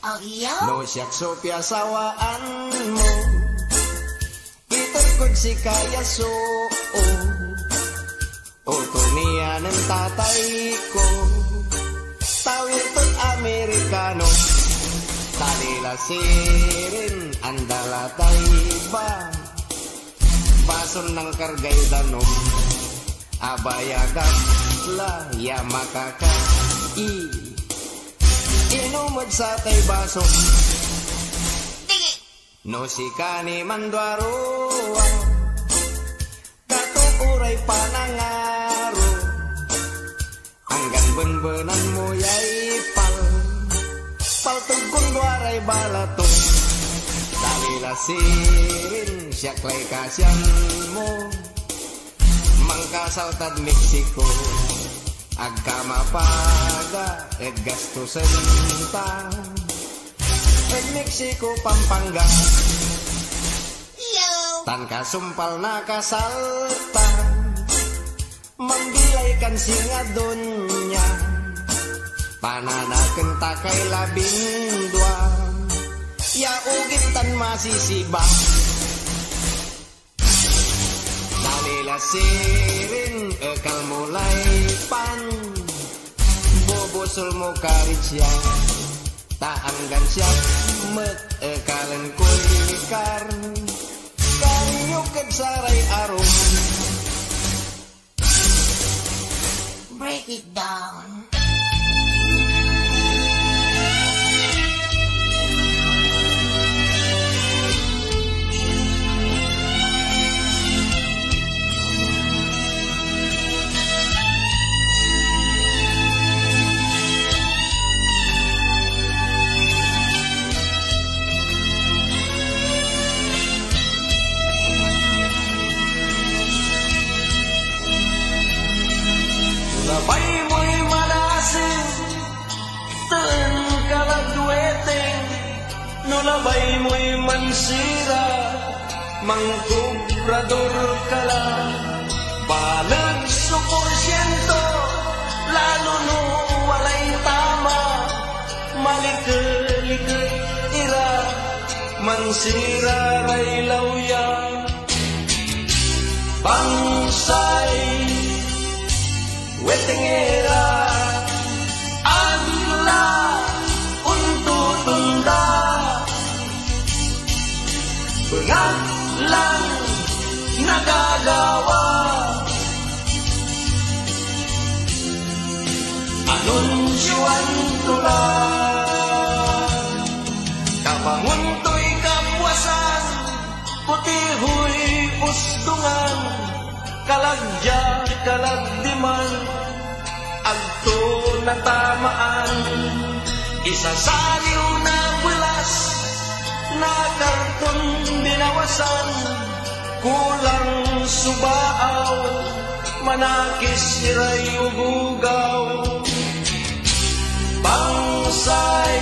[SPEAKER 3] Oh, yo?
[SPEAKER 2] no siyak so piyasawaan mo, itarkod si kaya so, uto niya ng tatay ko, tawid to't Amerikano, talila sirin, andala ba, bason ng kargay danom, abayagan la yamakaka inumod sa tay baso,
[SPEAKER 3] Digi!
[SPEAKER 2] no si kani mandwaruwa, katukuray panangaro, hanggang benbenan mo yay paltugon dwaray balato, dalila sirin, siyaklay kasyan mo, mangkasaltad Mexico, agkamapaga, gastusan ta, Mexico, Pampanga,
[SPEAKER 3] Yo!
[SPEAKER 2] tan kasumpal na kasalta, mambilay kan singadon niya, pananaken ta kay labindwa, yaugit tan masisiba, dalila sirin, ekal mulay pan, bubusol mo karit siya, taanggan siya, met ekalan kulikar, karinyukid saray arom,
[SPEAKER 3] sit down.
[SPEAKER 1] Labay mo'y malasin, taan kalagweteng, no labay mo'y mansira, mangkubrador ka lang. Balag suporsyento, lalo no walay tama, malikalikat ira, mansira ray lawya, bangsay wetengera agla untutunda bengat lang nagagawa anunsyoan tulang kabangun to'y kapuasan putihoy ustungan kalagya kalagdiman agto na tamaan isasaliw na bulas na karton binawasan kulang subaaw manakis iray ugugaw bangsay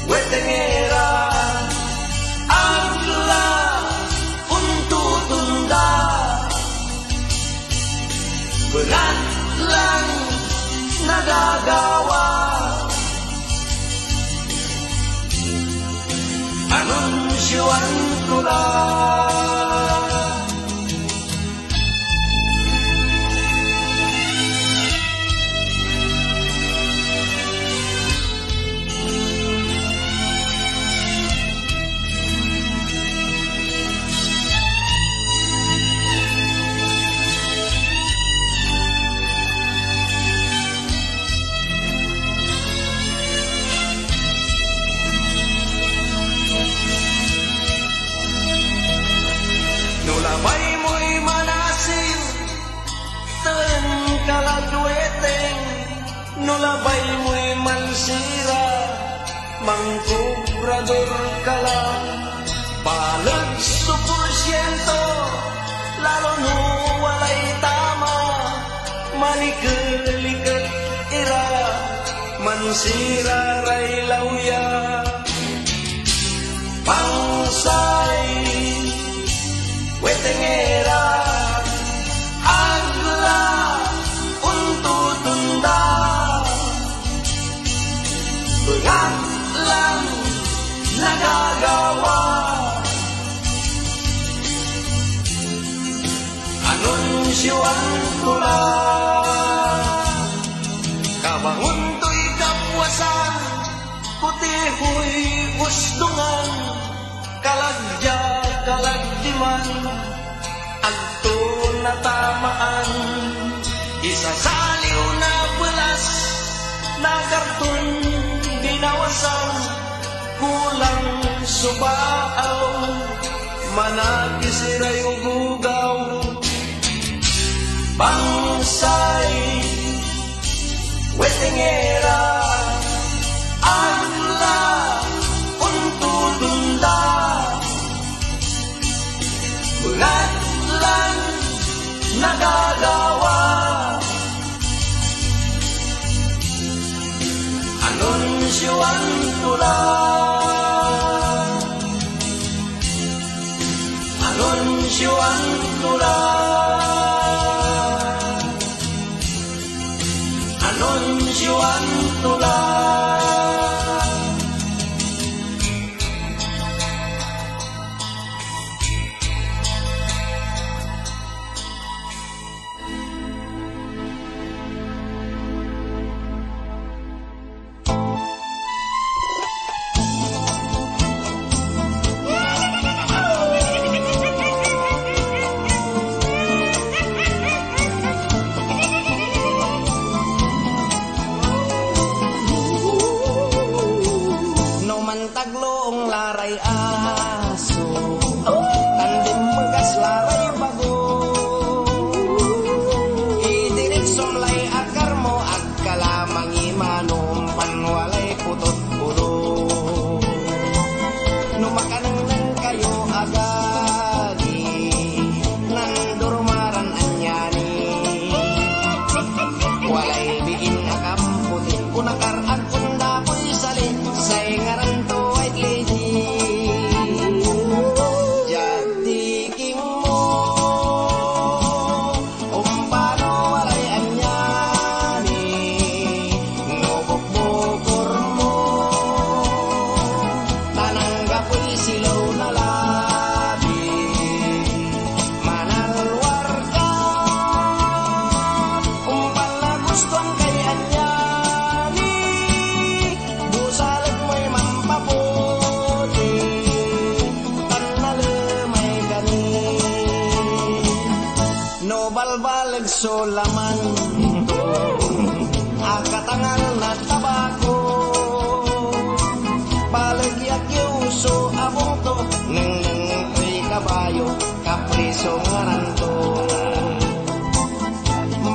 [SPEAKER 1] wetengera agla untutunda bengat lang nagagawa anunsyoan ko lang Nulabay mo'y manasin, taan kalagweteng, nulabay mo'y mansira, mangkubrador ka lang. Balag suporsyento, lalo no walay tama, malikalikat ira, mansira ray lawya, pangsay wetengera agla untutunda bengat lang nagagawa anunsyoan ko lang kabangun to'y kapuasan putihoy ustungan kalagya kalagdiman agto na tamaan isasaliw na bulas na karton binawasan kulang subaaw manakis iray ugugaw bangsay wetengera agla untutunda bengat lang nagagawa anunsyoan ko lang anunsyoan ko lang anunsyoan ko lang
[SPEAKER 2] aso laman to akatangal na tabako balagyak yuso abong to neng ay kabayo kapriso ngaran to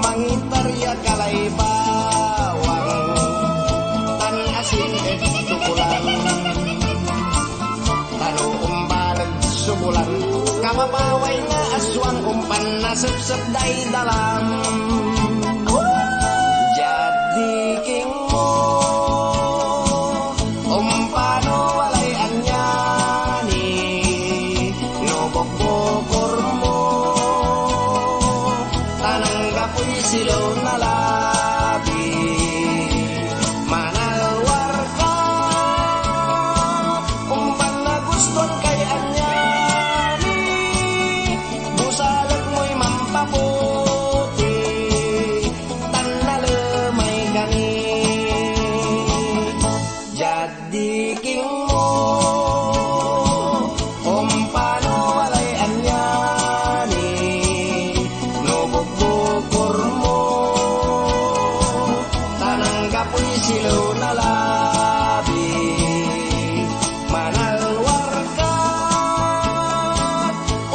[SPEAKER 2] mangitarya kalay bawang tan asin tukulan tano umbalag subulan kamapaway nga aswang umpan na sepsep day dalam jadi king mo umpano walay anyani no bokbokor mo tanang kapoy silaw na labi manalwar ka umpan na guston kay anyani busalag mo'y mampaputi tannalemay gani jadi king mo umpano walay anyani no bukbukor mo tanang kapoy silaw na labi manalwar ka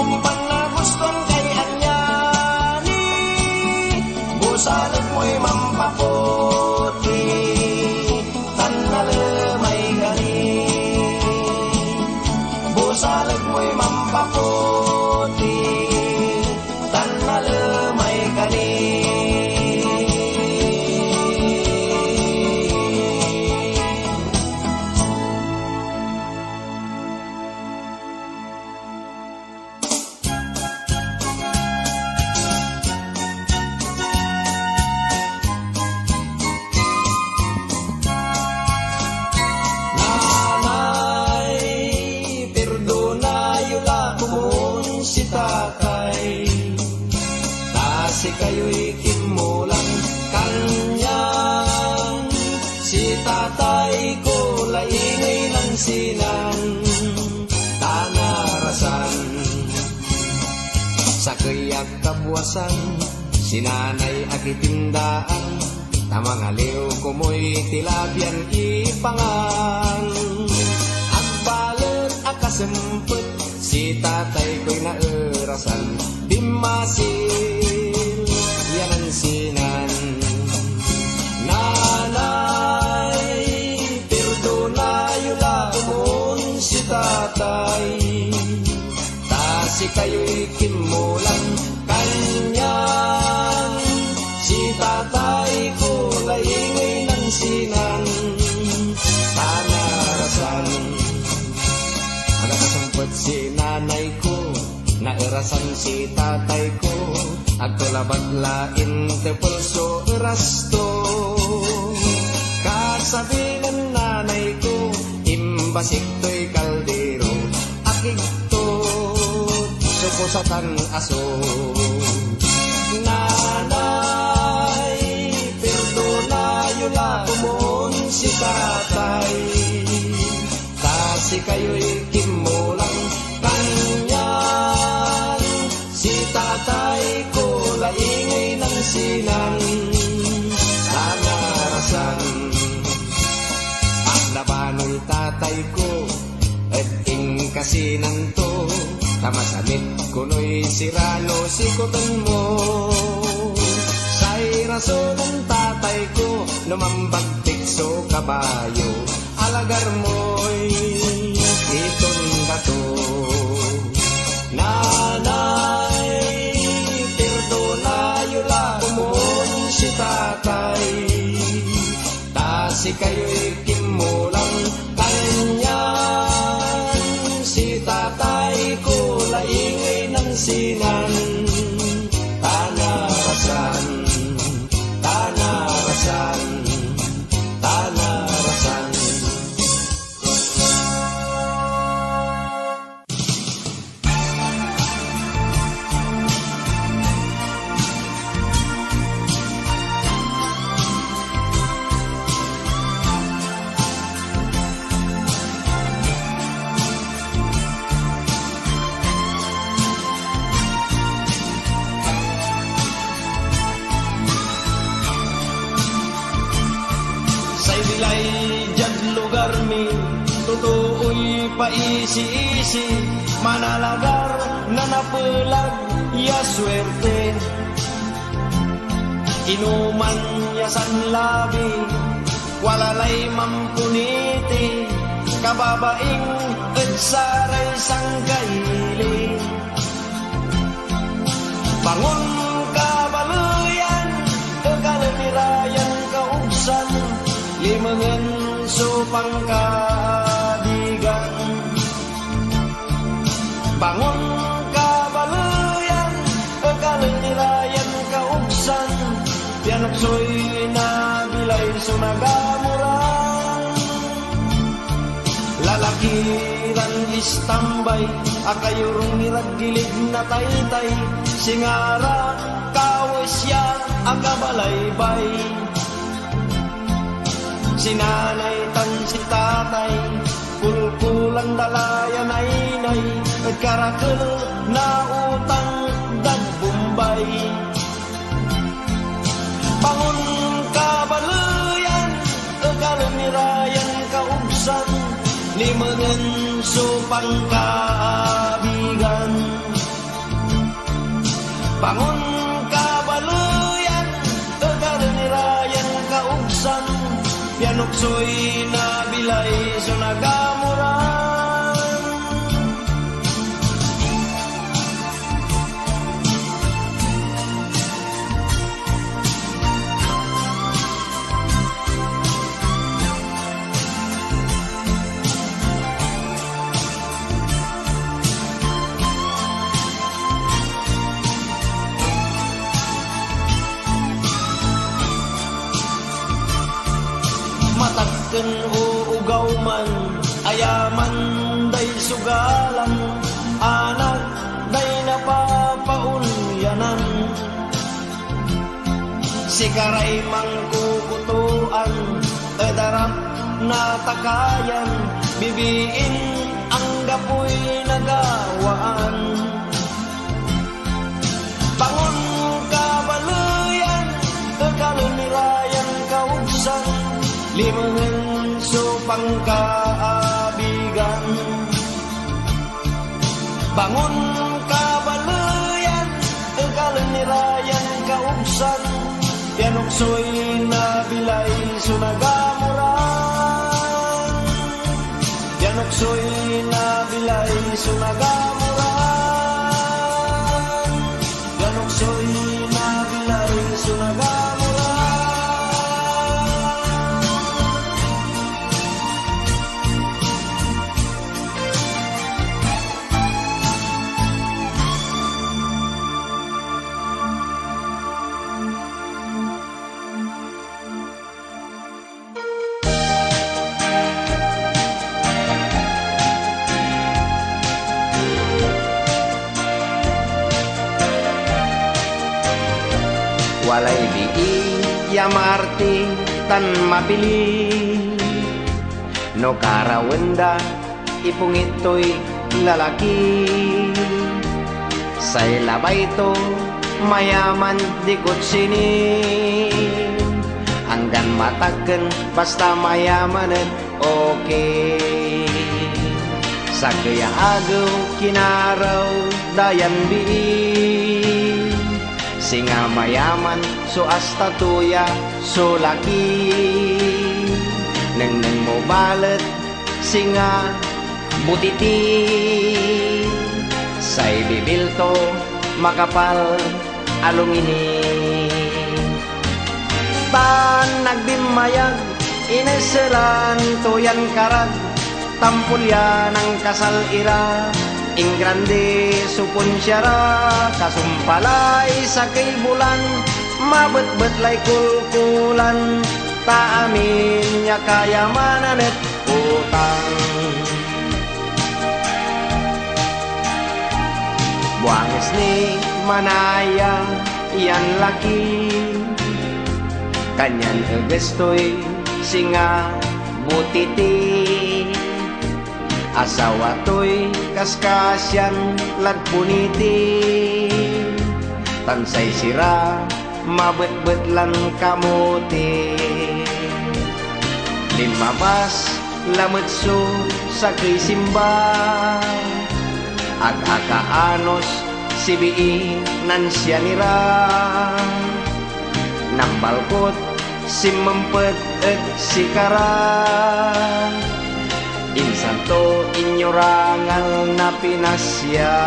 [SPEAKER 2] umpan na guston kay anyani busalag mo'y mampaputi tannalemay gani busalag mo'y mampaputi tannalemay gani Nanay, perdonayo la kumon si tatay. Kasi kayo'y kimulang kanyang. Si tatay ko laingay ng sinan, tanarasan. Sa kayak kabuwasan, si nanay akitindaan. Tamang aliw kumoy tilabyan ipangan. Agbalet akasempet, si tatay ko'y naerasan. Dimasil, yan ang sinan. Nanay, perdonayo la kumon si tatay. Tasi kayo'y kimulang kanyan. Si tatay ko laingay ng sinan, tanarasan. Agakasampot si nanay ko, naerasan si tatay ko. Agtulabat lain te pulso erasto. Kasabi ng nanay ko, imbasik to'y kaldero. Akigto, sukusatan aso. Nanay, perdonayo la kumon si tatay. Kasi kayo'y kimulang kanyan. Si tatay ko laingay ng sinan, tanarasan. Paglabano'y tatay ko at ing kasinan to. Tamasanit kuno'y sirano sikutan mo. Say rason ng tatay ko lumambag tikso kabayo. Alagar mo'y iton bato. Nanay, perdonayo la kumon si tatay. Tasi kayo'y kimulang kanyan. Si tatay ko laingay ng sinan, tanarasan, tanarasan, tanarasan.
[SPEAKER 1] paisi-isi, manalagar na napelag ya swerte. Inuman ya sanlabi, walalay mampuniti, kababaing etsaray sangkaili. Bangon kabaluyan, kakalipirayan kaugsan, limangan supang kadigan. Bangon kabaluyan, kakalipirayan kaugsan, pianoksoy na bilay sunagamuran. Lalakiran istambay, akayurong iraggilig na taytay, singara kawesya akabalaybay. Sinanay tan si tatay, kulkulang dalayan ay karakel na utang dagbumbay. Bangon kabaluyan, kalamirayan kaugsan, limangan supang kaabigan. Bangon kabaluyan, kalamirayan kaugsan, pianoksoy na bilay sunagamuran. Matagken uugaw man, ayaman day sugalan, anak day napapaunyanan. Sikaray mangkukutuan, edarap na takayan, bibiin ang gapoy nagawaan. Bangon kabaluyan, kakalumirayan kaugsan, limangan supang kaabigan. Bangon kabaluyan, kalanirayan kaugsan, pianoksoy na bilay sunagamuran. Pianoksoy na bilay sunagamuran. Pianoksoy na bilay sunagamuran.
[SPEAKER 2] Walay bii ya maarti tan mapili, no karawenda ipungito'y lalaki. Say labay to mayaman dikot sini, hanggan mataken basta mayamanen okay. Sa kaya agaw kinaraw dayan bii, singa mayaman so asta tuya so laki. Neng mo balet singa butiti, say bibilto makapal along ini. Tan nagbimayag ineselan tuyan karag, tampulya ng kasal ira. Ing grande supon syara, kasumpalay sa kay bulan, mabet-bet lay kulkulan, taamin niya kayamanan at utang. Buangis ni manaya, yan laki, kanyan egestoy singa butiti. Asawa to'y kaskasyan lagpuniti, tansay sira mabet-bet lan kamuti. Limabas lamutso sa krisimba. Ag-akaanos si bii nan siya nira, nambalkot si mempet et si kara. Insan to inyorangal na pinasya,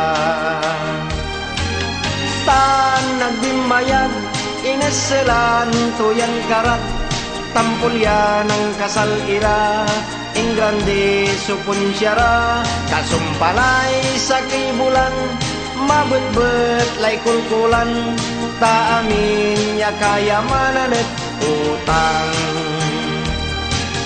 [SPEAKER 2] tan nagbimayag inaselan tuyan karat, tampulya ng kasal ira, ing grande supunsyara. Kasumpalay sa kibulan, mabet-bet lay kulkulan, taamin ya kayamanan at utang.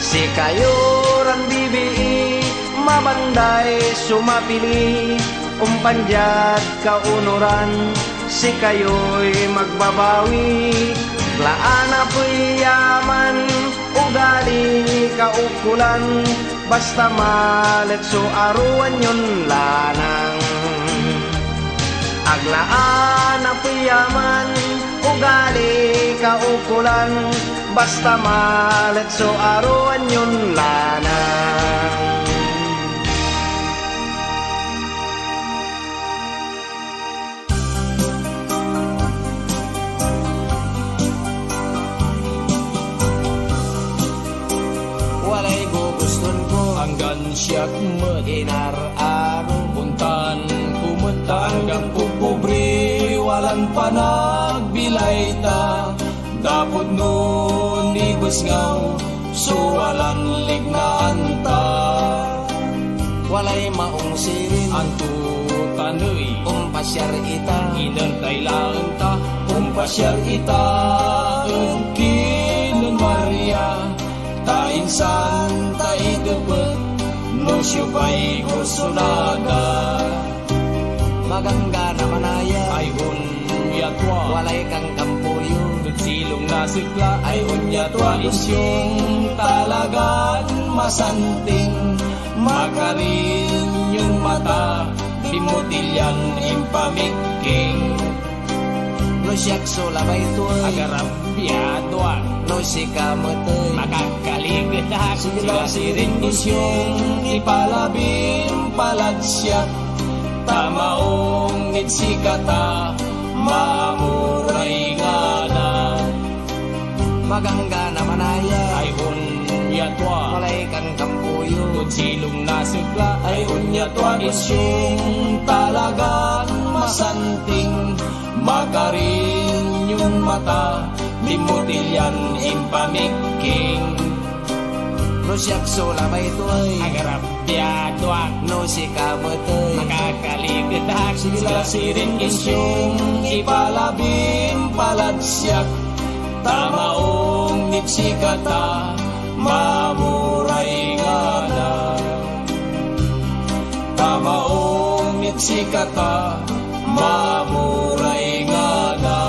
[SPEAKER 2] Si kayuran bibi, mabanday sumapili, umpanjat kaunuran, si kayo'y magbabawi. Laana po'y yaman, ugali kaukulan, basta malet so aruan yun lanang. Aglaana po'y yaman, ugali kaukulan, basta malet so aruan yun lanang.
[SPEAKER 5] Walay guguston ko hanggang siyak
[SPEAKER 2] Inar-aro
[SPEAKER 5] puntan kumenta hanggang kukubre walang panagbilay ta. Dapot nun ibus ngaw so walang lignaan ta.
[SPEAKER 2] walay maong sirin,
[SPEAKER 5] Anto tanoy
[SPEAKER 2] pasyar ita,
[SPEAKER 5] inertay lang ta. Pasyar ita Kinan Maria ta insan ta idupet no syupay kursunada.
[SPEAKER 2] magangga na manaya,
[SPEAKER 5] Ay yatwa
[SPEAKER 2] walay kang kampuyo,
[SPEAKER 5] silong na sigla ay unyatwa isyong talagan masanting makarin yung mata dimutilyan impamiking
[SPEAKER 2] no siyak so labay tuoy,
[SPEAKER 5] agarap yatwa
[SPEAKER 2] no si kamatoy,
[SPEAKER 5] makakaligtas sila siring isyong ipalabing paladsyak tamaong itsikata mamuray nga na.
[SPEAKER 2] magangga na manaya,
[SPEAKER 5] Ay yatwa
[SPEAKER 2] walay kang kampuyo,
[SPEAKER 5] Kung silong nasigla ay unyatwa isyong talagang masanting makarin yung mata dimutilyan impamiking
[SPEAKER 2] no siyak so labay tuoy,
[SPEAKER 5] agarap yatwa
[SPEAKER 2] no si kamatoy,
[SPEAKER 5] makakaligtas sila siring isyong ipalabing paladsyak tamaong nitsikata mamuray nga na. Tamaong nitsikata mamuray nga na.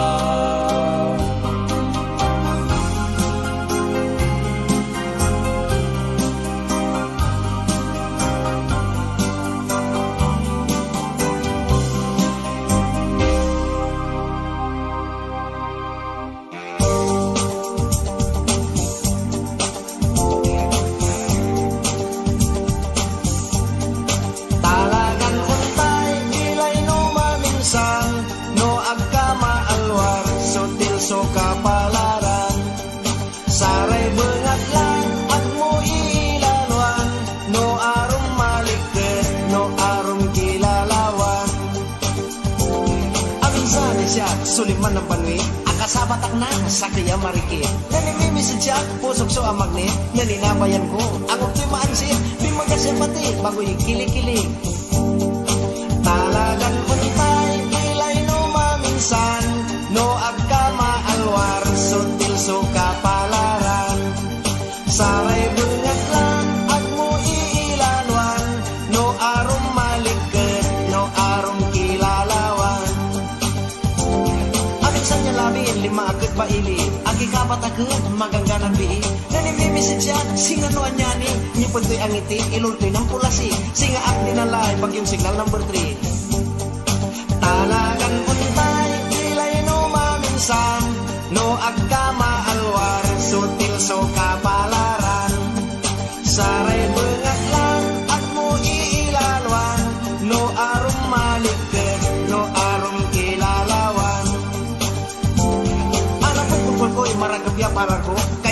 [SPEAKER 2] talagang untay ilay no maminsan, no agkama alwar sutil so kapalaran, saray bengat lang at mo ilaluan, no arum malikit no arum kilalawan. Aminsan siya suliman ng panwi, akasabatak na sa kaya marikit, nanimimi sa siya pusok so amagni, naninabayan ko ang ukto'y maansin, bimagasipati bago yung kilig-kilig. Talagang untay ilay no maminsan, no agkama alwar sutil so kapalaran, saray bungat lang at mo iilalwan, no arum malikit no arum kilalawan. Aminsan niya labin lima agad pa ili, agi kapat agad magangga ng bii, nanimimisid siya singa no anyani, ni punto'y ang ngiti ilulto'y ng pulasi, singa ak ninalay bagyong signal number 3. Talagang untay ilay no maminsan, no agkama alwar sutil so kapalaran, saray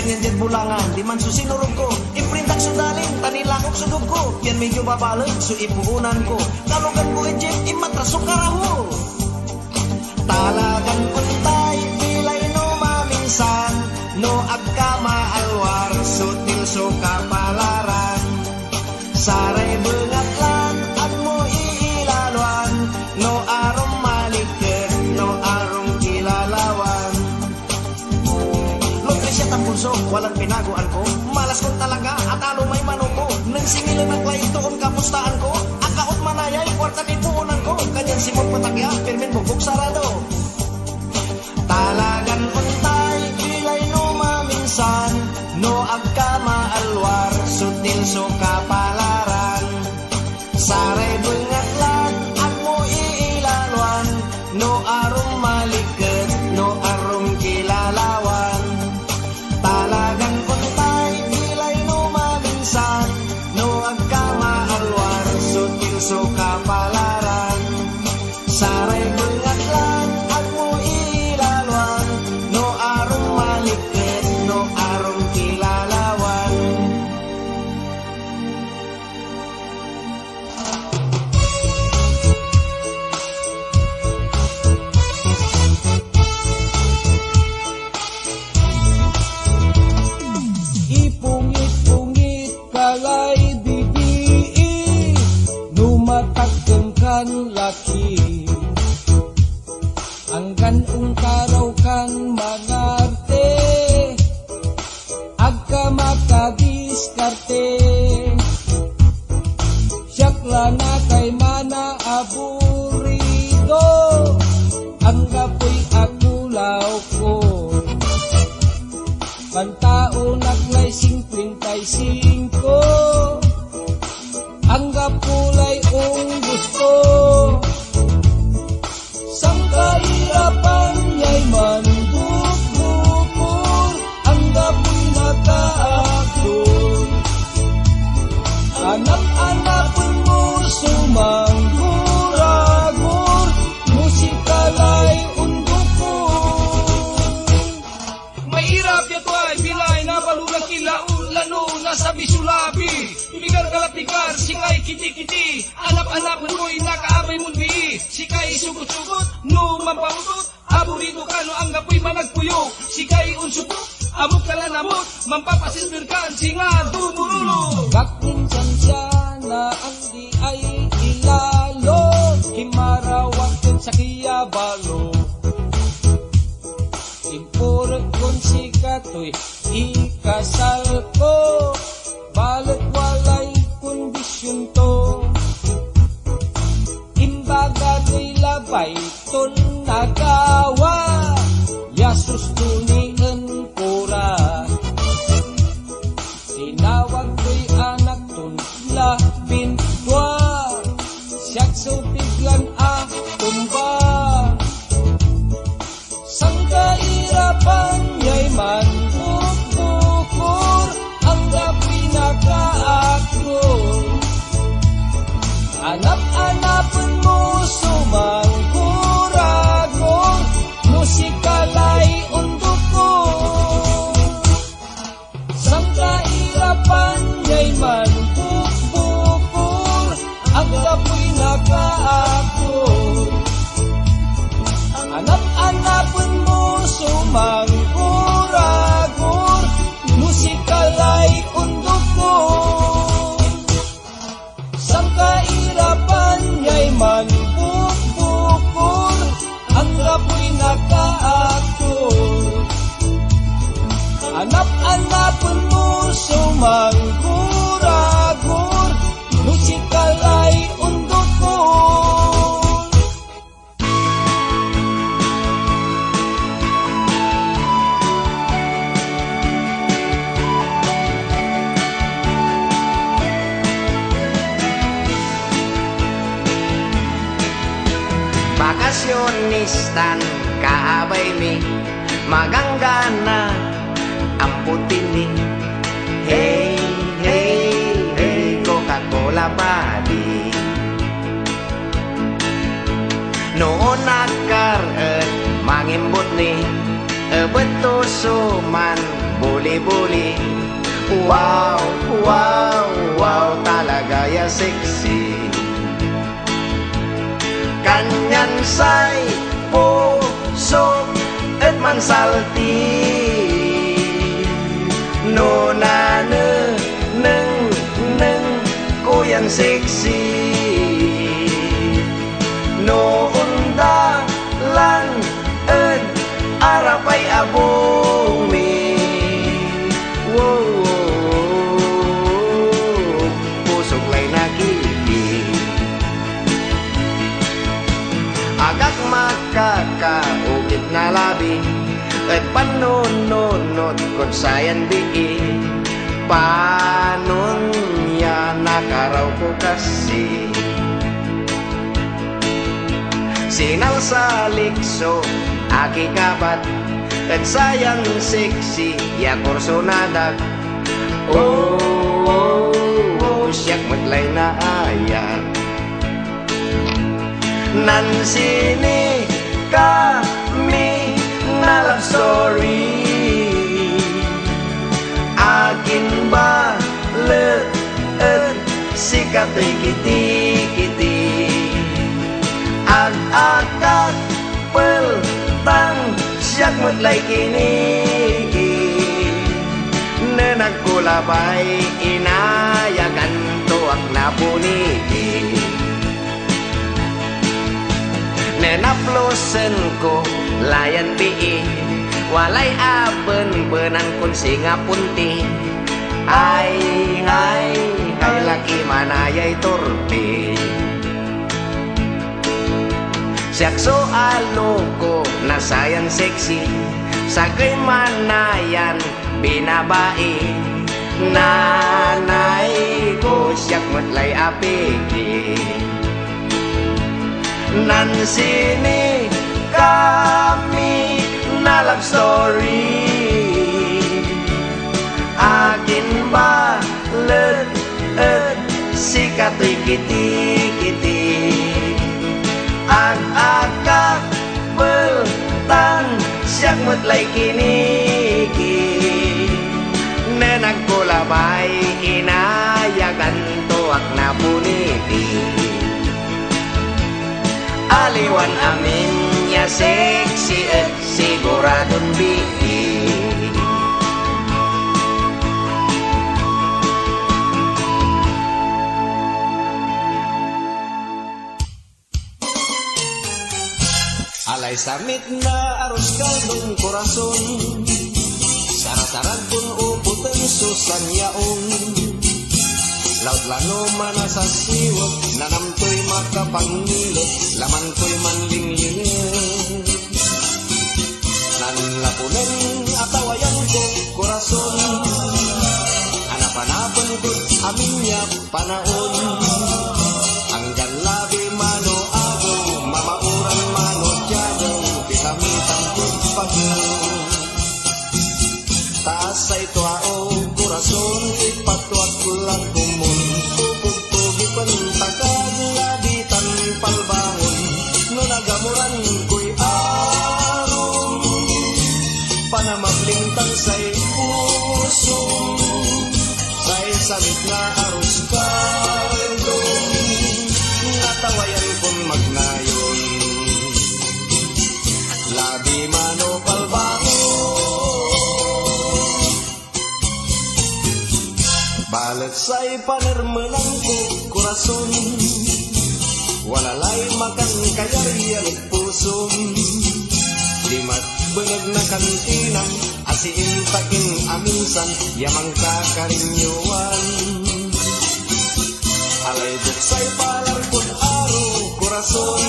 [SPEAKER 1] ganyan din bulangan, di man susinurog ko. Imprintak sudaling, tanilakok sudog ko. Yan medyo babalag, so ipuunan ko. Kalugan ko ejip, imatraso karaho. Talagang kuntay, pilay no maminsan. No agkama alwar, sutil so kapalaran. Saray bengatlan, at mo iilaluan. No arom malikit, no arom kilalawan. Siya tampulso, walang pinaguan ko. Malas kong talaga, at alo may manoko. Nang singilan ang klay toon kapustaan ko. Akaot manayay, kwarta pipuunan ko. Kanyan simot patakya, pirmin bubuk sarado. Talagan untay, pilay no maminsan. No agkama alwar, sutil so kapalaran. Saray bengatlan, at mo iilaluan. No arom maliket, no arom kilalawan. Talagang kuntay, pilay no maminsan. No agkama alwar, sutil so kapalaran. Saray bengatlan, at mo ilaluan. No arong malikit, no arong kilalawan.
[SPEAKER 5] Ipungit-pungit kalay bibii, numatagkan laki. Angkan ungkaraw kan mangarte, agka makadiskarte. Siyakla na kay mana aburido, ang gapoy akulaw ko. Pantao naglay 55, ang gapulay ung gusto. Sang kahirapan yay man bukbukor, ang gapoy nakaakot. Anak-anakon mo sumanggur-agur, musikalay
[SPEAKER 4] Mahirap yato ay bilay na balulang kilaun lano nasa bisulabi. Ibigar kalapikar, sikay kiti-kiti. Anap-anapon mo'y nakaabay mundi. Sikay sugot-sugot, no mampautot. Aburito ka no ang gapoy managpuyok. Sikay unsupok, amok kalanamot. Mampapasilbirkan, singa dumurulo.
[SPEAKER 5] Kakinsan siya na ang di ay ilalo, himarawak din sa kiyabalo. Impurot kong sikato'y ikasal ko, balat walay kondisyon to. Imbaga ko'y labay ton nagawa, yasus tunian pura. Tinawag ko'y anak ton labing dua, siyak so biglan tumba. Sang kahirapan ya'y man bukbukor, ang gapoy nakaakor. Anap-anapon mo sumangkur-agur, musikalay undukor. Sang kahirapan ya'y man bukbukor, ang gapoy nakaakor. Anap-anapon mo sumangkur-agur, musikalay undukor. Sang kahirapan ya'y man bukbukor, ang gapoy nakaakor. Anap-anapon mo sumangkur-agur, musikalay undukor.
[SPEAKER 2] Bakasyonistan kaabay mi, maganggana ang putini. Hey, hey, hey, Coca-Cola body. Noon nagkaroon mangimbot ni betusuman buli-buli. Wow, wow, wow, talaga ya sexy. Kanyan say puso at mansalti. No na neng kuyan sexy. No unda lan at arapay abumi. Wow, pusok lay nakiki. Agak makakaugit na labi at panununod kung sayan di. Panon ya nakaraw ko kasi. Sinal sa likso aki kapat at sayang sexy ya kursonadak. Oh, oh, oh, siyak maglay na ayan. Nan sini kami na love story. Akin ba leet sikat ay kiti-kiti. Ag-akak peltang siyak maglay kiniki. Nenagkulabay inayagan tuak na puniki. Nenaplosen ko layan bii. Walay aben-benan kun singa punti. Ay laki manayay turpi. Siyak so aloko na sayan sexy. Sagay manayan binabai. Nanay ko siyak matlay apigi. Nan sini kami na love story. Akin ba leet sikat ay kiti-kiti. Ag-agak peltan siyak matlay kiniki. Nenagkulabay inayagan tuak na puniti. Aliwan amin ya sexy at siguradong bii. Alay samit na aros kaldong korason. Sarasarag pun uputan susan yaon. Laut lano mana sa siwot. Nanam ko'y makapangilot. Laman ko'y manlinglingit. Nanlapunan atawayan ko korason. Anap-anapan ko amin niya panaon. Hanggang labi mano agaw. Mamauran mano diyagaw. Pitamitan ko paglaw. Taas ay tuao korason. Ipatwag lang kumun. Pupugpugi pantagad. Labitan palbangon. No nagamuran ko'y aron. Panamablintang sa'y puso. Sa'y samit na aros kaldong. Natawayan kong magnayon. Labi mano palbangon. Balat sa'y panermenan ko korason. Walalay makang kayariyan puso. Limat beneg na kantina. Asiin takin aminsan. Yamang kakarinyuan. Alay duk sa'y palar kun aro korason.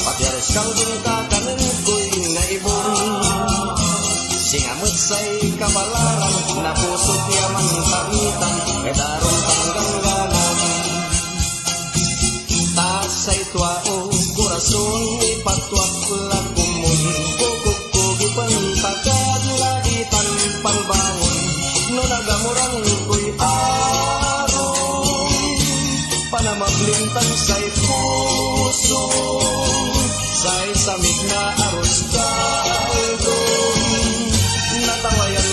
[SPEAKER 2] Patyaros kaldong kakanan ko'y naibon. Singamot sa'y kabalaran. Na pusot yaman tamitan. Edarong tanggangganan. Tasay tuao korason. Ipatwak lang kumun. Kukukugi pantagad. Lagitan palbangon. No nagamurang ko'y aron. Panamablintang sa'y puso. Sa'y samig na aros kaldong. Natawayan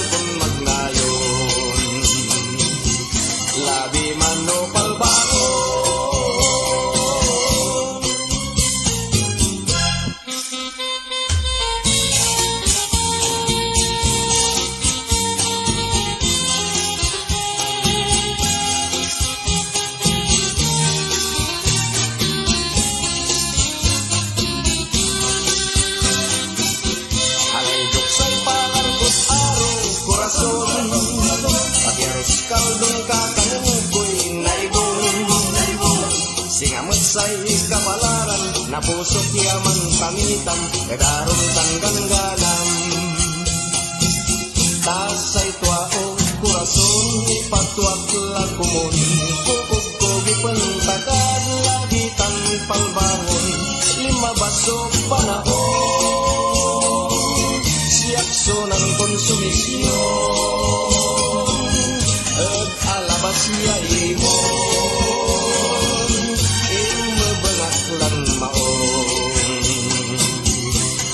[SPEAKER 2] napusok yaman tamitan, kadaron tanggangganan. Tasay tuao, kurason, ipatwak lakumon, kukog-kogi pantagad, lagitan palbangon, 5 baso panahon, siyakso ng konsumisyon, at alabas niya imon, imabangak lang maon,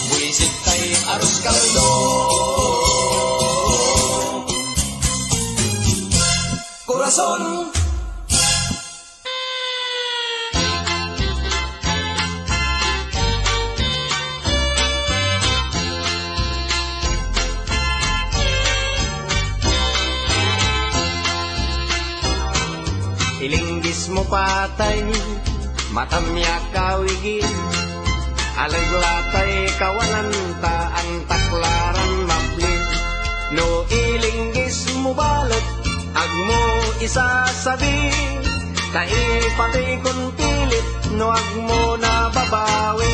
[SPEAKER 2] buisit kay aros kaldo, corazón. Ilinggis mo patay, matamya kawigin, alaglatay kawananta ang taklaran mabli. No ilinggis mo balot, agmo isasabi, taipatay kung pilit, no agmo na babawi.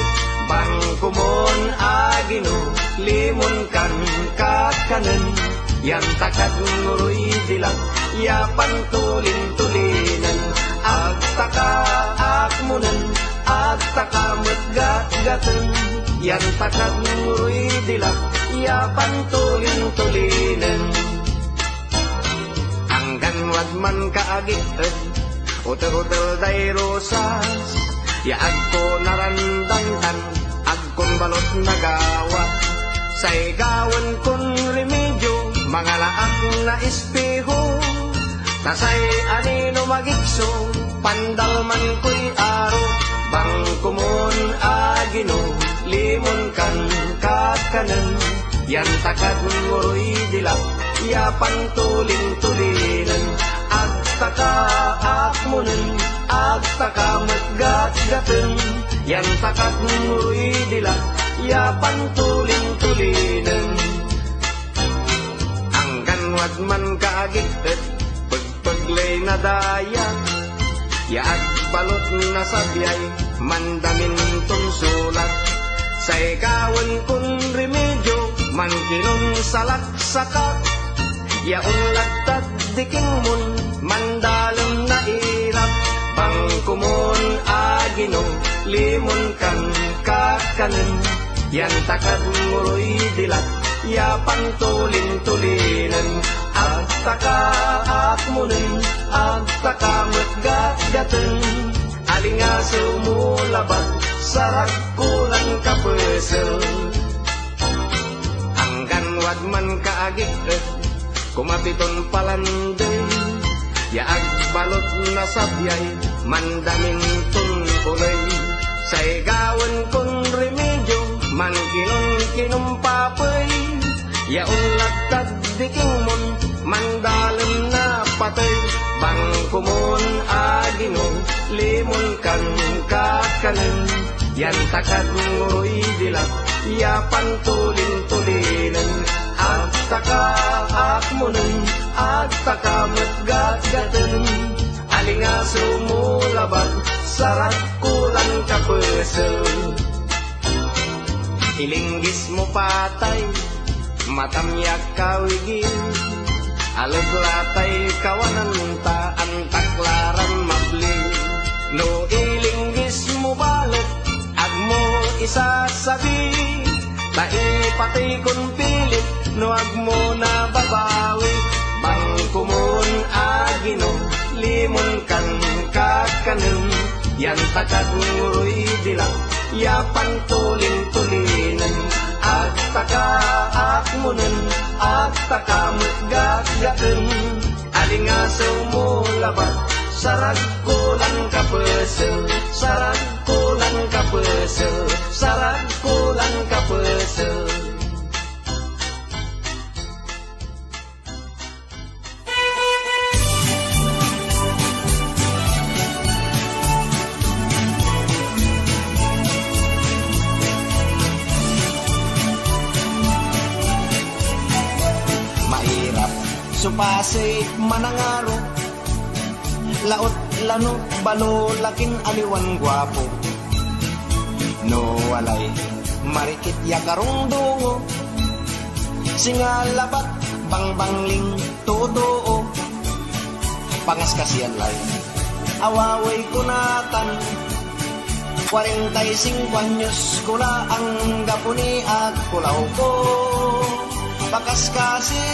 [SPEAKER 2] Bangkumon agino, limon kan kakanan, yan takad nguroy dilang, yapan tulin-tulinan, agtaka akmunan, agtaka matgat-gatan, yan takad nguroy dilang, yapan tulin-tulinan. Hanggan wad man kaagitad, uter-uter day rosas, yaag ko narandangtan, agkon balot nagawa, say gawan kon remedyo, mga laak na espeho, tasay anino magikso, pandalman ko'y aro, bangkumon agino, limon kan kakanan, yan takad nguroy dilak, yapan tulin-tulinan, agtaka akmunan, agtaka matgat-gatan, yan takad nguroy dilak, yapan tulin-tulinan. Hanggan wad man kaagitad, pagpaglay na daya, yaag balot na sabyay, mandamin tong sulat, sa ikawan kung remedyo, man kinon salak-sakat, yaon lagtad diking mun, mandalam na irap, bangkumon agino, limon kan kakanan, yan takad nguroy dilat, yapan tulin-tulinan, agtaka akmunan, agtaka matgat-gatan, alinga sumulabat, sarak kulang kapesel. Hanggan wad man kaagitad, kumapiton palanday, yaag balot na sabyay, mandamin tunkulay, sa igawan kong remedyo, man kinumpapay, yaon lagtad diking mon, mandalam na patay, bangkumon agino, limon kan kakanan, yan takad nguroy dilak, yapan tulin-tulinan, agtaka akmunan, agtaka matgat-gatan, alinga sumulaban, sarat kulang kapesel. Ilinggis mo patay, matamyak kawigin, alaglatay kawananta, ang taklaran mabli. No ilinggis mo balot, agmo isasabi, taipatay kung pilit, no agmo na babawi. Bangkumon agino, limon kan kakanan, yan takad nguroy dilang, yapan tulin-tulinan, agtaka akmunan, agtaka matgat-gatan, alinga sumulabat, sarag kulang kapesel, sarag kulang kapesel, sarag kulang kapesel. Supasay manangaro, laot lano balo laking aliwan gwapo,
[SPEAKER 1] no walay marikit ya karungdungo singalabat bangbangling totoo pangas kasiyan lay awaway kunatan 45 anyos kula ang gapuni at kulaw ko bakas kasi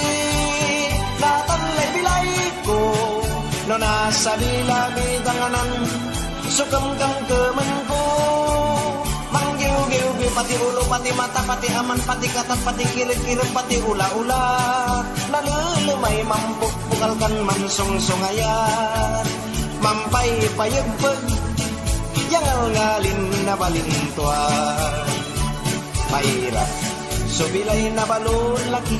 [SPEAKER 1] natanlay bilay ko no nasa bilabidanganan sukam kang kemen ko manggiw-giw pati ulo pati mata pati aman pati katat pati kirit-kirit pati ula-ula nalulumay mampuk pukalkan mansong-songayat mampay payagpag yang ngalin na balintuan mahirap subilay na balon laki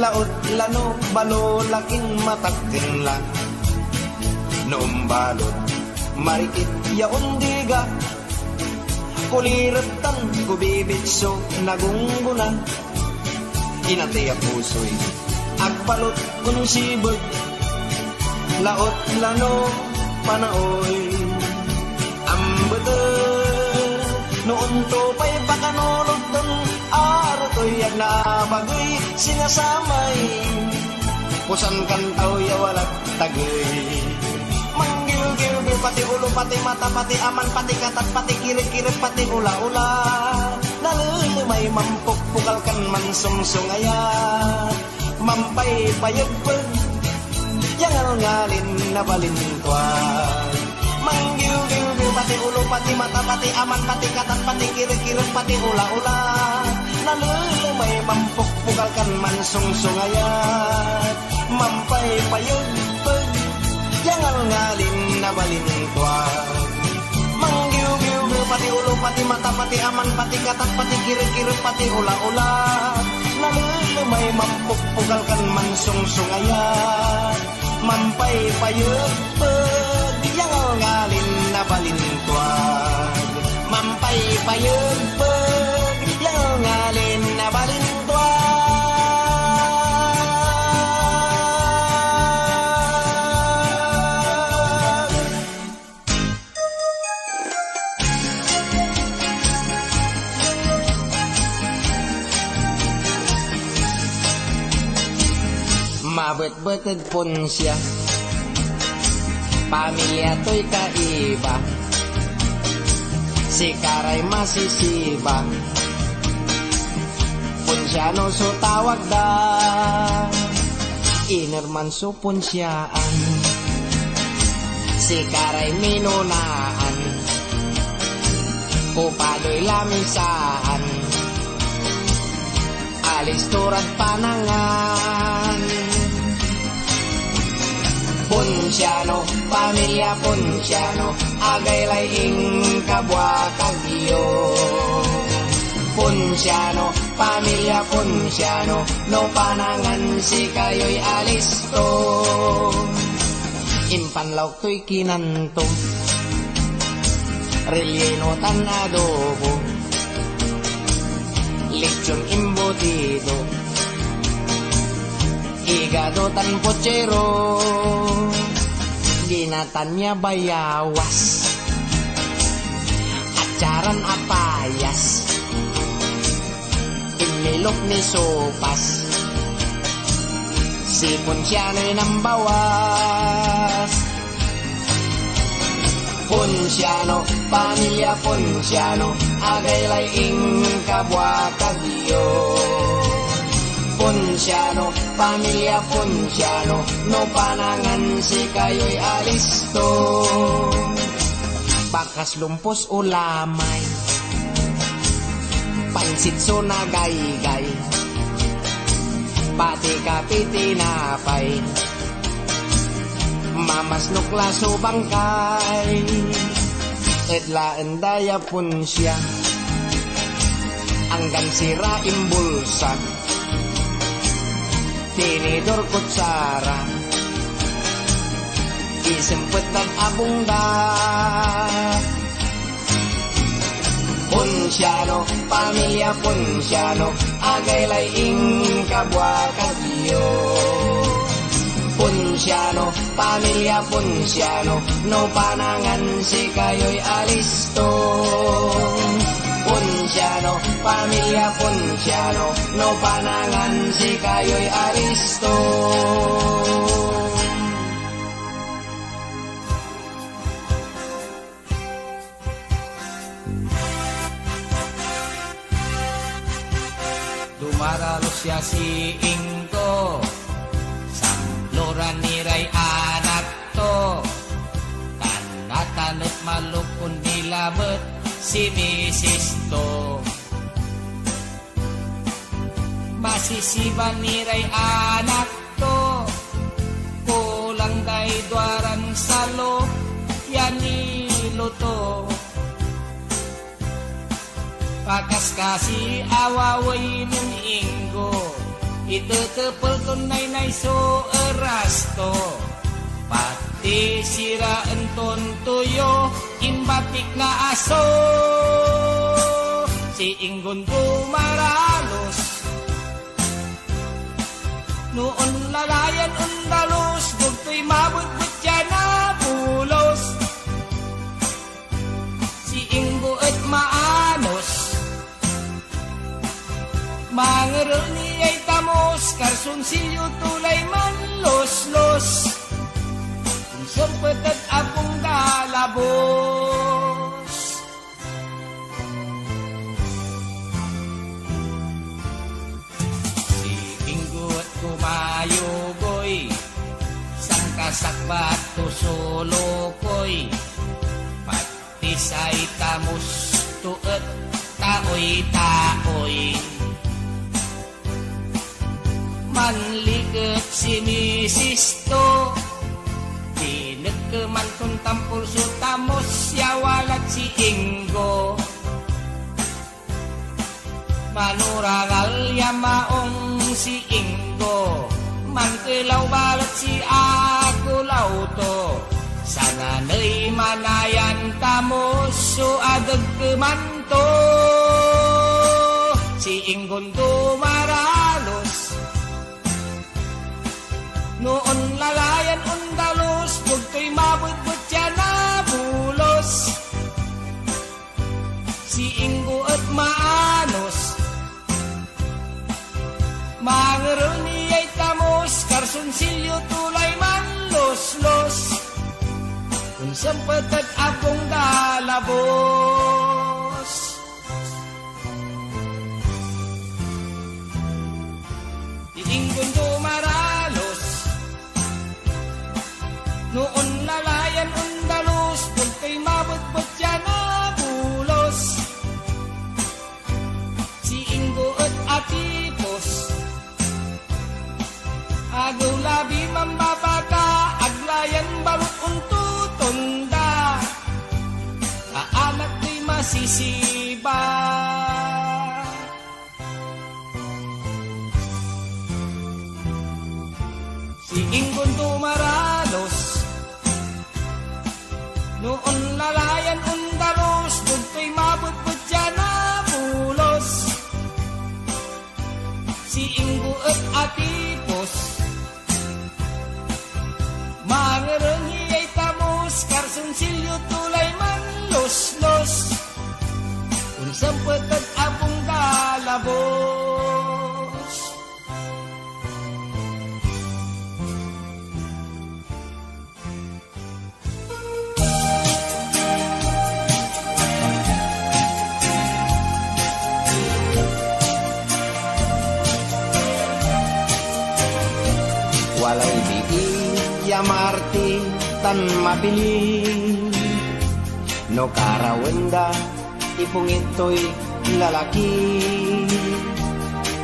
[SPEAKER 1] laot lano balo laking matagkin lang noong balot marikit ya undiga kuliratan kubibitso nagungguna inatay a puso'y agbalot kun sibag laot lano panaoy ambete noon to pa'y pakanulog dun araw to'y ag nabagay sinasamay kusan kantaw ya walat tagay manggil-gil pati ulo pati mata pati aman pati katat pati kirit-kirit pati ula-ula nalulumay mampuk pukalkan mansong-songayat mampay payagpag yang ngalin na balintuan manggil-gil pati ulo pati mata pati aman pati katat pati kirit-kirit pati ula-ula nalulumay mampuk pukalkan mansong-songayat mampay payagpag yang ngalin na balintuan manggiw-giw pati ulo pati mata pati aman pati katat pati kirit-kirit pati ula-ula nalulumay mampuk pukalkan mansong-songayat mampay payagpag yang ngalin na balintuan mampay payagpag yang ngalin na balintuan.
[SPEAKER 2] Mabet-beted pun siya pamilya to'y kaiba si Karay masisiba punsyano so tawag da inerman so punsyaan si Karay minunaan upado'y lamisaan alis turad panangan Punsyano, pamilya Punsyano, agay laying kabwa kagiyo. Punsyano, pamilya Punsyano, no panangan si kayo'y alisto. Impanlaw to'y kinanto, relleno tan adobo, lechon embutido, higado tan pochero, ginatan niya bayawas, acaran apayas, inilok ni sopas, si Punsyano'y nambawas. Punsyano, pamilya Punsyano, agay laying kabwa kagiyo. Punsyano, pamilya Punsyano, no panangan si kayo'y alisto. Bakas lumpos ulamay, pansit so nagaygay, pati kapitinapay, mamas nuklaso bangkay, edlaan daya Punsya, anggan sira imbulsa, tinidor kutsara, isempet dan abungda. Punsyano, pamilya Punsyano, agay laying kabwa kagiyo. Punsyano, pamilya Punsyano, no panangan si kayo'y alisto. no panangan si kayo'y Aristo.
[SPEAKER 5] Dumaralo siya si Ingo, samloran ni Ray anak to, tanatanot malukon nilabot si Mrs. to. Masisiban ni Ray anak to, kulang day dwaran salo, yan niluto. Pakas kasi awaway ng Ingo, itetepel tunay na iso erasto. Pati siraan ton tuyo, imbatik na aso. Si Inggon bumaralos, noon lalayan undalos, bugto'y mabutbut siya na pulos. Si Ingo at maanos, mangerel ni ay tamos, karson silyo tulay man los-los. Kung sempet at apong dalabos. Si Ingo at kumayugoy, sangkasakbat to solokoy, pati sa'y tamos tuet taoy-taoy. Manliget si Mrs. to, pinagkeman kung tampol so tamos, yawalat si Ingo. Manurangal yamaong si Ingo, mangkilaw balat si Agulaw to. Sana na'y manayan tamos, so adagkeman to. Si Inggon dumaralos, noon lalayan undalos, bugto'y mabutbut siya na bulos. Si Ingo at maanos, mangerel ni ay tamos, karson silyo tulay man los-los. Kung sempet at apong dalabos. Si Inggon dumaralos, noon lalayan undalos, bugto'y mabutbut siya na bulos. Si Ingo at atipos, agaw labi mambabaka, aglayan barut untutunda, kaanak ko'y masisiba. Si Inggon dumaralos, noon lalayan undalos, bugto'y mabutbut siya na bulos. Si Ingo at atipos, mangerengi ay tamos, karson silyo tulay man los-los. Kung sempet at apong dalabos.
[SPEAKER 2] Walay biig yamarti tan mapili, no karawenda ipungito'y lalaki.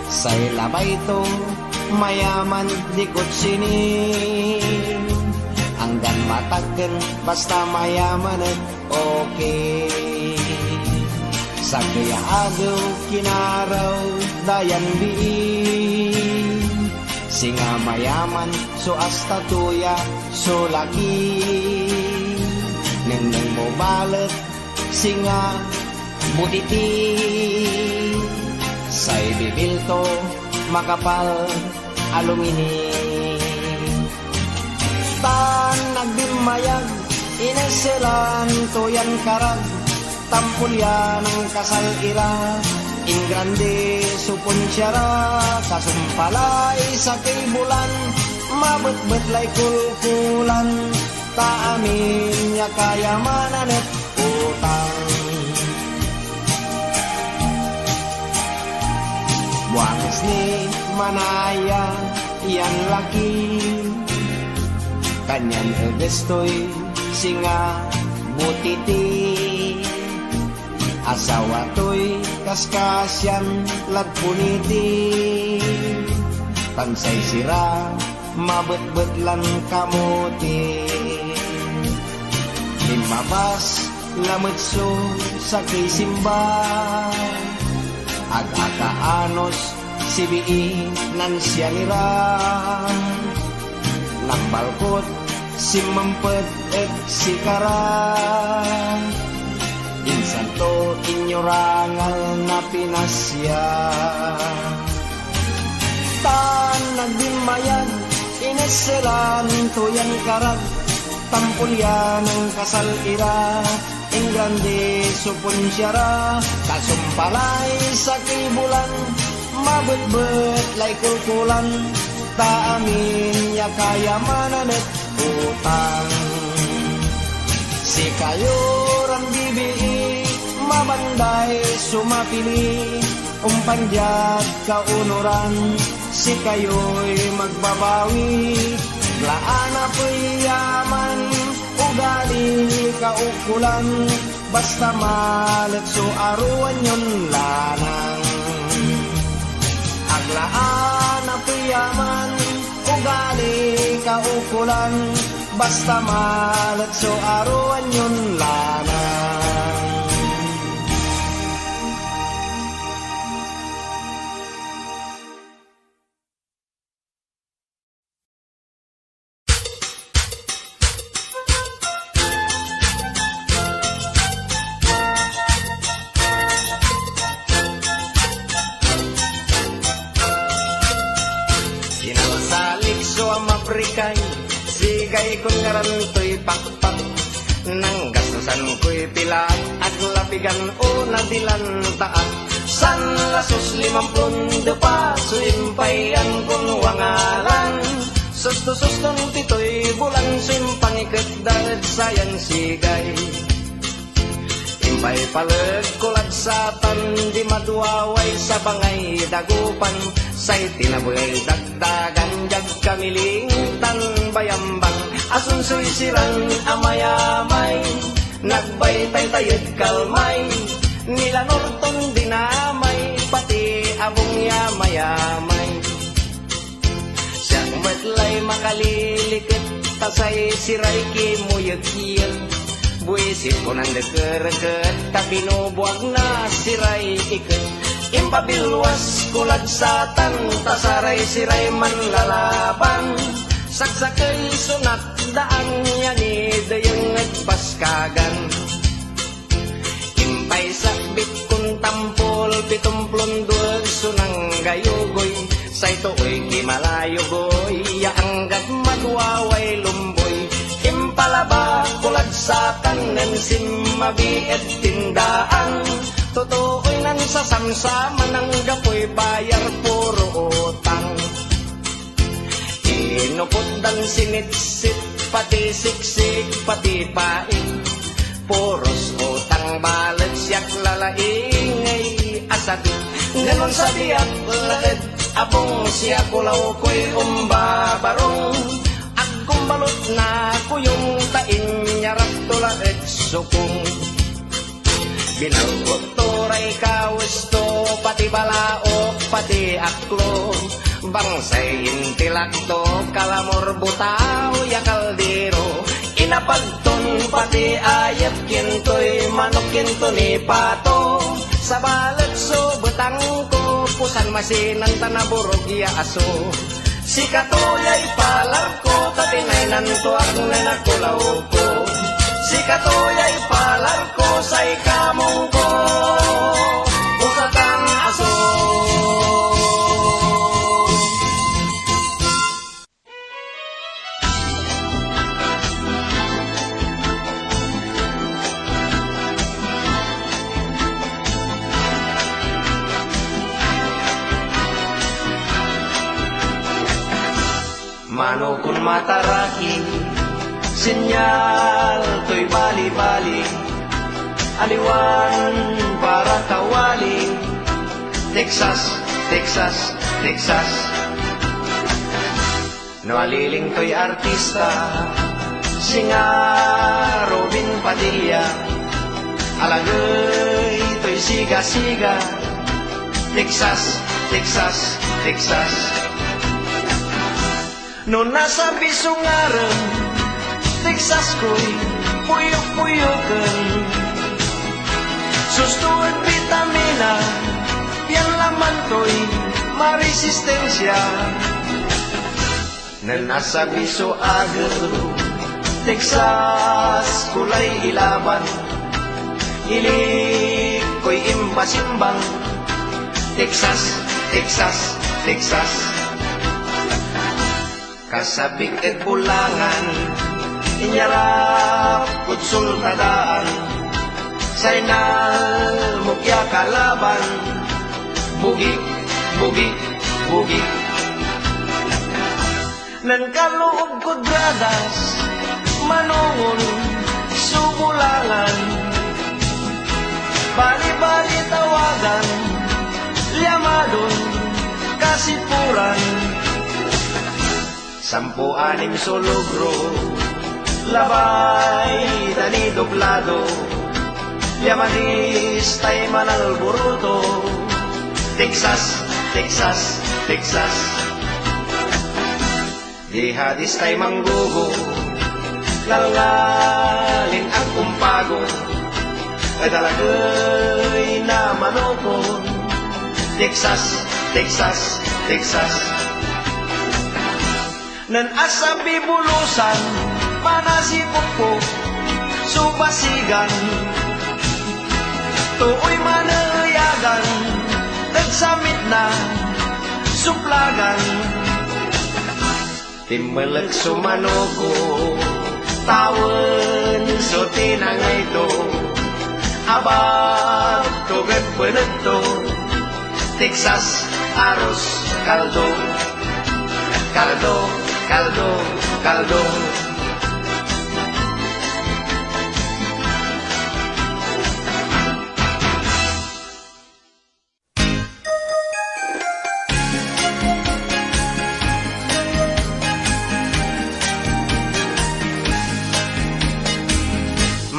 [SPEAKER 2] Say labay to mayaman dikot sini, hanggang matagken basta mayaman at okay. Sa kaya agaw kinaraw dayan biig, singa mayaman so asta tuya so laki. Neng mo balet singa buditi, say bibilto makapal alumini. Tan nagbimayag ineselan toyan karag, tampulyan ang kasal ira,
[SPEAKER 5] Ingrande supon syara kasumpalay sa bulan mabet-bet lay kulkulan ta amin nya kayamanan at utang buangis ni manaya iyan laki kanyan egestoy singa butiti asawa to'y kaskasyan lagpuniti tansay sira mabet-bet lan kamuti limabas lametso sa kisimba ag-akaanos sibii nan siyanira nagbalkot si mampet ek sikara insan to inyorangal na pinasya tan nagdimayan ineselan to yan karag tampulyan ng kasal ira ingrande supon syara kasumpalay sa bulan mabet-bet lay kulkulan ta amin ya kayamanan at utang si kayo ram bibi mabanday sumapili umpanjat kaunuran si kayo'y magbabawi laana po'y yaman ugali kaukulan basta malet so aruan yun lanang aglaana po'y yaman ugali kaukulan basta malet so aruan yun lanang sigay kong ngaranto'y pakpak nang gastusan ko'y pila at lapigan o nadilan taak san lasos 50 pa suimpayan kong wangalan susto-susto tito'y bulan suimpangikot dalit sayan sigay impay palag kulad satan di maduaway sa bangay dagupan say tinaboy dagdagan jag kamiling tan bayambang asun suy siran amayamay nagbaytay tayod kalmay nila norton dinamay pati abong yamayamay siyang matlay makalilikit tasay siray kimuyag-iyag buisit ko nang deket-deket kabinubuag na siray iket impabilwas kulad satan tasaray siray man lalaban saksakay sunat daan niya ni dayang nagpaskagan impay sakbit kung tampol pitumplundul sunang gayugoy say to'y kimalayugoy yaanggat magwaway lumboy impalaba kulad satan ng simmabiet tindaan totoo'y nan sasamsama ng gapoy bayar puro utang inupot dan sinitsit pati siksik pati paing puros utang balet siyak lalaingay asad ganon sa diyak laed abong siya kulaw ko'y umbabarong agkong balot na kuyong tain nyarap tulaed sukong binalgot toray kawesto pati balaok pati aklo bangsay intilakto kalamor butaw ya kaldero inapagton pati ayat kintoy manok kinto ni pato sa balat so betang ko pusan masinan tanaburog ya aso si katoyay palar ko tatinay nantuak na nakulaw ko si katoyay palar ko say kamong ko pusatang aso
[SPEAKER 1] manukon mataraki, sinyal to'y bali-bali, aliwan para kawali, Texas, Texas, Texas. No aliling to'y artista, singa Robin Padilla, alagay to'y siga-siga, Texas, Texas, Texas. No nasa bisungaran, Texas ko'y puyok-puyokan, sustuan vitamina, yan laman to'y maresistensya. Na nasa biso agad, Texas kulay ilaban, ilik ko'y imbasimbang, Texas, Texas, Texas. Kasabik at bulangan, inyarap kutsul tadaan, sainal mukya kalaban, bugi, bugi, bugi. Nan kaloob ko gradas, manungon, sumulangan, bali-bali tawagan, liamadon, kasipuran, 10-6 sologro, labay, dani doblado, liamanis, tay manalburuto, Texas, Texas, Texas. Jihadis tay manggugo, lalalin ang kumpago, ay talagay na manukon, Texas, Texas, Texas. Nan asabi bulusan, manasipok po, subasigan, tuoy manayagan, nagsamit na, suplagan, timelag sumanoko, tawan so tinangay to, abag tugat penento, Texas aros kaldo, kaldo, kaldo, kaldo.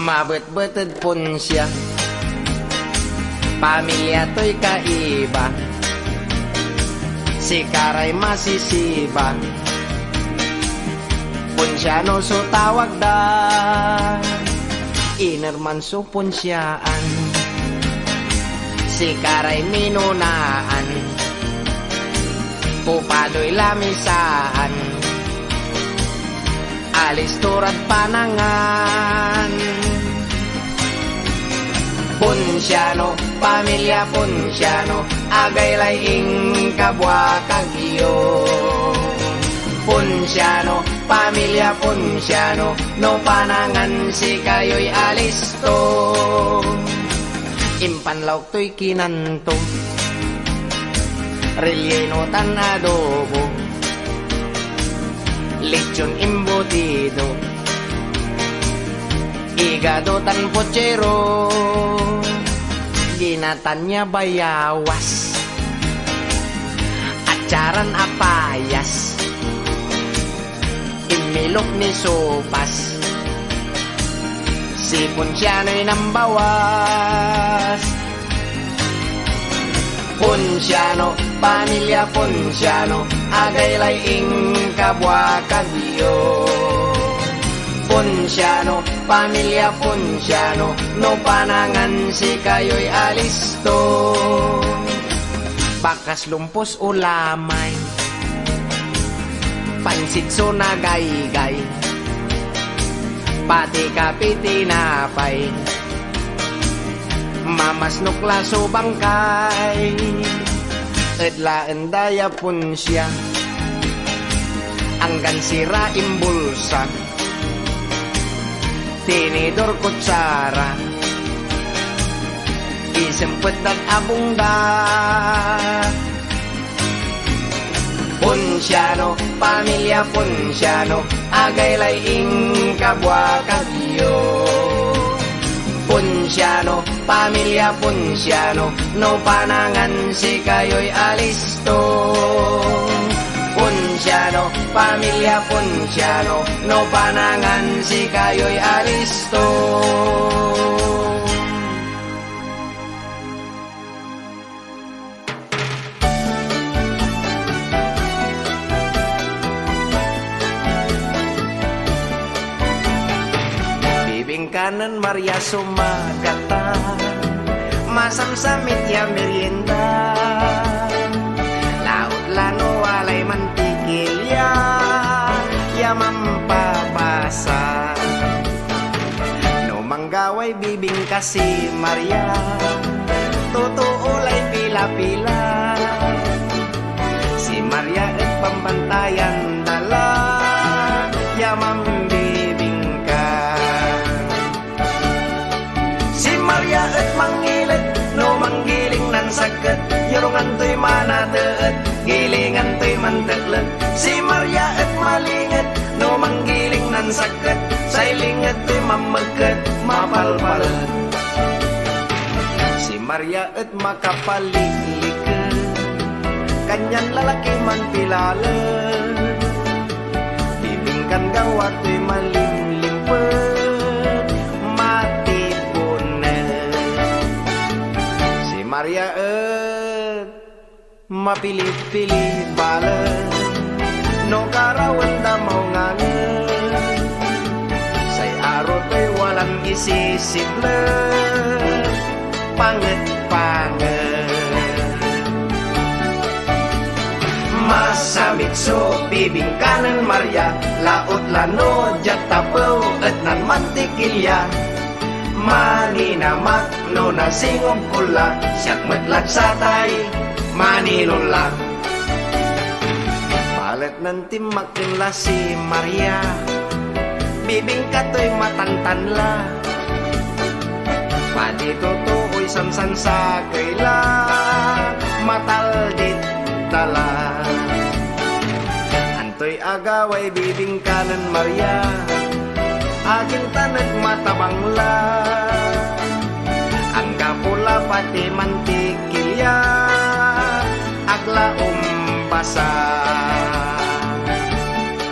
[SPEAKER 2] Mabet-beted pun siya, pamilya to'y kaiba, si Karay masisiba, punsyano so tawag da, inerman so punsyaan, si Karay minunaan, pupado'y lamisaan, alis turat panangan. Punsyano, pamilya punsyano, agay laing kabwa kagiyo. Punsyano, pamilya punsyano, no panangan si kayo'y alisto. Impanlaw to'y kinanto, relleno tan adobo, lechon embutido, igado tan pochero, ginatanya bayawas, acaran apayas, imilok ni sopas, si punsyano'y nambawas. Punsyano, pamilya punsyano, agay laing kabwa kagiyo. Punsyano, pamilya punsyano, no panangan si kayo'y alisto. Bakas lumpos ulamay, pansit so nagaygay, pati kape tinapay, mamasnok laso bangkay, edlaan daya punsya, anggan sira imbulsa, tinidor kutsara, isempet dan abungda. Ponciano, pamilya Ponciano, agay laing kabwa kagyo. Ponciano, pamilya Ponciano, no panangan si kayo'y alisto. Ponciano, pamilya Ponciano, no panangan si kayo'y alisto. Kanan Maria Sumagata, masamsamit ya merienda, laut lano walay mantikilya, ya mampapasa. No manggaway bibing kasi Maria, totoo lay pila-pila. Si Maria at pambantayan dala, ya mambibing ka. Maria at mangilid, no manggiling nan sakit, yorungan to'y manateet, gilingan to'y mandaglag. Si Maria at malingit, no manggiling nan sakit, sailingat to'y mamagkat, mapalpalat. Si Maria at makapaliglikan, kanyan lalaki man pilalan, bibingkan gawat to'y malimlimpet, Maria mapili-pili balan, no karawan da mau ngangen, say aro to'y walang isisible, panget-panget. Masamit so bibing kanan Maria, laot lano jatapaw at nan mantikilya. Maninamak no nasingom kula, siyak matlat sa tay, manilula. Palit ng timakin la si Maria, bibing kato'y matantanla. Pati totoo'y samsan sa kaila, mataldit tala. Anto'y agaway bibing kanan Maria, aging tanag matabangla. Ang kapula pati mantikilya, agla umbasa,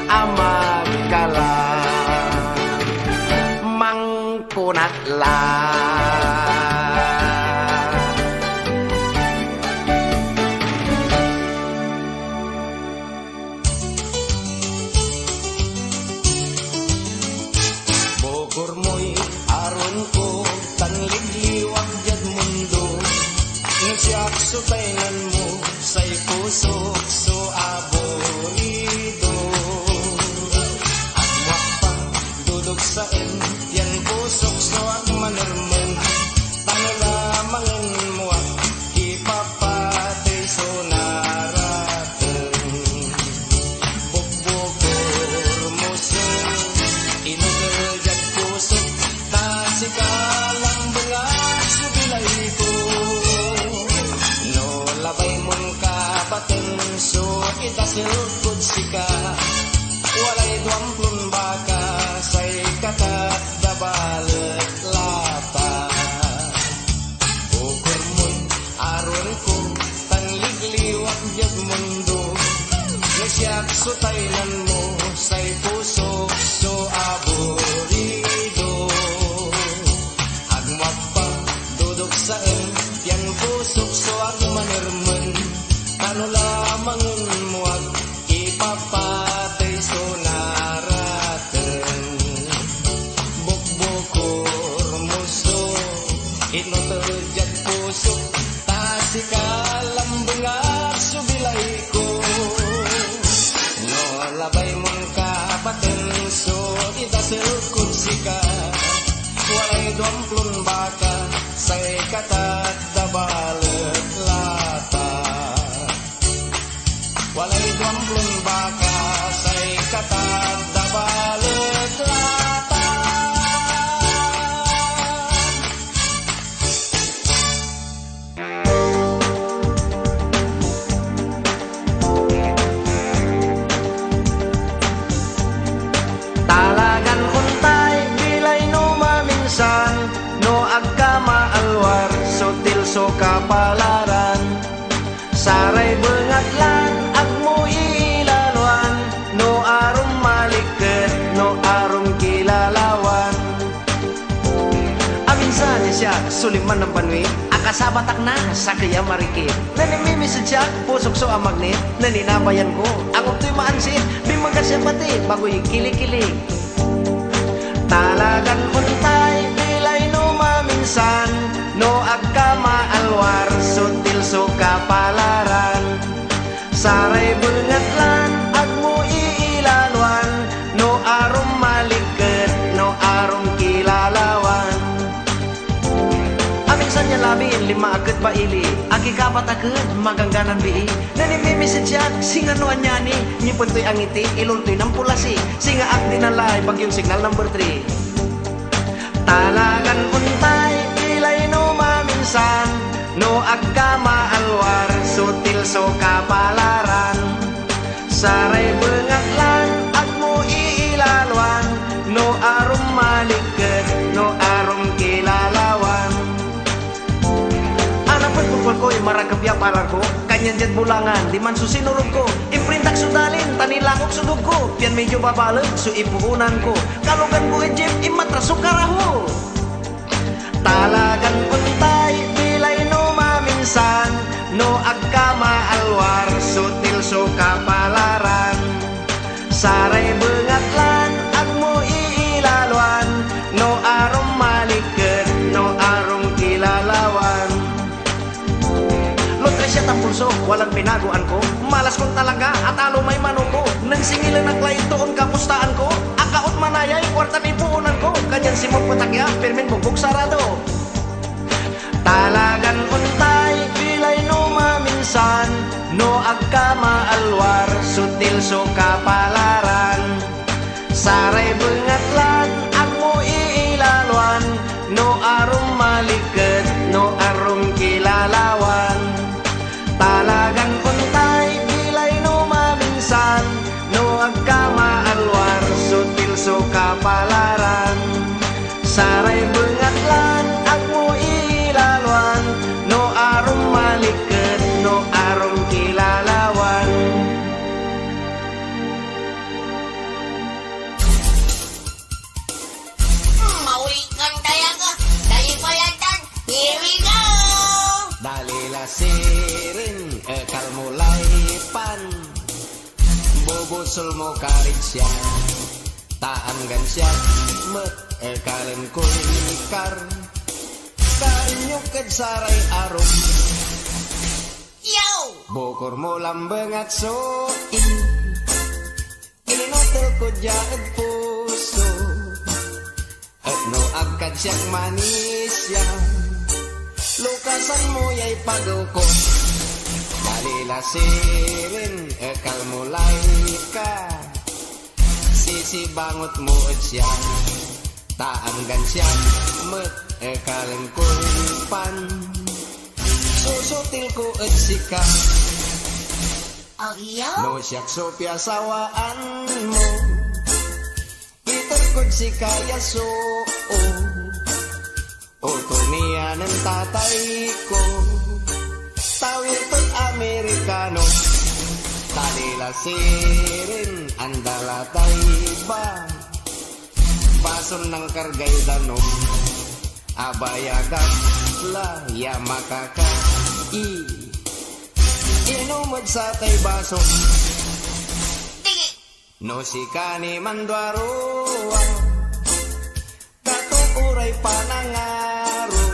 [SPEAKER 2] amagkala, mangkunatla.
[SPEAKER 5] Sutainan mo sa'y pusok so aborido. Agwak pa, dudog sa yan pusok so agmanarman. Tano lamangan mo at ipapatay so naratan. Bugbogor mo so inugaljag pusok, tasikalang bunga subilay ko. Labay mong kabatin so itasilkod sika, walay duamplon baka say katat dabalet lata. Ukur mo'y aron ko tangligliwat jag mundo, nasyak sutainan mo say pusok so aborido. Agwak pa, dudog sa yan pusok so agmanirman. Ano lamangan mo at ipapatay so naratan. Bukbukor mo so inutuljag pusok, tasikalang bunga subilay ko. No labay mong kapatin so itasilkod sika, walay duamplon baka say katat dabalet lata. Walay duamplon baka say katat dabalet lata.
[SPEAKER 1] kapalaran. Saray bengatlan agmo ilaluan, no arum maliket, no arum kilalawan. Aminsan siya suliman ng banwi, akasabatak na sa kaya marikit. Nanimimi sejak pusok so amagnit, naninabayan ko ang uto'y maansit, bimagas siya pati bago'y kilik-kilik. Talagan untay bilay no maminsan, no agkama alwar sutil so kapalaran. Saray bengatlan agmo iilalwan, no arum maliket, no arum kilalawan. Aminsan niya labin lima agad baili, agi kapat agad magangganan bii. Nanimimisidyak singa no anyani, nyipuntoy ang ngiti iluntoy ng pulasi, singa ak dinalay bagyong signal number 3. Talagan untay ilay no maminsan, no agkama alwar sutil so kapalaran. Saray bengatlan agmo iilalwan, no arum maliket, no arum kilalawan. Anapot pukul ko'y maragabya palar ko, kanyan dyan bulangan, di man susinurog ko. Imprintak sudalin, tanilakok sudog ko, piyan medyo babalag, so ipuunan ko. Kalugan ko e jeep, imatras karaho. Talagan untay, bilay no maminsan, no agkama alwar, sutil so kapalaran. Saray bengatlan, agmo iilalwan, no arum maliket, no arum kilalawan. Siya tampulso, walang pinaguan ko. Malas kong talaga at alo may mano ko. Nang singilan ang klient doon kapustaan ko. Akaot manayay, kwarta may puunan ko. Kanyan si mong patakya, pirmin bubog sarado. Talagan untay, bilay no maminsan, no agkama alwar, sutil so kapalaran. Saray bengatlan, agmo iilalwan, no arum maliket, no arum kilalawan. Talagang untay, bilay no maminsan, no agkama alwar, sutil so kapalaran. Saray bengatlan, agmo ilalwan, no arum maliket, no arum kilalawan.
[SPEAKER 3] Maui kang daya ko, dali ko yan tan. Here we go!
[SPEAKER 2] Dalila sirin ekal mulai pan, bubusul mo karit siya, taanggan siya met ekalen kulikar, kanyukid saray arum,
[SPEAKER 3] Yo!
[SPEAKER 2] bukor mo lambengat soin, inotel ko jaed puso, et no agkad siyak manis siya, lukasan mo ya'y pagaw ko. Dalila sirin, ekal mulay ka, sisibangot mo at siya, taanggan siya, met ekalin kulpan, susutil ko at sika,
[SPEAKER 3] Oh, yo!
[SPEAKER 2] no siyak sopya sawaan mo, itarkod si kaya so, Otonia ng tatay ko, tawir pag Amerikano, talila sirin, andalatay ba, bason ng kargay danom, abayagat la, yamakaka-i, inumad sa tay baso,
[SPEAKER 3] Tigi!
[SPEAKER 2] no si kani mandwaroa, katukuray panangaro,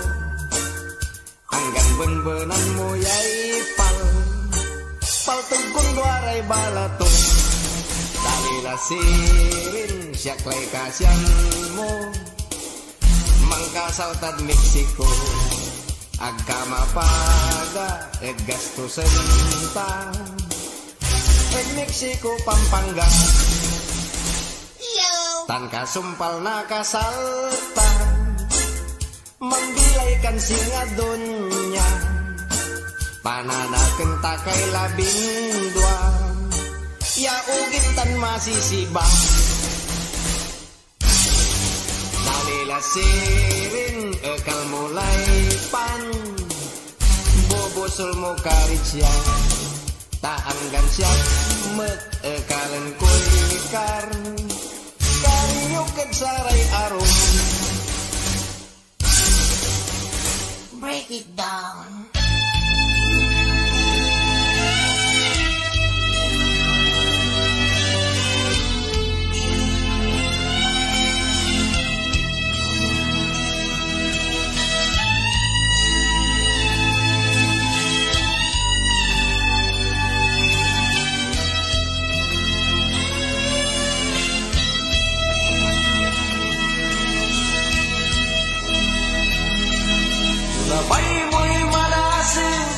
[SPEAKER 2] hanggang benbenan mo yay paltugon duaray balato, dalila sirin, siyaklay kasyan mo, mangkasaltad Mexico, agkamapaga, et gastusen ta, et Mexico Pampanga,
[SPEAKER 3] Yo!
[SPEAKER 2] tan kasumpal na kasalta, mambilay kan singadon niya, pananaken takay labindwa, yaugit tan masisiba, dalila sirin ekal mulay pan, usul mo karit siya taanggan siya met kalen koy kar kariyo ket saray arum.
[SPEAKER 3] Break it down.
[SPEAKER 1] Labay mo'y manasin,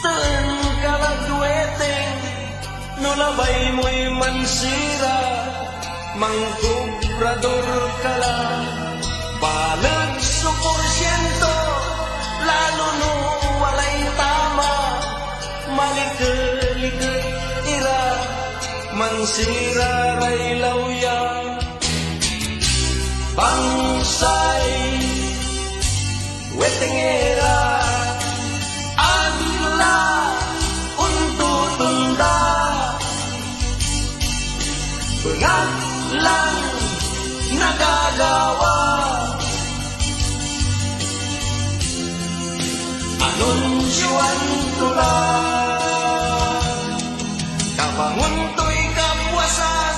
[SPEAKER 1] tan kalagweteng, no labay mo'y mansira, mangkubrador ka lang. Balag sa porsyento, lalo no walay tama, malikalikat ira, mansira ray lawya. Bangsay wetengera agla untutunda bengat lang nagagawa anunsyoan tulang kabangun to'y kapuasan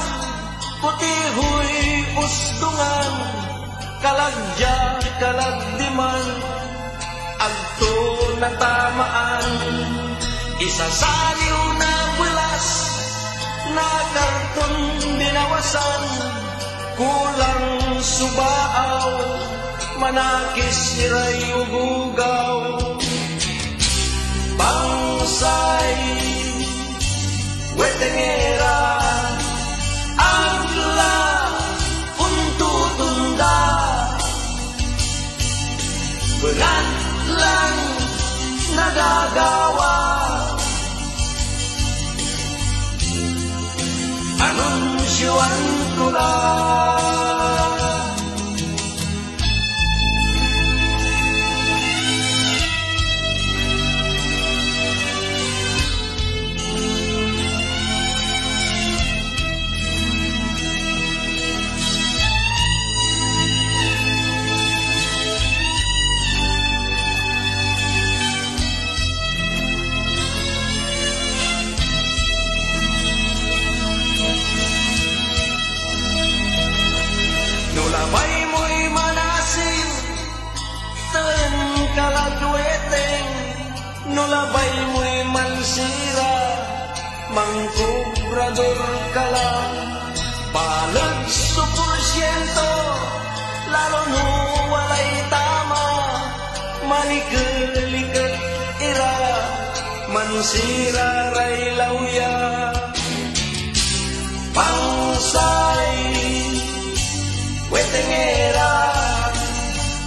[SPEAKER 1] putihoy ustungan kalagya kalagdiman agto na tamaan isasaliw na bulas na karton binawasan kulang subaaw manakis iray ugugaw bangsay wetengera agla untutunda berat lang nagagawa anunsyoan ko lang labay mo'y manasin, tan kalagweteng, no labay mo'y mansira, mangkubrador ka lang. Balag sa porsyento, lalo no walay tama, malikalikat ira, mansira ray lawya. Pangsay wetengera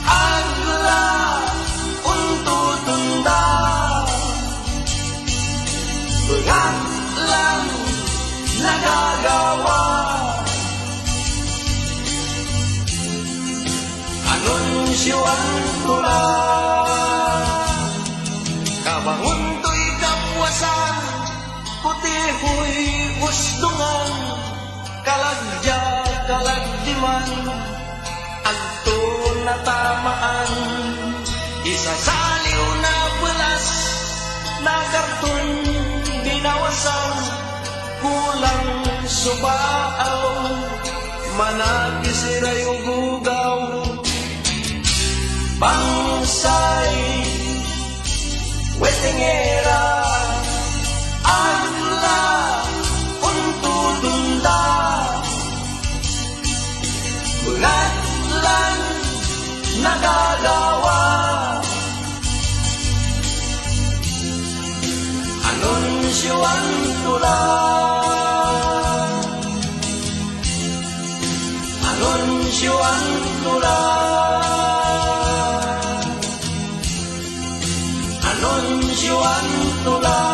[SPEAKER 1] agla untutunda bengat lang nagagawa anunsyoan ko lang kabangun to'y kapuasan putihoy ustungan kalagya kalagdiman agto na tamaan isasaliw na bulas na karton binawasan kulang subaaw manakis iray ugugaw bangsay wetengera agla untutunda bengat lang nagagawa anunsyoan ko lang anunsyoan ko lang anunsyoan ko lang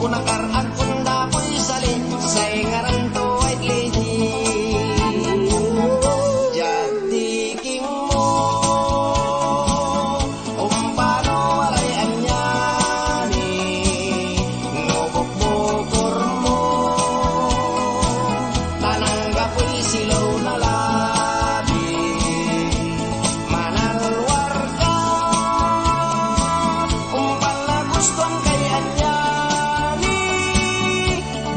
[SPEAKER 2] punakarag kunda po'y sali say ngaran to white lady. Jadi king mo umpano walay anyani nobok-bokor mo tanangga po'y silaw na labi manalwar ka umpal na gustong kay anyani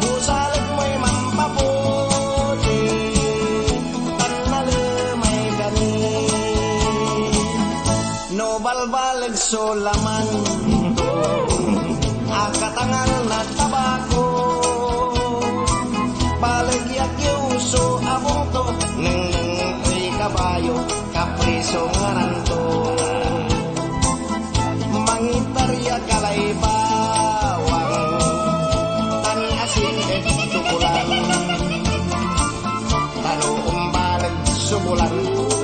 [SPEAKER 2] busalag mo'y mampaputi tanalamay gani no balbalag solaman to akatangal na tabako balagyak yuso abong to nang ay kabayo kapriso ngaran to mangitarya kalay bawang tan asin tukulan tano umbalag subulan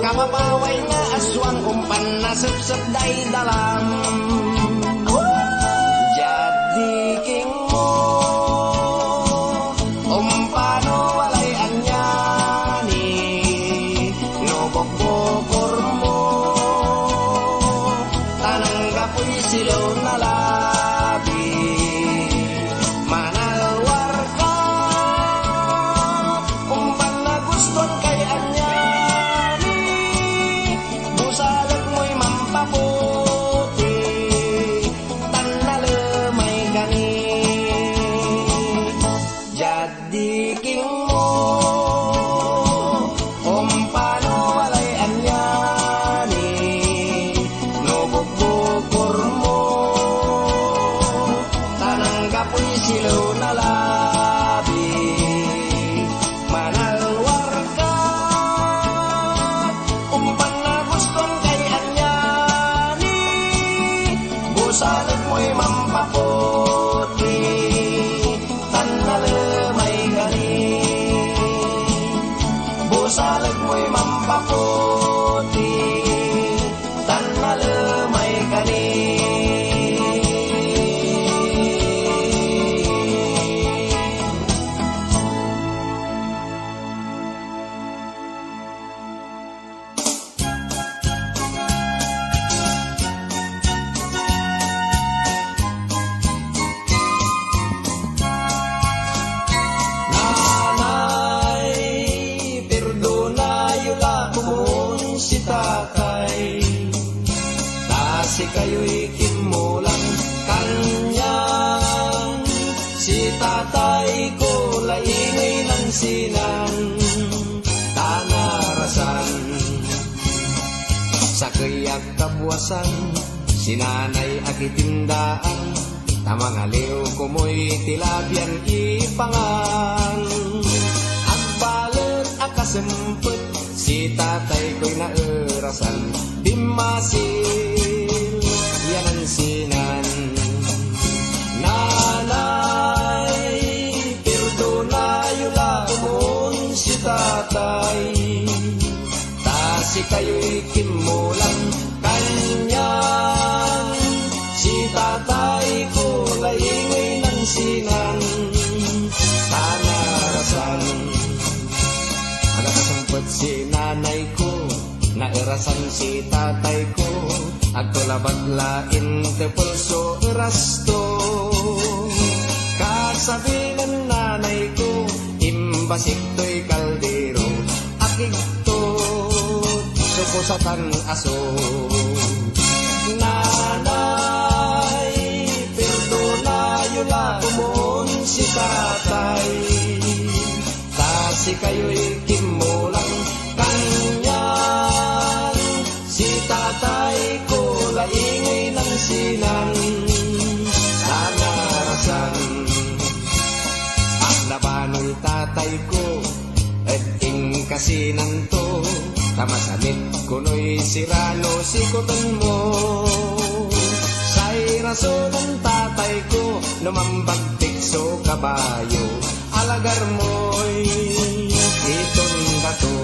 [SPEAKER 2] kamapaway nga aswang umpan na sepsep day dalam. Jadi king mo umpano walay anyani nobok-bokor mo tanangga po'y silaw na labi manalwar ka umpan na guston kay anyani busalag mo'y mampaputi tanalamay gani. Jadi king mo umpano walay anyani nobok-bokor mo tanangga po'y silaw na labi manalwar ka umpan na guston kay anyani busalag mo'y mampaputi tanalamay gani busalag mo'y mampaputi tanalamay gani. Nanay, perdonayo la kumun si tatay. Kasi kayo'y kimulang kanyang si tatay ko laingay ng sinan tanarasan sa kayak kabuwasan sinanay akitindaan tamang aliw kumoy tilabyan ipangan agbalet akasempet si tatay ko'y naerasan dimasil yan ang sinan. Nanay, perdonayo la kumun si tatay tasi kayo'y kimulang kanyang si tatay ko laingay ng sinan tanarasan agakasampet si nanay ko naerasan si tatay ko agtulabat lain te pulso erasto kasabi ng nanay ko imbasik to'y kaldero akigtot sukusatan aso. Nanay, perdonayo la kumun si tatay kasi kayo'y kimulang kanyan si tatay ko laingay ng sinan tanarasan aglabano'y tatay ko at kasinan to tamasanit kuno'y sirano sikutan mo say rason ng tatay ko lumambagtik so kabayo alagar mo'y iton bato.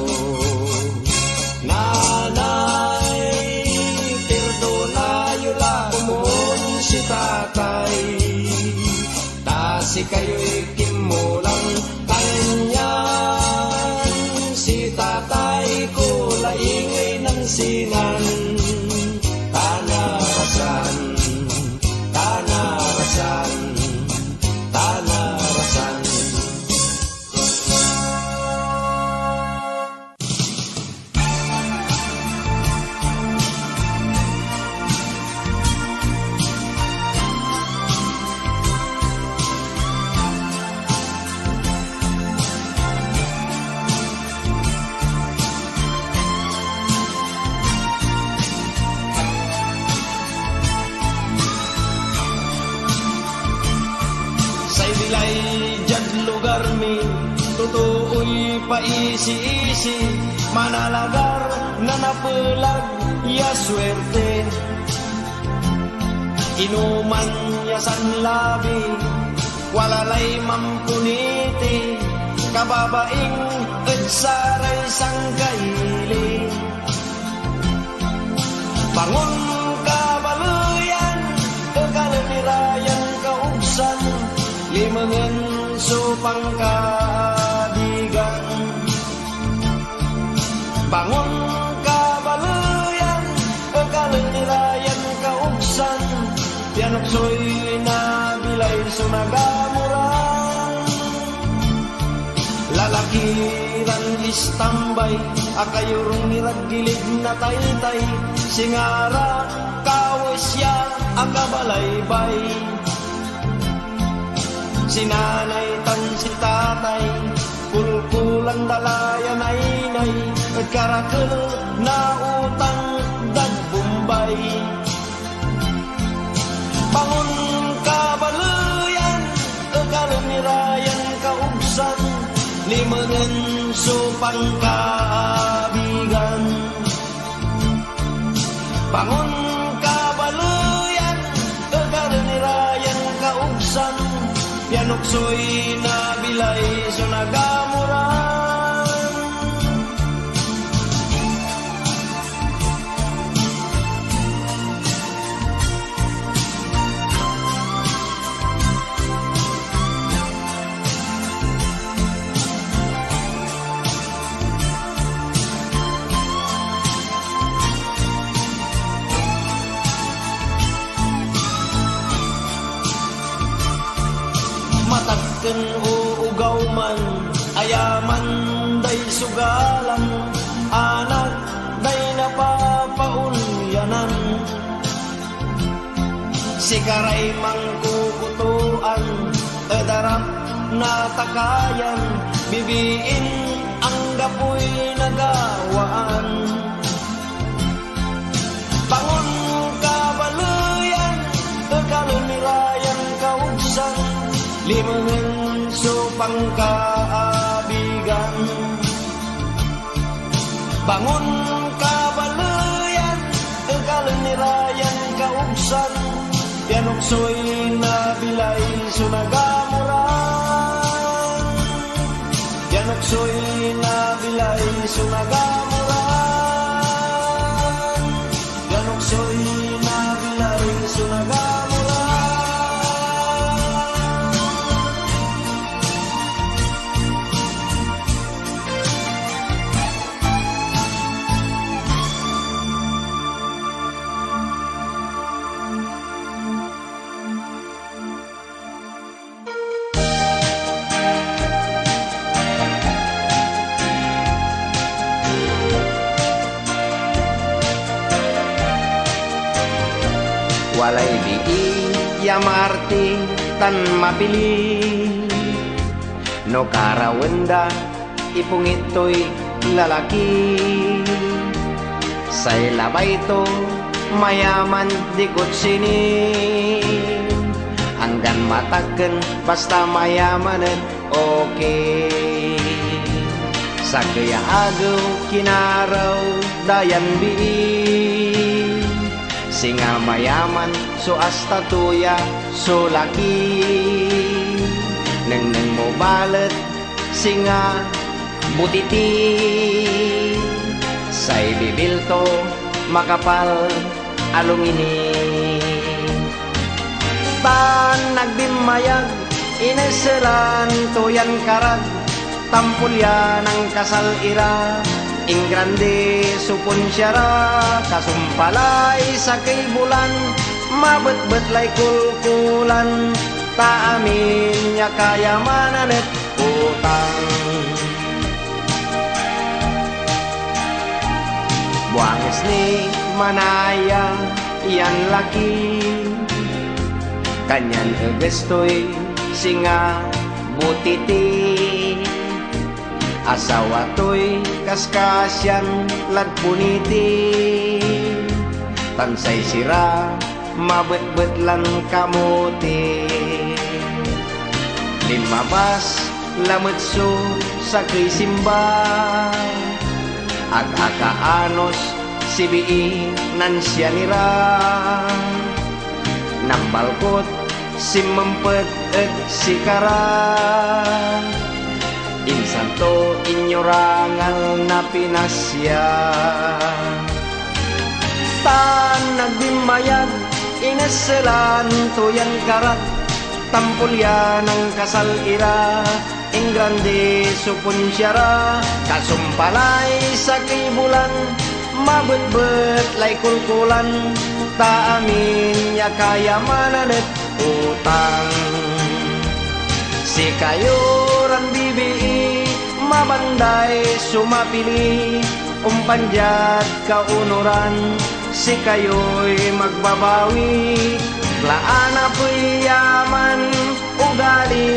[SPEAKER 2] Nanay, perdonayo la kumun si tatay si kayo'y kimulang kanyan. Si tatay ko laingay ng sinan. Tanarasan, tanarasan, tanarasan. Bilay jad lugar mi, tutuoy paisi-isi, manalagar na napulag ya swerte. Inuman ya sanlabi, walalay mampuniti, kababaing at saray sangkaili. Bangon kabaluyan, kagalirayan kaugsan, limangan supang kadigan. Bangon kabaluyan, kagalirayan kaugsan, yanoksoy na bilay sunagamuran. Lalakiran istambay, akayurong niragilid na taytay, singara kawasya akabalaybay. Si nanay tan si tatay, kulkulan dalayan ay at karakal na utang dagbumbay. Bangon kabaluyan, kagalumirayan kaugsan, limangan supang kaabigan. Bangon kabaluyan, kagalumirayan kaugsan, yanoksoy na bilay sunagamuran. Matakken uugaw man, ayaman day sugalan, anak day napapaunyanan. Sikaray mangkukutuan, edarap na takayan, bibiin ang gapoy nagawaan. Bangon kabaluyan, kagalumirayan kaugsan, limangan supang kaabigan. Bangon kabaluyan, kagalumirayan kaugsan, yanoksoy na bilay sunagamuran. Yanoksoy na bilay sunagamuran. Yanoksoy na bilay sunagamuran.
[SPEAKER 5] Walay bii ya marti tan mapili, no karawenda ipungito'y lalaki. Say labay to mayaman dikot sini, hanggan mataken basta mayamanen okay. Sa kaya agaw kinaraw dayan bii, singa mayaman so asta tuya so laki. Neng mo balet singa butiti, say bibilto makapal along ini. Tan nagbimayag
[SPEAKER 2] ineselan tuyan karag, tampulya ng kasal ira, ing grande supon syara, kasumpalay sa kay bulan, mabet-bet lay kulkulan, ta amin nya kayamanan at utang. Buangis ni manaya iyan laki, kanyan egestoy singa butiti, asawa to'y kaskasyan lagpuniti, tansay sira mabet-bet lan kamuti, limabas lametso sa krisimba, ag-akaanos sibii nan siya nira, nambalkot si mempet et si kara, insan to inyorangal na pinasya, tan nagbimayag ineselan tuyan karat, tampulya ng kasal ira, ing grande supon syara, kasumpalay sa kibulan, mabet-bet lay kulkulan, ta amin ya kayamanan at utang. Si kayo ran bibi mabanday sumapili, umpanjat kaunuran, si kayo'y magbabawi, laana po'y yaman, ugali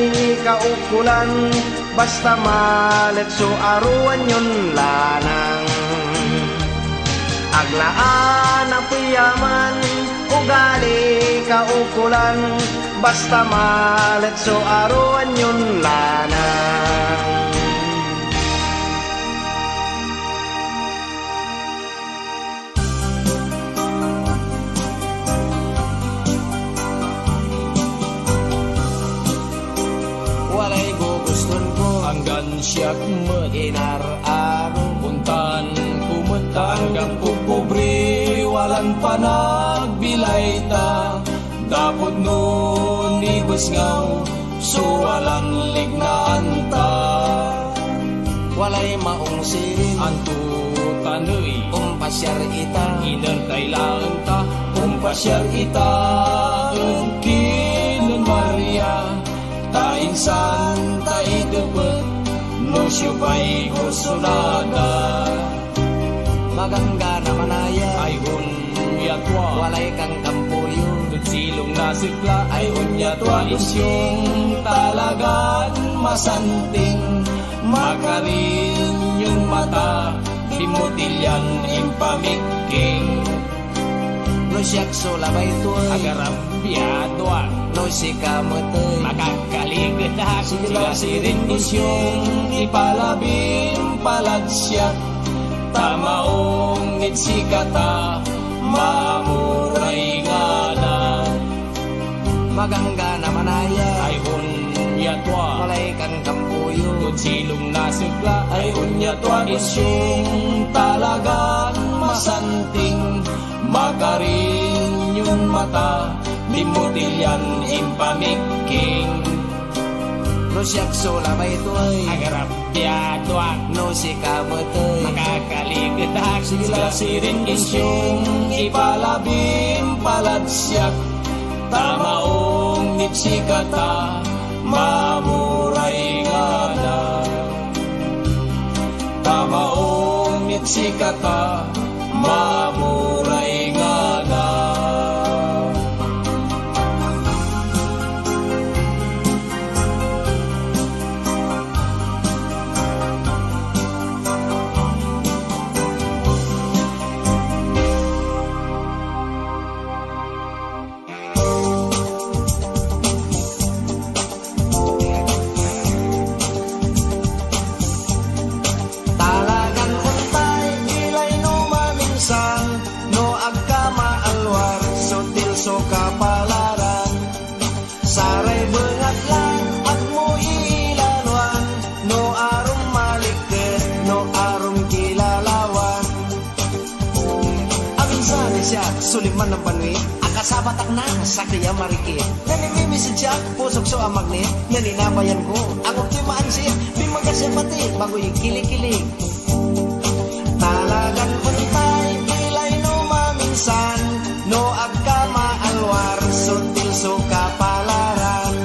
[SPEAKER 2] kaukulan, basta malet so aruan yun lanang. Aglaan na po'y yaman, ugali kaukulan, basta malet so aruan yun lanang.
[SPEAKER 5] Walay guguston ko
[SPEAKER 4] hanggang siyak
[SPEAKER 5] inar-aro,
[SPEAKER 4] puntan kumenta hanggang kukubre, walang panagbilay ta, dapot nun ibus ngaw, so walang lignaan ta,
[SPEAKER 5] walay maong sirin,
[SPEAKER 4] anto tanoy,
[SPEAKER 5] pasyar ita,
[SPEAKER 4] inertay lang ta, pasyar ita, kinon Maria, ta insan ta idupet, no siyupay kursunada,
[SPEAKER 5] magangga na manaya,
[SPEAKER 4] ay unyatwa,
[SPEAKER 5] walay kang kampuyo,
[SPEAKER 4] silong na sikla, ay unyatwa, isyong talagan masanting, makarin yung mata, dimutilyan impamiking,
[SPEAKER 5] no siyak sulabay tuay,
[SPEAKER 4] agarap biyadwa,
[SPEAKER 5] no si kamotoy,
[SPEAKER 4] makakaligid sila sirin isyong ipalabing palagsyak, tamaong itsikata, mamuray nga na,
[SPEAKER 5] magangga na manaya,
[SPEAKER 4] ay unyatwa,
[SPEAKER 5] walay kang kampuyo,
[SPEAKER 4] kung silong nasikla, ay unyatwa, isyong talagang masanting, makarin yung mata, dimutilyan impamiking,
[SPEAKER 5] no siyak sulabay tuay,
[SPEAKER 4] agarap biyadwa,
[SPEAKER 5] no si kamotoy,
[SPEAKER 4] makakaligid sila sirin isyong ipalabing palagsyak, tamaong nitsikata, mamuray nga na, tamaong nitsikata, mamuray nga na.
[SPEAKER 5] talagang untay, ilay no maminsan, no agkama alwar, sutil so kapalaran, saray bengat lang, at mo ilalwan, no arum malikit, no arum kilalawan. Aminsan siya, suliman ng panwi, akasabatak na sa kaya marikit, nanimimisid siya, puso
[SPEAKER 1] tukso ang magnet, nga ninabayan ko. Ang optimaan siya, bimagasya pati, bago yung kilig-kilig. Talagang untay, pilay no maminsan, no agkama alwar, sutil so kapalaran.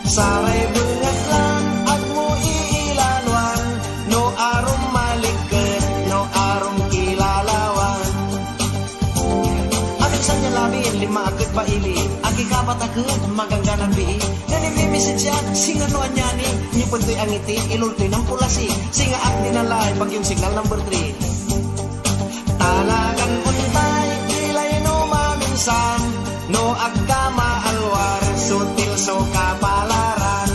[SPEAKER 1] Saray bungat lang, ag mo iilalwan, no arom malikit, no arom kilalawan. Aming sanya labin, lima agad paili, agi kapat agad, magangganan bii. Nanimimisid siya, singa no anyani, niyo punto'y ang ngiti, ilulto'y ng pulasi, singa ak dinalay, pag yung signal number 3. Talagang untay, kilay no maminsan, no agkama alwar, sutil so kapalaran.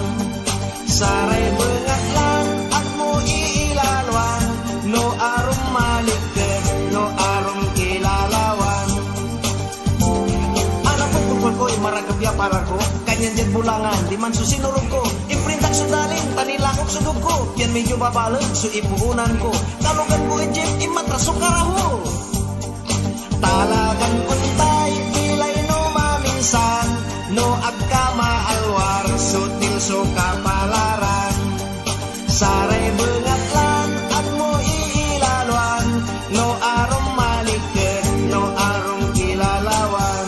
[SPEAKER 1] Saray bengat lang, at mo iilalwan, no arom malikit, no arom kilalawan. Anak ko pupul ko'y maragabya para ko, kanyan dyan bulangan, di man susinurog ko, imprintak sudalin, tanilakok sudog ko, yan medyo babalag, so ipuunan ko, kalugan ko ejip, imatraso karaho. Talagang untay, pilay no maminsan, no agkama alwar, sutil so kapalaran. Saray bengat lang, at mo iilalwan, no arom malikit, no arom kilalawan.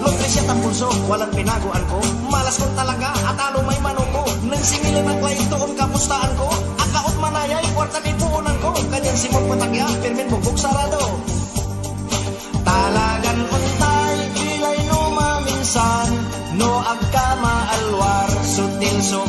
[SPEAKER 1] Lotre siya tampulso, walang pinaguan ko, malas kong talaga, at alo may manuko, nang singilan ang klay doon kapustaan ko, akaot manayay, kwarta di puunan ko, kanyan simong patagya, pirmin bubog sarado. Talagan untay, pilay no maminsan, no agkama alwar, sutil so